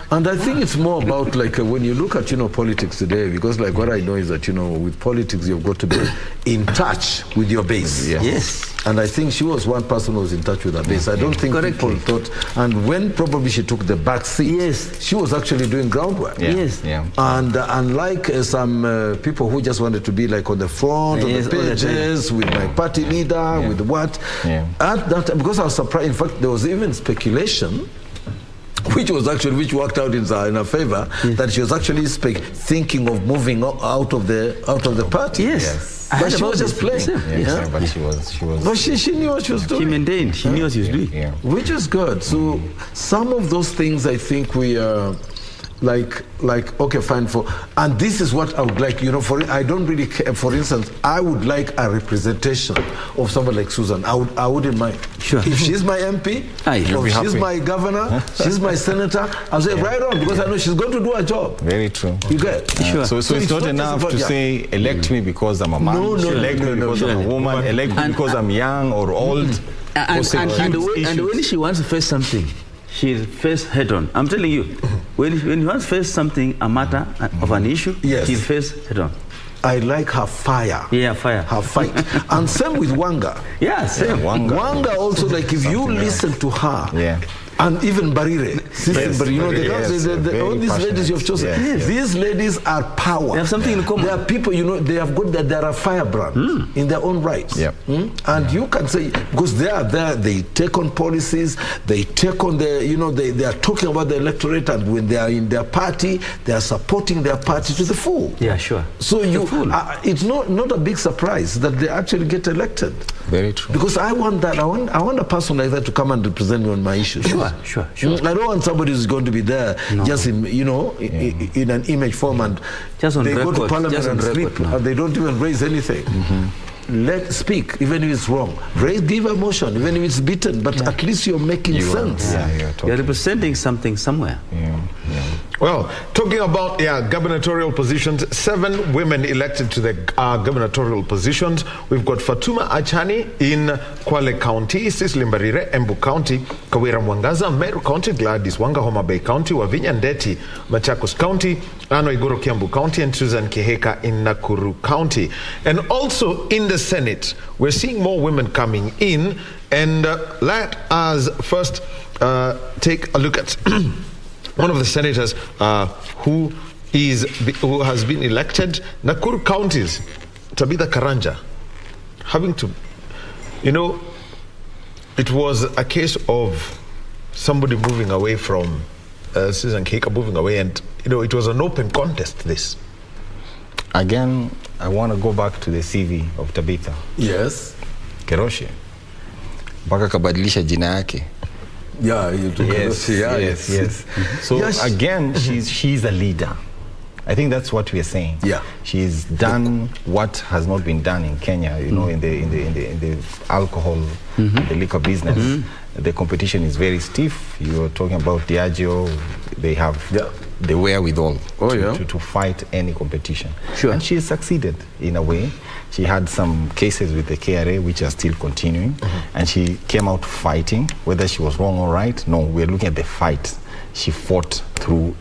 Speaker 14: And I think it's more about like when you look at, you know, politics today, because like what I know is that, you know, with politics you've got to be in touch with your base.
Speaker 17: Yes.
Speaker 14: And I think she was one person who was in touch with her base. I don't think people thought, and when probably she took the back seat, she was actually doing groundwork. And unlike some people who just wanted to be like on the front, on the pages, with my party leader, with what, at that, because I was surprised, in fact, there was even speculation, which worked out in her favor, that she was actually thinking of moving out of the party. But she was just playing.
Speaker 16: But she was.
Speaker 14: But she knew what she was doing.
Speaker 17: She maintained. She knew what she was doing.
Speaker 14: Which is good. So some of those things, I think we are like okay, fine. And this is what I would like. You know, I don't really care. For instance, I would like a representation of someone like Susan. I wouldn't mind. If she's my MP, if she's my governor, she's my senator, I'll say right on, because I know she's going to do her job.
Speaker 16: Very true.
Speaker 14: You get?
Speaker 16: So it's not enough to say elect me because I'm a man. Elect me because I'm a woman. Elect me because I'm young or old.
Speaker 17: And when she wants to face something, she'll face head on. I'm telling you, when you want to face something, a matter of an issue, she'll face head on.
Speaker 14: I like her fire.
Speaker 17: Fire.
Speaker 14: Her fight. And same with Wanga.
Speaker 17: Same.
Speaker 14: Wanga also, like if you listen to her, and even Barire, you know, all these ladies you have chosen, these ladies are power.
Speaker 17: They have something in common.
Speaker 14: They are people, you know, they have got that, they are a firebrand in their own rights. And you can say, because they are there, they take on policies, they take on the, you know, they are talking about the electorate, and when they are in their party, they are supporting their party to the full. So it's not a big surprise that they actually get elected.
Speaker 16: Very true.
Speaker 14: Because I want that. I want a person like that to come and represent me on my issues.
Speaker 17: Sure.
Speaker 14: I don't want somebody who's going to be there just in, you know, in an image form, and
Speaker 17: just on
Speaker 14: they
Speaker 17: record,
Speaker 14: go to parliament and sleep, and they don't even raise anything. Let speak, even if it's wrong. Give a motion, even if it's beaten, but at least you're making sense.
Speaker 17: You're representing something somewhere.
Speaker 10: Well, talking about gubernatorial positions, 7 women elected to the gubernatorial positions. We've got Fatuma Achani in Kwale County, Cecily Mbarire, Embu County, Kawira Mwangaza, Meru County, Gladys Wanga, Homa Bay County, Wavinya Ndeti, Machakos County, Ano Igoro Kiambu County, and Susan Kihika in Nakuru County. And also in the Senate, we're seeing more women coming in, and let us first take a look at one of the senators who has been elected. Nakuru counties, Tabitha Karanja, having to, it was a case of somebody moving away from Susan Kika moving away, and it was an open contest. This
Speaker 16: again, I want to go back to the CV of Tabitha.
Speaker 14: Yes.
Speaker 16: Keroshi mpaka kabadilisha jina yake.
Speaker 14: Yeah,
Speaker 16: yes. So again, she's a leader. I think that's what we are saying.
Speaker 14: Yeah,
Speaker 16: she's done what has not been done in Kenya. In the alcohol, the liquor business. The competition is very stiff. You're talking about Diageo. They have the wherewithal to fight any competition.
Speaker 17: Sure.
Speaker 16: And she has succeeded in a way. She had some cases with the KRA which are still continuing, and she came out fighting. Whether she was wrong or right, no, we're looking at the fight. She fought through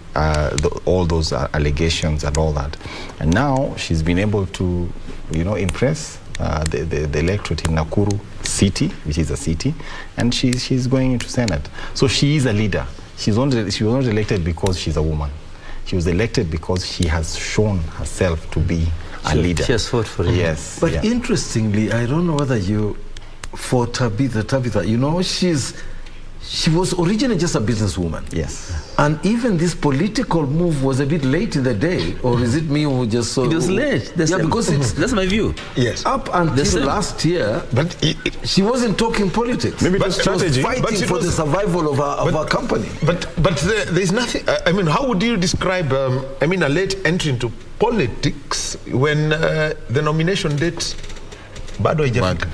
Speaker 16: all those allegations and all that. And now she's been able to, impress the electorate in Nakuru city, which is a city, and she's going into Senate. So she is a leader. She was not elected because she's a woman. She was elected because she has shown herself to be a leader.
Speaker 17: She has fought for it.
Speaker 16: Yes.
Speaker 14: But interestingly, I don't know whether for Tabitha, she was originally just a businesswoman.
Speaker 16: Yes.
Speaker 14: And even this political move was a bit late in the day, or is it me who just saw?
Speaker 17: It was late.
Speaker 14: Because
Speaker 17: that's my view.
Speaker 10: Yes.
Speaker 14: Up until last year, but she wasn't talking politics.
Speaker 10: Maybe
Speaker 14: but she was fighting for the survival of her company.
Speaker 10: But there's nothing. I mean, how would you describe? a late entry into politics when the nomination date bado haijafika?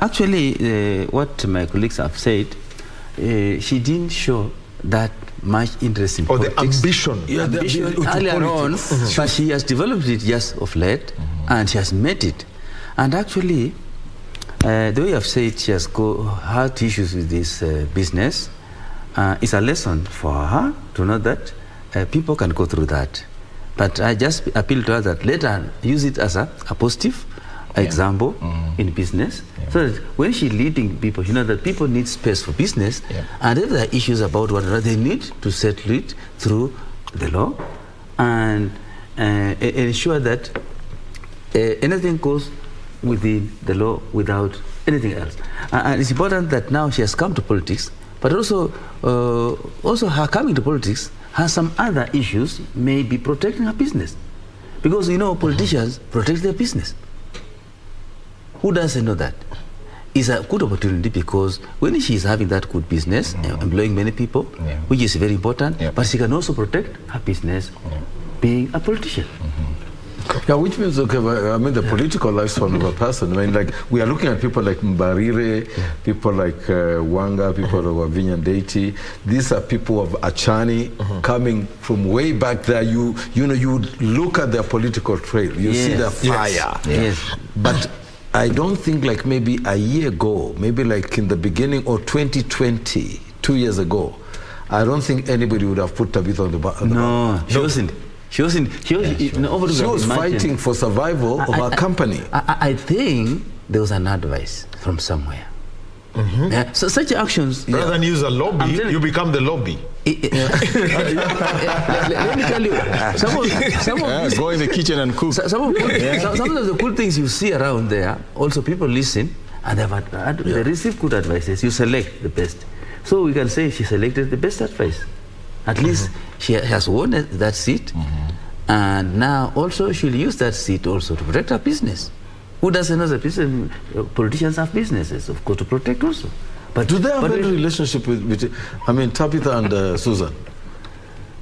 Speaker 17: Actually, what my colleagues have said, she didn't show that much interest in politics.
Speaker 10: The ambition.
Speaker 17: The ambition earlier on, but she has developed it just of late, and she has met it. And actually, the way I've said she has had issues with this business, it's a lesson for her to know that people can go through that. But I just appeal to her that let her use it as a positive example in business, so that when she's leading people, she knows that people need space for business, and if there are issues about one another, they need to settle it through the law and ensure that anything goes within the law without anything else. And it's important that now she has come to politics, but also her coming to politics has some other issues, maybe protecting her business, because politicians protect their business. Who doesn't know that? It's a good opportunity, because when she is having that good business, employing many people, which is very important, but she can also protect her business being a politician.
Speaker 14: Yeah, which means, the political lifespan of a person. We are looking at people like Mbarire, people like Wanga, people like Wavinya Deiti. These are people of Achani coming from way back there. You look at their political trail, you see the fire.
Speaker 17: Yes.
Speaker 14: But I don't think maybe a year ago, maybe in the beginning or 2020, 2 years ago, I don't think anybody would have put Tabitha on the
Speaker 17: No, she wasn't. She was
Speaker 14: fighting for survival of our company.
Speaker 17: I think there was an advice from somewhere. So such actions,
Speaker 10: rather than use a lobby, you become the lobby.
Speaker 17: Let me tell you, some of
Speaker 16: go in the kitchen and cook.
Speaker 17: Some of the cool things you see around there, also people listen and they receive good advices. You select the best. So we can say she selected the best advice. At least she has won that seat, and now also she'll use that seat also to protect her business. Who doesn't know that politicians have businesses, of course, to protect also.
Speaker 14: But do they have a relationship with Tabitha and Susan?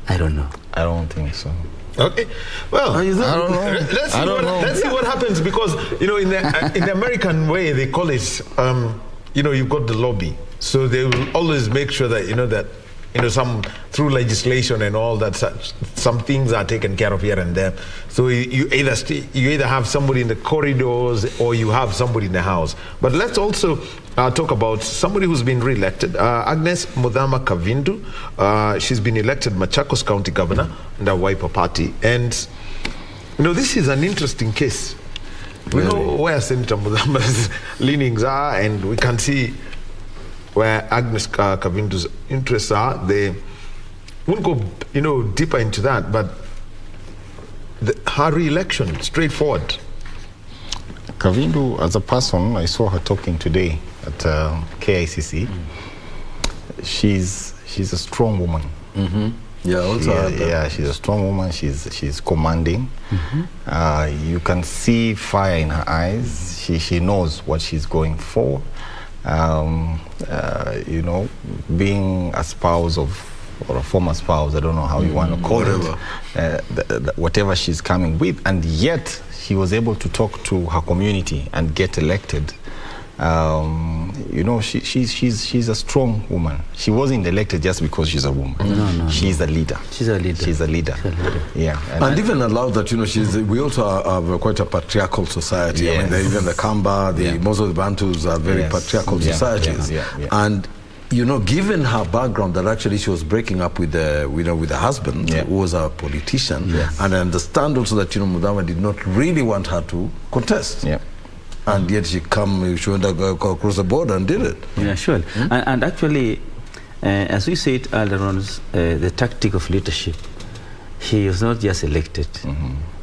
Speaker 17: I don't know.
Speaker 16: I don't think so.
Speaker 10: Okay, well,
Speaker 16: I don't know.
Speaker 10: Let's see what happens, because in the American way they call it, you've got the lobby, so they will always make sure that some through legislation and all that, some things are taken care of here and there. So you either have somebody in the corridors or you have somebody in the house. But let's also talk about somebody who's been re-elected, Agnes Muthama Kavindu. She's been elected Machakos County Governor under Wiper Party, and this is an interesting case. We know where Senator Muthama's leanings are, and we can see where Agnes Kavindu's interests are. They won't go, deeper into that, but her re-election, straightforward.
Speaker 16: Kavindu, as a person, I saw her talking today at KICC. She's a strong woman.
Speaker 14: Yeah, also.
Speaker 16: Yeah, she's a strong woman. She's commanding. You can see fire in her eyes. She knows what she's going for. Being a spouse of, or a former spouse, I don't know how you want to call it, whatever she's coming with, and yet she was able to talk to her community and get elected. She's a strong woman. She wasn't elected just because she's a woman.
Speaker 17: No.
Speaker 16: She's a leader.
Speaker 17: She's a leader.
Speaker 16: She's a leader. Yeah.
Speaker 14: And even allow that, we also have quite a patriarchal society.
Speaker 16: Yes.
Speaker 14: I mean, even the Kamba, most of the Bantus are very patriarchal societies. And given her background, that actually she was breaking up with the husband, who was a politician, and I understand also that Mudavadi did not really want her to contest. And yet she went across the border and did it.
Speaker 17: Yeah, sure. And actually, as we said earlier on, the tactic of leadership, she was not just elected,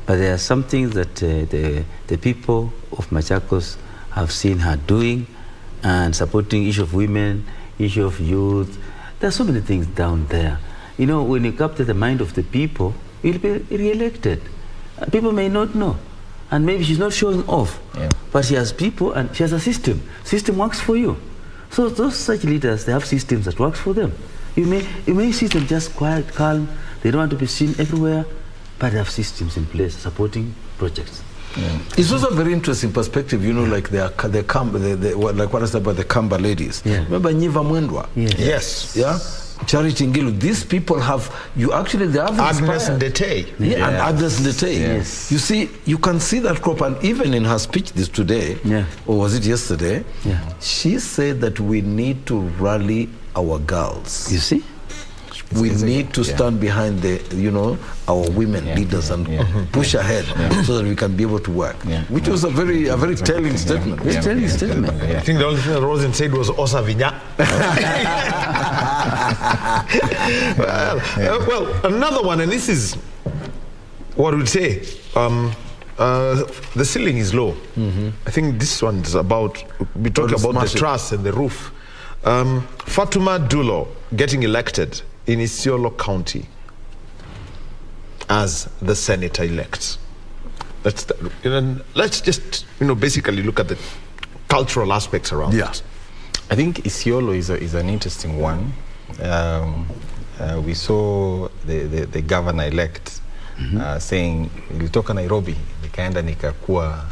Speaker 17: but there are some things that the people of Machakos have seen her doing, and supporting issue of women, issue of youth. There are so many things down there. When you capture the mind of the people, you'll be re-elected. People may not know. And maybe she's not showing off, but she has people and she has a system. System works for you. So those such leaders, they have systems that works for them. You may see them just quiet, calm. They don't want to be seen everywhere, but they have systems in place supporting projects.
Speaker 14: It's also a very interesting perspective, like like what I said about the Kamba ladies. Remember Nyiva Mwendwa?
Speaker 10: Yes.
Speaker 14: Yeah. Charity Ngilu, these people they have
Speaker 10: Agnes Ndete.
Speaker 14: And Agnes Ndete.
Speaker 10: Yes.
Speaker 14: You see, you can see that crop, and even in her speech today, or was it yesterday, she said that we need to rally our girls.
Speaker 17: You see?
Speaker 14: We need to stand behind our women leaders and push ahead so that we can be able to work. Which was a very telling statement.
Speaker 17: Telling statement.
Speaker 10: I think the only thing that Rosen said was Osa Vinya. well, another one, and this is what we'd say. The ceiling is low. I think this one's about, we talk about the truss and the roof. Fatuma Dulo getting elected in Isiolo County as the senator-elect. Let's just, basically look at the cultural aspects around it.
Speaker 16: I think Isiolo is an interesting one. We saw the governor-elect saying, "Nilitoka Nairobi, nikaenda nikakuwa."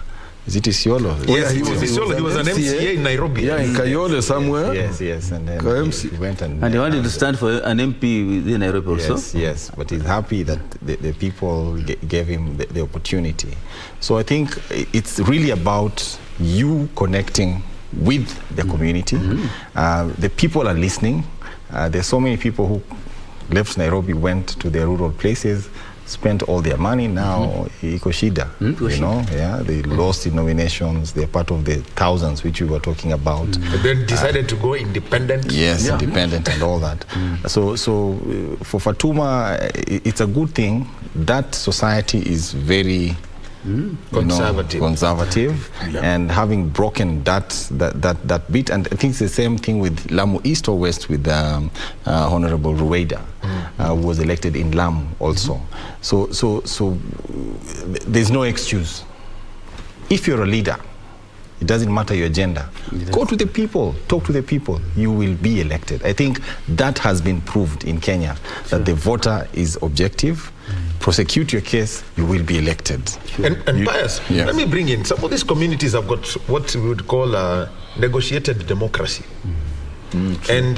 Speaker 16: Is it Isiolo?
Speaker 10: Yes, he was an MCA in Nairobi.
Speaker 14: Yeah, in Kayole somewhere.
Speaker 16: Yes, and then he went
Speaker 17: and he wanted to stand for an MP within Nairobi also.
Speaker 16: Yes, but he's happy that the people gave him the opportunity. So I think it's really about you connecting with the community. The people are listening. There's so many people who left Nairobi, went to their rural places, spent all their money. Now iko shida, they lost in nominations. They're part of the thousands which we were talking about.
Speaker 10: But then decided to go independent.
Speaker 16: Yes, independent and all that. So for Fatuma, it's a good thing. That society is very conservative, and having broken that bit, and I think it's the same thing with Lamu East or West with Honorable Rueda, who was elected in Lamu also. So there's no excuse. If you're a leader, it doesn't matter your agenda. Go to the people, talk to the people, you will be elected. I think that has been proved in Kenya, that the voter is objective. Prosecute your case, you will be elected.
Speaker 10: And Pius, let me bring in, some of these communities have got what we would call a negotiated democracy. And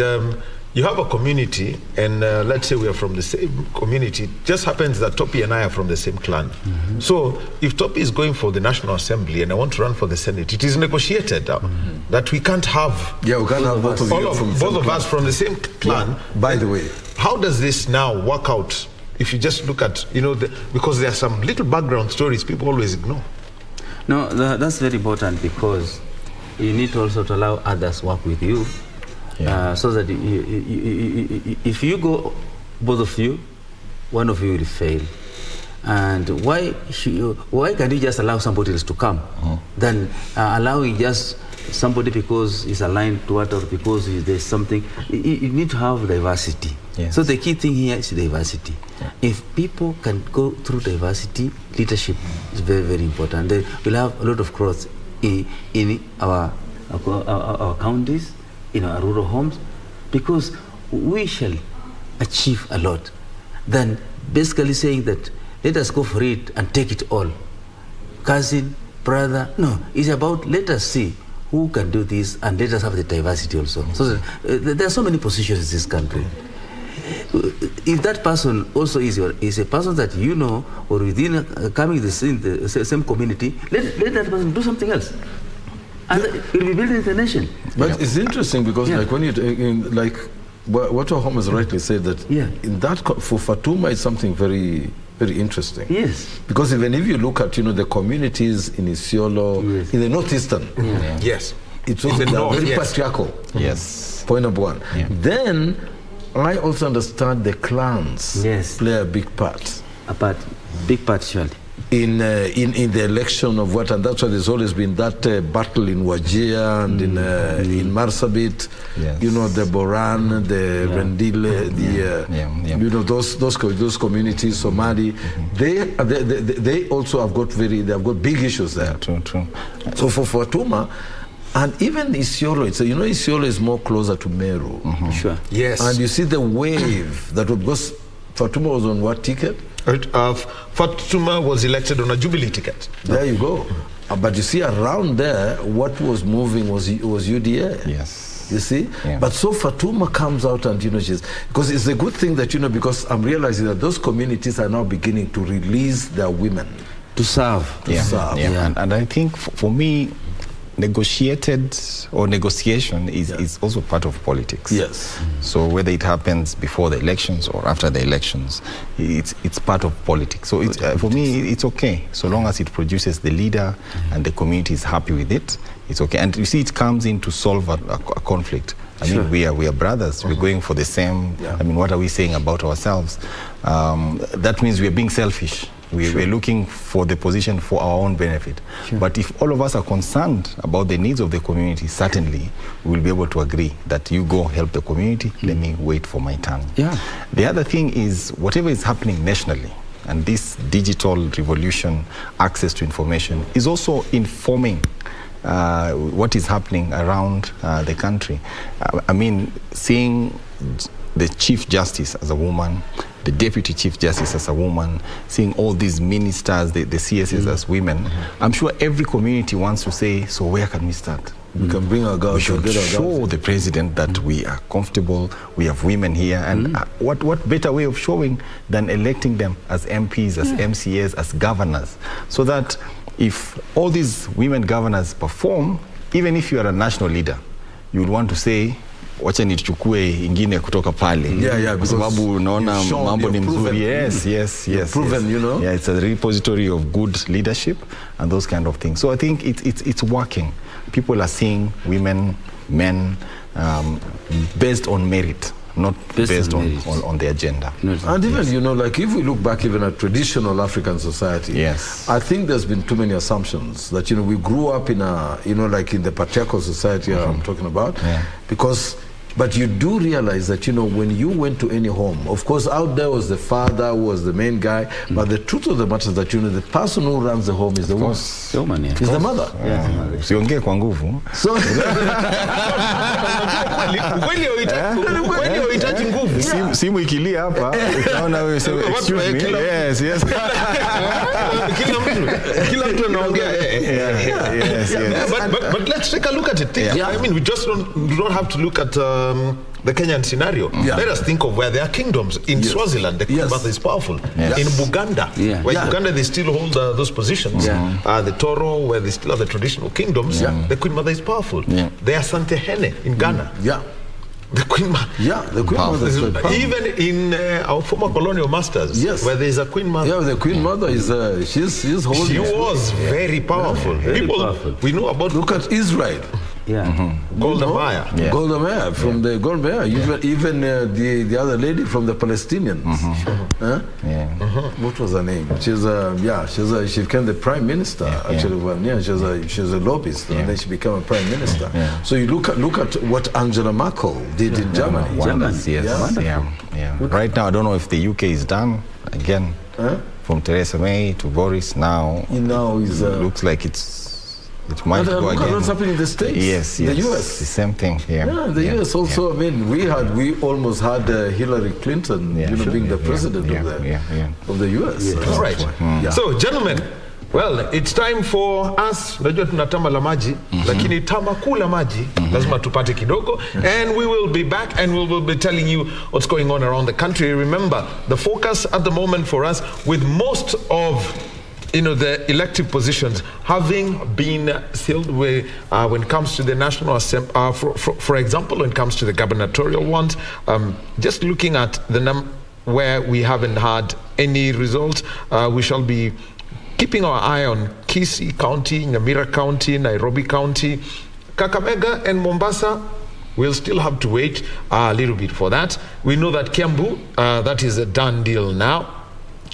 Speaker 10: you have a community, and let's say we are from the same community. It just happens that Topi and I are from the same clan. So if Topi is going for the National Assembly and I want to run for the Senate, it is negotiated that we can't have,
Speaker 14: we can't have both
Speaker 10: of us from the same clan.
Speaker 14: By the way,
Speaker 10: how does this now work out? If you just look at, because there are some little background stories people always ignore.
Speaker 17: No, that's very important, because you need also to allow others work with you. so that if you go, both of you, one of you will fail. And why can't you just allow somebody else to come? Than allowing just somebody because he's aligned to what, or because there's something. You need to have diversity. Yes. So the key thing here is diversity. If people can go through diversity, leadership is very, very important. Then we'll have a lot of growth in our counties, in our rural homes, because we shall achieve a lot. Then basically saying that let us go for it and take it all. Cousin, brother, no. It's about let us see who can do this and let us have the diversity also. So there are so many positions in this country. If that person also is a person that you know, or within coming the same community, let that person do something else. And it will be building the nation.
Speaker 14: But it's interesting because like when you what Holmes rightly said that in that for Fatuma it's something very, very interesting.
Speaker 17: Yes.
Speaker 14: Because even if you look at the communities in Isiolo, in the northeastern,
Speaker 10: yes,
Speaker 14: it's also very patriarchal.
Speaker 16: Yes.
Speaker 14: Point number one. Yeah. Then I also understand the clans play a big part.
Speaker 17: Big part, surely.
Speaker 14: In the election of what, and that's why there's always been that battle in Wajir and in Marsabit, the Boran, the Rendile, those communities, Somali, they also have got big issues there.
Speaker 16: True.
Speaker 14: So for Fatuma, and even Isiolo, Isiolo is more closer to Meru.
Speaker 17: Sure.
Speaker 10: Yes.
Speaker 14: And you see the wave that because Fatuma was on what ticket?
Speaker 10: Fatuma was elected on a Jubilee ticket.
Speaker 14: There you go. But you see, around there, what was moving was UDA.
Speaker 16: Yes.
Speaker 14: You see? Yeah. But so Fatuma comes out and, she's... Because it's a good thing that, because I'm realizing that those communities are now beginning to release their women.
Speaker 17: To serve.
Speaker 16: Yeah. And I think, for me, negotiation is also part of politics.
Speaker 14: Yes.
Speaker 16: So whether it happens before the elections or after the elections, it's part of politics. So for me, it's okay. So long as it produces the leader and the community is happy with it, it's okay. And you see, it comes in to solve a conflict. I mean, we are brothers. We're going for the same. I mean, what are we saying about ourselves? That means we're being selfish. We're looking for the position for our own benefit. But if all of us are concerned about the needs of the community, certainly we will be able to agree that you go help the community, let me wait for my turn. The other thing is whatever is happening nationally, and this digital revolution, access to information, is also informing what is happening around the country. I mean, seeing the Chief Justice as a woman, the Deputy Chief Justice as a woman, seeing all these ministers, the CSs as women, I'm sure every community wants to say, so where can we start?
Speaker 14: We can bring our girls.
Speaker 16: We should show the president that we are comfortable, we have women here, and what better way of showing than electing them as MPs, as MCAs, as governors, so that if all these women governors perform, even if you are a national leader, you would want to say, wacha nichukue ingine kutoka pale. Kwa sababu unaona mambo ni mzuri. Yes.
Speaker 14: Proven,
Speaker 16: Yeah, it's a repository of good leadership and those kind of things. So I think it's working. People are seeing women, men, based on merit, not based on the agenda.
Speaker 14: And even, like if we look back even at traditional African society, I think there's been too many assumptions that, we grew up in a, like in the patriarchal society I'm talking about, but you do realize that, when you went to any home, of course, out there was the father who was the main guy, but the truth of the matter is that, the person who runs the home is the woman. Is the mother.
Speaker 16: Siongee kwa nguvu.
Speaker 14: So,
Speaker 16: simu ikilia hapa, utaona wewe sema, excuse me. Yes.
Speaker 10: Kila mtu anaongea. But let's take a look at it. I mean, we just don't have to look at the Kenyan scenario. Let us think of where there are kingdoms. In Swaziland, the Queen Mother is powerful. In Buganda, where Uganda they still hold those positions. The Toro, where they still have the traditional kingdoms, the Queen Mother is powerful. There are Santehene in Ghana. The Queen Mother.
Speaker 14: The Queen Mother is powerful.
Speaker 10: Even in our former colonial masters, where there is a Queen Mother.
Speaker 14: The Queen Mother is she's holding.
Speaker 10: She was very powerful.
Speaker 14: Very
Speaker 10: People
Speaker 14: powerful.
Speaker 10: We know about.
Speaker 14: Look at Israel.
Speaker 10: Golda Meir.
Speaker 14: Golda Meir from the Golda Meir. Even the other lady from the Palestinians. What was her name? She became the prime minister. Actually, she's a lobbyist, and then she became a prime minister. So you look at what Angela Merkel did in Germany.
Speaker 16: Wonders, right now, I don't know if the UK is done again. From Theresa May to Boris now. Looks like it might go again.
Speaker 14: Look at what's happening in the States.
Speaker 16: Yes,
Speaker 14: the US.
Speaker 16: The same thing here.
Speaker 14: The US also. I mean, we almost had Hillary Clinton, being the president of the US.
Speaker 10: All right. So, gentlemen, well, it's time for us. Najua tunatama la maji, lakini tama kula maji lazima tupate kidogo, and we will be back and we will be telling you what's going on around the country. Remember, the focus at the moment for us, with most of the elective positions having been sealed when it comes to the National Assembly, for example, when it comes to the gubernatorial ones, just looking at the where we haven't had any results, we shall be keeping our eye on Kisii County, Nyamira County, Nairobi County, Kakamega and Mombasa. We'll still have to wait a little bit for that. We know that Kiambu, that is a done deal now.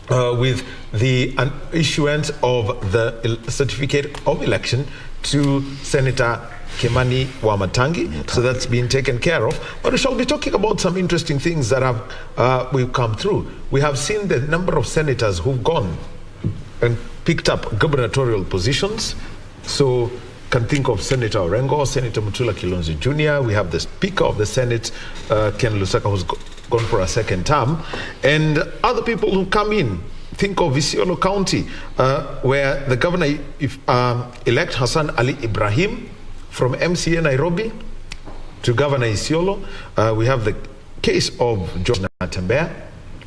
Speaker 10: With the issuance of the certificate of election to Senator Kimani Wamatangi. So that's been taken care of. But we shall be talking about some interesting things that we've come through. We have seen the number of senators who've gone and picked up gubernatorial positions. So can think of Senator Orengo, Senator Mutula Kilonzo Jr. We have the Speaker of the Senate, Ken Lusaka, who's gone for a second term, and other people who come in. Think of Isiolo County, where the governor elect Hassan Ali Ibrahim from MCA Nairobi to Governor Isiolo. We have the case of George Natembeya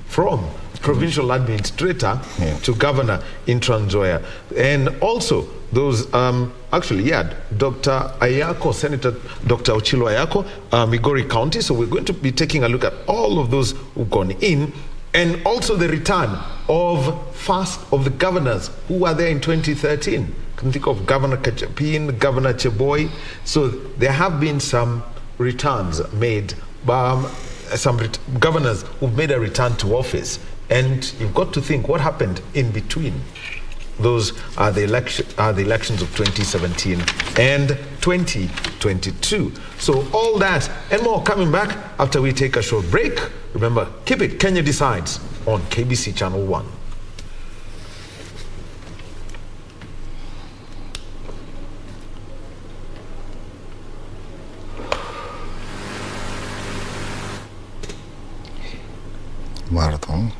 Speaker 10: from provincial administrator to governor in Trans Nzoia. And also those, Dr. Ayako, Senator Dr. Ochilo Ayako, Migori County. So we're going to be taking a look at all of those who've gone in, and also the return of the governors who were there in 2013. You can think of Governor Kachapin, Governor Cheboy. So there have been some returns made by some governors who've made a return to office. And you've got to think what happened in between. Those are the elections of 2017 and 2022. So all that and more coming back after we take a short break. Remember, keep it Kenya Decides on KBC Channel 1.
Speaker 16: Marathon.